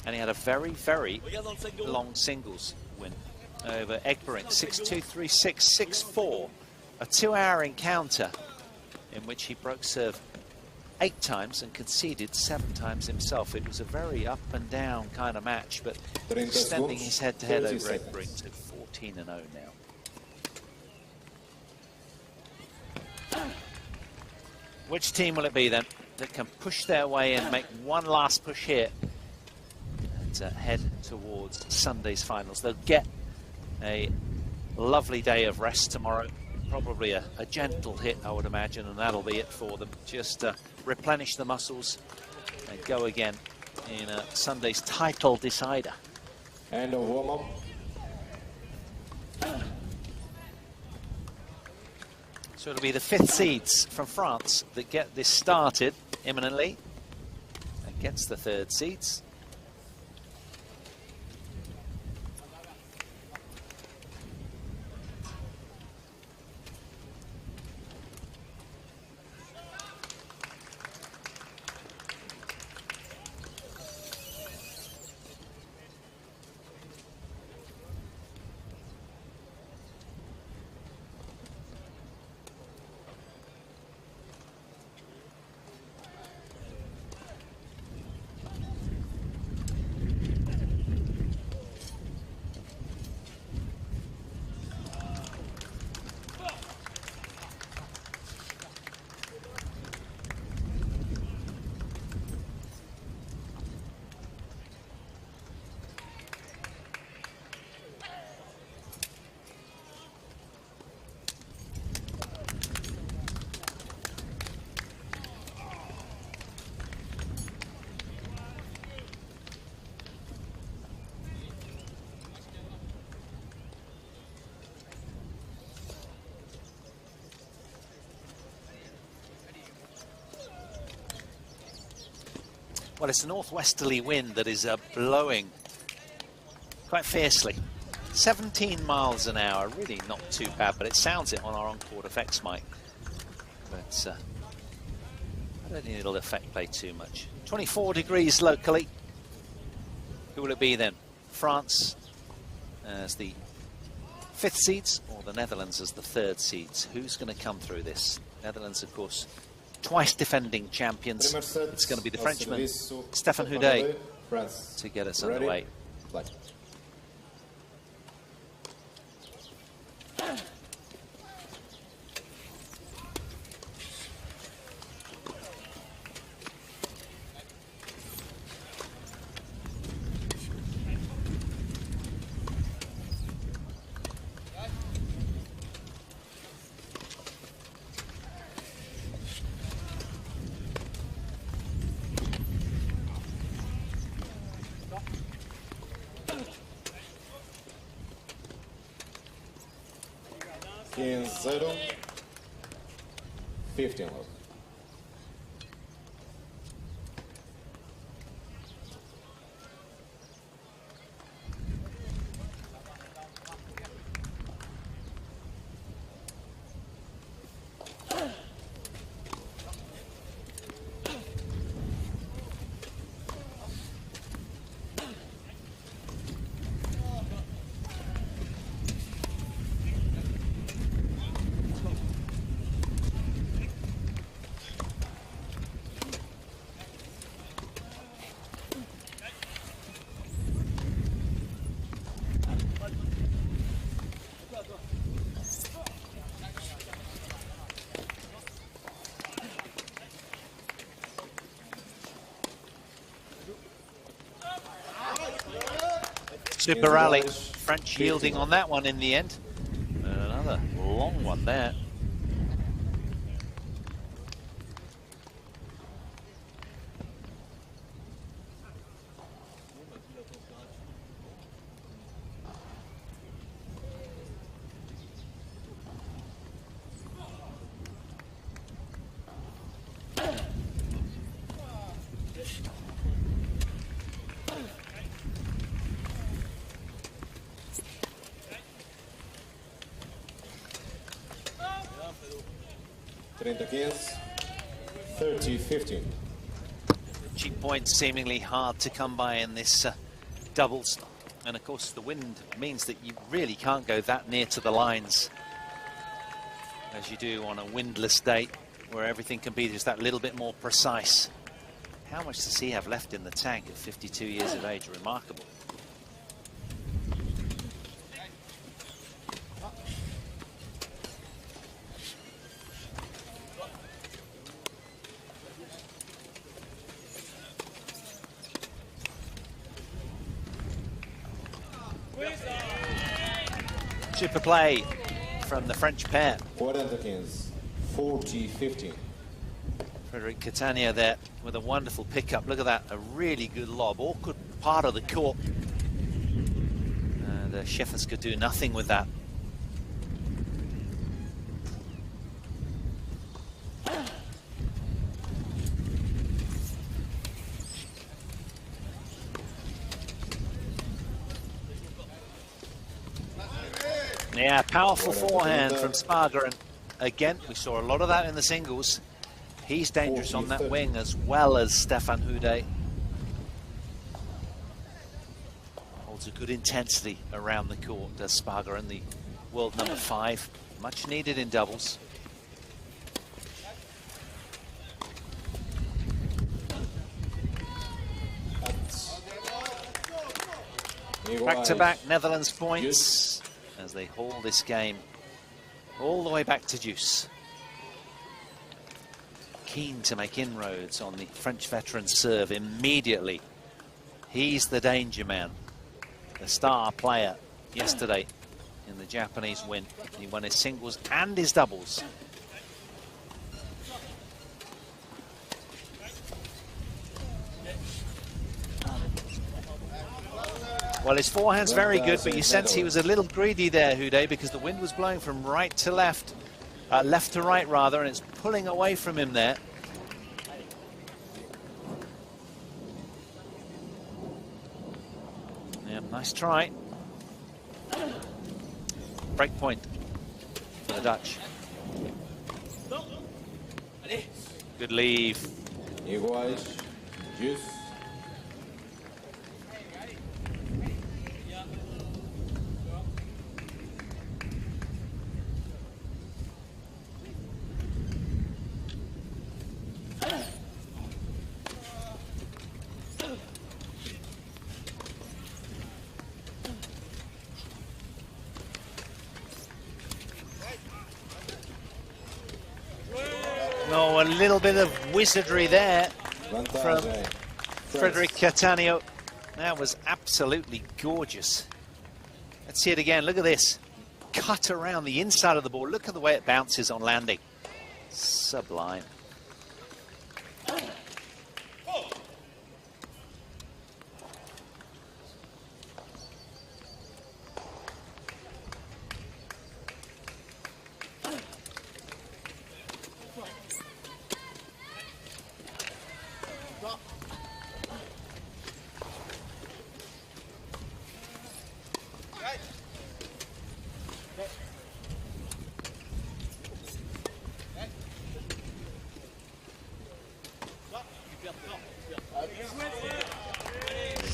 And he had a very, very long singles win over Egberink, 6-2, 3-6, 6-4. A 2-hour encounter in which he broke serve 8 times and conceded 7 times himself. It was a very up and down kind of match, but extending his head-to-head over Egberink to 14-0 now. Which team will it be then that can push their way in, make one last push here, and head towards Sunday's finals? They'll get a lovely day of rest tomorrow, probably a gentle hit, I would imagine, and that'll be it for them. Just replenish the muscles and go again in Sunday's title decider. And a warm-up. So it'll be the 5th seeds from France that get this started imminently against the 3rd seeds. Well, it's a northwesterly wind that is blowing quite fiercely. 17 miles an hour, really not too bad, but it sounds it on our on-court effects mic. But I don't think it'll affect play too much. 24 degrees locally. Who will it be then? France as the 5th seeds, or the Netherlands as the 3rd seeds? Who's going to come through this? Netherlands, of course, twice defending champions. It's going to be the Frenchman, Stéphane Houdet, to get us underway. Play. In 0, 15 love. Super rally. French yielding on that one in the end. Another long one there. Against 30-15. Cheap points seemingly hard to come by in this doubles. And of course the wind means that you really can't go that near to the lines as you do on a windless day, where everything can be just that little bit more precise. How much does he have left in the tank at 52 years of age? Remarkable. Super play from the French pair. 40-15. Frederic Catania there with a wonderful pickup. Look at that, a really good lob. Awkward part of the court. And Sheffers could do nothing with that. Yeah, powerful forehand from Sparger, and again, we saw a lot of that in the singles. He's dangerous on that wing as well as Stéphane Houdet. Holds a good intensity around the court, does Sparger, and the world number 5. Much needed in doubles. Back-to-back Netherlands points as they haul this game all the way back to deuce. Keen to make inroads on the French veteran serve immediately. He's the danger man, the star player yesterday in the Japanese win. He won his singles and his doubles. Well, his forehand's very good, but you sense he was a little greedy there, Houdet, because the wind was blowing from right to left, left to right rather, and it's pulling away from him there. Yeah, nice try. Break point for the Dutch. Good leave. Iguais. Juice. Oh, a little bit of wizardry there from Vantagem. Frederic Cattaneo. That was absolutely gorgeous. Let's see it again. Look at this. Cut around the inside of the ball. Look at the way it bounces on landing. Sublime.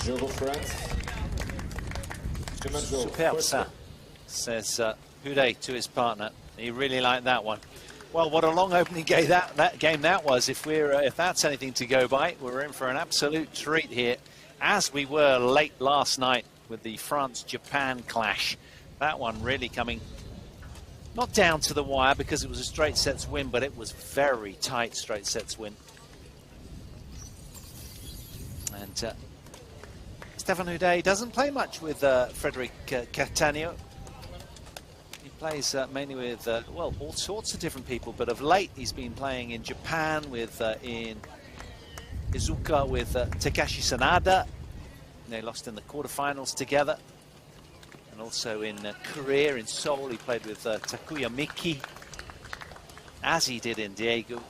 Jogo France. Superb ça, says Houdet to his partner. He really liked that one. Well, what a long opening game that was. If that's anything to go by, we're in for an absolute treat here, as we were late last night with the France-Japan clash. That one really coming not down to the wire because it was a straight sets win, but it was very tight straight sets win. And Stefan Houdet doesn't play much with Frederic Cattaneo. He plays mainly with, well, all sorts of different people, but of late he's been playing in Japan with, in Izuka with Takashi Sanada. They lost in the quarterfinals together. And also in Korea, in Seoul, he played with Takuya Miki, as he did in Daegu.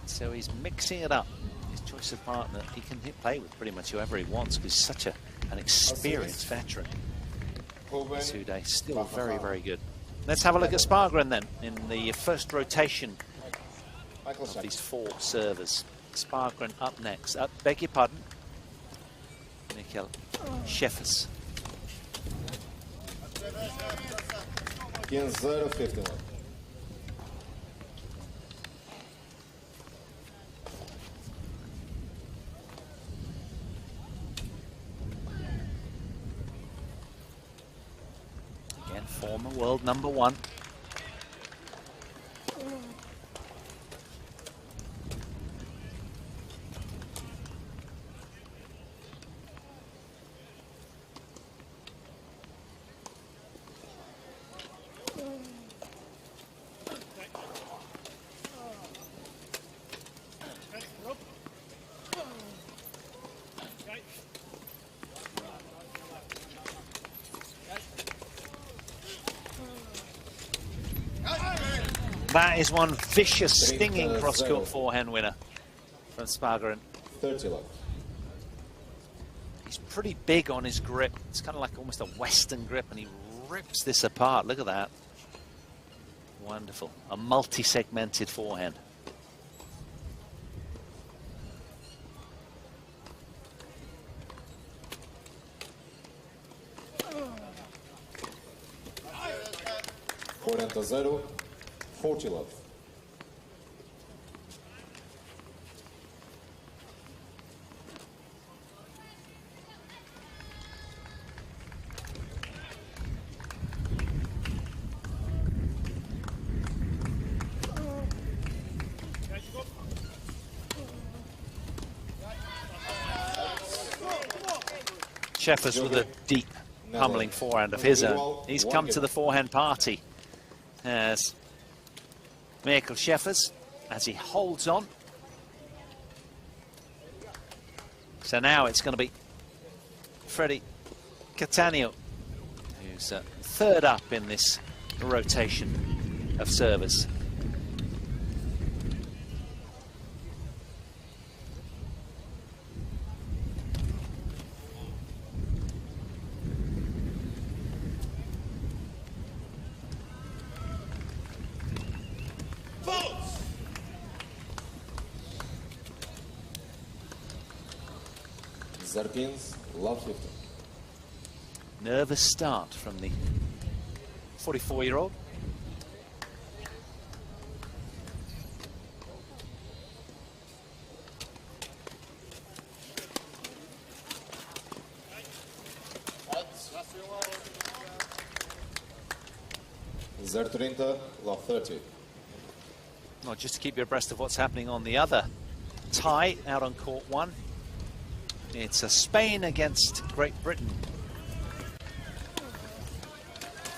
So he's mixing it up. His choice of partner, he can play with pretty much whoever he wants because he's such an experienced veteran. Houdet still very, very good. Let's have a look at Spargren then in the first rotation of these four servers. Spargren up next. Beg your pardon. Mikkel Scheffers. 15-0, 51. Again, former world number one. That is one vicious, stinging cross-court forehand winner from Spargren. 30 love. He's pretty big on his grip. It's kind of like almost a Western grip, and he rips this apart. Look at that. Wonderful. A multi-segmented forehand. Zero, 40 love. Scheffers with a deep pummeling forehand of his own. He's come to the forehand party as Mikkel Scheffers, as he holds on. So now it's going to be Freddie Cattaneo, who's third up in this rotation of service. 0-15, love 15. Nervous start from the 44-year-old. Zero-30, love 30. Well, just to keep you abreast of what's happening on the other tie out on court one. It's a Spain against Great Britain.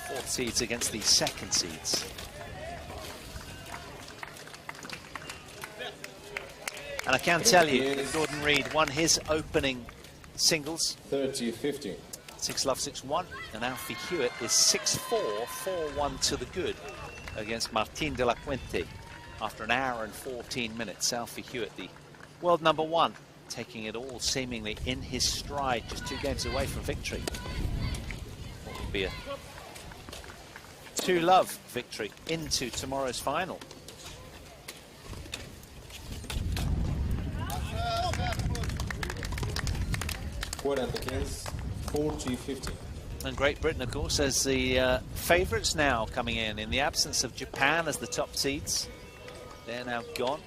Fourth seeds against the second seeds. And I can tell you that Gordon Reid won his opening singles. 30-15. 6-love, 6-1. And Alfie Hewitt is 6-4, 4-1 to the good against Martin de la Fuente. After an hour and 14 minutes, Alfie Hewitt, the world number one, taking it all seemingly in his stride, just 2 games away from victory. What will be a 2-love victory into tomorrow's final. Quarenta-15, 40-15. And Great Britain, of course, as the favourites now coming in the absence of Japan as the top seeds. They're now gone.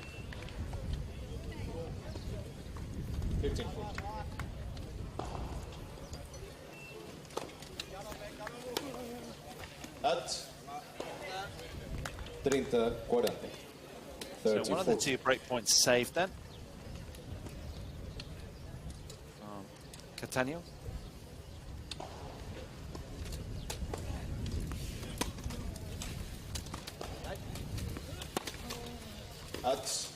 15-14. At 30-40. So one of the 2 breakpoints saved then. Catania. At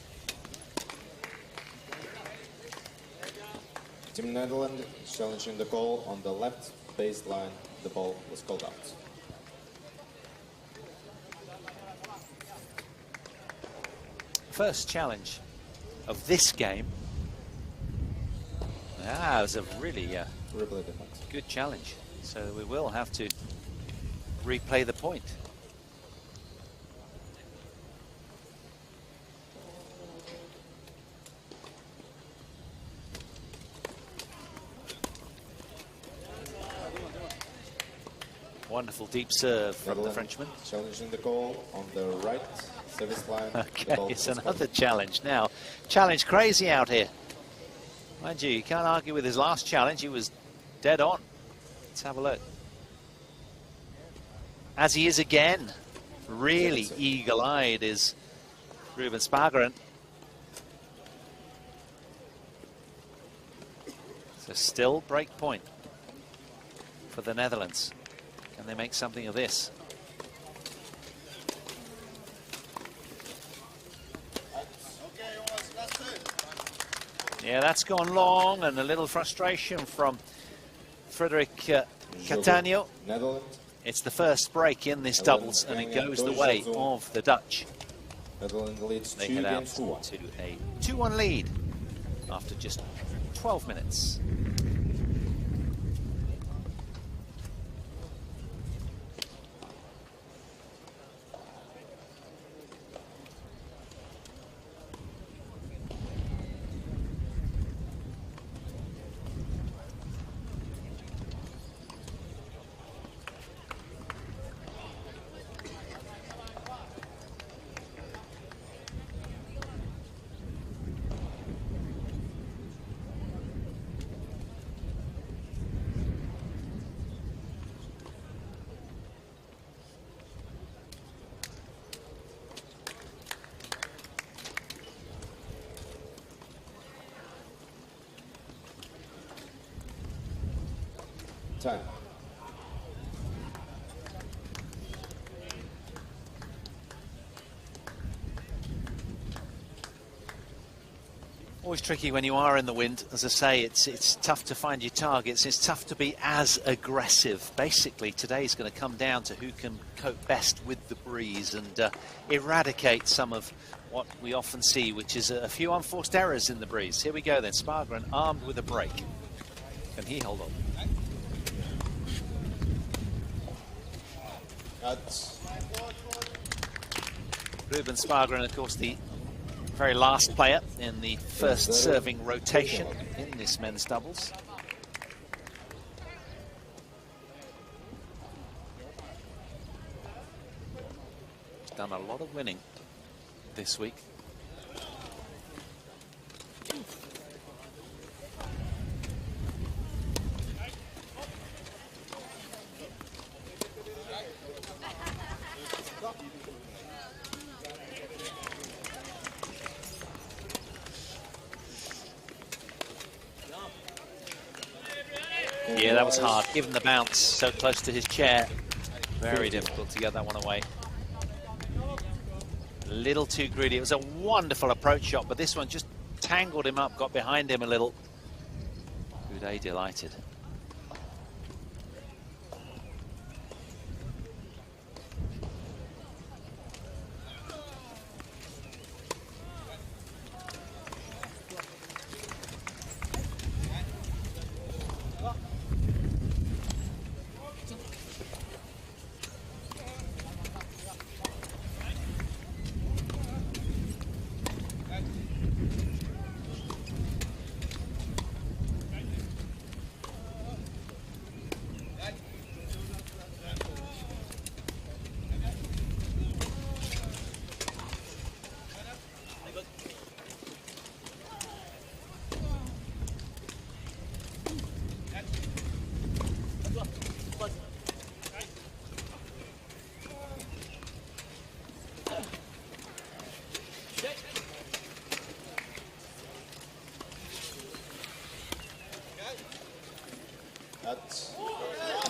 Team Netherlands challenging the goal on the left baseline. The ball was called out. First challenge of this game. Ah, it was a really good challenge. So we will have to replay the point. Wonderful deep serve from the Frenchman. Challenging the goal on the right service line. Okay, it's another challenge now. Challenge crazy out here. Mind you can't argue with his last challenge. He was dead on. Let's have a look. As he is again, really eagle-eyed is Ruben Spargeren. So still break point for the Netherlands. Can they make something of this? Yeah, that's gone long, and a little frustration from Frederick Catania. It's the first break in this doubles, and it goes the way of the Dutch. They head out to a 2-1 lead after just 12 minutes. Time. Always tricky when you are in the wind. As I say, it's tough to find your targets. It's tough to be as aggressive. Basically, today's going to come down to who can cope best with the breeze and eradicate some of what we often see, which is a few unforced errors in the breeze. Here we go then. Spargeren armed with a break. Can he hold on? Ruben Spargeren, of course, the very last player in the first serving rotation in this men's doubles. He's done a lot of winning this week. Yeah, that was hard. Given the bounce so close to his chair, very difficult to get that one away. A little too greedy. It was a wonderful approach shot, but this one just tangled him up, got behind him a little. Uday delighted.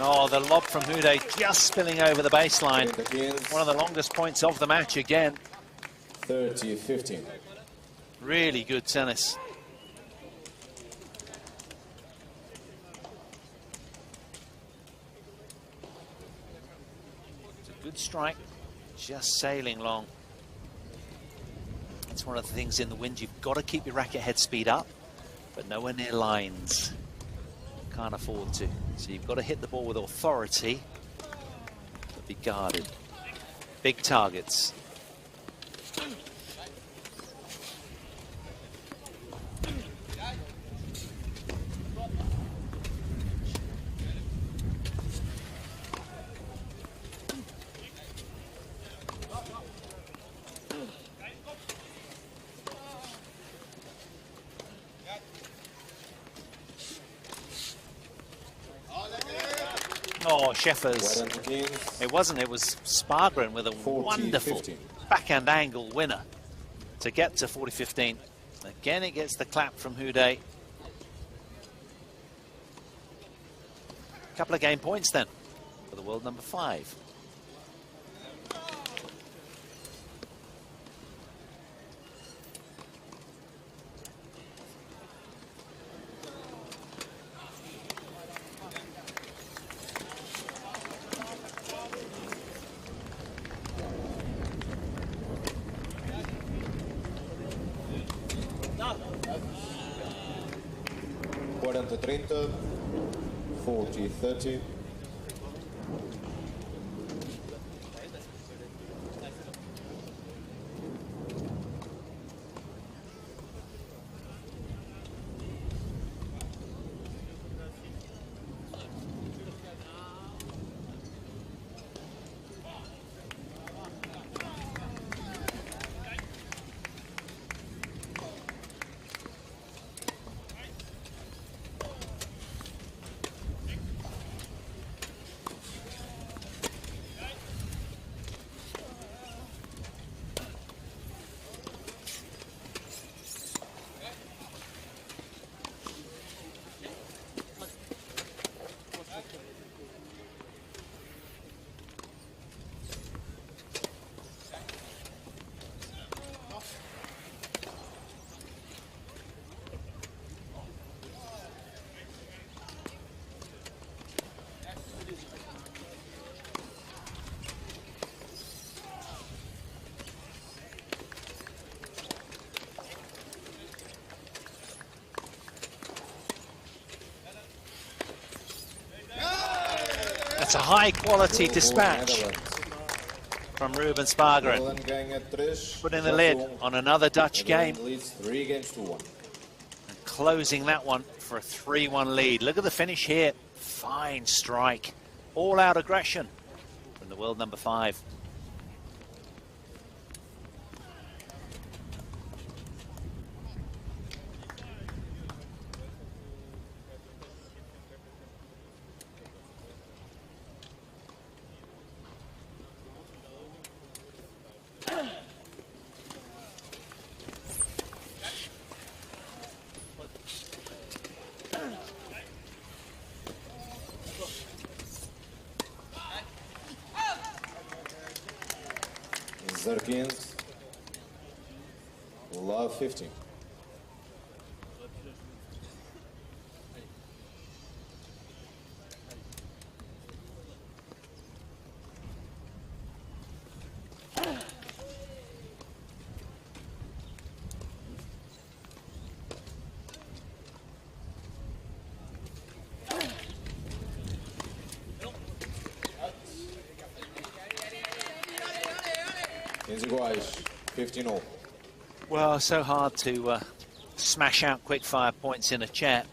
Oh, the lob from Uday just spilling over the baseline. One of the longest points of the match again. 30-15. Really good tennis. It's a good strike, just sailing long. It's one of the things in the wind, you've got to keep your racket head speed up, but nowhere near lines. Can't afford to. So you've got to hit the ball with authority, but be guarded. Big targets. Oh, Sheffers. It wasn't, it was Spargren with a wonderful backhand angle winner to get to 40-15. Again, it gets the clap from Uday. Couple of game points then for the world number 5. Quarenta 30, 40-30. It's a high quality dispatch. from Ruben Spargeren, Nederland ganha 3. putting the lid on another Dutch game. Nederland leads 3 games to 1. And closing that one for a 3-1 lead. Look at the finish here. Fine strike. All-out aggression from the world number 5. Zerkins, love 15. Iguais, 15-all. Well, so hard to smash out quick-fire points in a chat.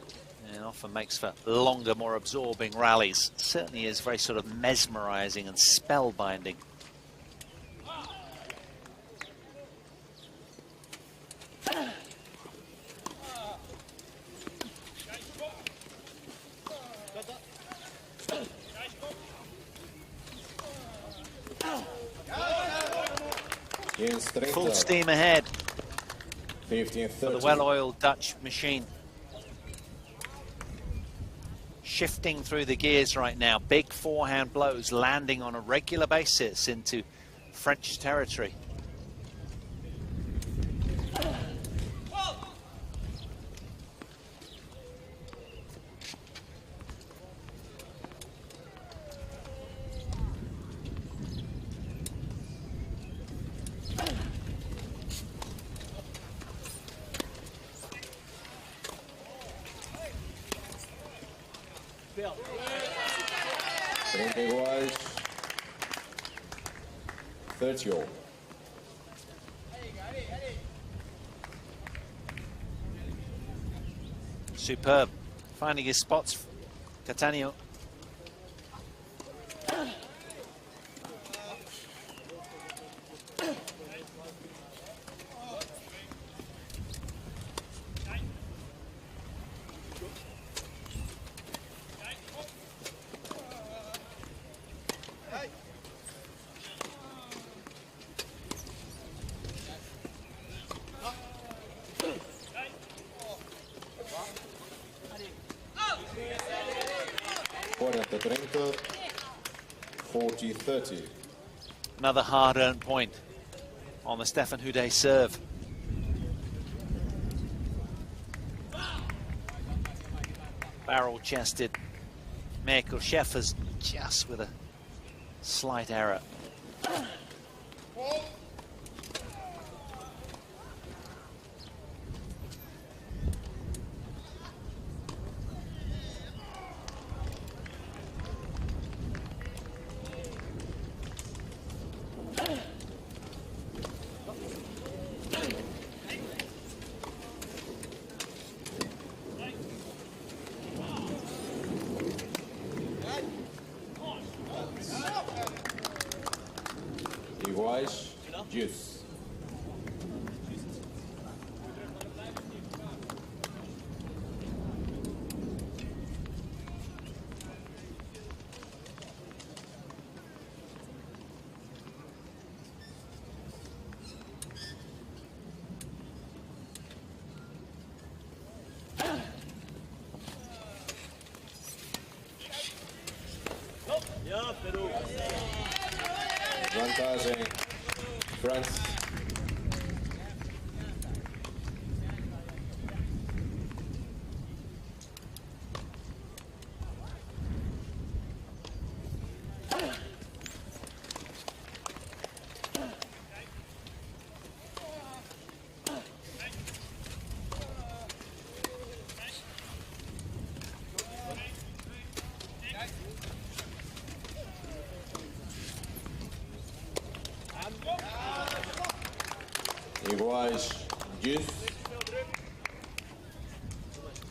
It often makes for longer, more absorbing rallies. It certainly is very sort of mesmerizing and spellbinding. Full steam ahead 15-13. for the well-oiled Dutch machine. Shifting through the gears right now. Big forehand blows landing on a regular basis into French territory. Iguais, 30-all. Superb. Finding his spots, Catania. Trenta, 40-30. Another hard-earned point on the Stefan Houdet serve. Barrel-chested Michael Schäffers just with a slight error. Iguais, Juice. Vantagem, France. mais Deuce.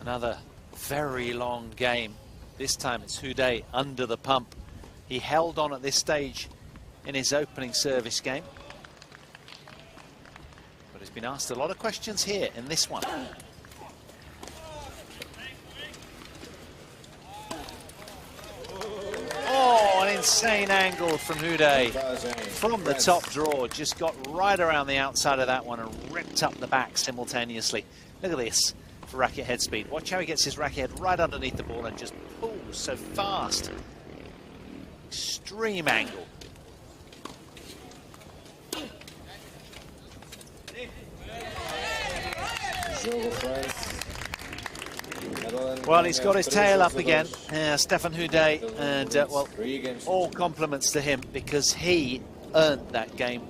Another very long game. This time it's Houdet under the pump. He held on at this stage in his opening service game. But he's been asked a lot of questions here in this one. Oh, an insane angle from Houdet. From the top draw, just got right around the outside of that one and ripped up the back simultaneously. Look at this for racket head speed. Watch how he gets his racket head right underneath the ball and just pulls so fast. Extreme angle. Well, he's got his tail up again, Stefan Houdet, and well, all compliments to him because he earned that game,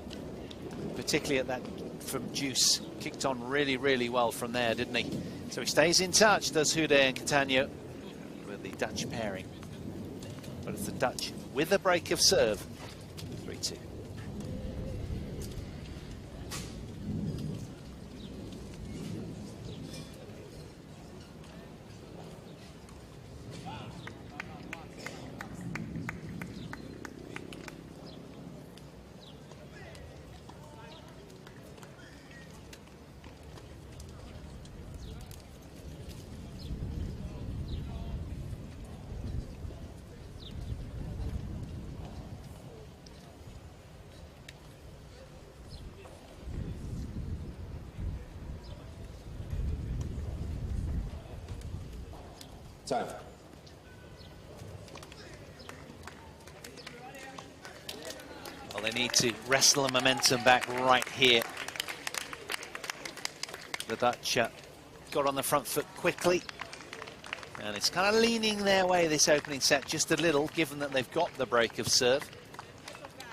particularly at that from Deuce. Kicked on really, really well from there, didn't he? So he stays in touch, does Houdet and Catania, with the Dutch pairing. But it's the Dutch with a break of serve, 3-2. Time. Well, they need to wrestle the momentum back right here. The Dutch got on the front foot quickly. And it's kind of leaning their way this opening set just a little, given that they've got the break of serve.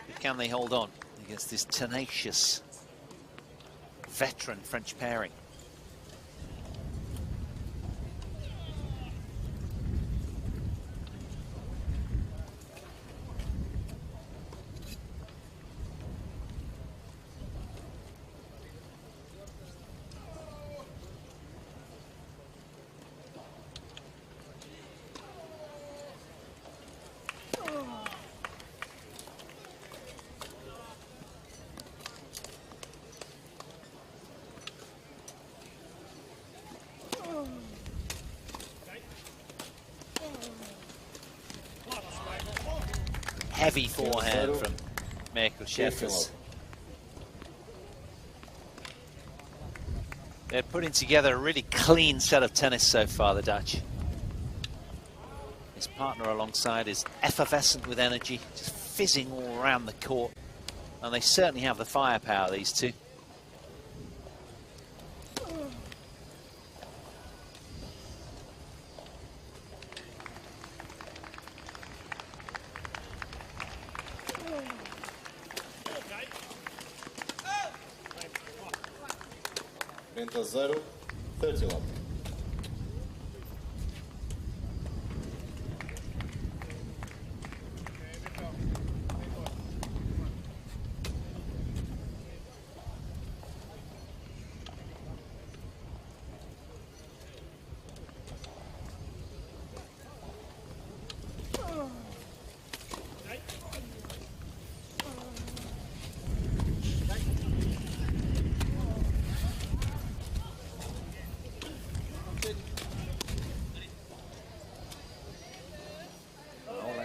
But can they hold on against this tenacious veteran French pairing? Heavy forehand from Mirko Schäffers. They're putting together a really clean set of tennis so far, the Dutch. His partner alongside is effervescent with energy, just fizzing all around the court. And they certainly have the firepower, these two. Frente a 0, 30 love.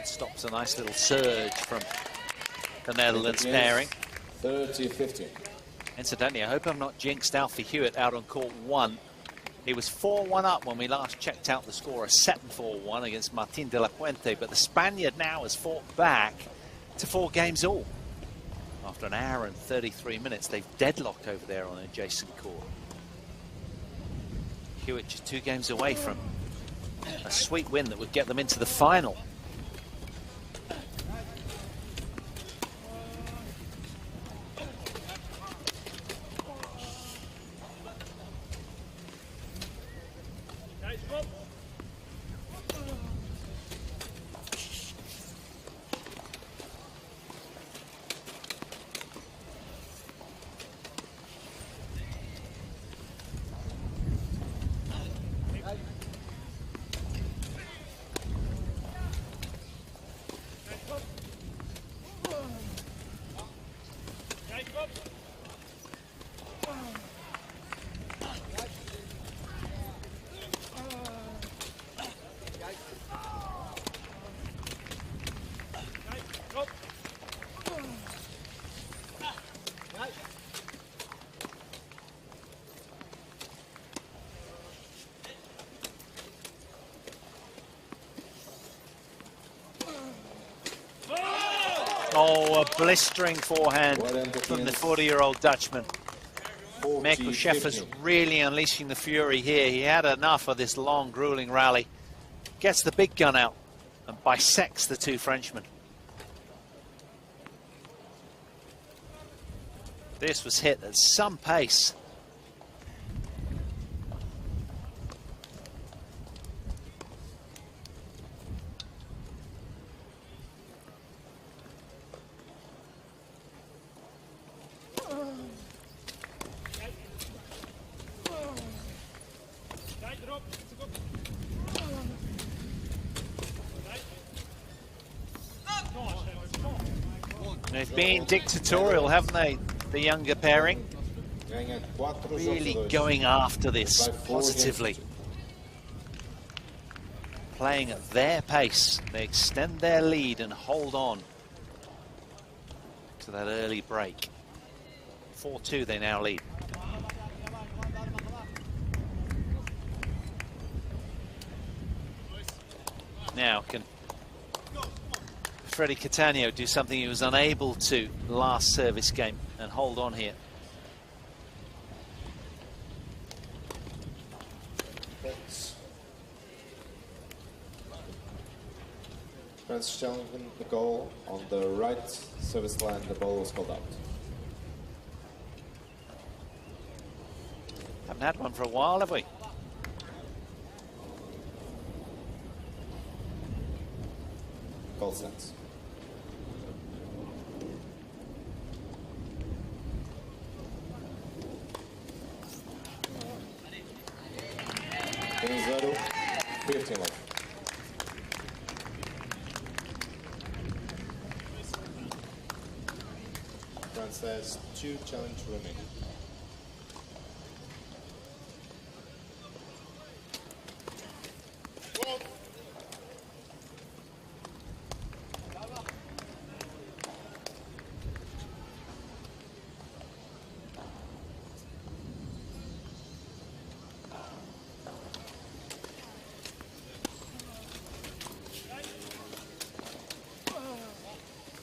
Stops a nice little surge from the Netherlands pairing. 30-15. Incidentally, I hope I'm not jinxed Alfie Hewitt out on court 1. He was 4-1 up when we last checked out the score, a set 4-1 against Martin de la Puente, but the Spaniard now has fought back to 4 games all. After an hour and 33 minutes, they've deadlocked over there on adjacent court. Hewitt just 2 games away from a sweet win that would get them into the final. Oh, a blistering forehand from the 40-year-old Dutchman. Mirko Scheffer's really unleashing the fury here. He had enough of this long, grueling rally. Gets the big gun out and bisects the two Frenchmen. This was hit at some pace. They've been dictatorial, haven't they, the younger pairing? Really going after this positively. Playing at their pace. They extend their lead and hold on to that early break. 4-2 they now lead. Now can Freddie Cattaneo do something he was unable to last service game and hold on here. France challenging the goal on the right service line. The ball was called out. Haven't had one for a while, have we? Goal sense. Zero, 15 left. France has 2 challenge remaining.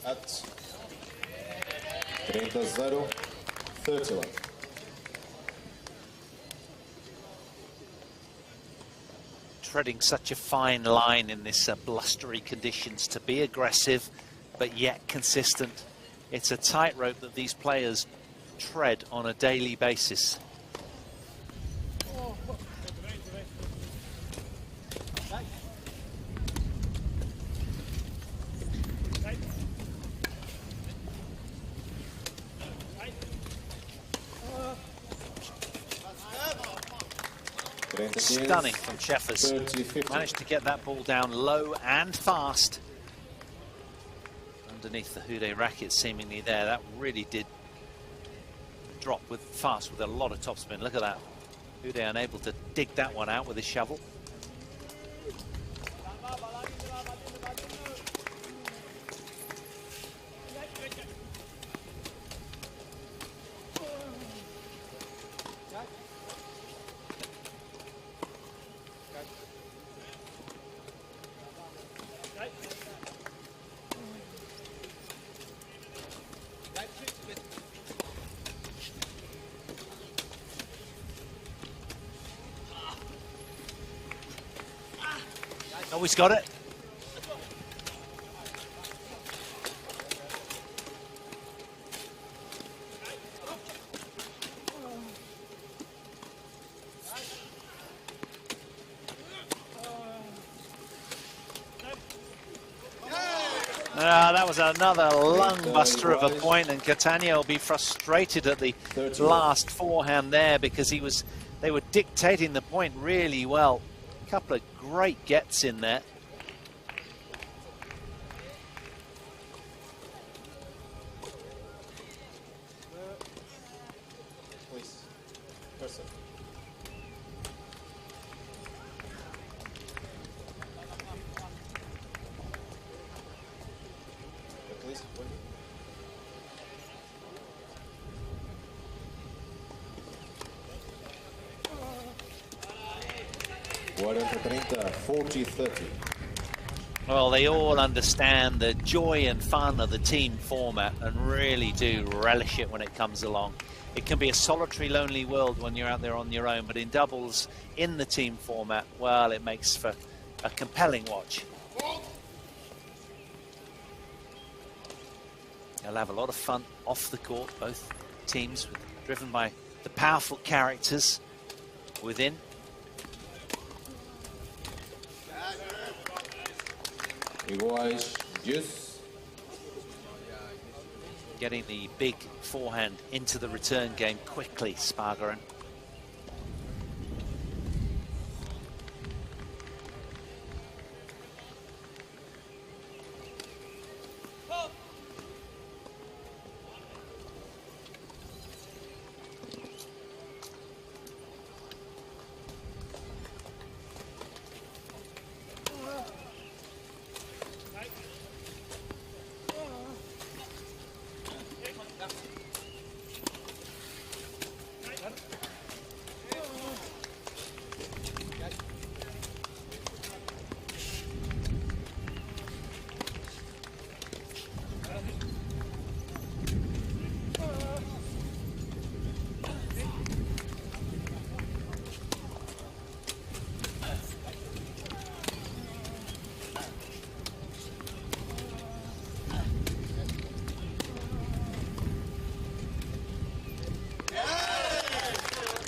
At 30-0, 30 left. Treading such a fine line in this blustery conditions to be aggressive but yet consistent. It's a tightrope that these players tread on a daily basis. Stunning from Scheffers. Managed to get that ball down low and fast. Underneath the Houdet racket seemingly there. That really did drop fast with a lot of topspin. Look at that. Houdet unable to dig that one out with his shovel. Oh, he's got it. That was another lung buster of a point, and Cattaneo will be frustrated at the last forehand there because they were dictating the point really well. A couple of great gets in there. Please. Person. Please. 40-30. Well, they all understand the joy and fun of the team format and really do relish it when it comes along. It can be a solitary, lonely world when you're out there on your own, but in doubles, in the team format, well, it makes for a compelling watch. They'll have a lot of fun off the court, both teams, driven by the powerful characters within. Iguais, juice. Getting the big forehand into the return game quickly, Spargeren.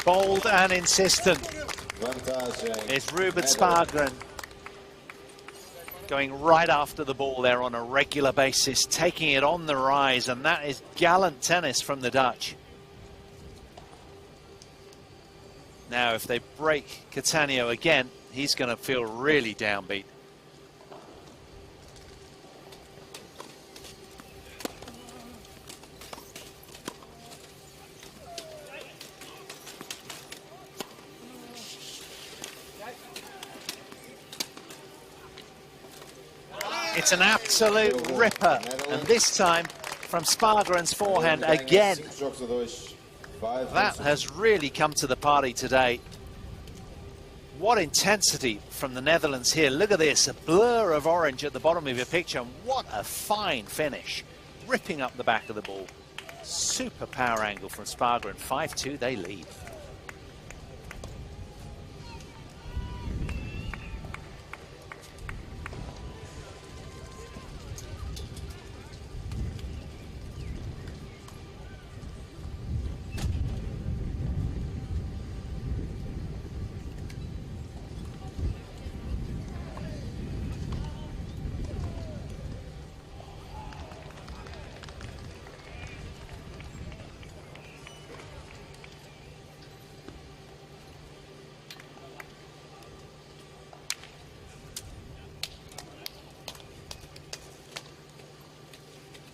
Bold and insistent is Ruben Spargeren, going right after the ball there on a regular basis, taking it on the rise, and that is gallant tennis from the Dutch. Now, if they break Catania again, he's going to feel really downbeat. It's an absolute ripper, and this time from Spargeren's forehand again. That has really come to the party today. What intensity from the Netherlands here. Look at this, a blur of orange at the bottom of your picture, and what a fine finish. Ripping up the back of the ball. Super power angle from Spargeren. 5-2, they lead.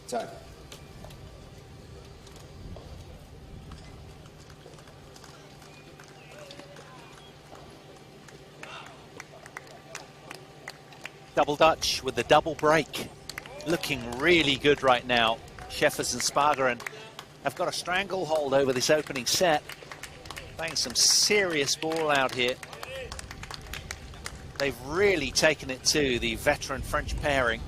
Time. Double Dutch with the double break. Looking really good right now. Scheffers and Spargeren have got a stranglehold over this opening set. Playing some serious ball out here. They've really taken it to the veteran French pairing,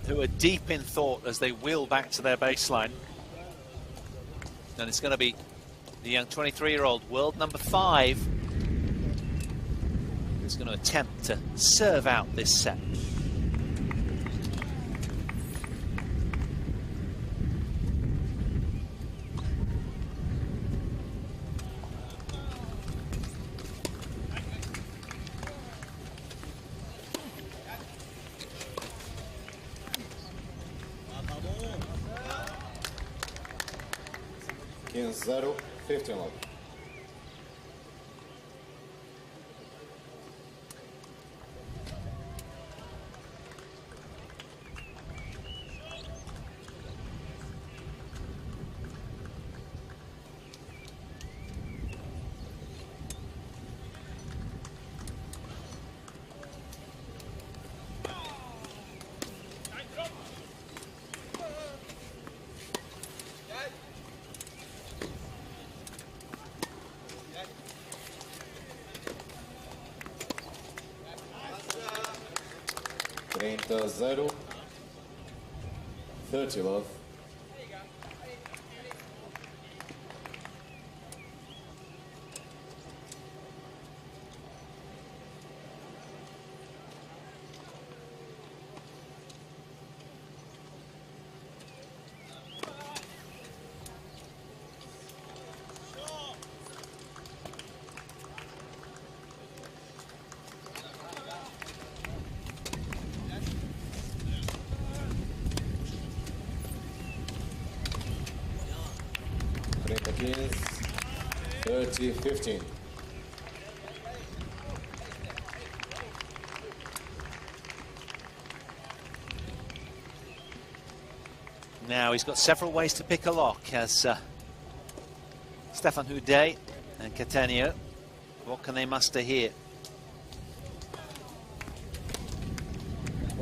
who are deep in thought as they wheel back to their baseline. And it's going to be the young 23-year-old world number 5 who's going to attempt to serve out this set. In 0, 15 love. 30-0. 30 love. Begins 30-15. Now he's got several ways to pick a lock as Stefan Houdet and Catania. What can they muster here?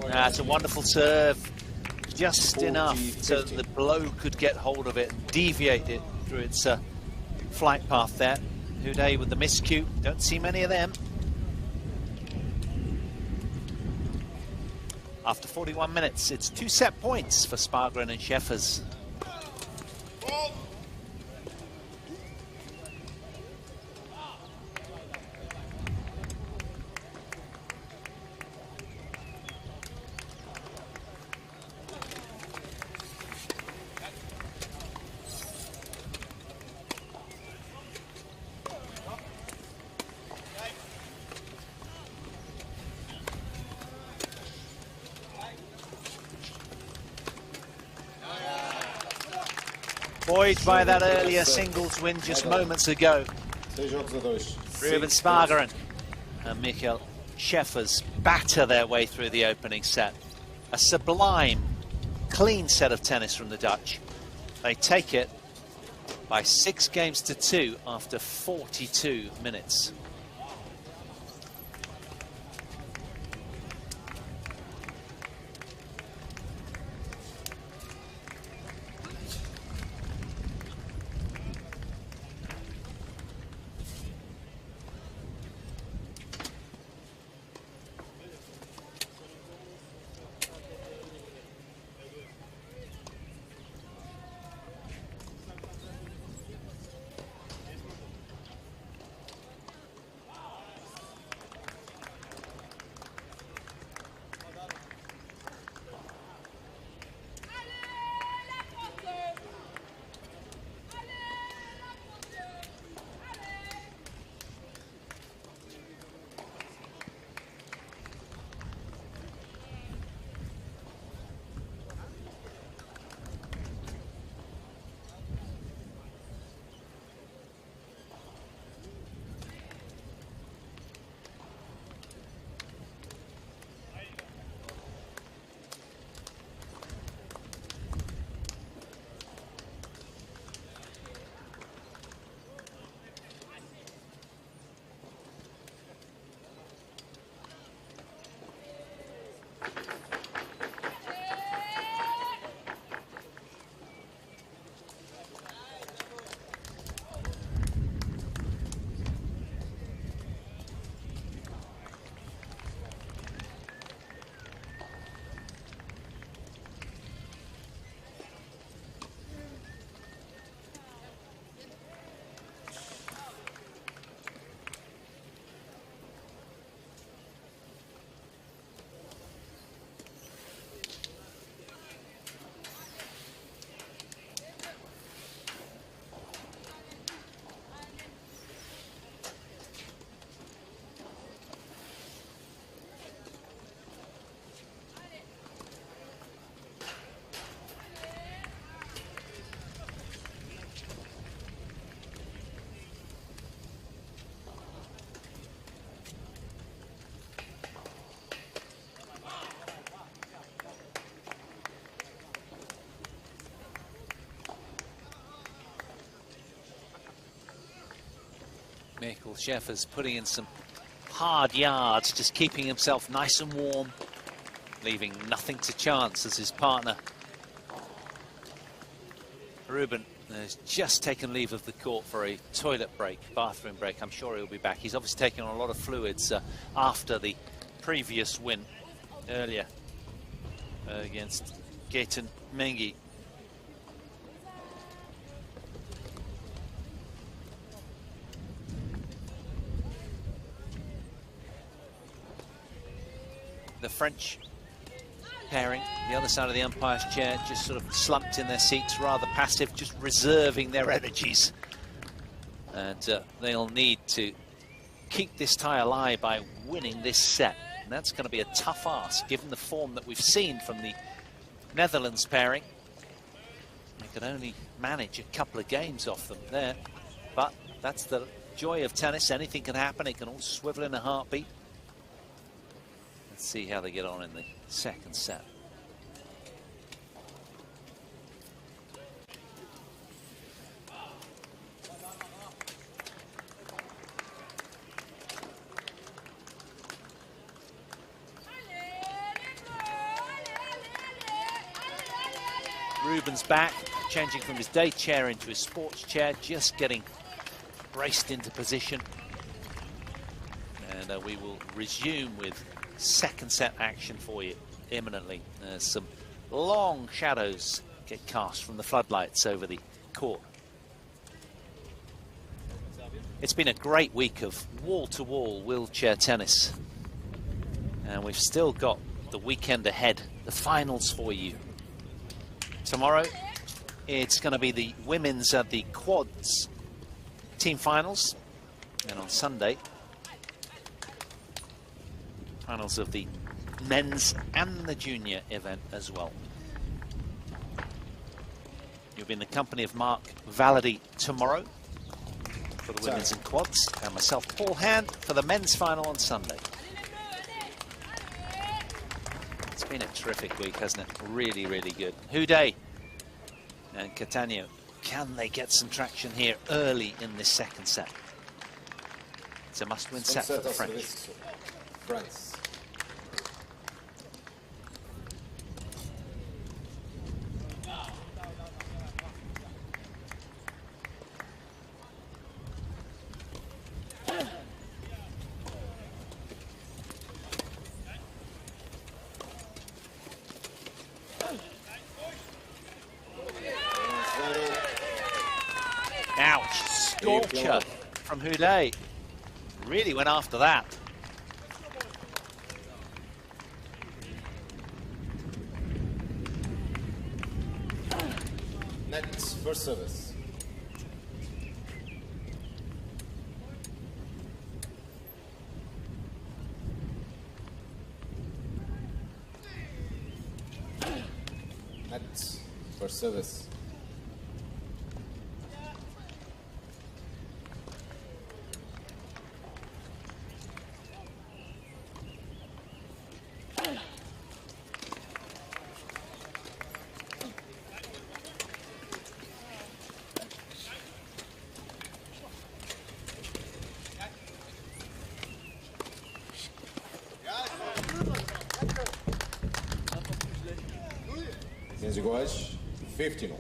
That's a wonderful serve. Just enough so that the blow could get hold of it and deviate it through its flight path there. Houdet with the miscue. Don't see many of them. After 41 minutes, it's 2 set points for Spargren and Scheffers. Buoyed by that earlier singles win just moments ago. Ruben Spargren and Michael Scheffers batter their way through the opening set. A sublime, clean set of tennis from the Dutch. They take it by 6-2 after 42 minutes. Michael Scheffers putting in some hard yards, just keeping himself nice and warm, leaving nothing to chance as his partner Ruben has just taken leave of the court for a toilet break, bathroom break. I'm sure he'll be back. He's obviously taken on a lot of fluids after the previous win earlier against Gaetan Mengi. The French pairing, the other side of the umpire's chair, just sort of slumped in their seats, rather passive, just reserving their energies. And they'll need to keep this tie alive by winning this set. And that's going to be a tough ask, given the form that we've seen from the Netherlands pairing. They could only manage a couple of games off them there. But that's the joy of tennis. Anything can happen. It can all swivel in a heartbeat. Let's see how they get on in the second set. Ruben's back, changing from his day chair into his sports chair, just getting braced into position. And we will resume with second set action for you imminently. Some long shadows get cast from the floodlights over the court. It's been a great week of wall-to-wall wheelchair tennis. And we've still got the weekend ahead, the finals for you. Tomorrow, it's going to be the women's at the quads team finals. And on Sunday, finals of the men's and the junior event as well. You'll be in the company of Mark Valady tomorrow for the women's and quads, and myself, Paul Hand, for the men's final on Sunday. It's been a terrific week, hasn't it? Really, really good. Houdet and Catania, can they get some traction here early in this second set? It's a must-win set for the French. France. Ouch, scorcher from Houdet. Really went after that. Next, first service. Next, first service. Iguais, 15.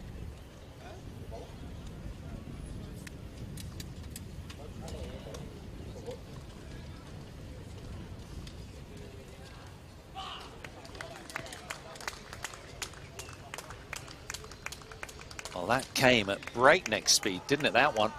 Well, that came at breakneck speed, didn't it, that one?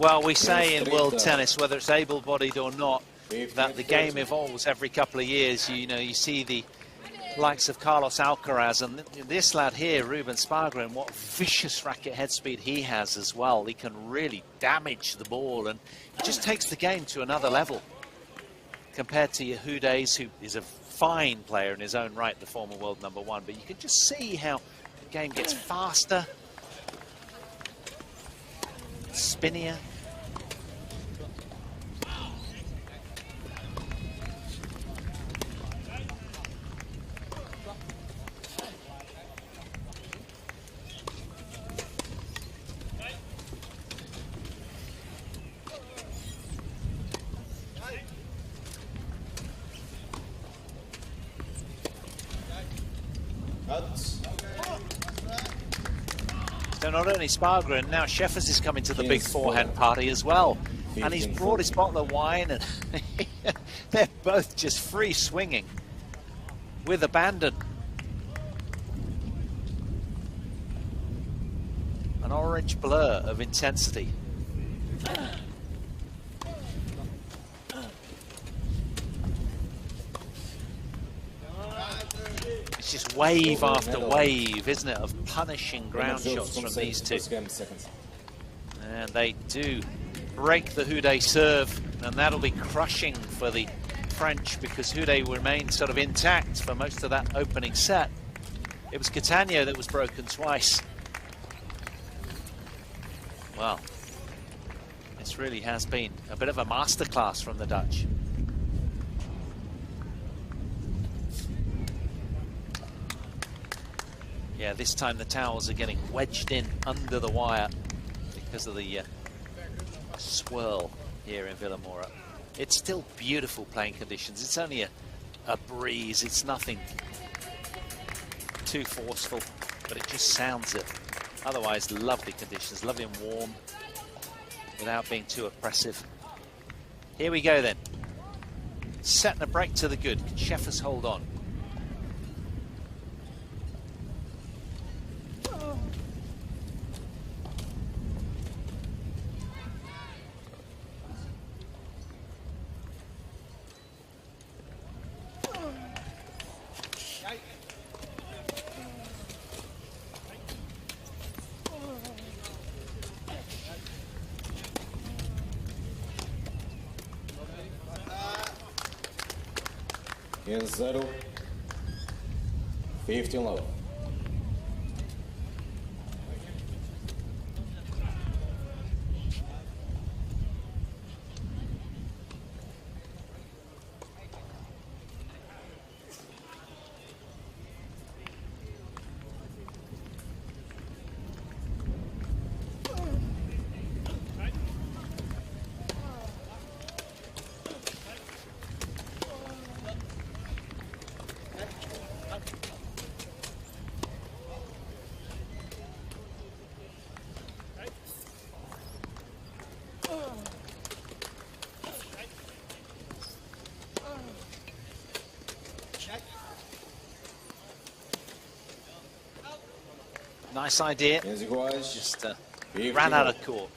Well, we say in world tennis, whether it's able-bodied or not, that the game evolves every couple of years. You know, you see the likes of Carlos Alcaraz, and this lad here, Ruben Spargren, what vicious racket head speed he has as well. He can really damage the ball, and it just takes the game to another level compared to Houdet, who is a fine player in his own right, the former world #1. But you can just see how the game gets faster, spinnier. So not only Spargren, now Sheffers is coming to the big forehand party as well. And he's brought his bottle of wine, and they're both just free swinging with abandon. An orange blur of intensity. It's just wave after wave, isn't it, of punishing ground shots from these two. And they do break the Houdet serve, and that'll be crushing for the French, because Houdet remained sort of intact for most of that opening set. It was Catania that was broken twice. Well, this really has been a bit of a masterclass from the Dutch. Yeah, this time the towels are getting wedged in under the wire because of the swirl here in Villamoura. It's still beautiful playing conditions. It's only a breeze. It's nothing too forceful, but it just sounds it. Otherwise, lovely conditions, lovely and warm, without being too oppressive. Here we go then. Setting a break to the good. Can Sheffers hold on? In 0, 15 love. Nice idea. Just ran out of court.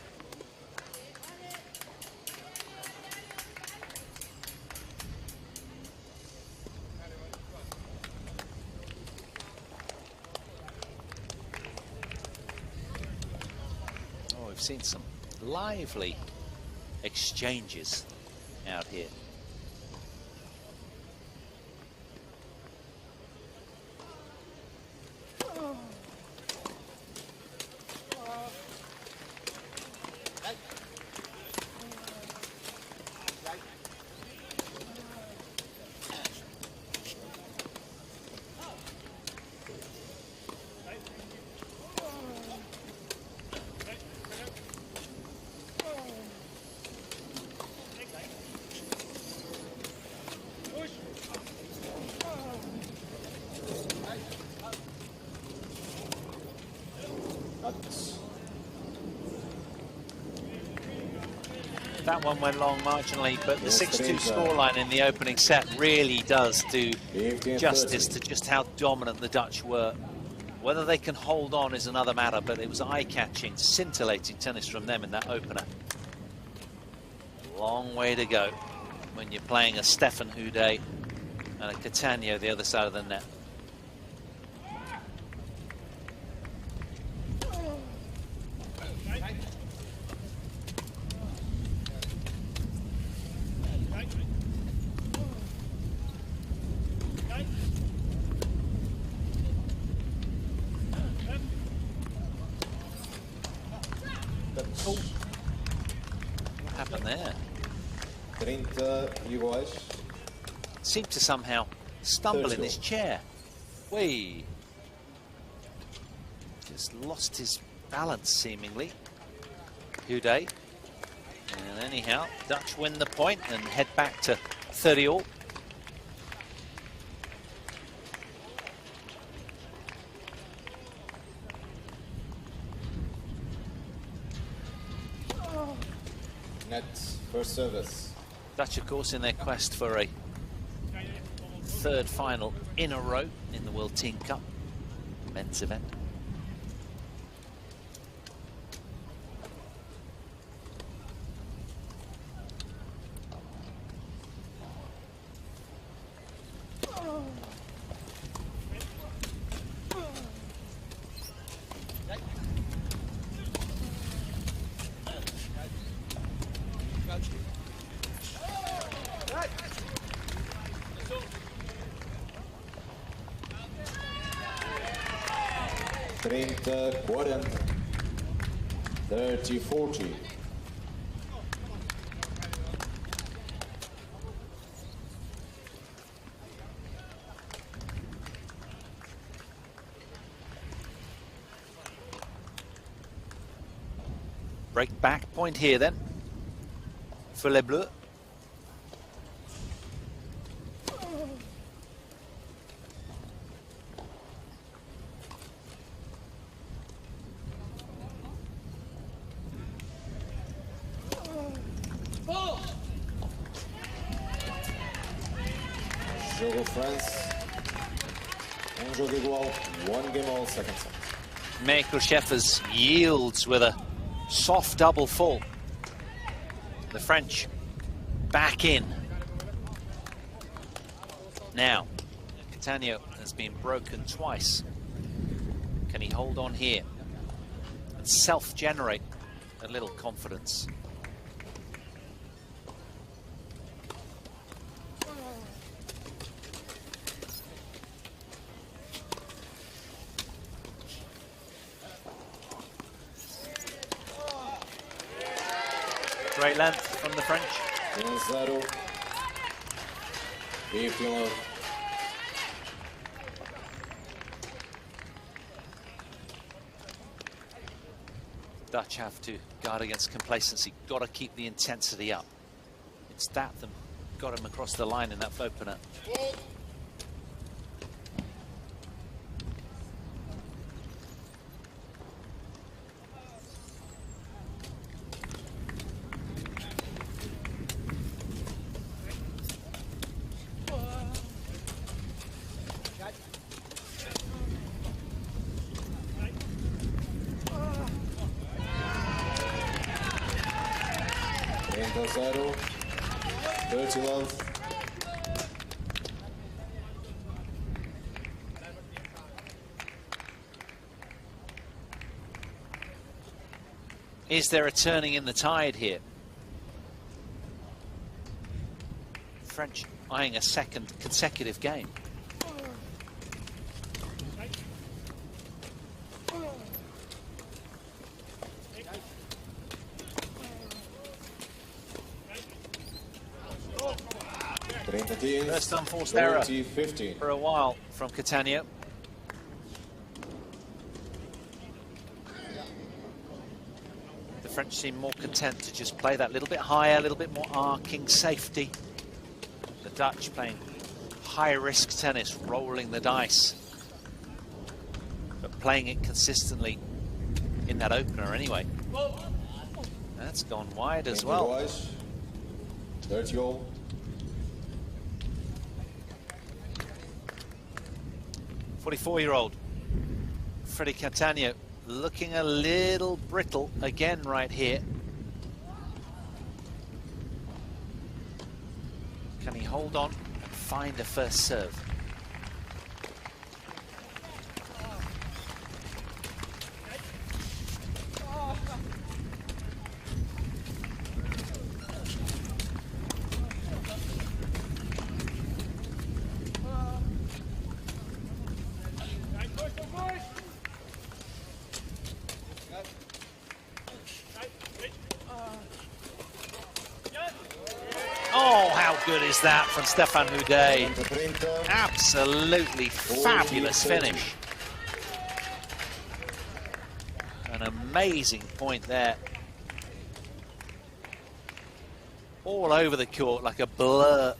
Oh, we've seen some lively exchanges out here. That one went long marginally, but the 6-2 scoreline in the opening set really does do justice to just how dominant the Dutch were. Whether they can hold on is another matter, but it was eye-catching, scintillating tennis from them in that opener. Long way to go when you're playing a Stefan Houdet and a Catania the other side of the net. Oh. What happened there? 30 iguais. Seemed to somehow stumble in his chair. Whee! Just lost his balance seemingly. Houdet. And anyhow, Dutch win the point and head back to 30 all. Net, first service. Dutch, of course, in their quest for a third final in a row in the World Team Cup men's event. Trenta, 40, 30, 40. Break back point here then for Les Bleus. Jogo France. Jogo igual, 1 game all, second set. Michael Scheffers yields with a soft double full. The French back in. Now, Catania has been broken twice. Can he hold on here and self-generate a little confidence? Great length from the French. 1-0. 15 love. Dutch have to guard against complacency. Got to keep the intensity up. It's that got him across the line in that opener. Zero. 30 love. Is there a turning in the tide here? French eyeing a second consecutive game. First unforced error for a while from Catania. The French seem more content to just play that little bit higher, a little bit more arcing safety. The Dutch playing high-risk tennis, rolling the dice, but playing it consistently in that opener anyway. That's gone wide as well. 30 all. 44-year-old Freddie Catania looking a little brittle again right here. Can he hold on and find a first serve? Oh, how good is that from Stefan Houdet? Absolutely fabulous finish. An amazing point there. All over the court like a blur,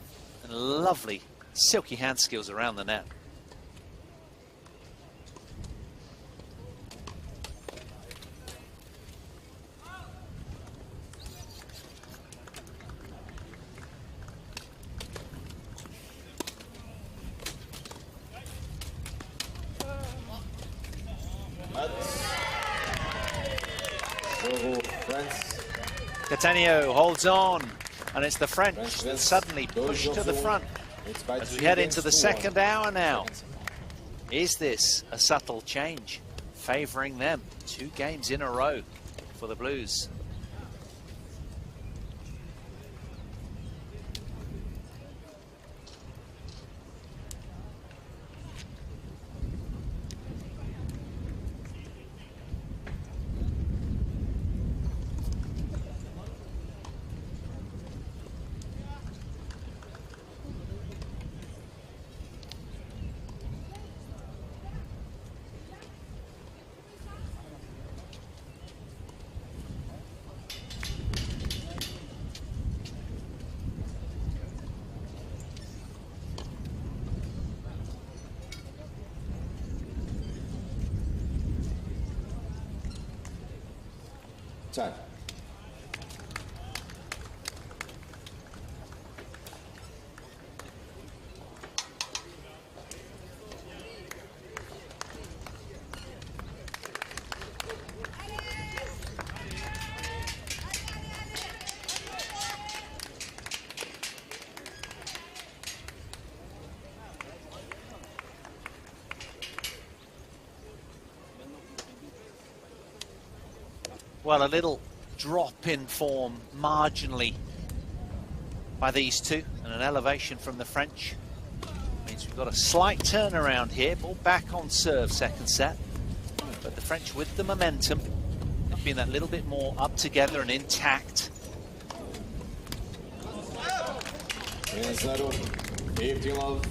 and lovely silky hand skills around the net. Catania holds on, and it's the French that suddenly push to the front as we head into the second hour now. Is this a subtle change favouring them? 2 games in a row for the Blues. Time. Well, a little drop in form marginally by these two, and an elevation from the French. Means we've got a slight turnaround here. Ball back on serve, second set. But the French with the momentum, they've been that little bit more up together and intact. 1-0, 15 love.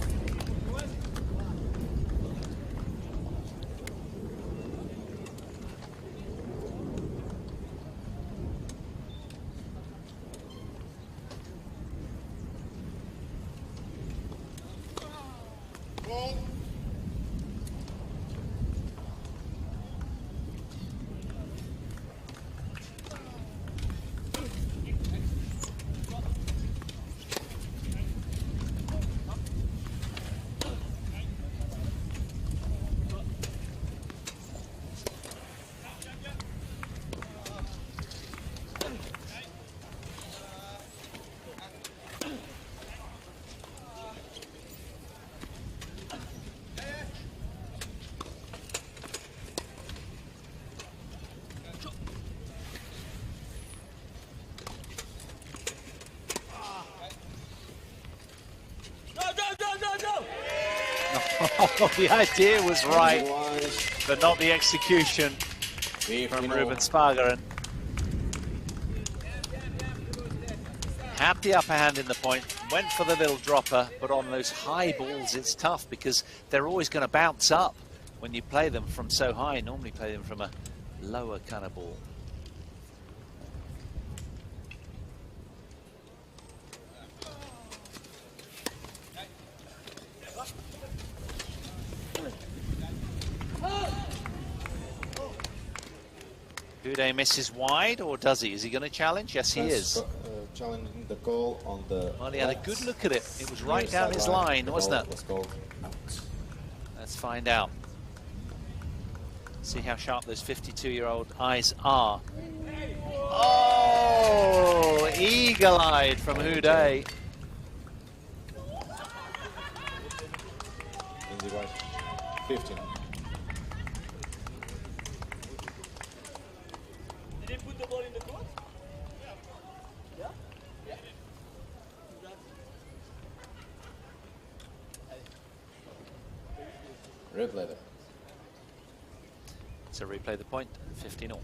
The idea was right, but not the execution from Ruben Spargaren. Had the upper hand in the point, went for the little dropper, but on those high balls it's tough because they're always going to bounce up when you play them from so high. Normally play them from a lower kind of ball. Uday misses wide, or does he? Is he going to challenge? Yes, he is. Challenging the goal on the. Well, he had a good look at it. It was right down his line, wasn't it? Let's find out. See how sharp those 52-year-old eyes are. Oh, eagle-eyed from Uday. 15. Replay them. So replay the point, 15-all.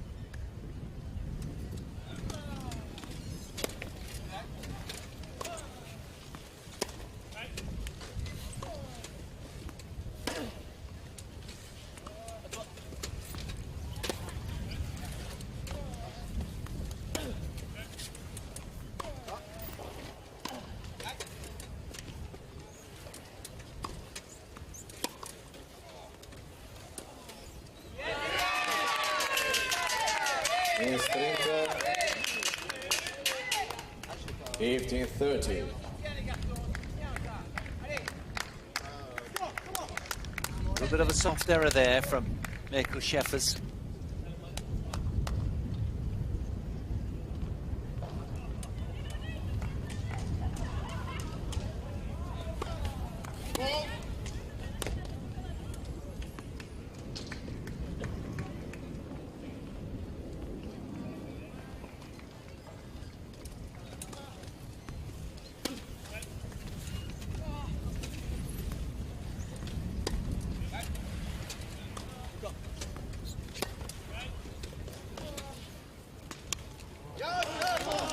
Is 15-30. A little bit of a soft error there from Mirko Schäffers.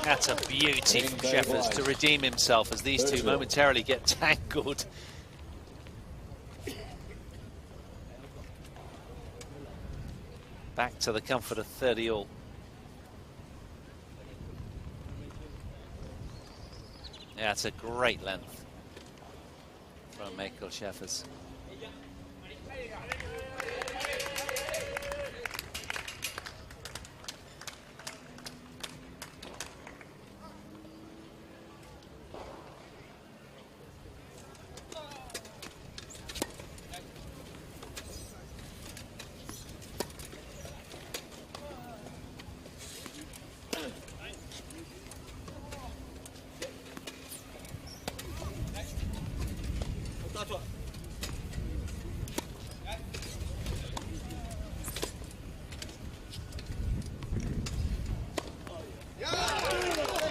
That's a beauty from Sheffers to redeem himself as these two momentarily get tangled. Back to the comfort of 30-all. Yeah, it's a great length from Michael Sheffers.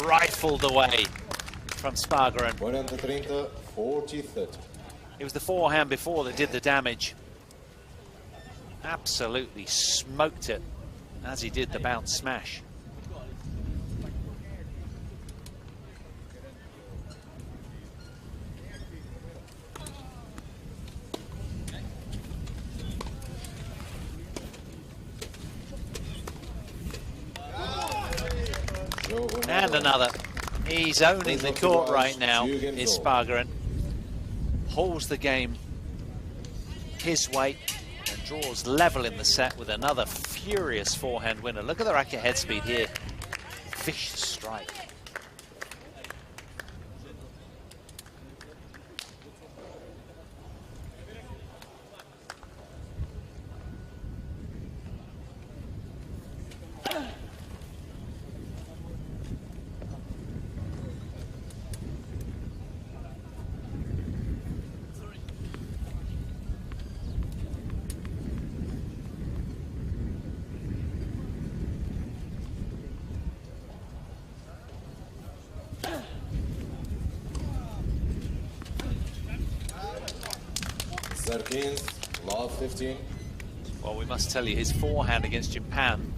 Rifled away from Spargeren. 40-30, 40-30. It was the forehand before that did the damage. Absolutely smoked it as he did the bounce smash. And another. He's owning the court right now, is Spargeren. Holds the game his way and draws level in the set with another furious forehand winner. Look at the racket head speed here. Vicious strike. Love 15. Well, we must tell you, his forehand against Japan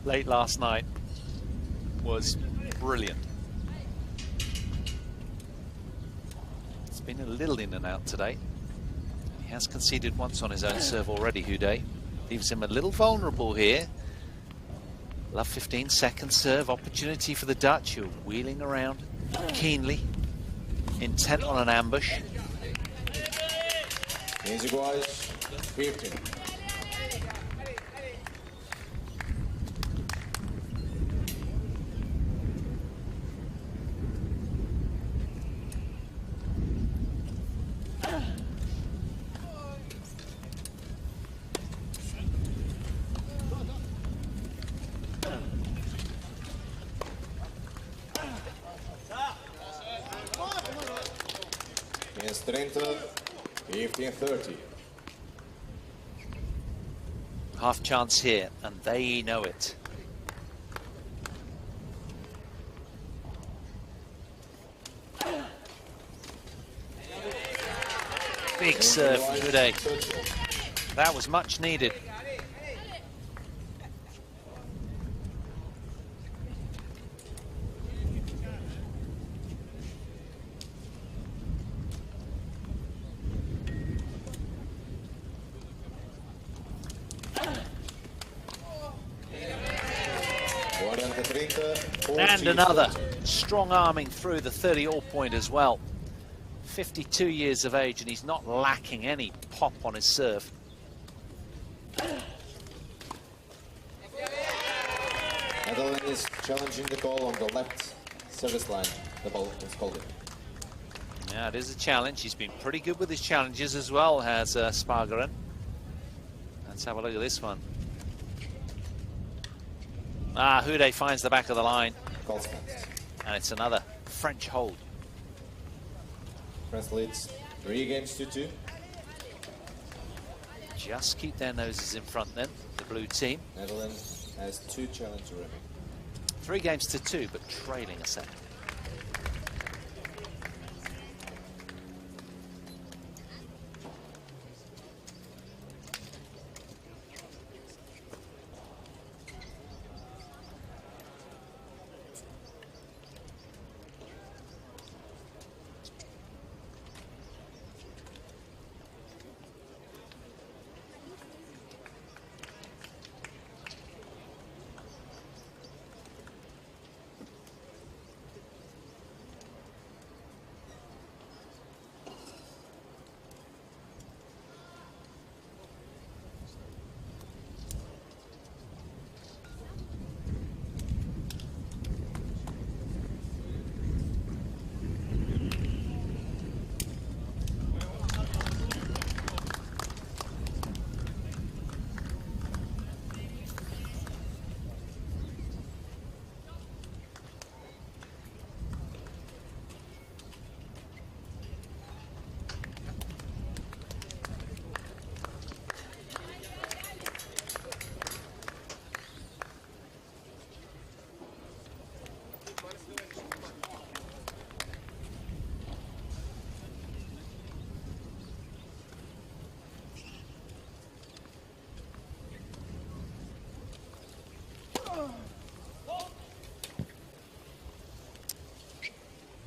late last night was brilliant. It's been a little in and out today. He has conceded once on his own serve already, Houdet. Leaves him a little vulnerable here. Love 15, second serve opportunity for the Dutch, who are wheeling around keenly, intent on an ambush. Easy guys, 15. Against 30. 15-30. Half chance here, and they know it. Big serve from Houdet. That was much needed. And another strong arming through the 30-all point as well. 52 years of age, and he's not lacking any pop on his serve. Netherlands is challenging the call on the left service line. The ball is called it. Yeah, it is a challenge. He's been pretty good with his challenges as well, has Spargeren. Let's have a look at this one. Ah, Houdet finds the back of the line. And it's another French hold. France leads 3-2. Just keep their noses in front then, the blue team. Netherlands has 2 challenges remaining. 3-2, but trailing a set.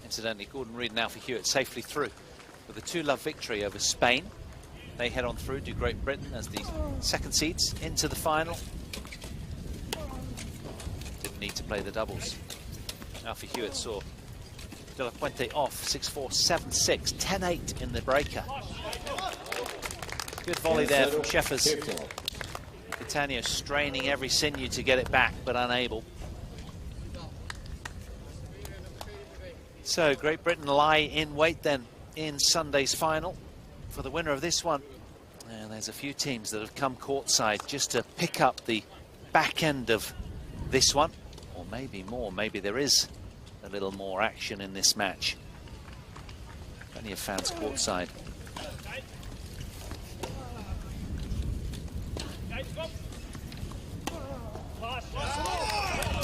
Incidentally, Gordon Reid and Alfie Hewitt safely through with a 2-love victory over Spain. They head on through to Great Britain as the second seeds into the final. Didn't need to play the doubles. Alfie Hewitt saw De La Puente off 6-4, 7-6, 10-8 in the breaker. Good volley there from Sheffers. Catania straining every sinew to get it back, but unable. So Great Britain lie in wait then in Sunday's final for the winner of this one. And there's a few teams that have come courtside just to pick up the back end of this one. Or maybe more, maybe there is a little more action in this match. Plenty of fans courtside.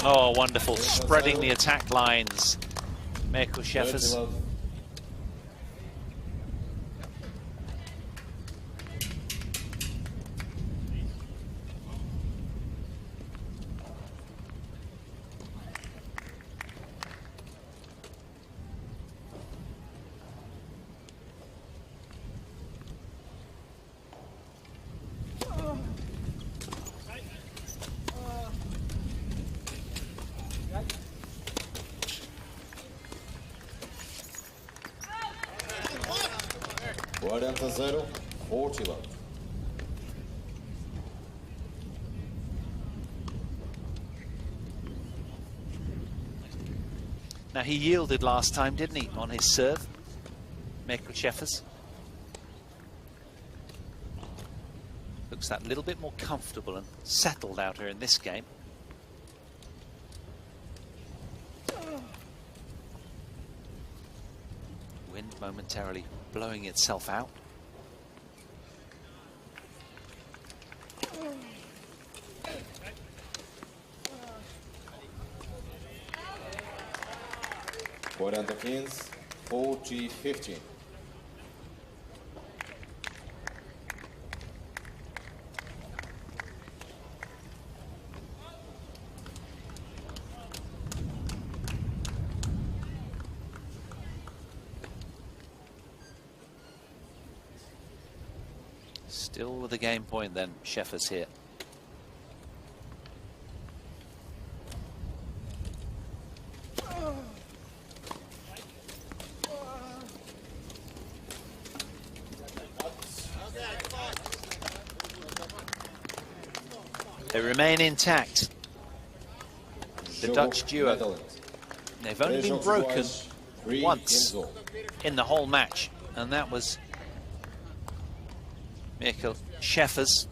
Oh, wonderful, spreading the attack lines. Mirko Sheffers. Now he yielded last time, didn't he, on his serve, Mirko Sheffers. Looks that little bit more comfortable and settled out here in this game. Wind momentarily blowing itself out. Quarenta 15, 40-15. Still with the game point then, Sheffers here. They remain intact. The Dutch duo. They've only been broken once in the whole match, and that was Mirko Sheffers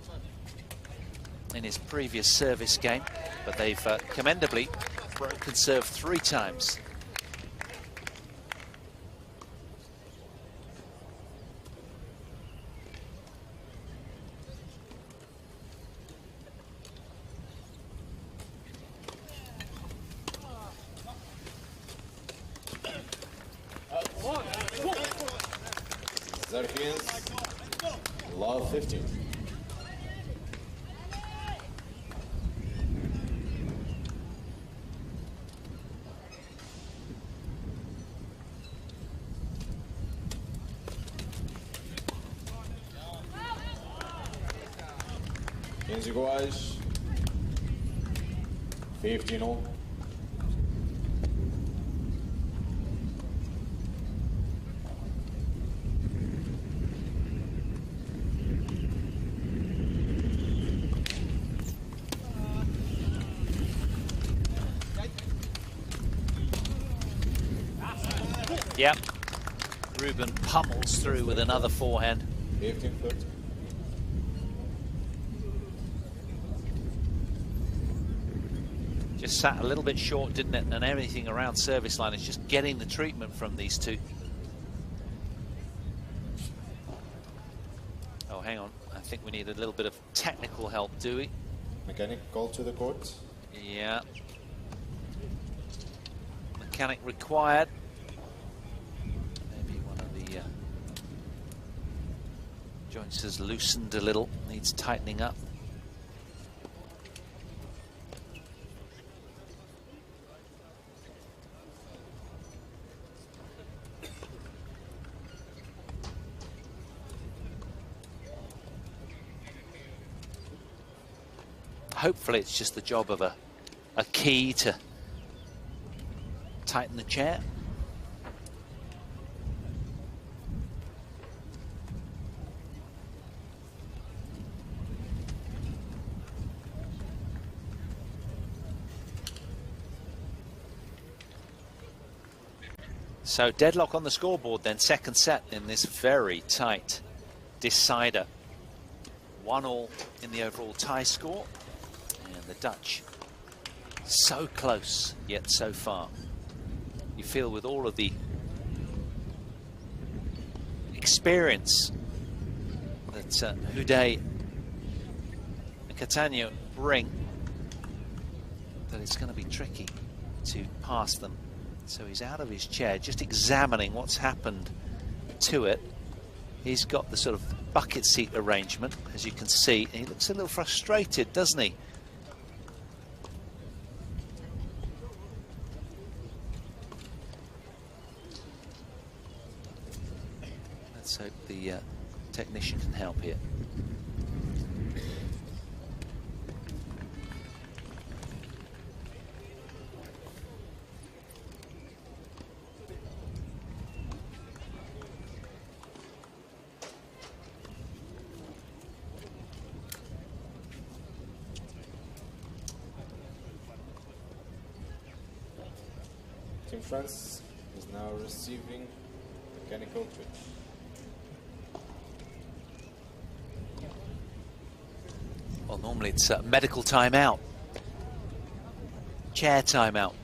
in his previous service game, but they've commendably broken serve 3 times. Love 15. Iguais. 15-all. Yep. Ruben pummels through with another forehand. 15-13. Just sat a little bit short, didn't it? And everything around service line is just getting the treatment from these two. Oh, hang on. I think we need a little bit of technical help, do we? Mechanic call to the court. Yeah. Mechanic required. Maybe one of the joints has loosened a little, needs tightening up. hopefully it's just the job of a key to tighten the chair. So deadlock on the scoreboard then, second set in this very tight decider. 1-1 in the overall tie score, and the Dutch so close yet so far. You feel with all of the experience that Houdet and Catania bring, that it's going to be tricky to pass them. So he's out of his chair, just examining what's happened to it. He's got the sort of bucket seat arrangement, as you can see, and he looks a little frustrated, doesn't he? Let's hope the technician can help here. Team France is now receiving mechanical twitch. Well, normally it's medical timeout, chair timeout.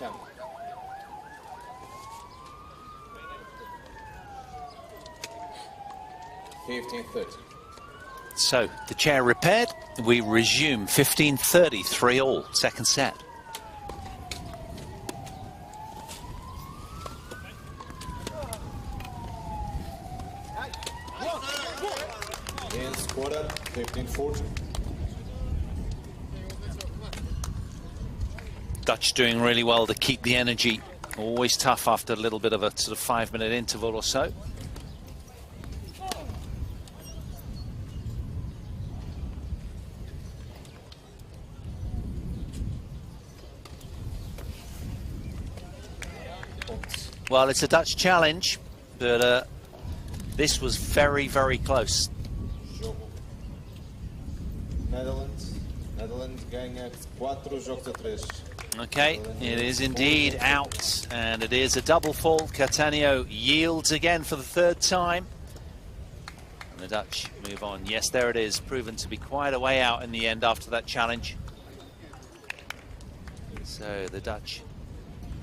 10. So the chair repaired. We resume 15:30, 3-all, second set. Ends quarter, 15-40. Dutch doing really well to keep the energy. Always tough after a little bit of a sort of 5-minute interval or so. Well, it's a Dutch challenge, but this was very, very close. Netherlands ganha 4 jogos a 3. Okay, it is indeed out, and it is a double fault. Cattaneo yields again for the third time. And the Dutch move on. Yes, there it is, proven to be quite a way out in the end after that challenge. So the Dutch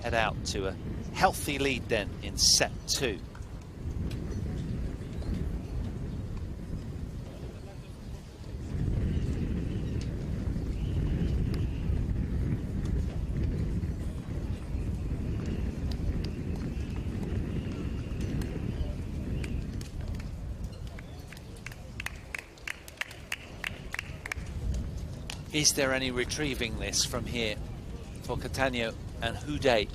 head out to a healthy lead then in set 2. Is there any retrieving this from here for Cattaneo and Houdet?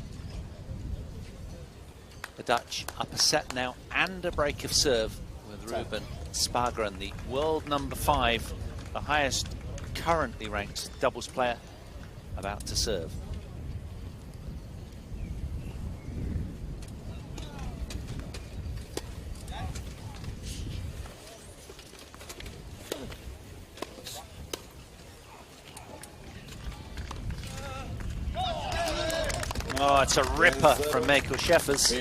The Dutch up a set now and a break of serve with Ruben Spargren, the world number 5, the highest currently ranked doubles player, about to serve. Oh, it's a ripper from Michael Scheffers.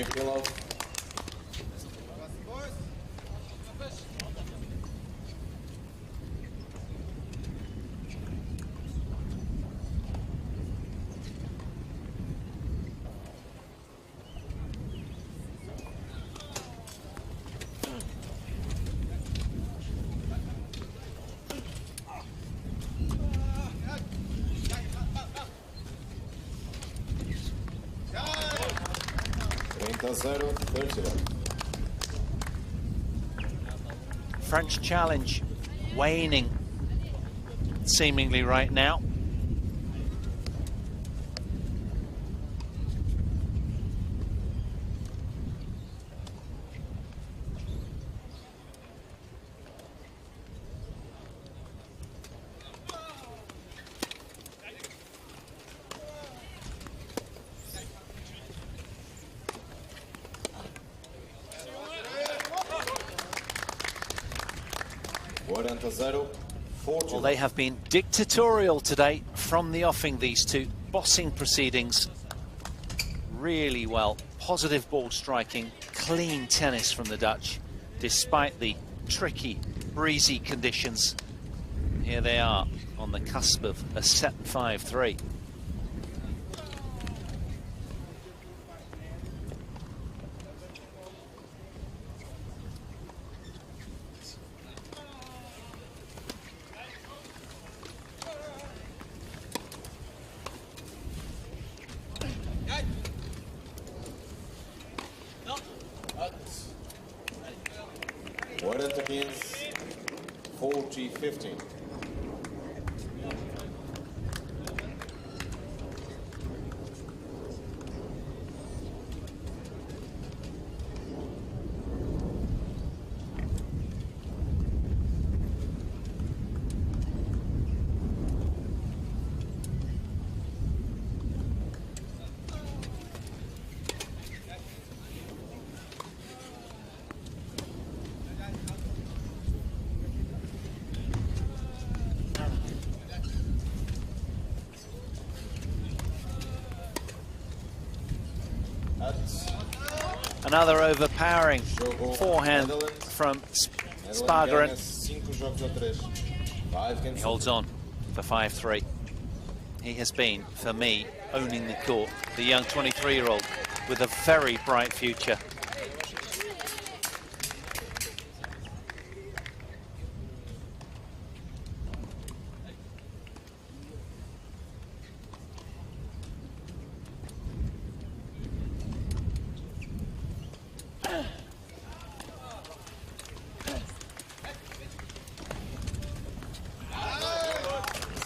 French challenge waning seemingly right now. Well, they have been dictatorial today from the offing, these two. Bossing proceedings really well. Positive ball striking, clean tennis from the Dutch, despite the tricky, breezy conditions. Here they are on the cusp of a set 5-3. What means 40-15. Another overpowering forehand from Spargren. He holds on for 5-3. He has been, for me, owning the court. The young 23-year-old with a very bright future.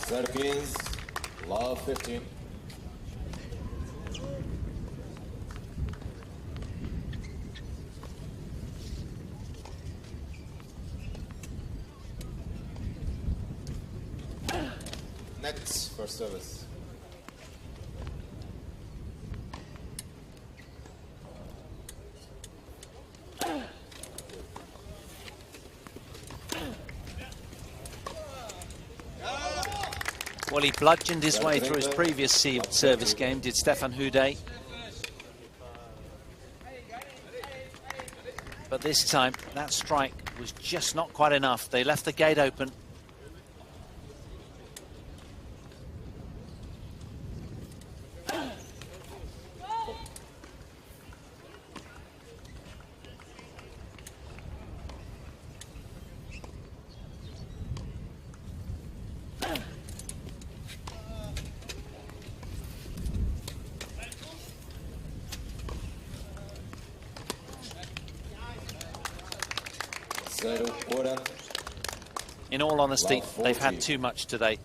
Serbians, love 15. Nets for service. Well, he bludgeoned his way through his previous service game, did Stefan Houdet. But this time, that strike was just not quite enough. They left the gate open. In all honesty, they've had too much today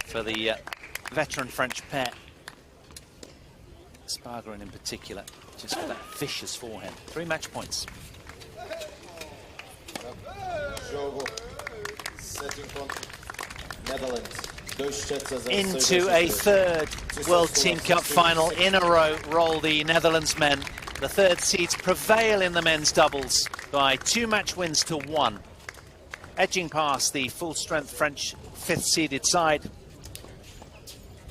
for the veteran French pair. Spargeren in particular, just with that vicious forehand. 3 match points. Into a third World Team Cup final in a row roll the Netherlands men. The third seeds prevail in the men's doubles by 2 match wins to 1. Edging past the full-strength French 5th seeded side.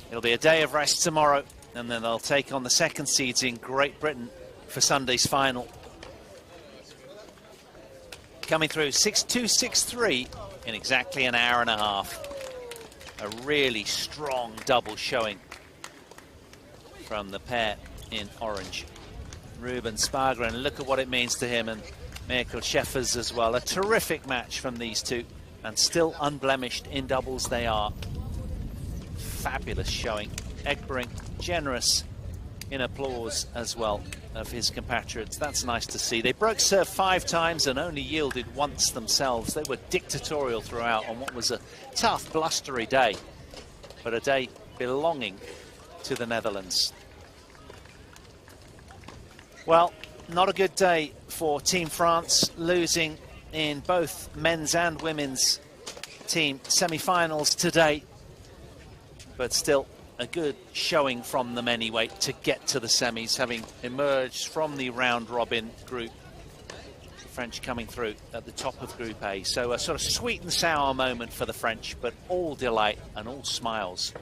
It'll be a day of rest tomorrow, and then they'll take on the 2nd seeds in Great Britain for Sunday's final. Coming through 6-2, 6-3 in exactly an hour and a half. A really strong double showing from the pair in orange. Ruben Spargeren, look at what it means to him, and Michael Schäffers as well. A terrific match from these two, and still unblemished in doubles they are. Fabulous showing. Egbering generous in applause as well of his compatriots. That's nice to see. They broke serve 5 times and only yielded once themselves. They were dictatorial throughout on what was a tough, blustery day, but a day belonging to the Netherlands. Well, not a good day for Team France, losing in both men's and women's team semi-finals today, but still a good showing from them anyway to get to the semis, having emerged from the round-robin group. The French coming through at the top of Group A. So a sort of sweet and sour moment for the French, but all delight and all smiles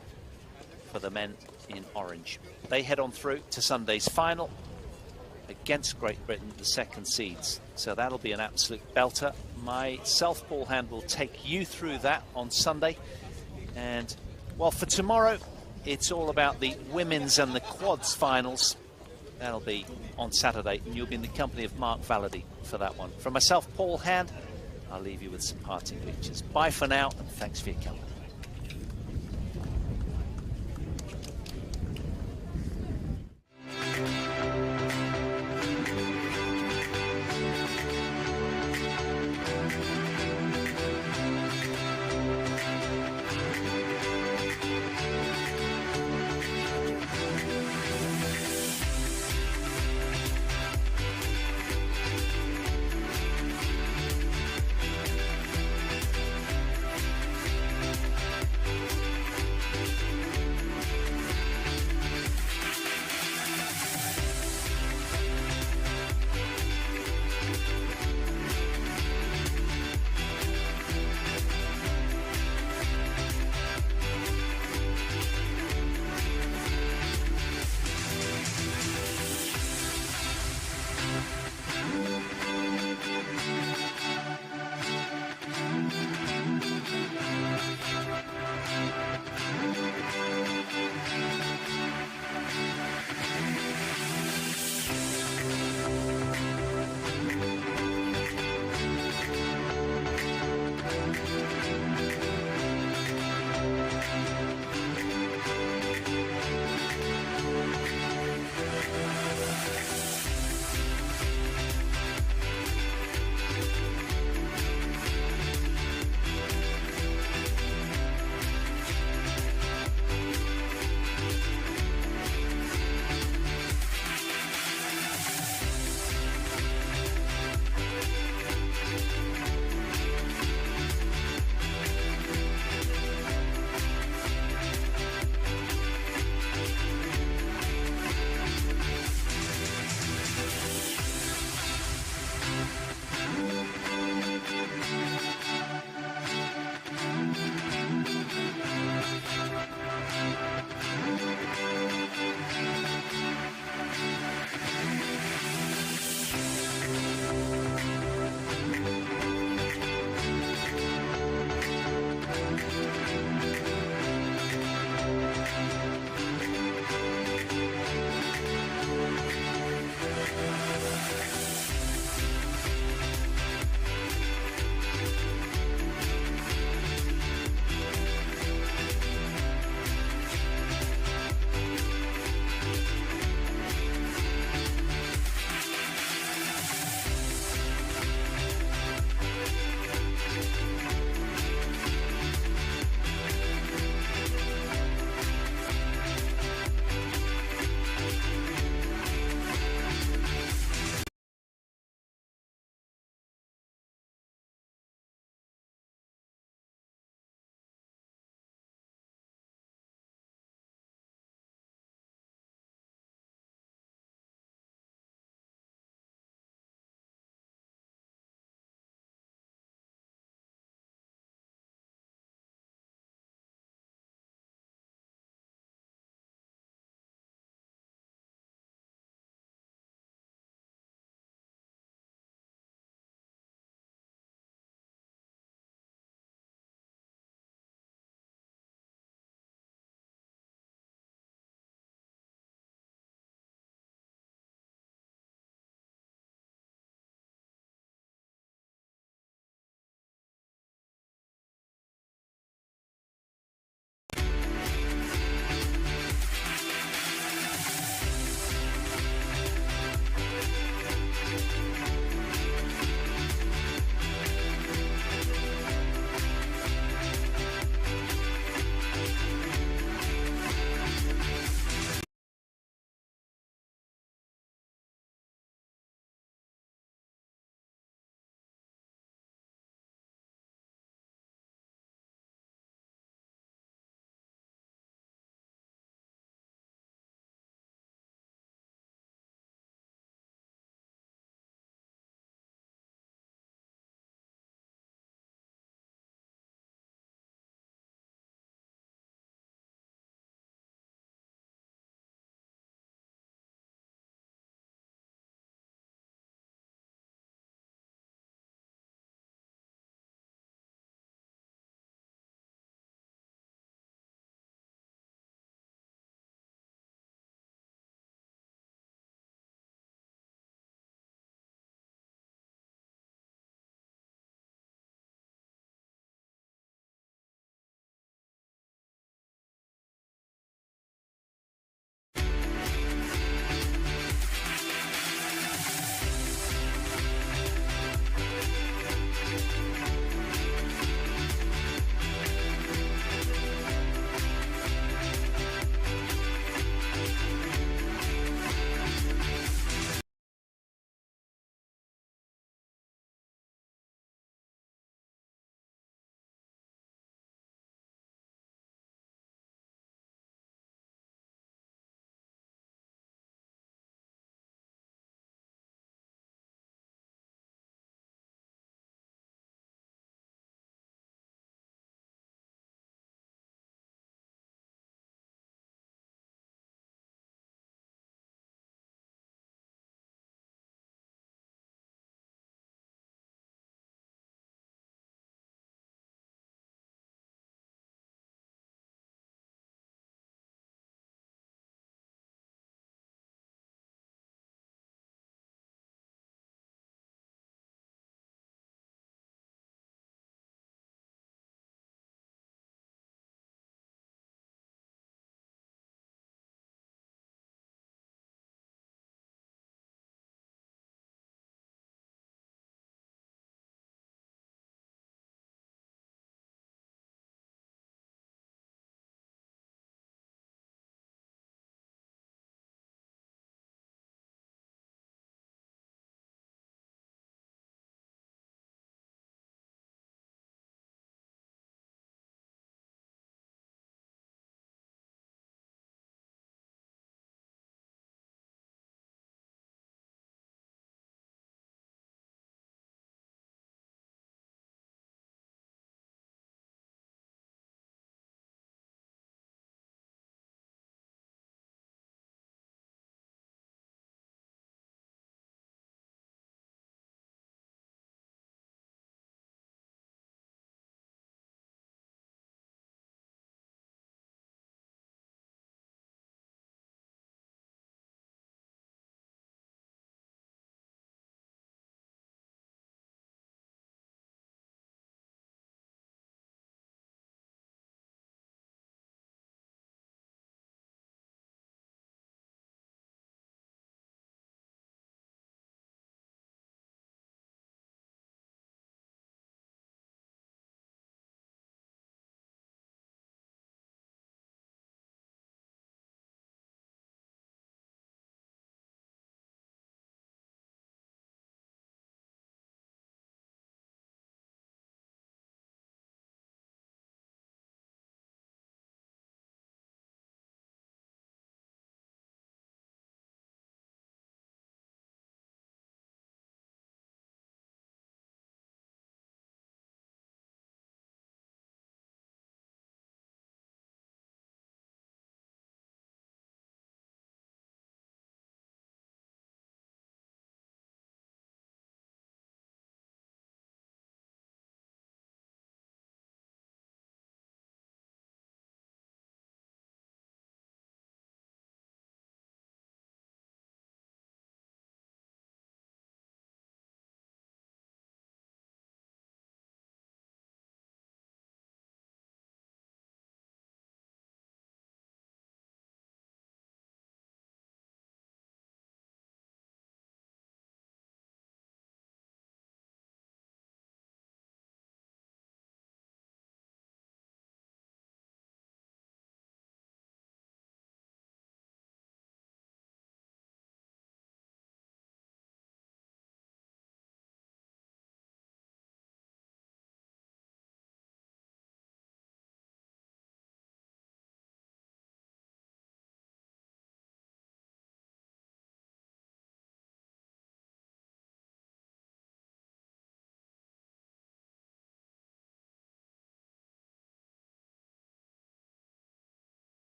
for the men in orange. They head on through to Sunday's final against Great Britain, the 2nd seeds. So that'll be an absolute belter. Myself, Paul Hand, will take you through that on Sunday. And, well, for tomorrow, it's all about the women's and the quads finals. That'll be on Saturday, and you'll be in the company of Mark Valady for that one. From myself, Paul Hand, I'll leave you with some parting pictures. Bye for now, and thanks for your company.